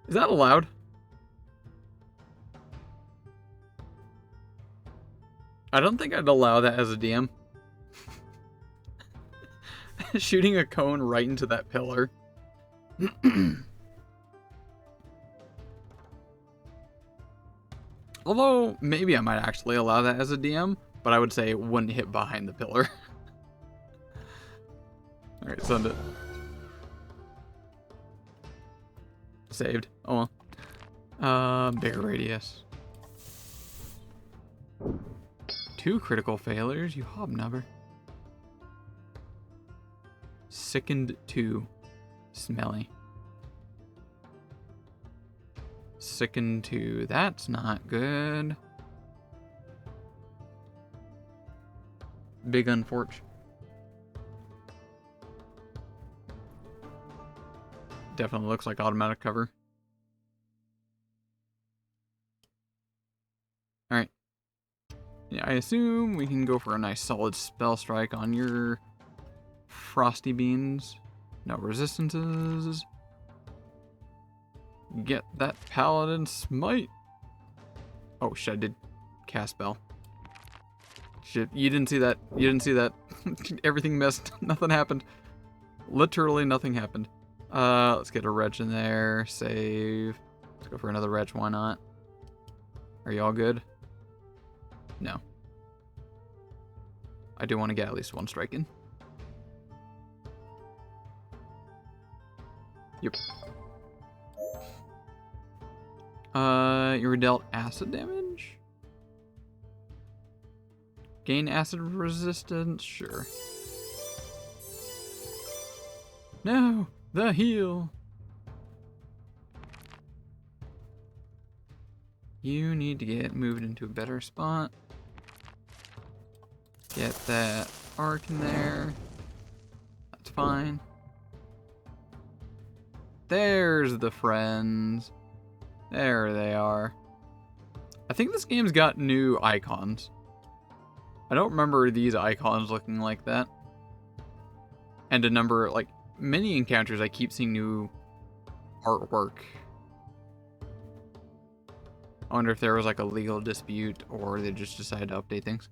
is that allowed? I don't think I'd allow that as a DM. Shooting a cone right into that pillar. Although, maybe I might actually allow that as a DM, but I would say it wouldn't hit behind the pillar. Alright, send it. Saved. Oh well. Bigger radius. 2 critical failures, you hobnubber. Sickened 2. Smelly. Sickened 2. That's not good. Big unfortunate. Definitely looks like automatic cover. Alright. Yeah, I assume we can go for a nice solid spell strike on your Frosty Beans. No resistances. Get that Paladin Smite. Oh shit, I did cast spell. Shit, you didn't see that. You didn't see that. Everything missed. Nothing happened. Literally nothing happened. Let's get a reg in there. Save. Let's go for another reg. Why not? Are you all good? No. I do want to get at least 1 strike in. Yep. You were dealt acid damage? Gain acid resistance? Sure. No! The heal! You need to get moved into a better spot. Get that arc in there. That's fine. There's the friends. There they are. I think this game's got new icons. I don't remember these icons looking like that. And a number, like, many encounters I keep seeing new artwork. I wonder if there was like a legal dispute or they just decided to update things.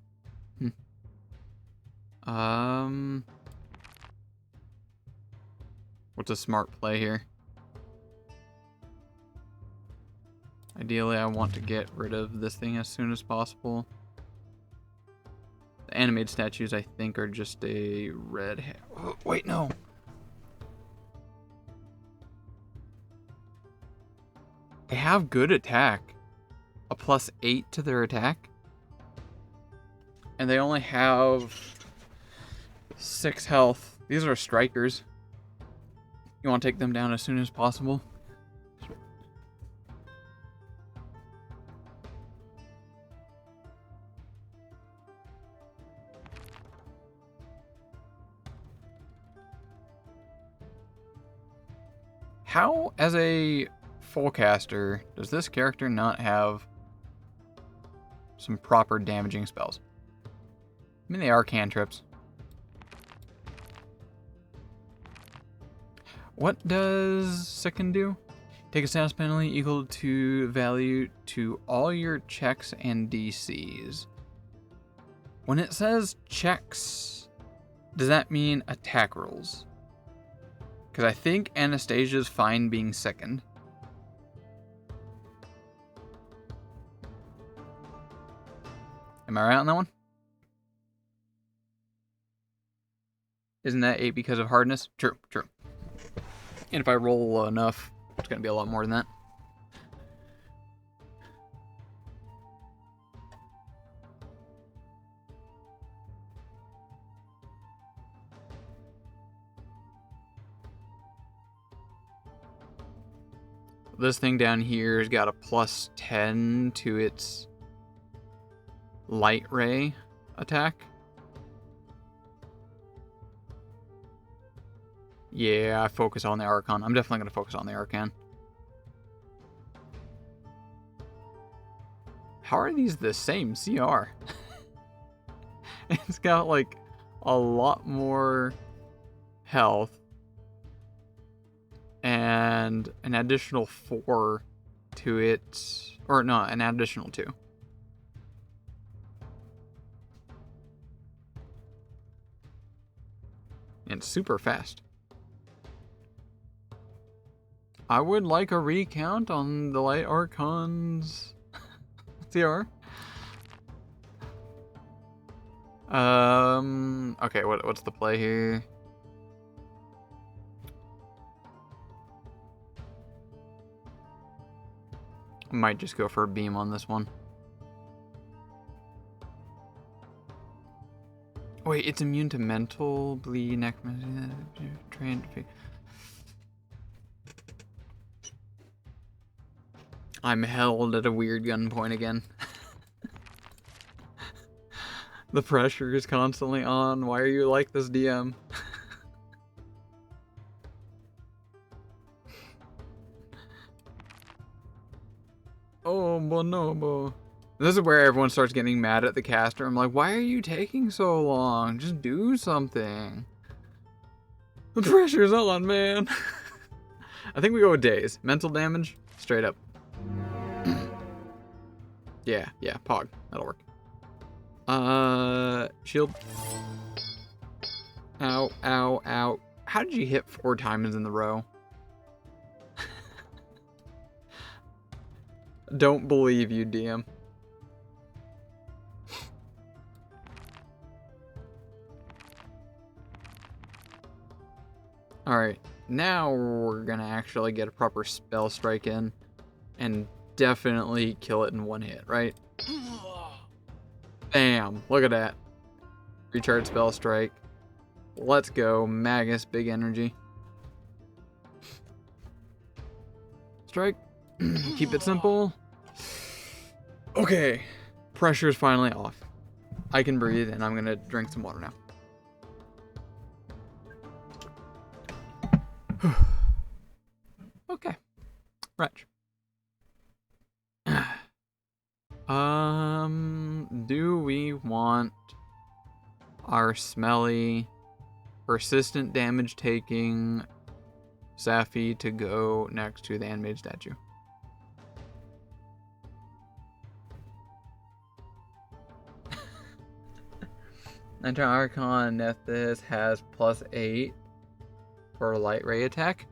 What's a smart play here? Ideally, I want to get rid of this thing as soon as possible. The animated statues, I think, are just a red... Oh, wait, no. They have good attack. A +8 to their attack. And they only have 6 health. These are strikers. You want to take them down as soon as possible? How, as a full caster, does this character not have some proper damaging spells? I mean, they are cantrips. What does Sicken do? Take a status penalty equal to value to all your checks and DCs. When it says checks, does that mean attack rolls? Because I think Anastasia's fine being sickened. Am I right on that one? Isn't that 8 because of hardness? True, true. And if I roll low enough, it's going to be a lot more than that. This thing down here has got a +10 to its light ray attack. Yeah, I focus on the Archon. I'm definitely going to focus on the Archon. How are these the same CR? It's got like a lot more health and an additional 4 to it, or no, an additional 2. And super fast. I would like a recount on the Light Archon's CR. Okay, what's the play here? I might just go for a beam on this one. Wait, it's immune to mental, bleed, necromancy, trained. I'm held at a weird gunpoint again. The pressure is constantly on. Why are you like this, DM? Oh, bonobo. This is where everyone starts getting mad at the caster. I'm like, why are you taking so long? Just do something. The pressure's on, man. I think we go with days. Mental damage, straight up. Yeah, Pog. That'll work. Shield. Ow, ow, ow. How did you hit 4 times in the row? Don't believe you, DM. Alright, now we're gonna actually get a proper spell strike in and definitely kill it in one hit, right? Bam! Look at that. Recharge spell strike. Let's go. Magus, big energy. Strike. Keep it simple. Okay. Pressure's finally off. I can breathe, and I'm gonna drink some water now. Okay. Wretch. Do we want our smelly, persistent damage taking Safi to go next to the animated statue? Enter Archon Nethys has +8 for light ray attack.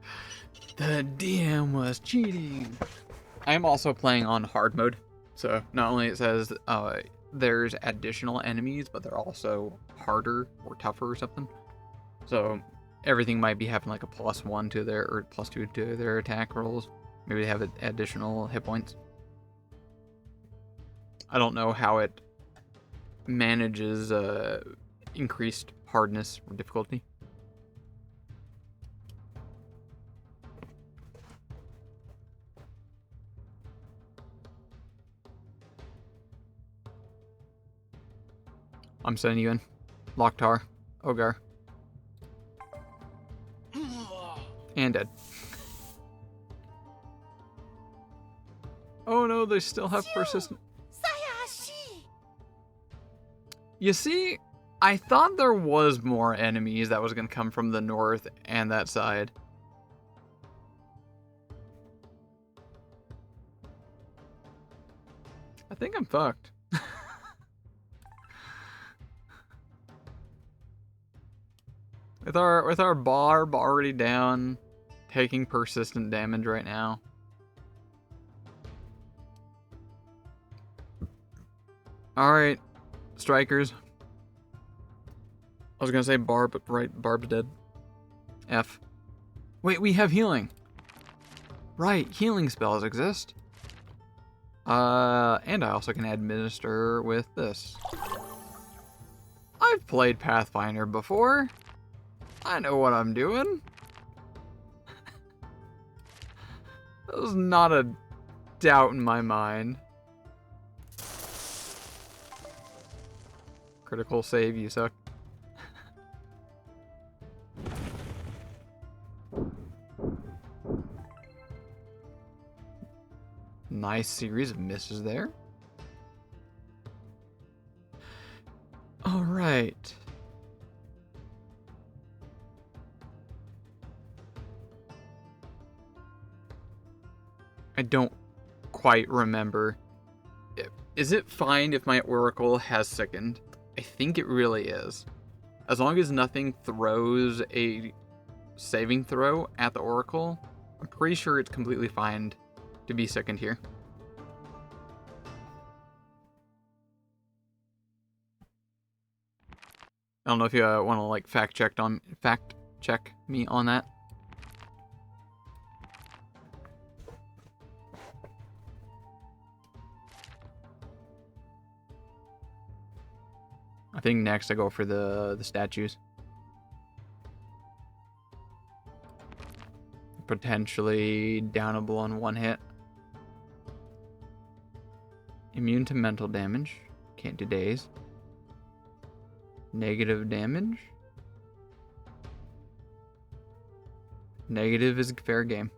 The DM was cheating. I'm also playing on hard mode, so not only it says there's additional enemies, but they're also harder or tougher or something. So everything might be having like a +1 to their, or +2 to their attack rolls. Maybe they have additional hit points. I don't know how it manages increased hardness or difficulty. I'm sending you in. Loktar. Ogar. And dead. Oh no, they still have persistent. You see, I thought there was more enemies that was going to come from the north and that side. I think I'm fucked. With our barb already down, taking persistent damage right now. Alright, strikers. I was gonna say barb, but right, barb's dead. F. Wait, we have healing. Right, healing spells exist. And I also can administer with this. I've played Pathfinder before. I know what I'm doing. There's not a doubt in my mind. Critical save, you suck. Nice series of misses there. All right. I don't quite remember. Is it fine if my Oracle has sickened? I think it really is. As long as nothing throws a saving throw at the Oracle, I'm pretty sure it's completely fine to be sickened here. I don't know if you want to like fact check me on that. I think next I go for the statues. Potentially downable on one hit. Immune to mental damage. Can't do daze. Negative damage. Negative is fair game.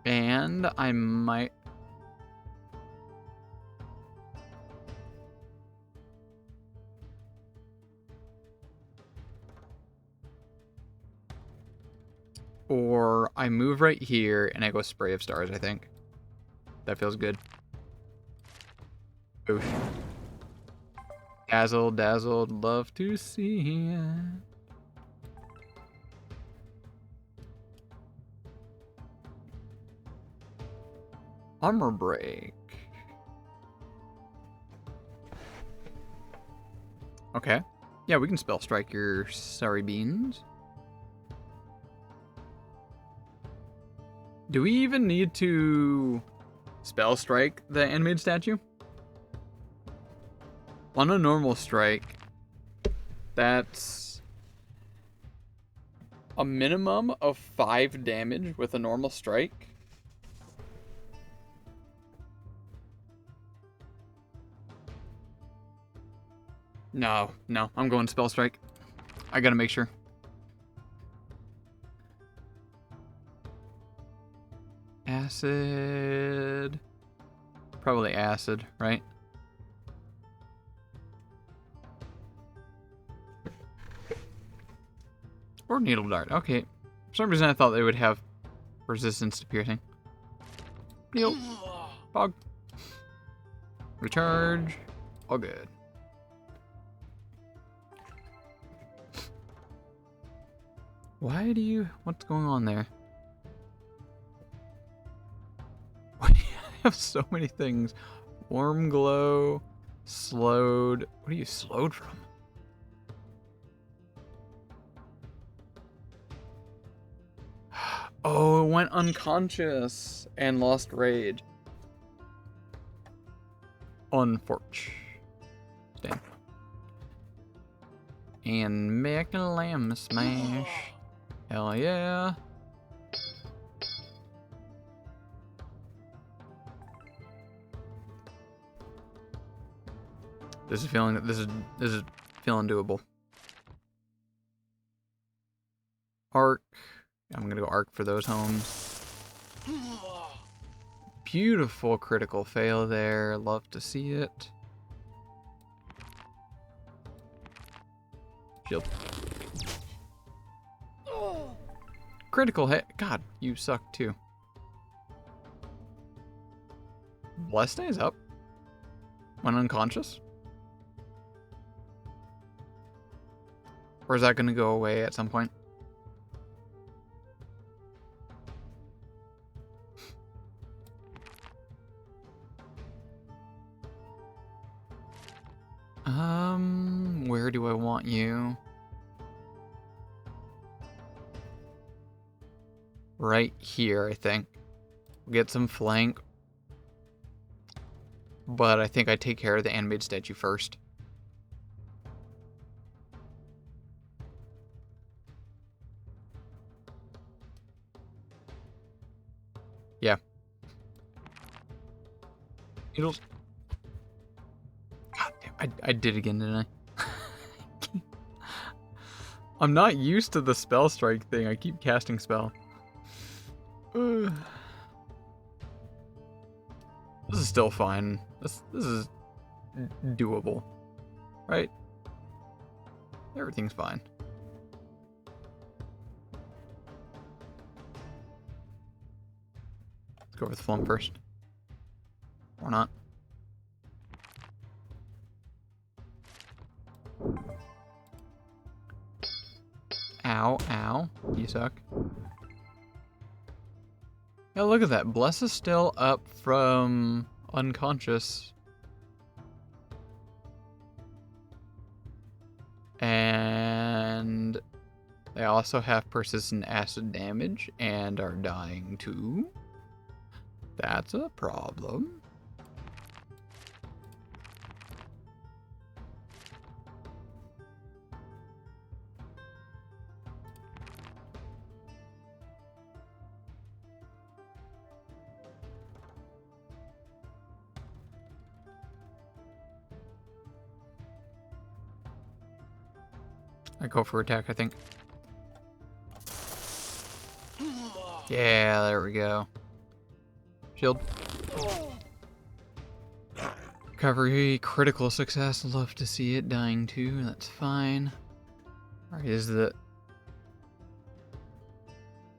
And I might... Or I move right here and I go Spray of Stars, I think. That feels good. Boosh. Dazzled, dazzled, love to see it. Armor break. Okay. Yeah, we can spell strike your sorry beans. Do we even need to spell strike the animated statue? On a normal strike, that's a minimum of 5 damage with a normal strike. No, I'm going spell strike. I gotta make sure. Acid. Probably acid, right? Or needle dart. Okay. For some reason I thought they would have resistance to piercing. Nope. Bog. Recharge. All good. Why do you... What's going on there? have so many things. Warm glow, slowed. What are you slowed from? Oh, it went unconscious and lost rage. Unfortunate. Damn. And make a lamb smash. Hell yeah. This is feeling doable. Arc. I'm gonna go arc for those homes. Beautiful critical fail there. Love to see it. Shield. Critical hit. God, you suck too. Bless stays up. When unconscious. Or is that gonna go away at some point? Where do I want you? Right here, I think. Get some flank. But I think I take care of the animated statue first. Yeah. It'll... God damn, I did again, didn't I? I'm not used to the spell strike thing. I keep casting spell. This is still fine. This is doable. Right? Everything's fine. Let's go with the flump first. Or not. Ow, ow. You suck. Yeah, look at that. Bless is still up from unconscious. And they also have persistent acid damage and are dying too. That's a problem. I go for attack, I think. Yeah, there we go. Shield. Recovery, critical success. Love to see it. Dying too, that's fine. Alright, is the...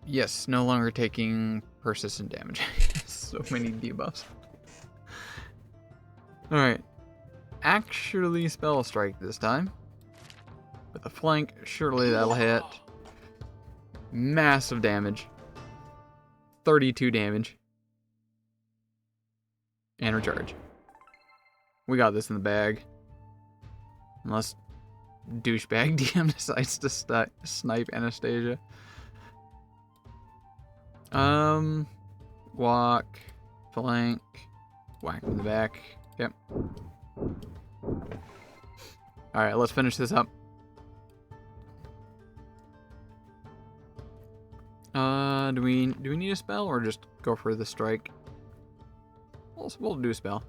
Yes, no longer taking persistent damage. So many debuffs. Alright. Actually spell strike this time. With a flank, surely that'll hit. Massive damage. 32 damage. And recharge. We got this in the bag. Unless douchebag DM decides to snipe Anastasia. Walk. Flank. Whack in the back. Yep. Alright, let's finish this up. Do we need a spell or just go for the strike? We'll do a spell.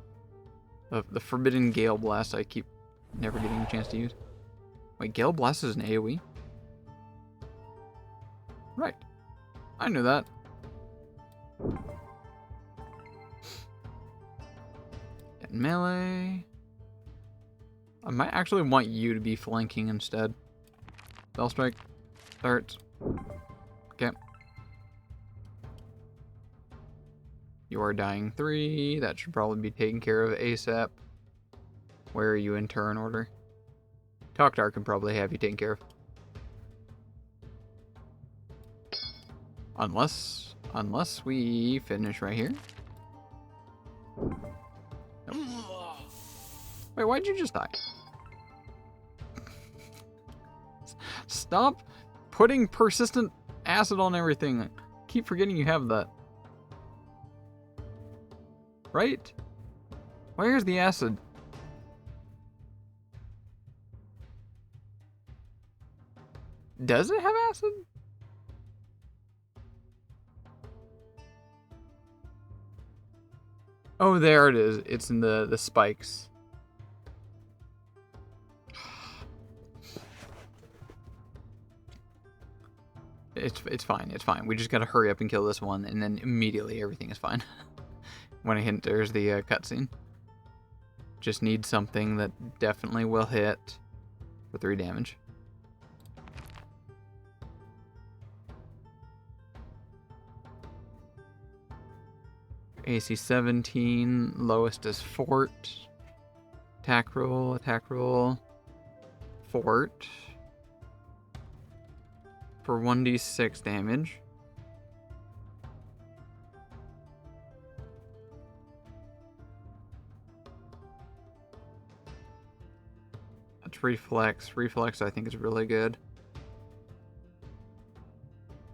The Forbidden Gale Blast I keep never getting a chance to use. Wait, Gale Blast is an AoE? Right. I knew that. Get melee. I might actually want you to be flanking instead. Spell strike. Starts. Okay. You are dying 3. That should probably be taken care of ASAP. Where are you in turn order? Tok'tar can probably have you taken care of. Unless we finish right here. Wait, why'd you just die? Stop putting persistent acid on everything. Keep forgetting you have that. Right? Where's the acid? Does it have acid? Oh, there it is. It's in the spikes. It's fine. It's fine. We just gotta hurry up and kill this one, and then immediately everything is fine. When I hit, there's the cutscene. Just need something that definitely will hit for 3 damage. AC 17, lowest is fort. Attack roll, fort. For 1d6 damage. That's reflex. Reflex I think is really good.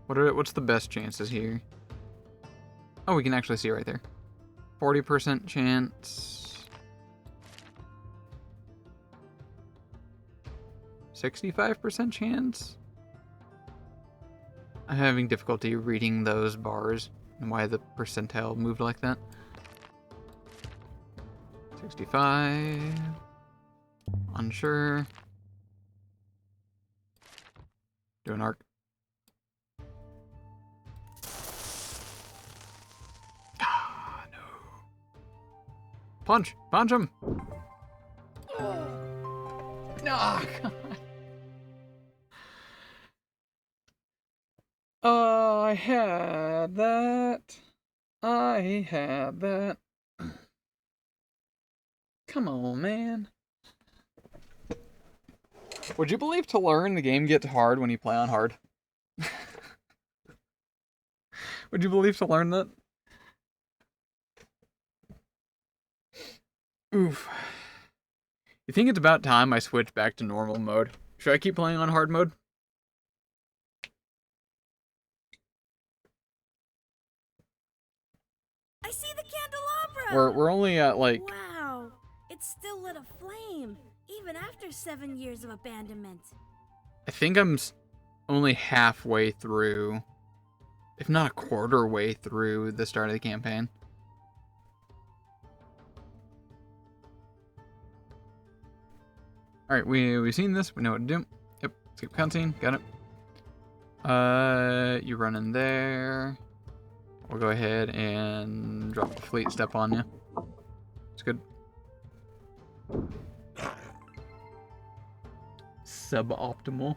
What's the best chances here? Oh, we can actually see right there. 40% chance. 65% chance? I'm having difficulty reading those bars and why the percentile moved like that. 65. Unsure. Do an arc. Ah, no. Punch! Punch him! Ah, God. I had that. I had that. Come on, man. Would you believe to learn the game gets hard when you play on hard? Would you believe to learn that? Oof. You think it's about time I switch back to normal mode? Should I keep playing on hard mode? I see the candelabra! We're only at like... Wow, it's still lit aflame, even after 7 years of abandonment. I think I'm only halfway through, if not a quarter way through the start of the campaign. Alright, we've seen this, we know what to do. Yep, skip cutscene, got it. You run in there. We'll go ahead and drop a fleet step on you. It's good. Suboptimal.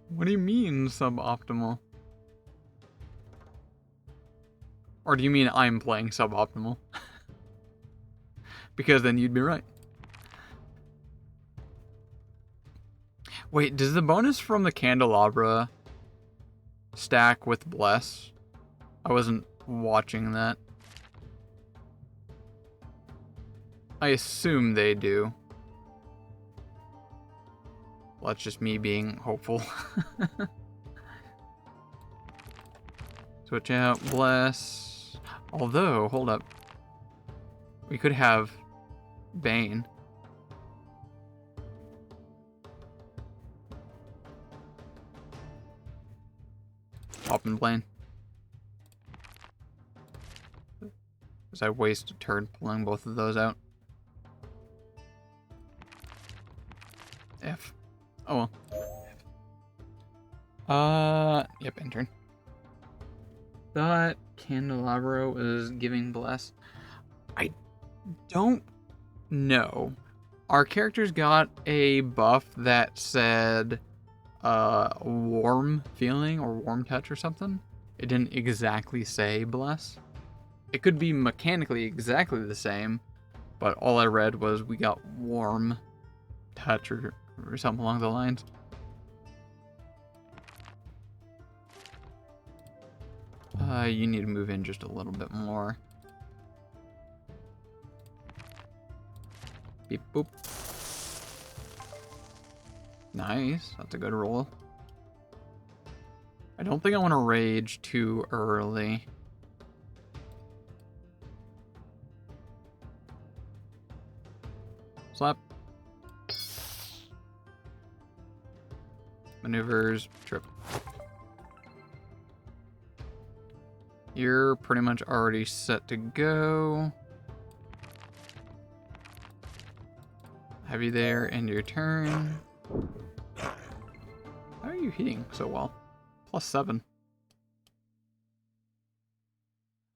What do you mean suboptimal? Or do you mean I'm playing suboptimal? Because then you'd be right. Wait, does the bonus from the candelabra stack with bless? I wasn't watching that. I assume they do. Well, that's just me being hopeful. Switch out, bless. Although, hold up. We could have Bane. Hop and Blaine. Because I waste a turn pulling both of those out. F. Oh well. Yep, end turn. That candelabra is giving bless. I don't know. Our characters got a buff that said warm feeling or warm touch or something. It didn't exactly say bless. It could be mechanically exactly the same, but all I read was we got warm touch or something along the lines. You need to move in just a little bit more. Beep boop. Nice, that's a good roll. I don't think I want to rage too early. Slap. Maneuvers, trip. You're pretty much already set to go. Have you there, end your turn. How are you hitting so well? +7.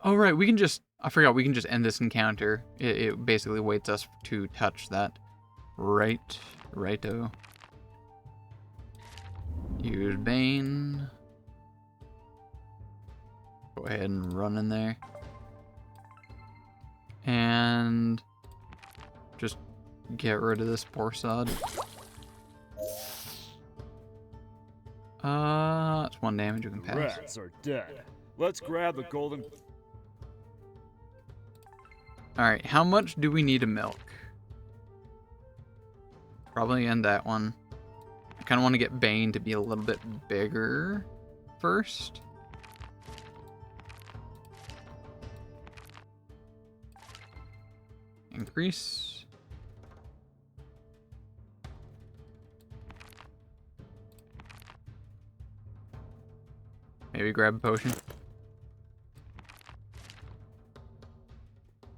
Oh, right, we can just... I forgot, we can just end this encounter. It basically waits us to touch that. Righto. Use Bane. Go ahead and run in there. And... just get rid of this poor sod. That's 1 damage you can pass. Rats are dead. Let's grab the golden... Alright, how much do we need to milk? Probably end that one. I kind of want to get Bane to be a little bit bigger first. Increase. Maybe grab a potion.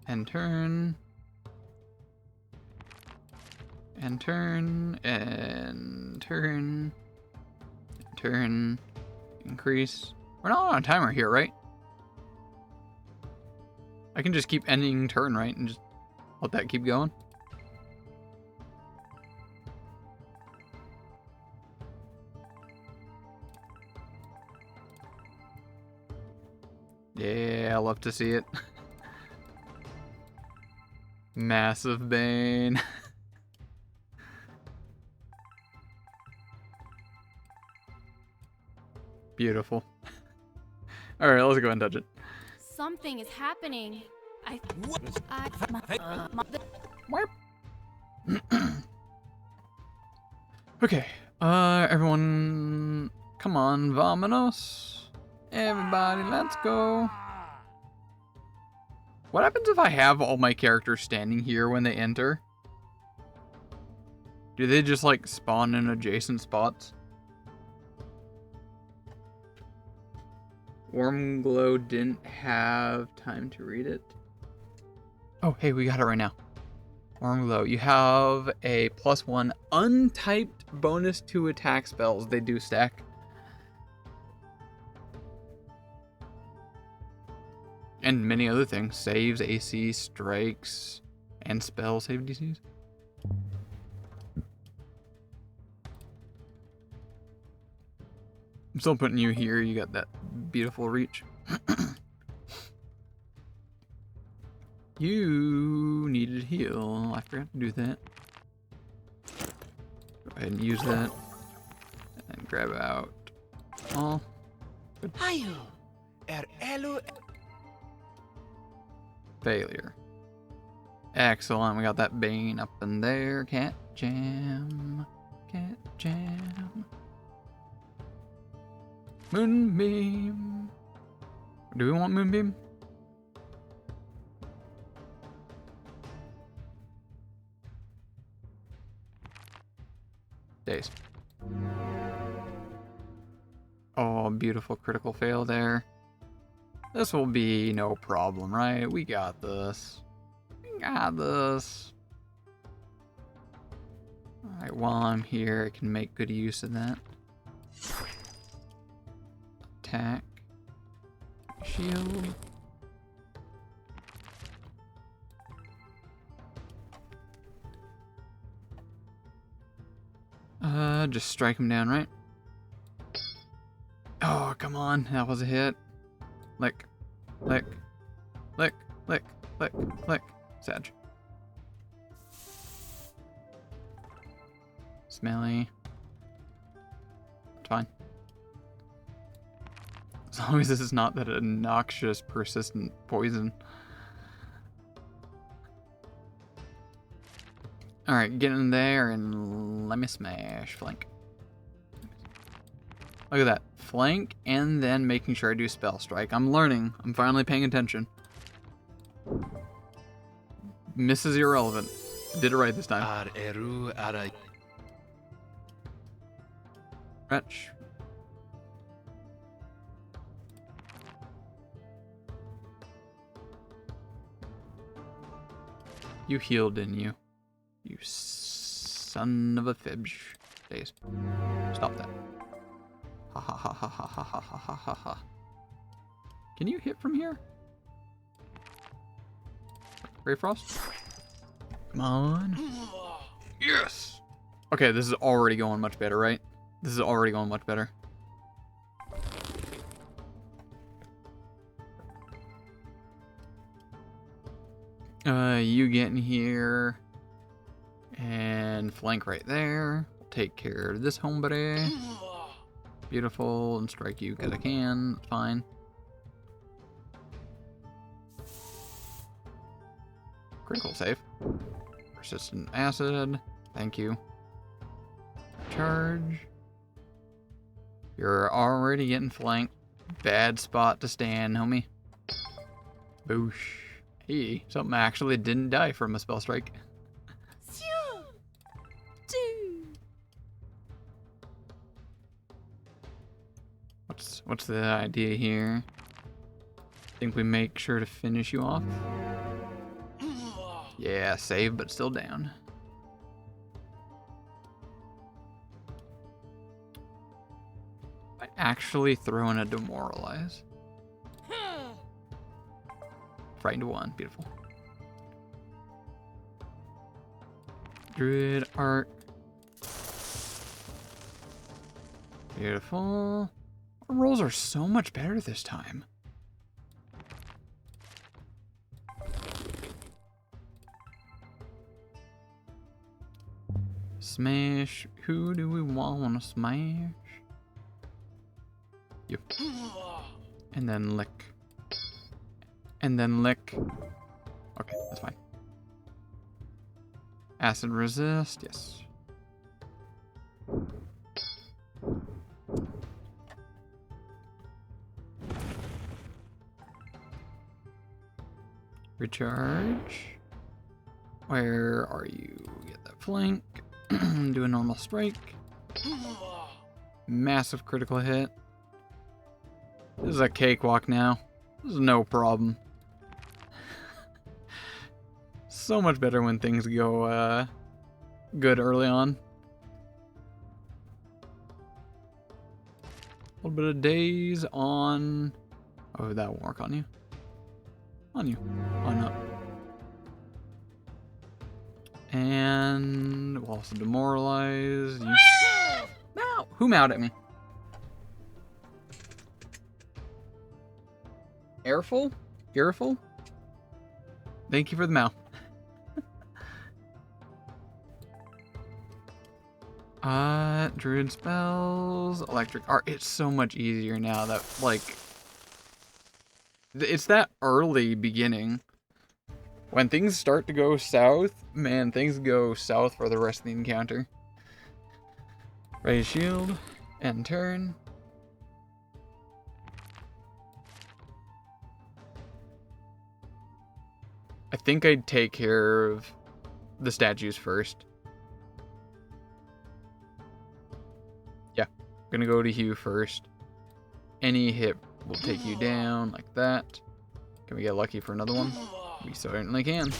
And turn. And turn. And turn. And turn. Increase. We're not on a timer here, right? I can just keep ending turn, right? And just let that keep going. Yeah, I love to see it. Massive Bane. Beautiful. Alright, let's go and touch it. Something is happening. Okay, everyone, come on, vamonos. Everybody, let's go. What happens if I have all my characters standing here when they enter? Do they just like spawn in adjacent spots? Warm Glow didn't have time to read it. Oh, hey, we got it right now. Warm Glow, you have a +1 untyped bonus to attack spells. They do stack. And many other things. Saves, AC, strikes, and spell save DCs. I'm still putting you here. You got that beautiful reach. You needed heal. I forgot to do that. Go ahead and use that. And grab out all. Good. Failure. Excellent. We got that Bane up in there. Cat jam. Cat jam. Moonbeam. Do we want Moonbeam? Days. Oh, beautiful critical fail there. This will be no problem, right? We got this. We got this. Alright, while I'm here, I can make good use of that. Attack. Shield. Just strike him down, right? Oh, come on. That was a hit. Lick. Lick. Lick. Lick. Lick. Lick. Sag. Smelly. It's fine. As long as this is not that obnoxious, persistent poison. Alright, get in there and let me smash. Flank. Look at that. Flank and then making sure I do spell strike. I'm learning. I'm finally paying attention. Misses irrelevant. Did it right this time. Retch. You healed, didn't you? You son of a fibs. Days. Stop that. Ha ha ha ha ha ha ha ha ha ha. Can you hit from here? Ray Frost? Come on. Yes! Okay, this is already going much better, right? This is already going much better. You get in here and flank right there. Take care of this hombre. Beautiful, and strike you because I can. Fine. Critical save. Persistent acid. Thank you. Charge. You're already getting flanked. Bad spot to stand, homie. Boosh. Hey, something actually didn't die from a spell strike. What's the idea here? Think we make sure to finish you off? Yeah, save, but still down. I actually throw in a demoralize. Frightened 1, beautiful. Druid art. Beautiful. Our rolls are so much better this time. Smash. Who do we want to smash? Yep. And then lick. And then lick. Okay, that's fine. Acid resist, yes. Recharge. Where are you? Get that flank. Do a normal strike. Massive critical hit. This is a cakewalk now. This is no problem. So much better when things go good early on. A little bit of daze on... Oh, that won't work on you. On you. Why not? And we'll also demoralize you. Mow! Who mowed at me? Airful? Earful? Thank you for the mow. Druid spells, electric art. It's so much easier now that, like, it's that early beginning. When things start to go south, man, things go south for the rest of the encounter. Raise shield, and turn. I think I'd take care of the statues first. Yeah, gonna go to Hugh first. Any hit will take you down like that. Can we get lucky for another one? We certainly can.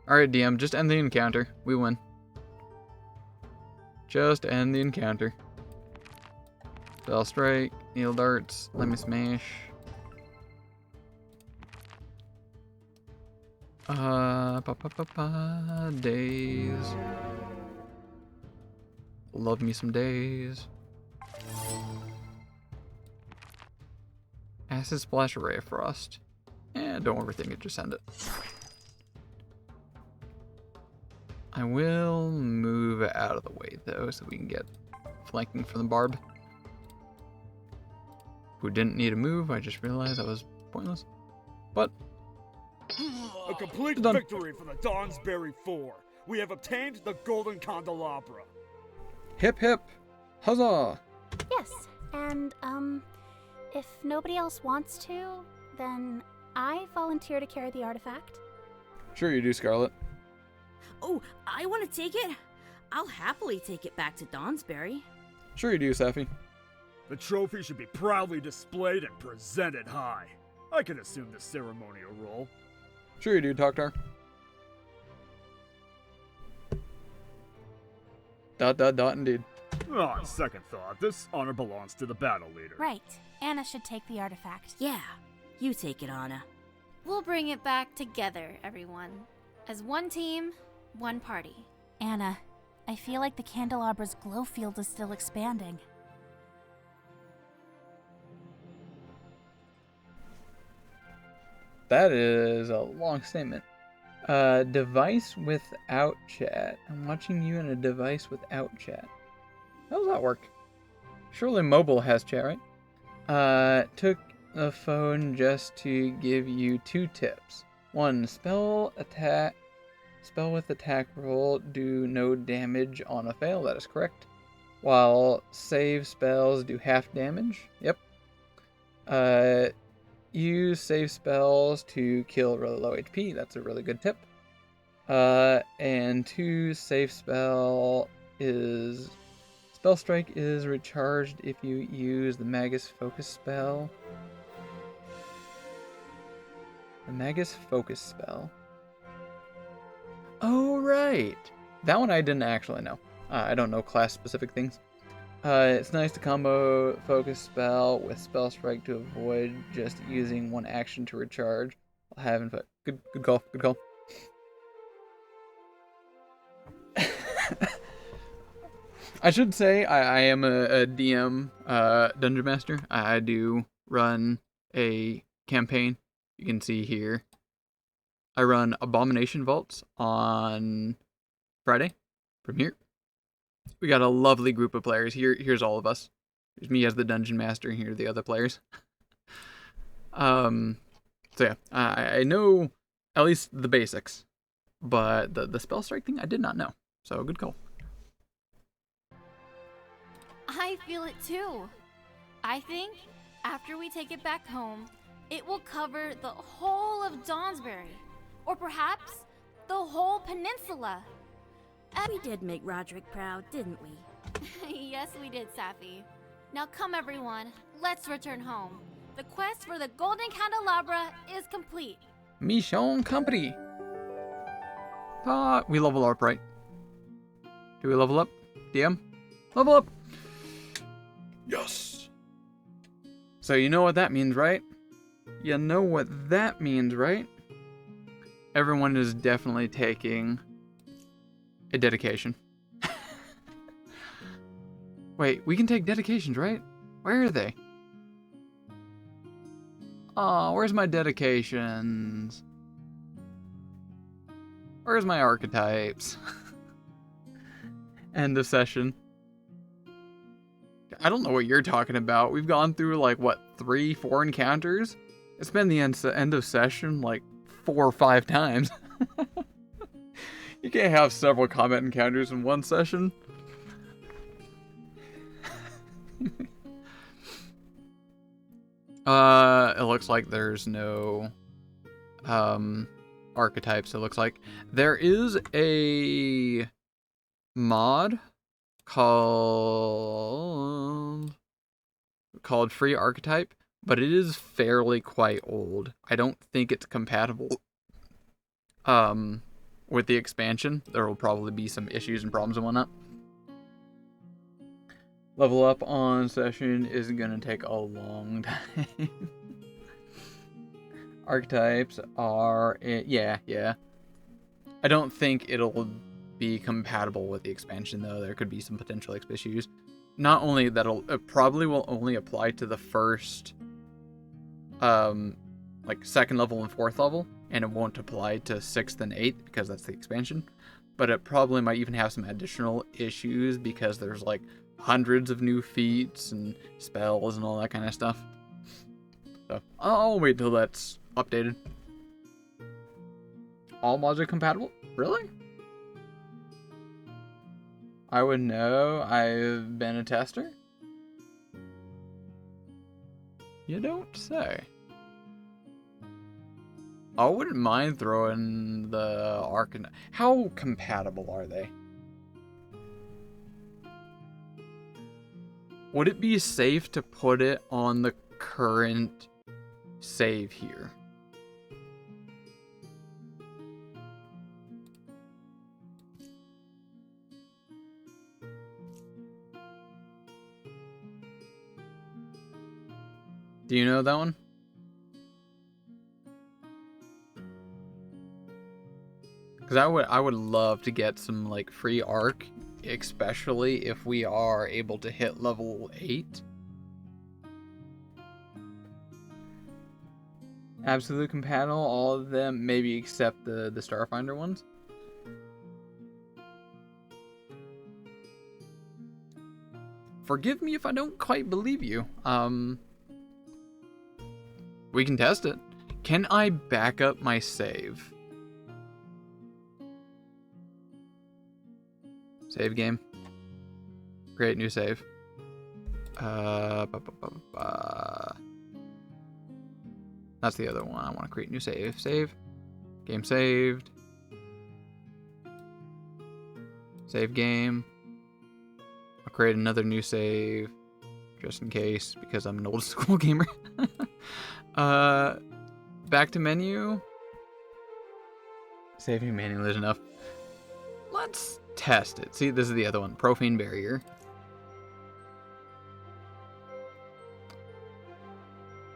Alright, DM, just end the encounter. We win. Just end the encounter. Spell strike, needle darts, let me smash. Days. Love me some days. Acid splash, ray of frost. Don't overthink it, just send it. I will move out of the way though, so we can get flanking from the barb. who didn't need a move. I just realized that was pointless. But A complete done. victory for the Dawnsbury 4. We have obtained the Golden Candelabra. hip hip, huzzah! Yes, and, if nobody else wants to, then I volunteer to carry the artifact. Sure you do, Scarlet. Oh, I want to take it. I'll happily take it back to Dawnsbury. Sure you do, Safi. The trophy should be proudly displayed and presented high. I can assume the ceremonial role. Sure you do, Toktar. Indeed. On second thought, this honor belongs to the battle leader. Right. Anna should take the artifact. Yeah, you take it, Anna. We'll bring it back together, everyone. As one team, one party. Anna, I feel like the candelabra's glow field is still expanding. That is a long statement. Device without chat. I'm watching you in a device without chat. How does that work? Surely mobile has chat, right? Took the phone just to give you 2 tips. 1, spell with attack roll, do no damage on a fail. That is correct. While save spells do half damage. Yep. Use save spells to kill really low HP. That's a really good tip. And 2, save spell strike is recharged if you use the Magus Focus spell. The Magus Focus spell. Oh, right. That one I didn't actually know. I don't know class-specific things. It's nice to combo Focus spell with Spell Strike to avoid just using one action to recharge while having fun. Good call. Good call. I should say I am a DM Dungeon Master. I do run a campaign. You can see here. I run Abomination Vaults on Friday from here. We got a lovely group of players. Here's all of us. Here's me as the Dungeon Master, and here are the other players. So yeah, I know at least the basics, but the spell strike thing I did not know. So good call. I feel it too. I think after we take it back home, it will cover the whole of Dawnsbury, or perhaps the whole peninsula. We did make Roderick proud, didn't we? Yes, we did, Safi. Now come, everyone. Let's return home. The quest for the Golden Candelabra is complete. Mission company. We level up, right? Do we level up? DM? Level up! Yes! So you know what that means, right? You know what that means, right? Everyone is definitely taking a dedication. Wait, we can take dedications, right? Where are they? Oh, where's my dedications? Where's my archetypes? End of session. I don't know what you're talking about. We've gone through like, what, 3, 4 encounters? It's been the end of session like 4 or 5 times. You can't have several combat encounters in one session. It looks like there's no archetypes. It looks like there is a mod called Free Archetype, but it is fairly quite old. I don't think it's compatible with the expansion. There will probably be some issues and problems and whatnot. Level up on session is gonna take a long time. Archetypes are... yeah. I don't think it'll be compatible with the expansion, though. There could be some potential issues. Not only that, it probably will only apply to the first, like, 2nd level and 4th level, and it won't apply to 6th and 8th, because that's the expansion. But it probably might even have some additional issues, because there's, like, hundreds of new feats and spells and all that kind of stuff. So I'll wait till that's updated. All mods are compatible? Really? I would know. I've been a tester. You don't say. I wouldn't mind throwing the Arcan. How compatible are they? Would it be safe to put it on the current save here? Do you know that one? Because I would love to get some like free arc, especially if we are able to hit level 8. Absolutely compatible, all of them, maybe except the Starfinder ones. Forgive me if I don't quite believe you. We can test it. Can I back up my save? Save game. Create new save. That's the other one. I want to create new save. Save. Game saved. Save game. I'll create another new save. Just in case, because I'm an old school gamer. Back to menu. Saving manually is enough. Let's test it. See, this is the other one. Profane barrier.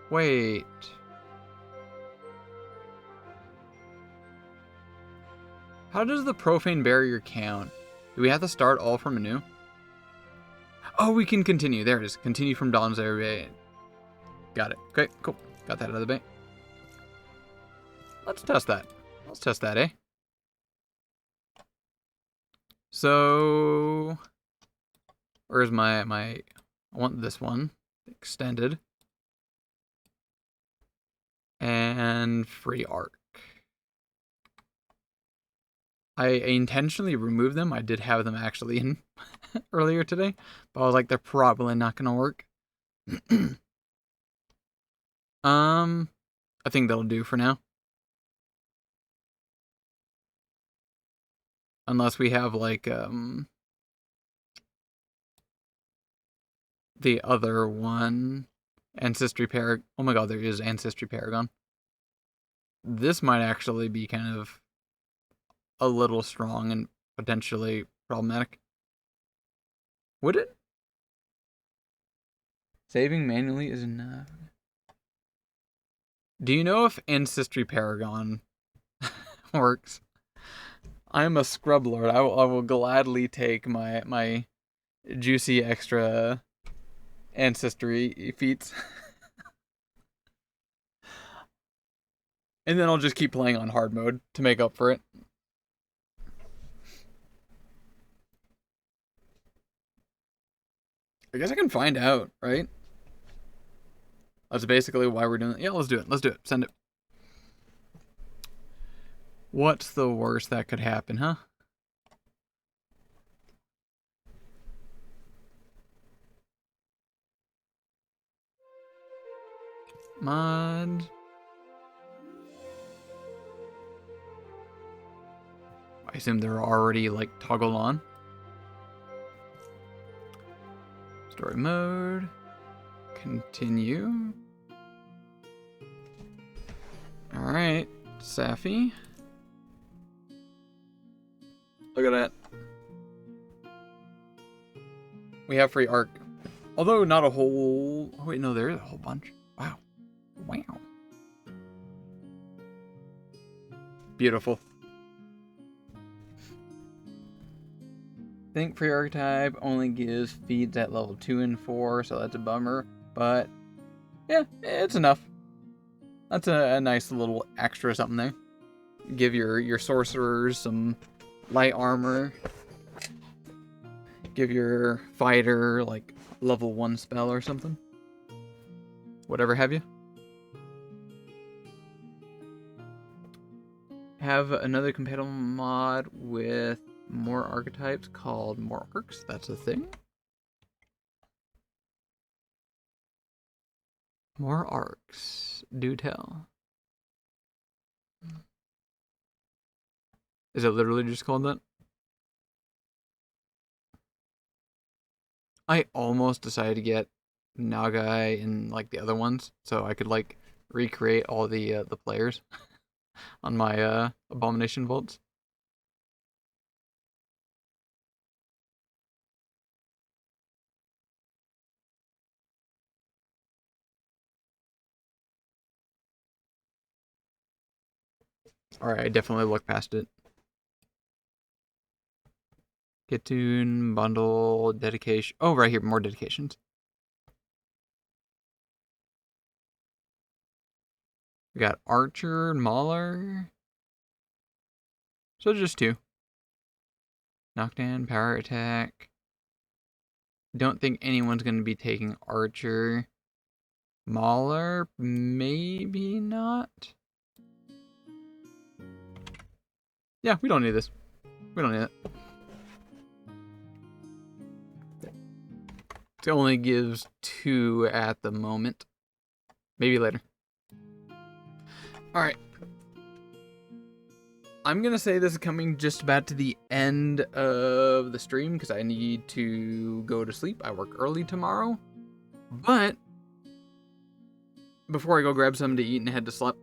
Wait. How does the profane barrier count? Do we have to start all from anew? Oh, we can continue. There it is. Continue from Dawn's area. Got it. Okay, cool. Got that out of the bay. Let's test that. Let's test that, eh? So, where's my I want this one extended and free arc. I intentionally removed them. I did have them actually in earlier today, but I was like, they're probably not gonna work. I think that'll do for now. Unless we have like the other one, Ancestry Paragon. Oh my god, there is Ancestry Paragon. This might actually be kind of a little strong and potentially problematic. Would it? Saving manually is enough. Do you know if Ancestry Paragon works? I'm a scrub lord. I will gladly take my juicy extra ancestry feats. And then I'll just keep playing on hard mode to make up for it. I guess I can find out, right? That's basically why we're doing it. Yeah, let's do it. Let's do it. Send it. What's the worst that could happen, huh? Mod. I assume they're already like toggled on. Story mode. Continue. Alright, Safi. Look at that. We have free arc. Although not a whole... Oh wait, no, there is a whole bunch. Wow. Wow. Beautiful. Think free archetype only gives feeds at level 2 and 4, so that's a bummer. But, yeah, it's enough. That's a nice little extra something there. Give your sorcerers some light armor. Give your fighter, like, level 1 spell or something. Whatever have you. have another compatible mod with more archetypes called more arcs. That's a thing. More arcs. Do tell. Is it literally just called that? I almost decided to get Nagai and like the other ones, so I could like recreate all the players on my abomination bolts. Alright, I definitely looked past it. Kitoon, bundle, dedication. Oh, right here, more dedications. We got Archer, Mauler. So just 2. Knockdown, power attack. Don't think anyone's going to be taking Archer. Mauler, maybe not. Yeah, we don't need this. We don't need it. It only gives 2 at the moment. Maybe later. Alright. I'm going to say this is coming just about to the end of the stream because I need to go to sleep. I work early tomorrow. But before I go grab something to eat and head to sleep,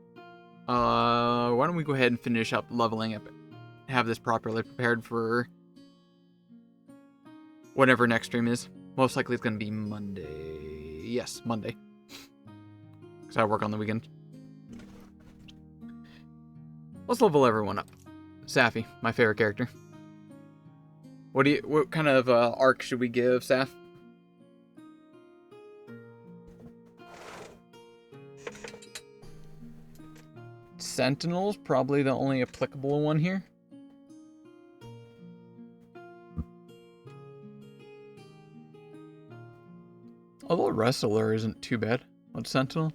why don't we go ahead and finish up leveling up, have this properly prepared for whatever next stream is. Most likely it's going to be Monday. Yes, Monday. Because I work on the weekend. Let's level everyone up. Safi, my favorite character. What kind of arc should we give Saf? Sentinel's probably the only applicable one here. Although Wrestler isn't too bad. What's Sentinel?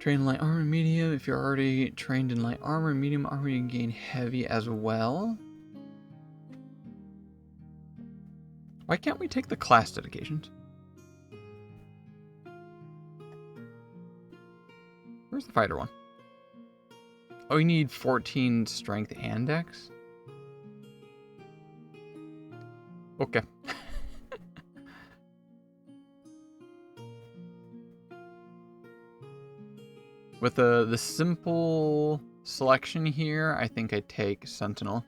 Train light armor medium. If you're already trained in light armor, medium armor, you can gain heavy as well. Why can't we take the class dedications? Where's the fighter one? Oh, you need 14 strength and dex? Okay. With the simple selection here, I think I take Sentinel.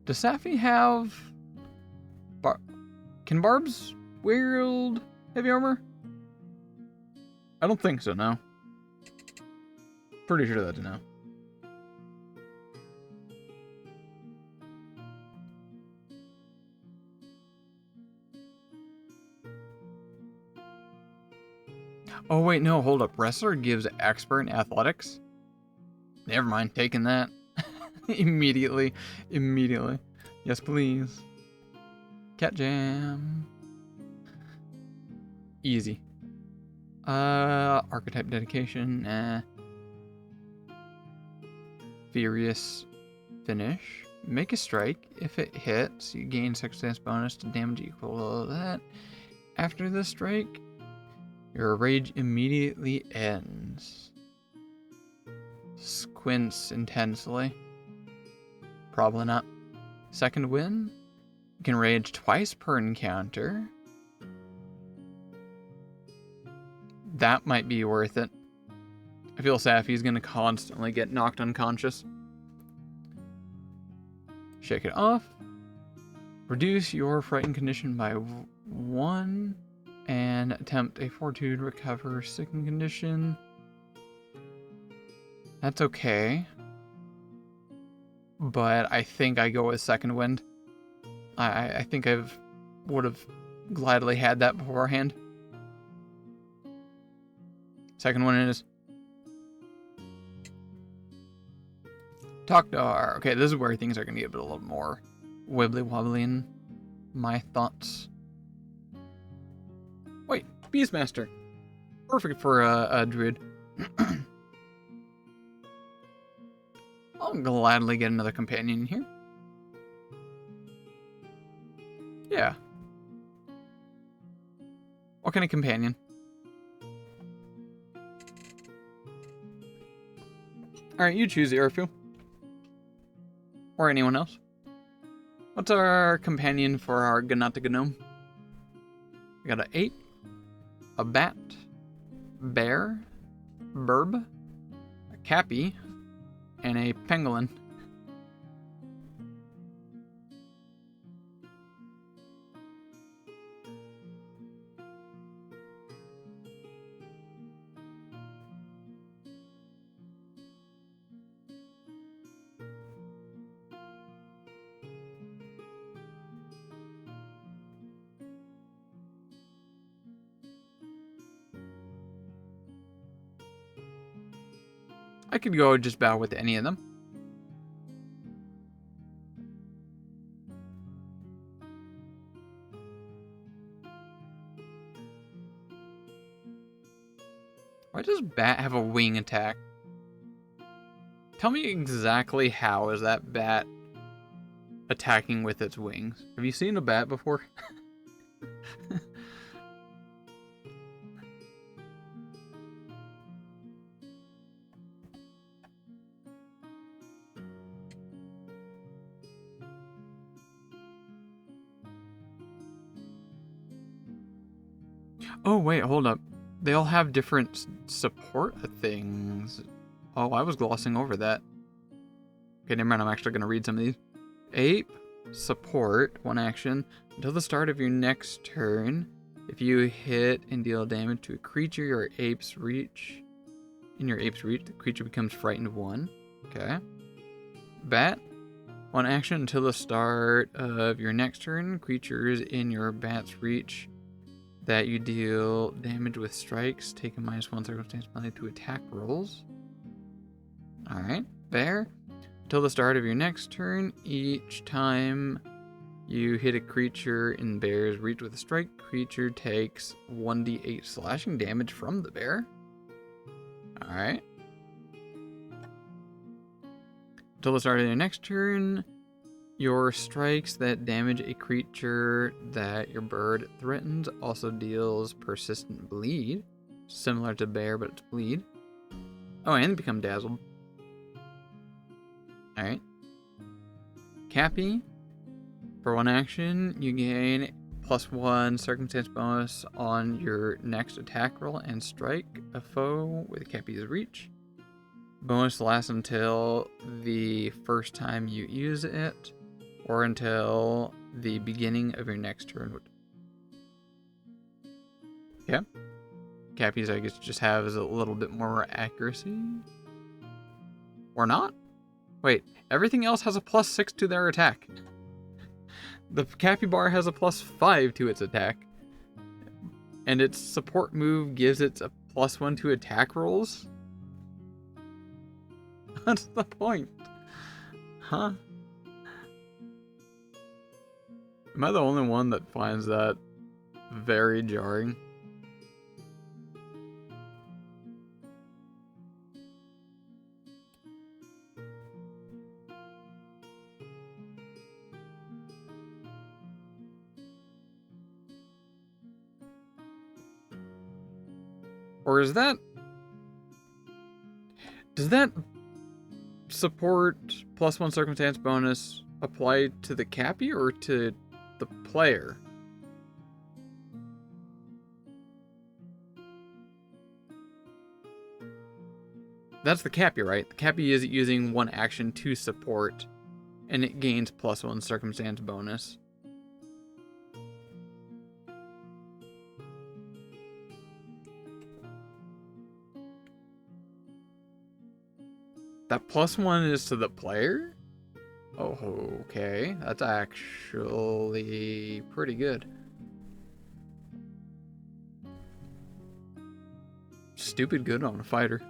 Does Safi have... Can Barbs wield heavy armor? I don't think so, no. Pretty sure that's a no. Oh, wait, no, hold up. Wrestler gives expert in athletics? Never mind, taking that. Immediately. Yes, please. Cat Jam. Easy. Archetype dedication, nah. Furious finish. Make a strike. If it hits, you gain success bonus to damage equal to that. After the strike, your rage immediately ends. Squints intensely. Probably not. Second win. You can rage twice per encounter. That might be worth it. I feel Safi's gonna constantly get knocked unconscious. Shake it off. Reduce your frightened condition by 1. And attempt a fortitude recover sickened condition. That's okay. But I think I go with second wind. I think would have gladly had that beforehand. Second one is Tokdar. Okay, this is where things are going to get a little more wibbly wobbly in my thoughts. Wait, Beastmaster. Perfect for a druid. I'll gladly get another companion here. Yeah. What kind of companion? Alright, you choose, Irafu. Or anyone else. What's our companion for our Ganata Gnome? We got an ape, a bat, bear, burb, a cappy, and a pangolin. I could go just battle with any of them. Why does bat have a wing attack? Tell me exactly how is that bat attacking with its wings? Have you seen a bat before? Oh, wait, hold up. They all have different support things. Oh, I was glossing over that. Okay, never mind. I'm actually going to read some of these. Ape, support, 1 action. Until the start of your next turn, if you hit and deal damage to a creature in your ape's reach, the creature becomes frightened 1. Okay. Bat, 1 action. Until the start of your next turn, creatures in your bat's reach that you deal damage with strikes take a -1 circumstance penalty to attack rolls. Alright. Bear. Until the start of your next turn, each time you hit a creature in bear's reach with a strike, creature takes 1d8 slashing damage from the bear. Alright. Until the start of your next turn, your strikes that damage a creature that your bird threatens also deals persistent bleed. Similar to bear, but it's bleed. Oh, and become dazzled. Alright. Cappy. For 1 action, you gain +1 circumstance bonus on your next attack roll and strike a foe with Cappy's reach. Bonus lasts until the first time you use it, or until the beginning of your next turn. Yeah. Cappies, I guess, just has a little bit more accuracy. Or not? Wait, everything else has a +6 to their attack. The Cappy bar has a +5 to its attack. And its support move gives it a +1 to attack rolls? What's the point? Huh? Am I the only one that finds that very jarring? Or is that... Does that support +1 circumstance bonus apply to the Cappy or to the player? That's the Cappy, right? The Cappy is using 1 action to support, and it gains +1 circumstance bonus. That +1 is to the player? Oh, okay. That's actually pretty good. Stupid good on a fighter.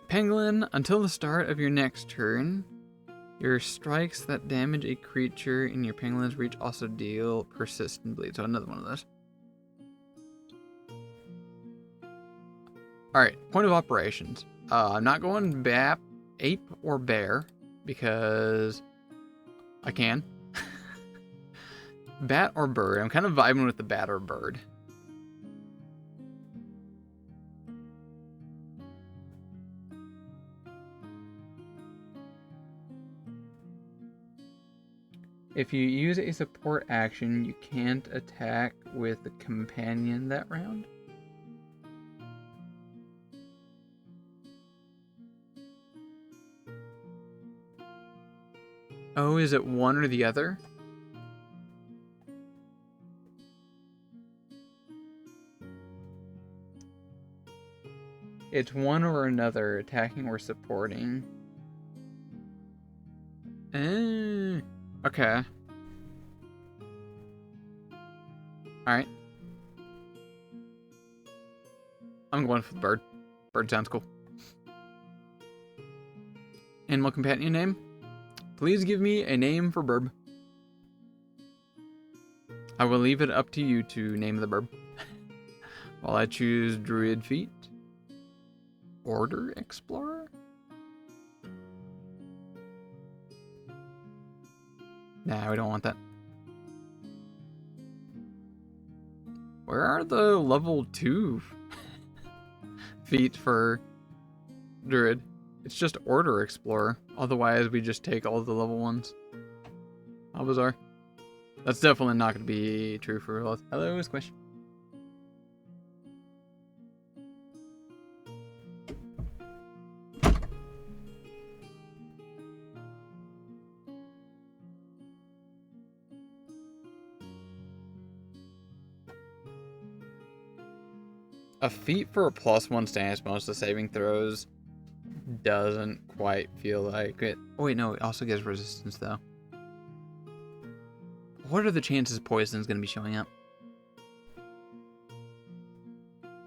Pangolin, until the start of your next turn, Your strikes that damage a creature in your penguin's reach also deal persistent bleed. So another one of those. Alright, point of operations. I'm not going ape or bear because I can. Bat or bird. I'm kind of vibing with the bat or bird. If you use a support action, you can't attack with a companion that round. Oh, is it one or the other? It's one or another, attacking or supporting. Okay. Alright. I'm going for the bird. Bird sounds cool. Animal companion name? Please give me a name for Burb. I will leave it up to you to name the Burb. While I choose Druid Feat. Order Explorer? Nah, we don't want that. Where are the level 2 feat for Druid? It's just Order Explorer. Otherwise, we just take all the level 1s. How bizarre. That's definitely not going to be true for us. Hello, Squish. A feat for a +1 stance bonus to saving throws doesn't quite feel like it. Oh wait, no, it also gives resistance though. What are the chances poison's going to be showing up?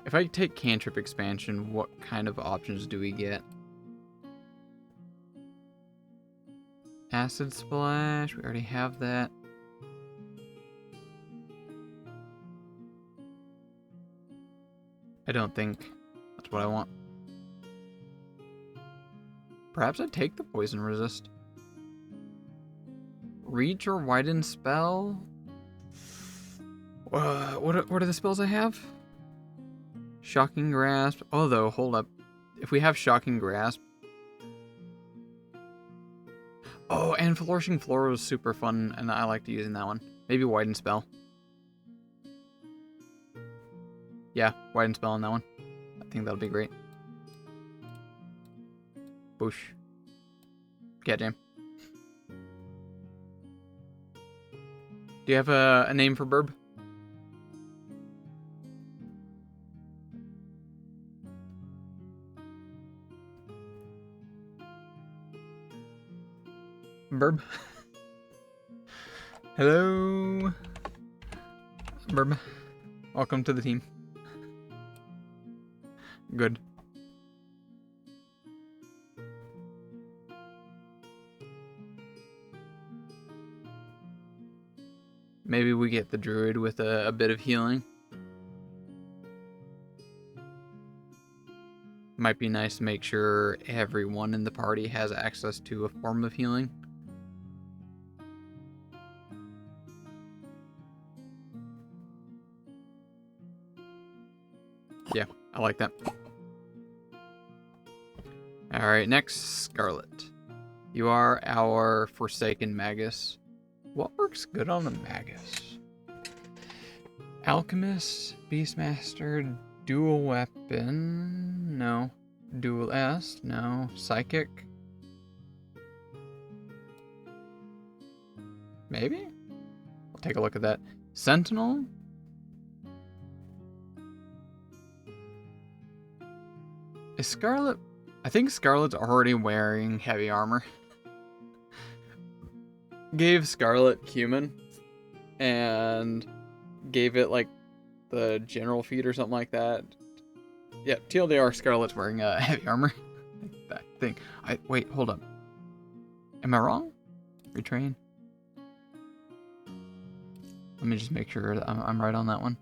If I take cantrip expansion, what kind of options do we get? Acid splash, we already have that. I don't think that's what I want. Perhaps I'd take the poison resist. Reach or widen spell? What are the spells I have? Shocking Grasp. Oh, though, hold up. If we have Shocking Grasp. Oh, and Flourishing Floor was super fun, and I liked using that one. Maybe Widen Spell. Yeah, Widen Spell on that one. I think that'll be great. Boosh. Get him. Do you have a name for Burb? Burb? Hello? Burb. Welcome to the team. Good. Maybe we get the druid with a bit of healing. Might be nice to make sure everyone in the party has access to a form of healing. Yeah, I like that. Alright, next, Scarlet. You are our Forsaken Magus. What works good on a Magus? Alchemist, Beastmaster, Dual Weapon, no. Dual S, no. Psychic? Maybe? I'll take a look at that. Sentinel? Is Scarlet... I think Scarlet's already wearing heavy armor. Gave Scarlet Cumin and gave it like the general feat or something like that. Yeah, TLDR, Scarlet's wearing heavy armor. That thing. Wait, hold up. Am I wrong? Retrain. Let me just make sure that I'm right on that one.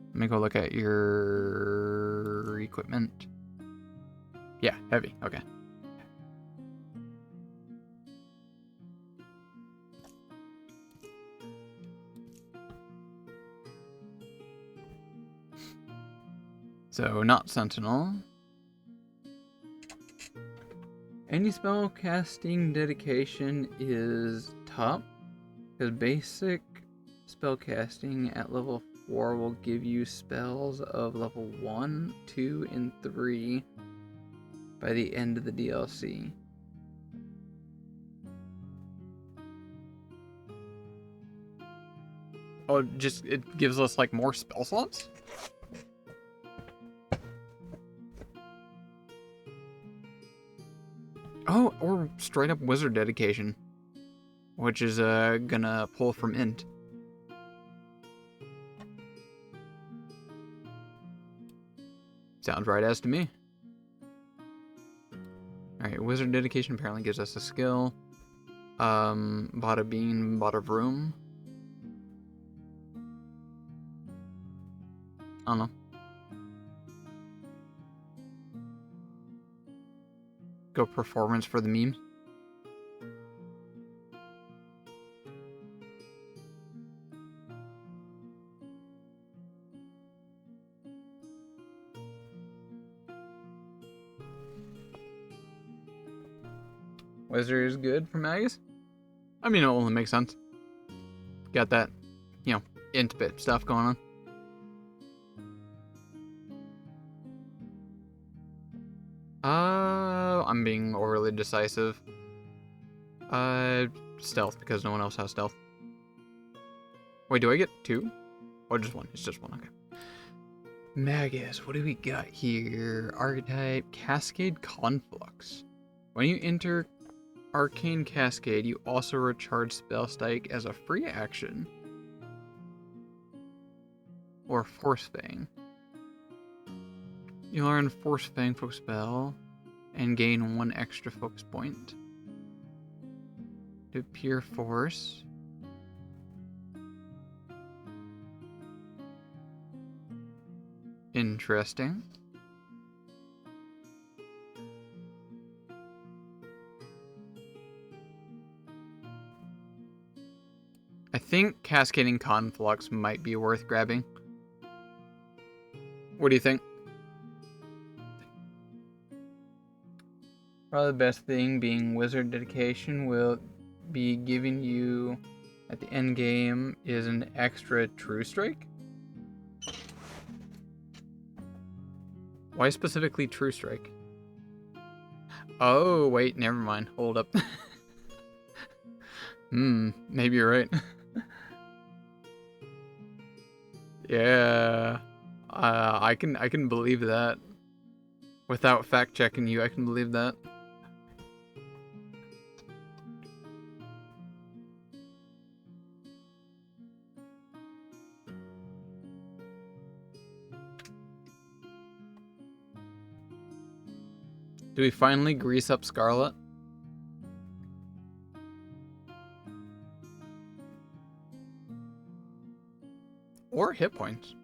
Let me go look at your equipment. Yeah, heavy. Okay. So, not Sentinel. Any spell casting dedication is top, because basic spell casting at level 4 will give you spells of level 1, 2, and 3 by the end of the DLC. Oh, it gives us like more spell slots? Oh, or straight up wizard dedication, which is gonna pull from int. Sounds right as to me. Alright, wizard dedication apparently gives us a skill. Bada bean, bada vroom. I don't know. Go performance for the memes. Wizard is good for Magus? I mean, it only makes sense. Got that, int bit stuff going on. I'm being overly decisive. Stealth, because no one else has stealth. Wait, do I get 2? Or just 1? It's just 1, okay. Magus, what do we got here? Archetype, Cascade Conflux. When you enter Arcane Cascade, you also recharge Spell Spike as a free action. Or Force Fang. You learn Force Fang focus spell and gain 1 extra focus point. Do Pure Force. Interesting. I think Cascading Conflux might be worth grabbing. What do you think? Probably the best thing being Wizard Dedication will be giving you at the end game is an extra True Strike. Why specifically True Strike? Oh, wait, never mind. Hold up. Maybe you're right. Yeah. I can believe that. Without fact checking you, I can believe that. Do we finally grease up Scarlet? Or hit points.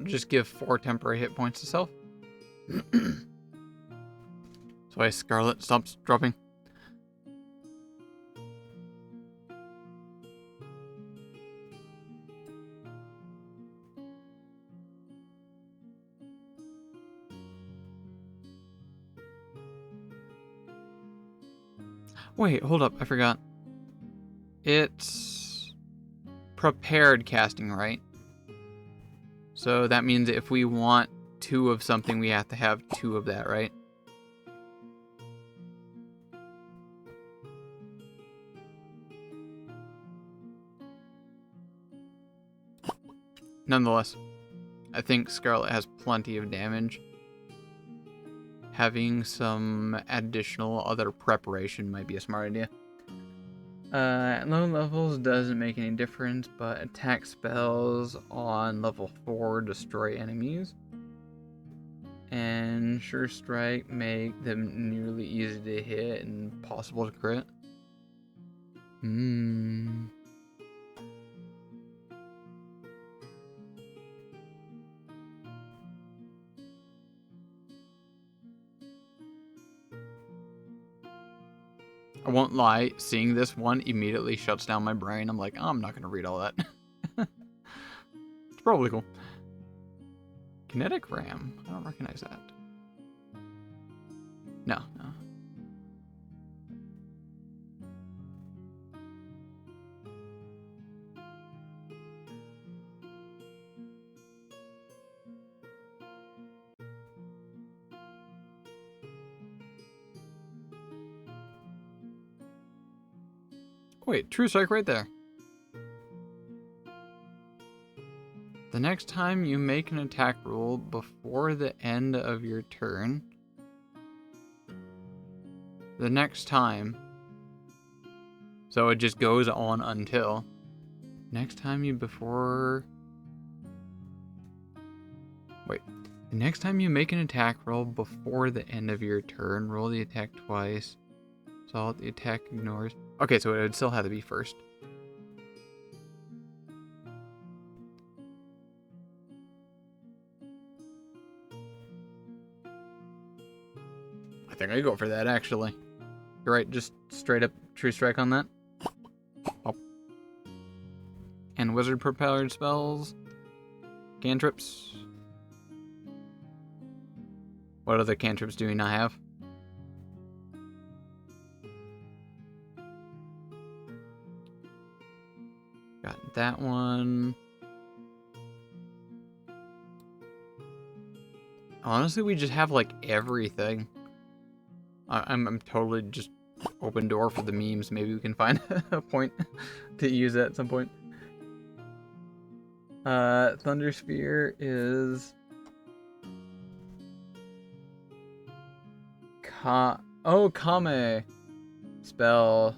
Just give 4 temporary hit points to self. So I Scarlet stops dropping. Wait, hold up, I forgot. It's prepared casting, right? So that means if we want 2 of something, we have to have 2 of that, right? Nonetheless, I think Scarlet has plenty of damage. Having some additional other preparation might be a smart idea. At low levels doesn't make any difference, but attack spells on level 4 destroy enemies. And Can Sure Strike make them nearly easy to hit and possible to crit? I won't lie, seeing this one immediately shuts down my brain. I'm like, oh, I'm not going to read all that. It's probably cool. Kinetic Ram. I don't recognize that. No. Wait, True Strike right there. The next time you make an attack roll before the end of your turn, the next time, so it just goes on until, next time you the next time you make an attack roll before the end of your turn, roll the attack twice, so the attack ignores. Okay, so it would still have to be first. I think I go for that, actually. You're right, just straight up True Strike on that. Oh. And wizard propellered spells. Cantrips. What other cantrips do we not have? Got that one. Honestly, we just have like everything. I'm totally just open door for the memes. Maybe we can find a point to use that at some point. Thunder Sphere is Kame spell.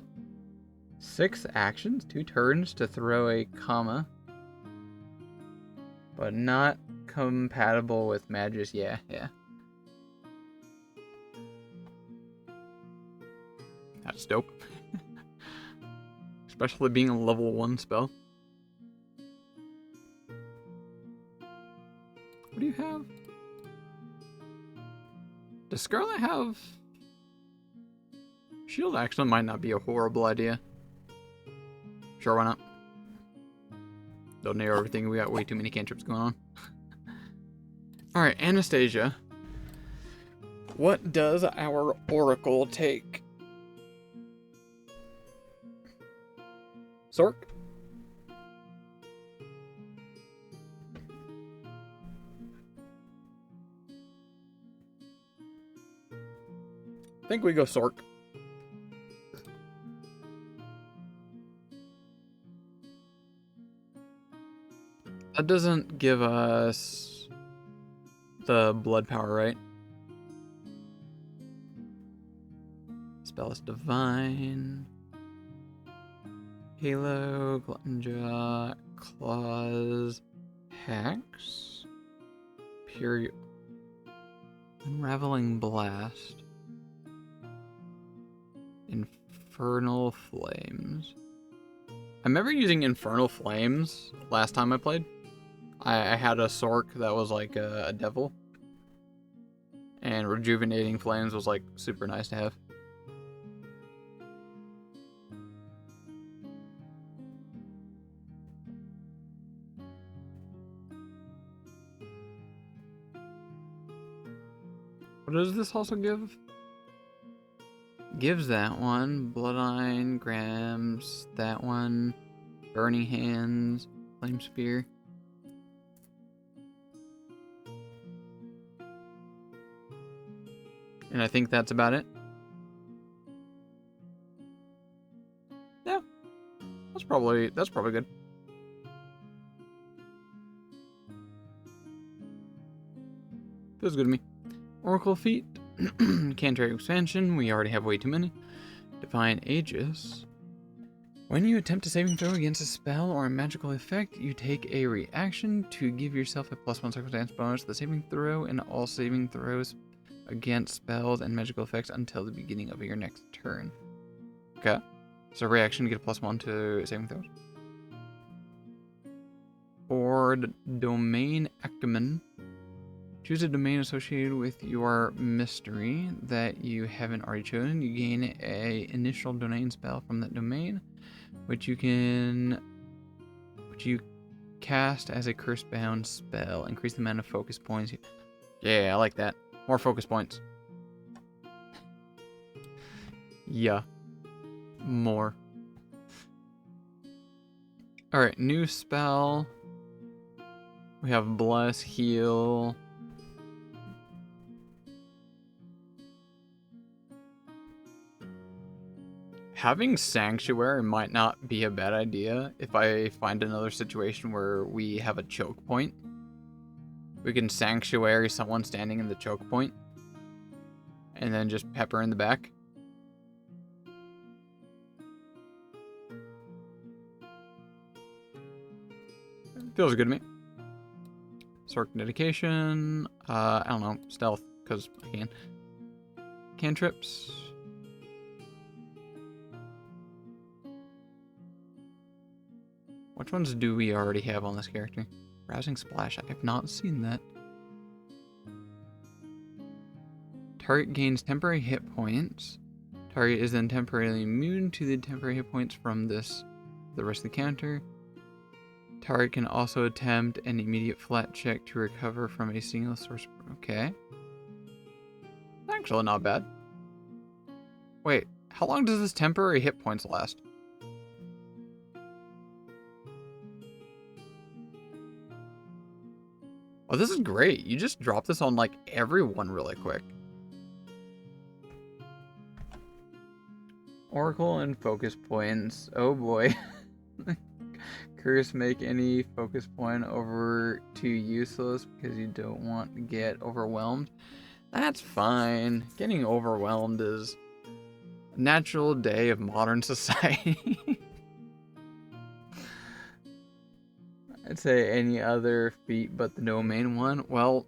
6 actions, 2 turns to throw a comma, but not compatible with Magus. Yeah. That's dope. Especially being a level 1 spell. What do you have? Does Scarlet have... Shield action might not be a horrible idea. Sure, why not? Don't know everything. We got way too many cantrips going on. Alright, Anastasia. What does our Oracle take? Sork? I think we go Sork. That doesn't give us the blood power, right? Spell is Divine. Halo, Glutton Jaw, Claws, Hex, Pure Unraveling Blast, Infernal Flames. I remember using Infernal Flames last time I played. I had a Sork that was like a devil. And Rejuvenating Flames was like super nice to have. What does this also give? Gives that one. Bloodline, Grams, that one. Burning Hands, Flame Spear. And I think that's about it. Yeah. That's probably good. Feels good to me. Oracle Feat. Cantrip Expansion. We already have way too many. Divine Aegis. When you attempt a saving throw against a spell or a magical effect, you take a reaction to give yourself a +1 circumstance bonus to the saving throw and all saving throws against spells and magical effects until the beginning of your next turn. Okay. So reaction to get a +1 to saving throws. Or domain acumen. Choose a domain associated with your mystery that you haven't already chosen. You gain a initial domain spell from that domain, which you cast as a curse-bound spell. Increase the amount of focus points. Yeah, I like that. More focus points. Yeah. More. Alright, new spell. We have Bless, Heal. Having Sanctuary might not be a bad idea if I find another situation where we have a choke point. We can Sanctuary someone standing in the choke point. And then just pepper in the back. Feels good to me. Sork Dedication. I don't know. Stealth, because I can. Cantrips. Which ones do we already have on this character? Rousing Splash. I have not seen that. Target gains temporary hit points. Target is then temporarily immune to the temporary hit points from the rest of the counter. Target can also attempt an immediate flat check to recover from a single source. Okay. Actually not bad. Wait, how long does this temporary hit points last? Oh, this is great. You just drop this on, like, everyone really quick. Oracle and focus points. Oh boy. Curse make any focus point over to useless because you don't want to get overwhelmed. That's fine. Getting overwhelmed is a natural day of modern society. I'd say any other feat but the domain one. Well,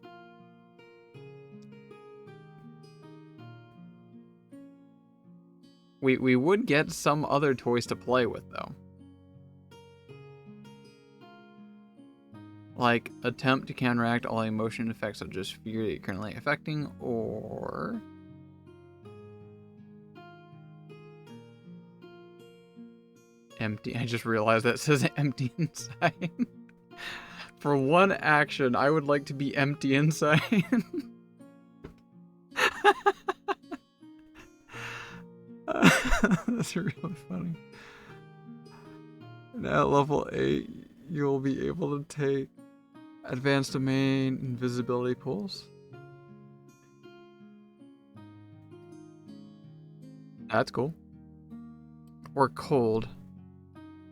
we would get some other toys to play with, though. Like, attempt to counteract all emotion effects of just fear that you're currently affecting, or... empty. I just realized that says empty inside. For one action, I would like to be empty inside. That's really funny. And at level 8, you'll be able to take advanced domain invisibility pulls. That's cool. Or cold.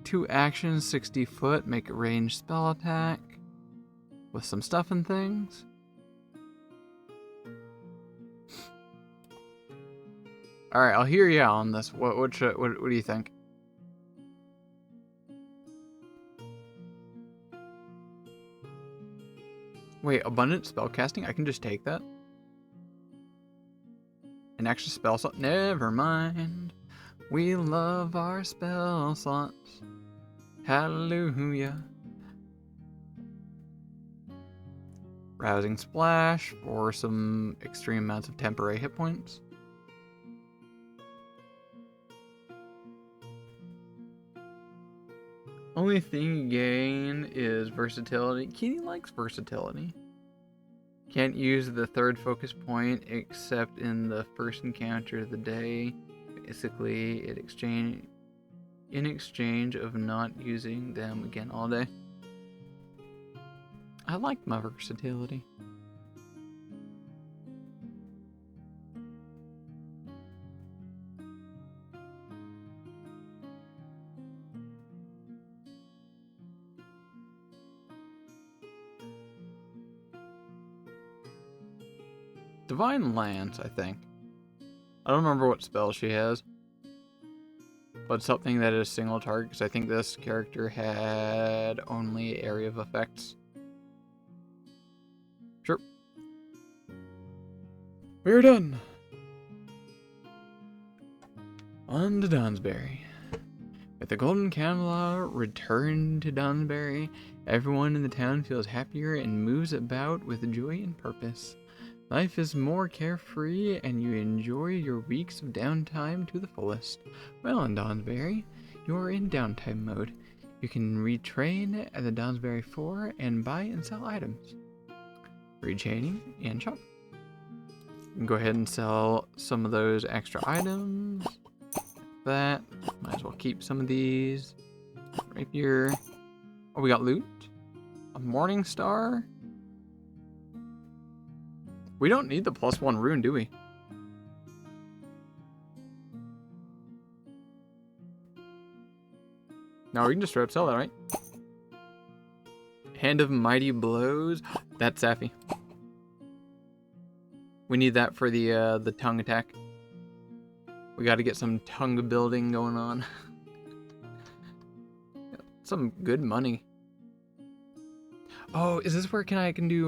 2 actions, 60 foot, make a ranged spell attack with some stuff and things. All right, I'll hear you on this. What do you think? Wait, abundant spellcasting? I can just take that. An extra spell slot? Never mind. We love our spell slots. Hallelujah. Rousing Splash for some extreme amounts of temporary hit points. Only thing you gain is versatility. Kitty likes versatility. Can't use the 3rd focus point except in the first encounter of the day. Basically, in exchange of not using them again all day. I like my versatility. Divine Lance, I think. I don't remember what spell she has. but something that is single target, because I think this character had only area of effects. Sure. We're done. On to Donsbury. With the golden candelabra returned to Donsbury, everyone in the town feels happier and moves about with joy and purpose. Life is more carefree, and you enjoy your weeks of downtime to the fullest. Well, in Donsbury, you are in downtime mode. You can retrain at the Donsbury 4 and buy and sell items. Rechaining and shop. You can go ahead and sell some of those extra items. That. Might as well keep some of these. Rapier. Oh, we got loot. A Morning Star. We don't need the +1 rune, do we? No, we can just straight up sell that, right? Hand of Mighty Blows. That's Safi. We need that for the tongue attack. We got to get some tongue building going on. Some good money. Oh, is this where I can do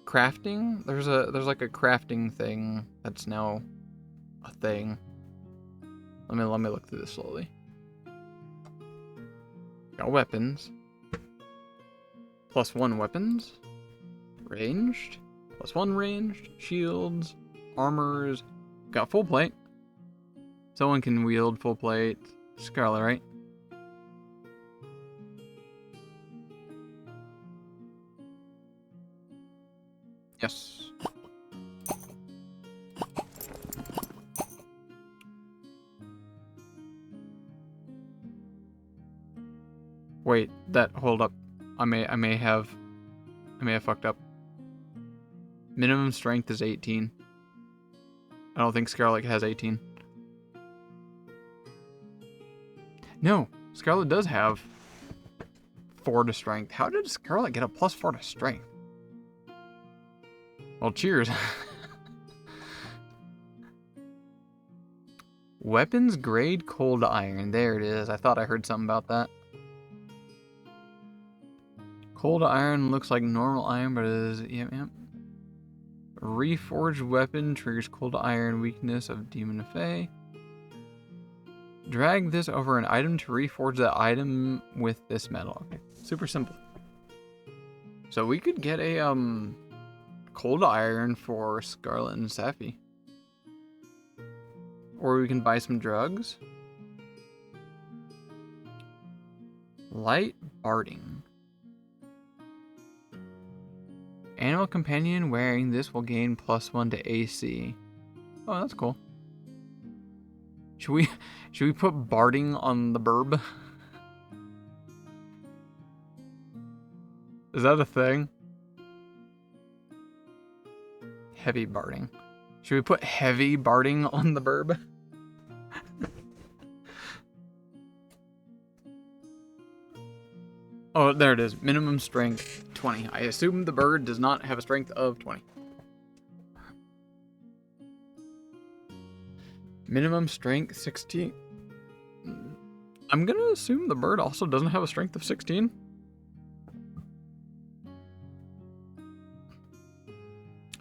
crafting? There's like a crafting thing that's now a thing. Let me look through this slowly. Got weapons. +1 weapons. Ranged. +1 ranged. Shields. Armors. Got full plate. Someone can wield full plate. Scarlet, right? Yes. Wait, hold up. I may have fucked up. Minimum strength is 18. I don't think Scarlet has 18. No, Scarlet does have 4 to strength. How did Scarlet get a +4 to strength? Well, cheers. Weapons grade cold iron. There it is. I thought I heard something about that. Cold iron looks like normal iron, but it is... Yep. Reforged weapon triggers cold iron weakness of Demon of Fae. Drag this over an item to reforge that item with this metal. Okay, super simple. So we could get a cold iron for Scarlet and Safi. Or we can buy some drugs. Light barding. Animal companion wearing this will gain +1 to AC. Oh, that's cool. Should we put barding on the burb? Is that a thing? Heavy barding. Should we put heavy barding on the burb? Oh, there it is. Minimum strength 20. I assume the bird does not have a strength of 20. Minimum strength 16. I'm gonna assume the bird also doesn't have a strength of 16.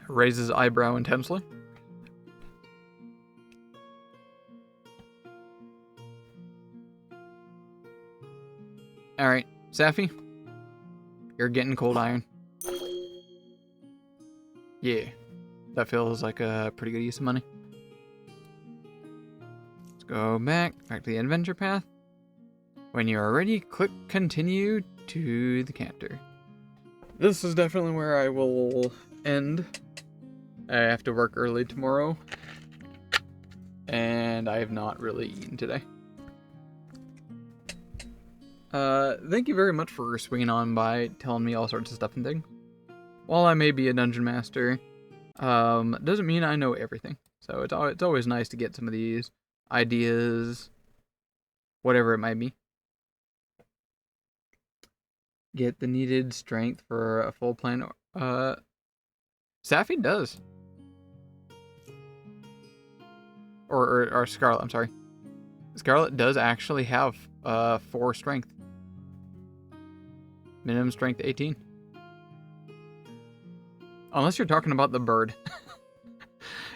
Raises eyebrow intensely. Alright, Safi. You're getting cold iron. Yeah. That feels like a pretty good use of money. Let's go back to the adventure path. When you are ready, click continue to the canter. This is definitely where I will end. I have to work early tomorrow. And I have not really eaten today. Thank you very much for swinging on by, telling me all sorts of stuff and things. While I may be a dungeon master, doesn't mean I know everything. So it's always nice to get some of these ideas, whatever it might be. Get the needed strength for a full plan. Safi does. or Scarlet, I'm sorry. Scarlet does actually have 4 strength. Minimum strength 18. Unless you're talking about the bird.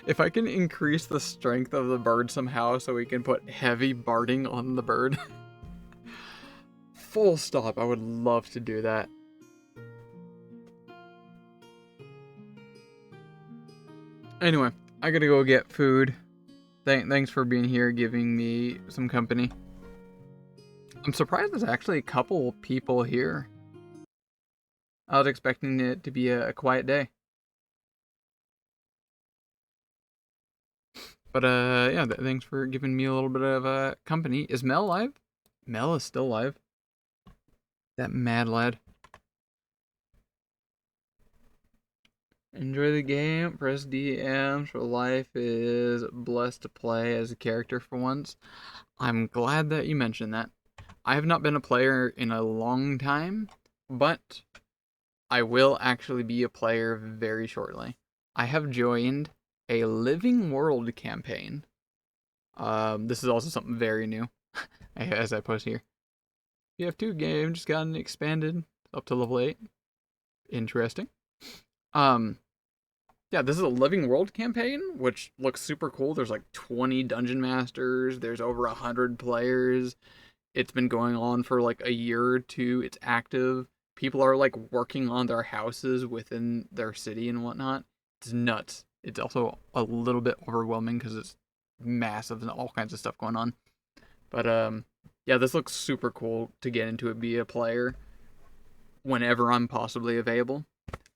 If I can increase the strength of the bird somehow so we can put heavy barding on the bird. Full stop, I would love to do that. Anyway, I gotta go get food. Thanks for being here, giving me some company. I'm surprised there's actually a couple people here. I was expecting it to be a quiet day. But yeah, thanks for giving me a little bit of company. Is Mel live? Mel is still live. That mad lad. Enjoy the game. Press DM. So life is blessed to play as a character for once. I'm glad that you mentioned that. I have not been a player in a long time, but I will actually be a player very shortly. I have joined a Living World campaign. This is also something very new, as I post here. PF2 game just gotten expanded up to level 8. Interesting. Yeah, this is a Living World campaign, which looks super cool. There's like 20 dungeon masters. There's over 100 players. It's been going on for like a year or two. It's active. People are like working on their houses within their city and whatnot. It's nuts. It's also a little bit overwhelming because it's massive and all kinds of stuff going on. But yeah, this looks super cool to get into it, be a player whenever I'm possibly available.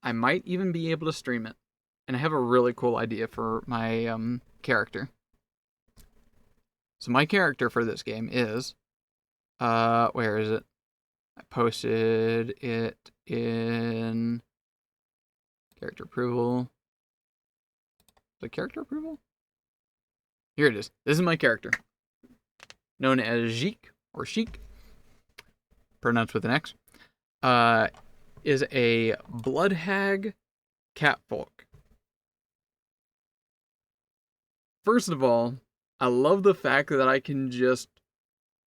I might even be able to stream it. And I have a really cool idea for my character. So my character for this game is, where is it? I posted it in character approval. The character approval? Here it is. This is my character. Known as Jeek, or Sheik, pronounced with an X, is a blood hag catfolk. First of all, I love the fact that I can just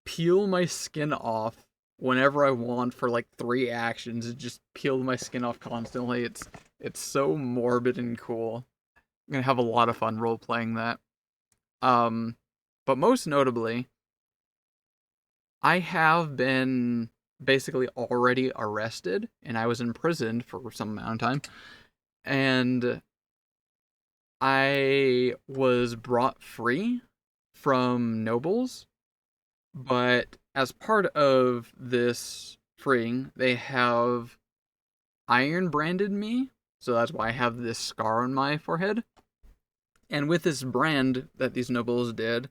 peel my skin off whenever I want for like 3 actions. And just peel my skin off constantly. It's so morbid and cool. I'm gonna have a lot of fun role playing that. But most notably, I have been basically already arrested, and I was imprisoned for some amount of time, and I was brought free from nobles, but as part of this freeing, they have iron branded me, so that's why I have this scar on my forehead. And with this brand that these nobles did,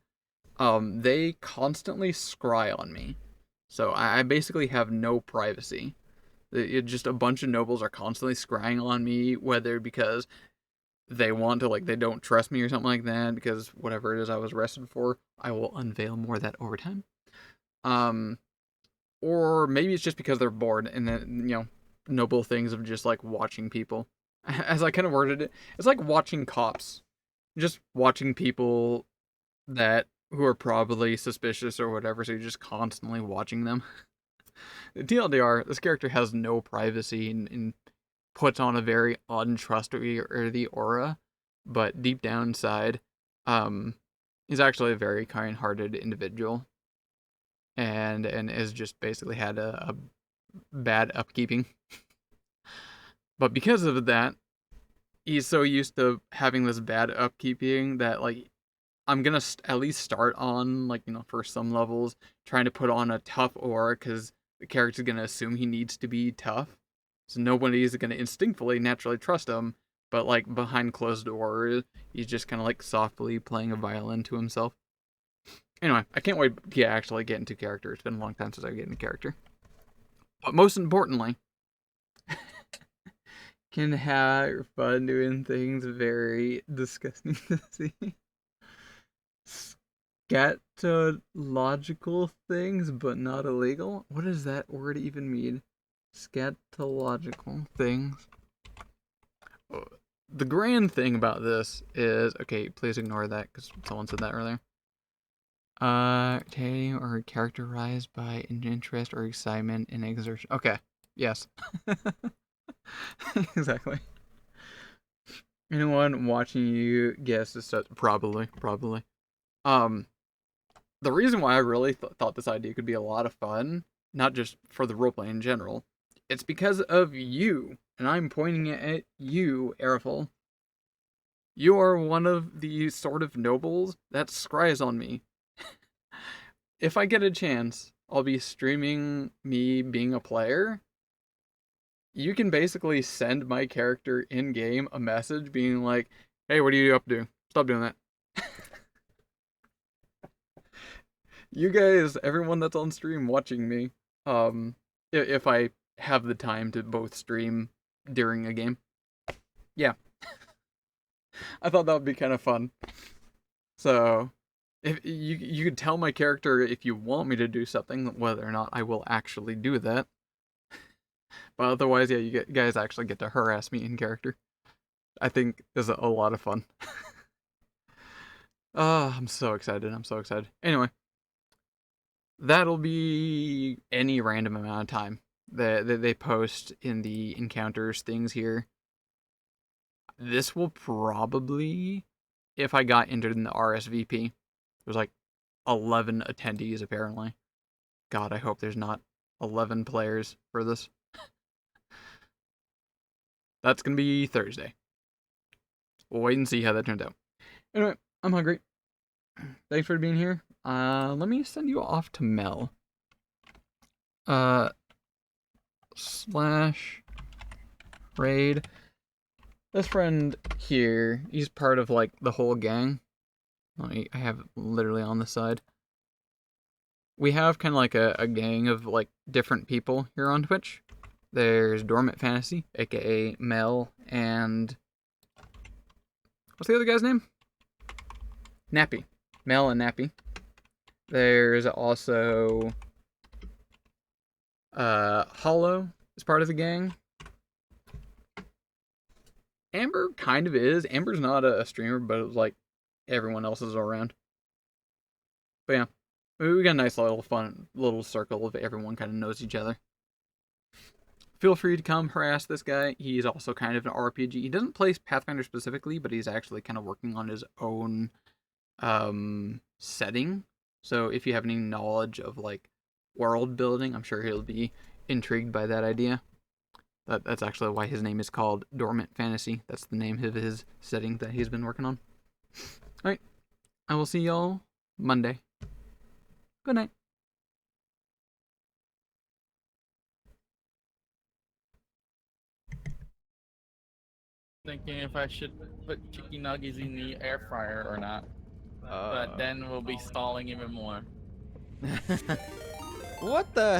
they constantly scry on me. So I basically have no privacy. Just a bunch of nobles are constantly scrying on me, whether because they want to, like, they don't trust me or something like that, because whatever it is I was arrested for, I will unveil more of that over time. Or maybe it's just because they're bored, and then, noble things of just, like, watching people. As I kind of worded it, it's like watching cops. Just watching people who are probably suspicious or whatever, so you're just constantly watching them. TLDR, this character has no privacy and puts on a very untrustworthy aura, but deep down inside, he's actually a very kind-hearted individual, and has just basically had a bad upkeeping. But because of that, he's so used to having this bad upkeeping that, like, I'm gonna at least start on, like, for some levels, trying to put on a tough aura, because the character's gonna assume he needs to be tough. So nobody's gonna instinctively, naturally trust him, but, like, behind closed doors, he's just kind of, like, softly playing a violin to himself. Anyway, I can't wait to actually get into character. It's been a long time since I get into character. But most importantly, can have fun doing things very disgusting to see. Scatological things, but not illegal? What does that word even mean? Scatological things. the grand thing about this is, okay, please ignore that because someone said that earlier. Or characterized by interest or excitement and exertion. Okay, yes. Exactly. Anyone watching you guess this stuff? Probably. The reason why I really thought this idea could be a lot of fun, not just for the roleplay in general, it's because of you, and I'm pointing it at you, Arifel. You are one of the sort of nobles that scries on me. If I get a chance, I'll be streaming me being a player. You can basically send my character in-game a message being like, hey, what are you up to? Stop doing that. You guys, everyone that's on stream watching me, if I have the time to both stream during a game. Yeah. I thought that would be kind of fun. So, if you could tell my character if you want me to do something, whether or not I will actually do that. But otherwise, yeah, you guys actually get to harass me in character. I think is a lot of fun. Oh, I'm so excited. Anyway, that'll be any random amount of time that they post in the encounters things here. This will probably, if I got entered in the RSVP, there's like 11 attendees apparently. God, I hope there's not 11 players for this. That's gonna be Thursday. We'll wait and see how that turns out. Anyway, I'm hungry. Thanks for being here. Let me send you off to Mel. / raid. This friend here, he's part of like the whole gang. I have it literally on the side. We have kind of like a gang of like different people here on Twitch. There's Dormant Fantasy, aka Mel, and what's the other guy's name? Nappy. Mel and Nappy. There's also Hollow is part of the gang. Amber kind of is. Amber's not a streamer, but it was like everyone else is around. But yeah, we got a nice little fun little circle of everyone kind of knows each other. Feel free to come harass this guy. He's also kind of an RPG. He doesn't play Pathfinder specifically, but he's actually kind of working on his own setting. So if you have any knowledge of like world building, I'm sure he'll be intrigued by that idea. That's actually why his name is called Dormant Fantasy. That's the name of his setting that he's been working on. Alright, I will see y'all Monday. Good night. Thinking if I should put chicken nuggets in the air fryer or not. But then we'll be stalling even more. What the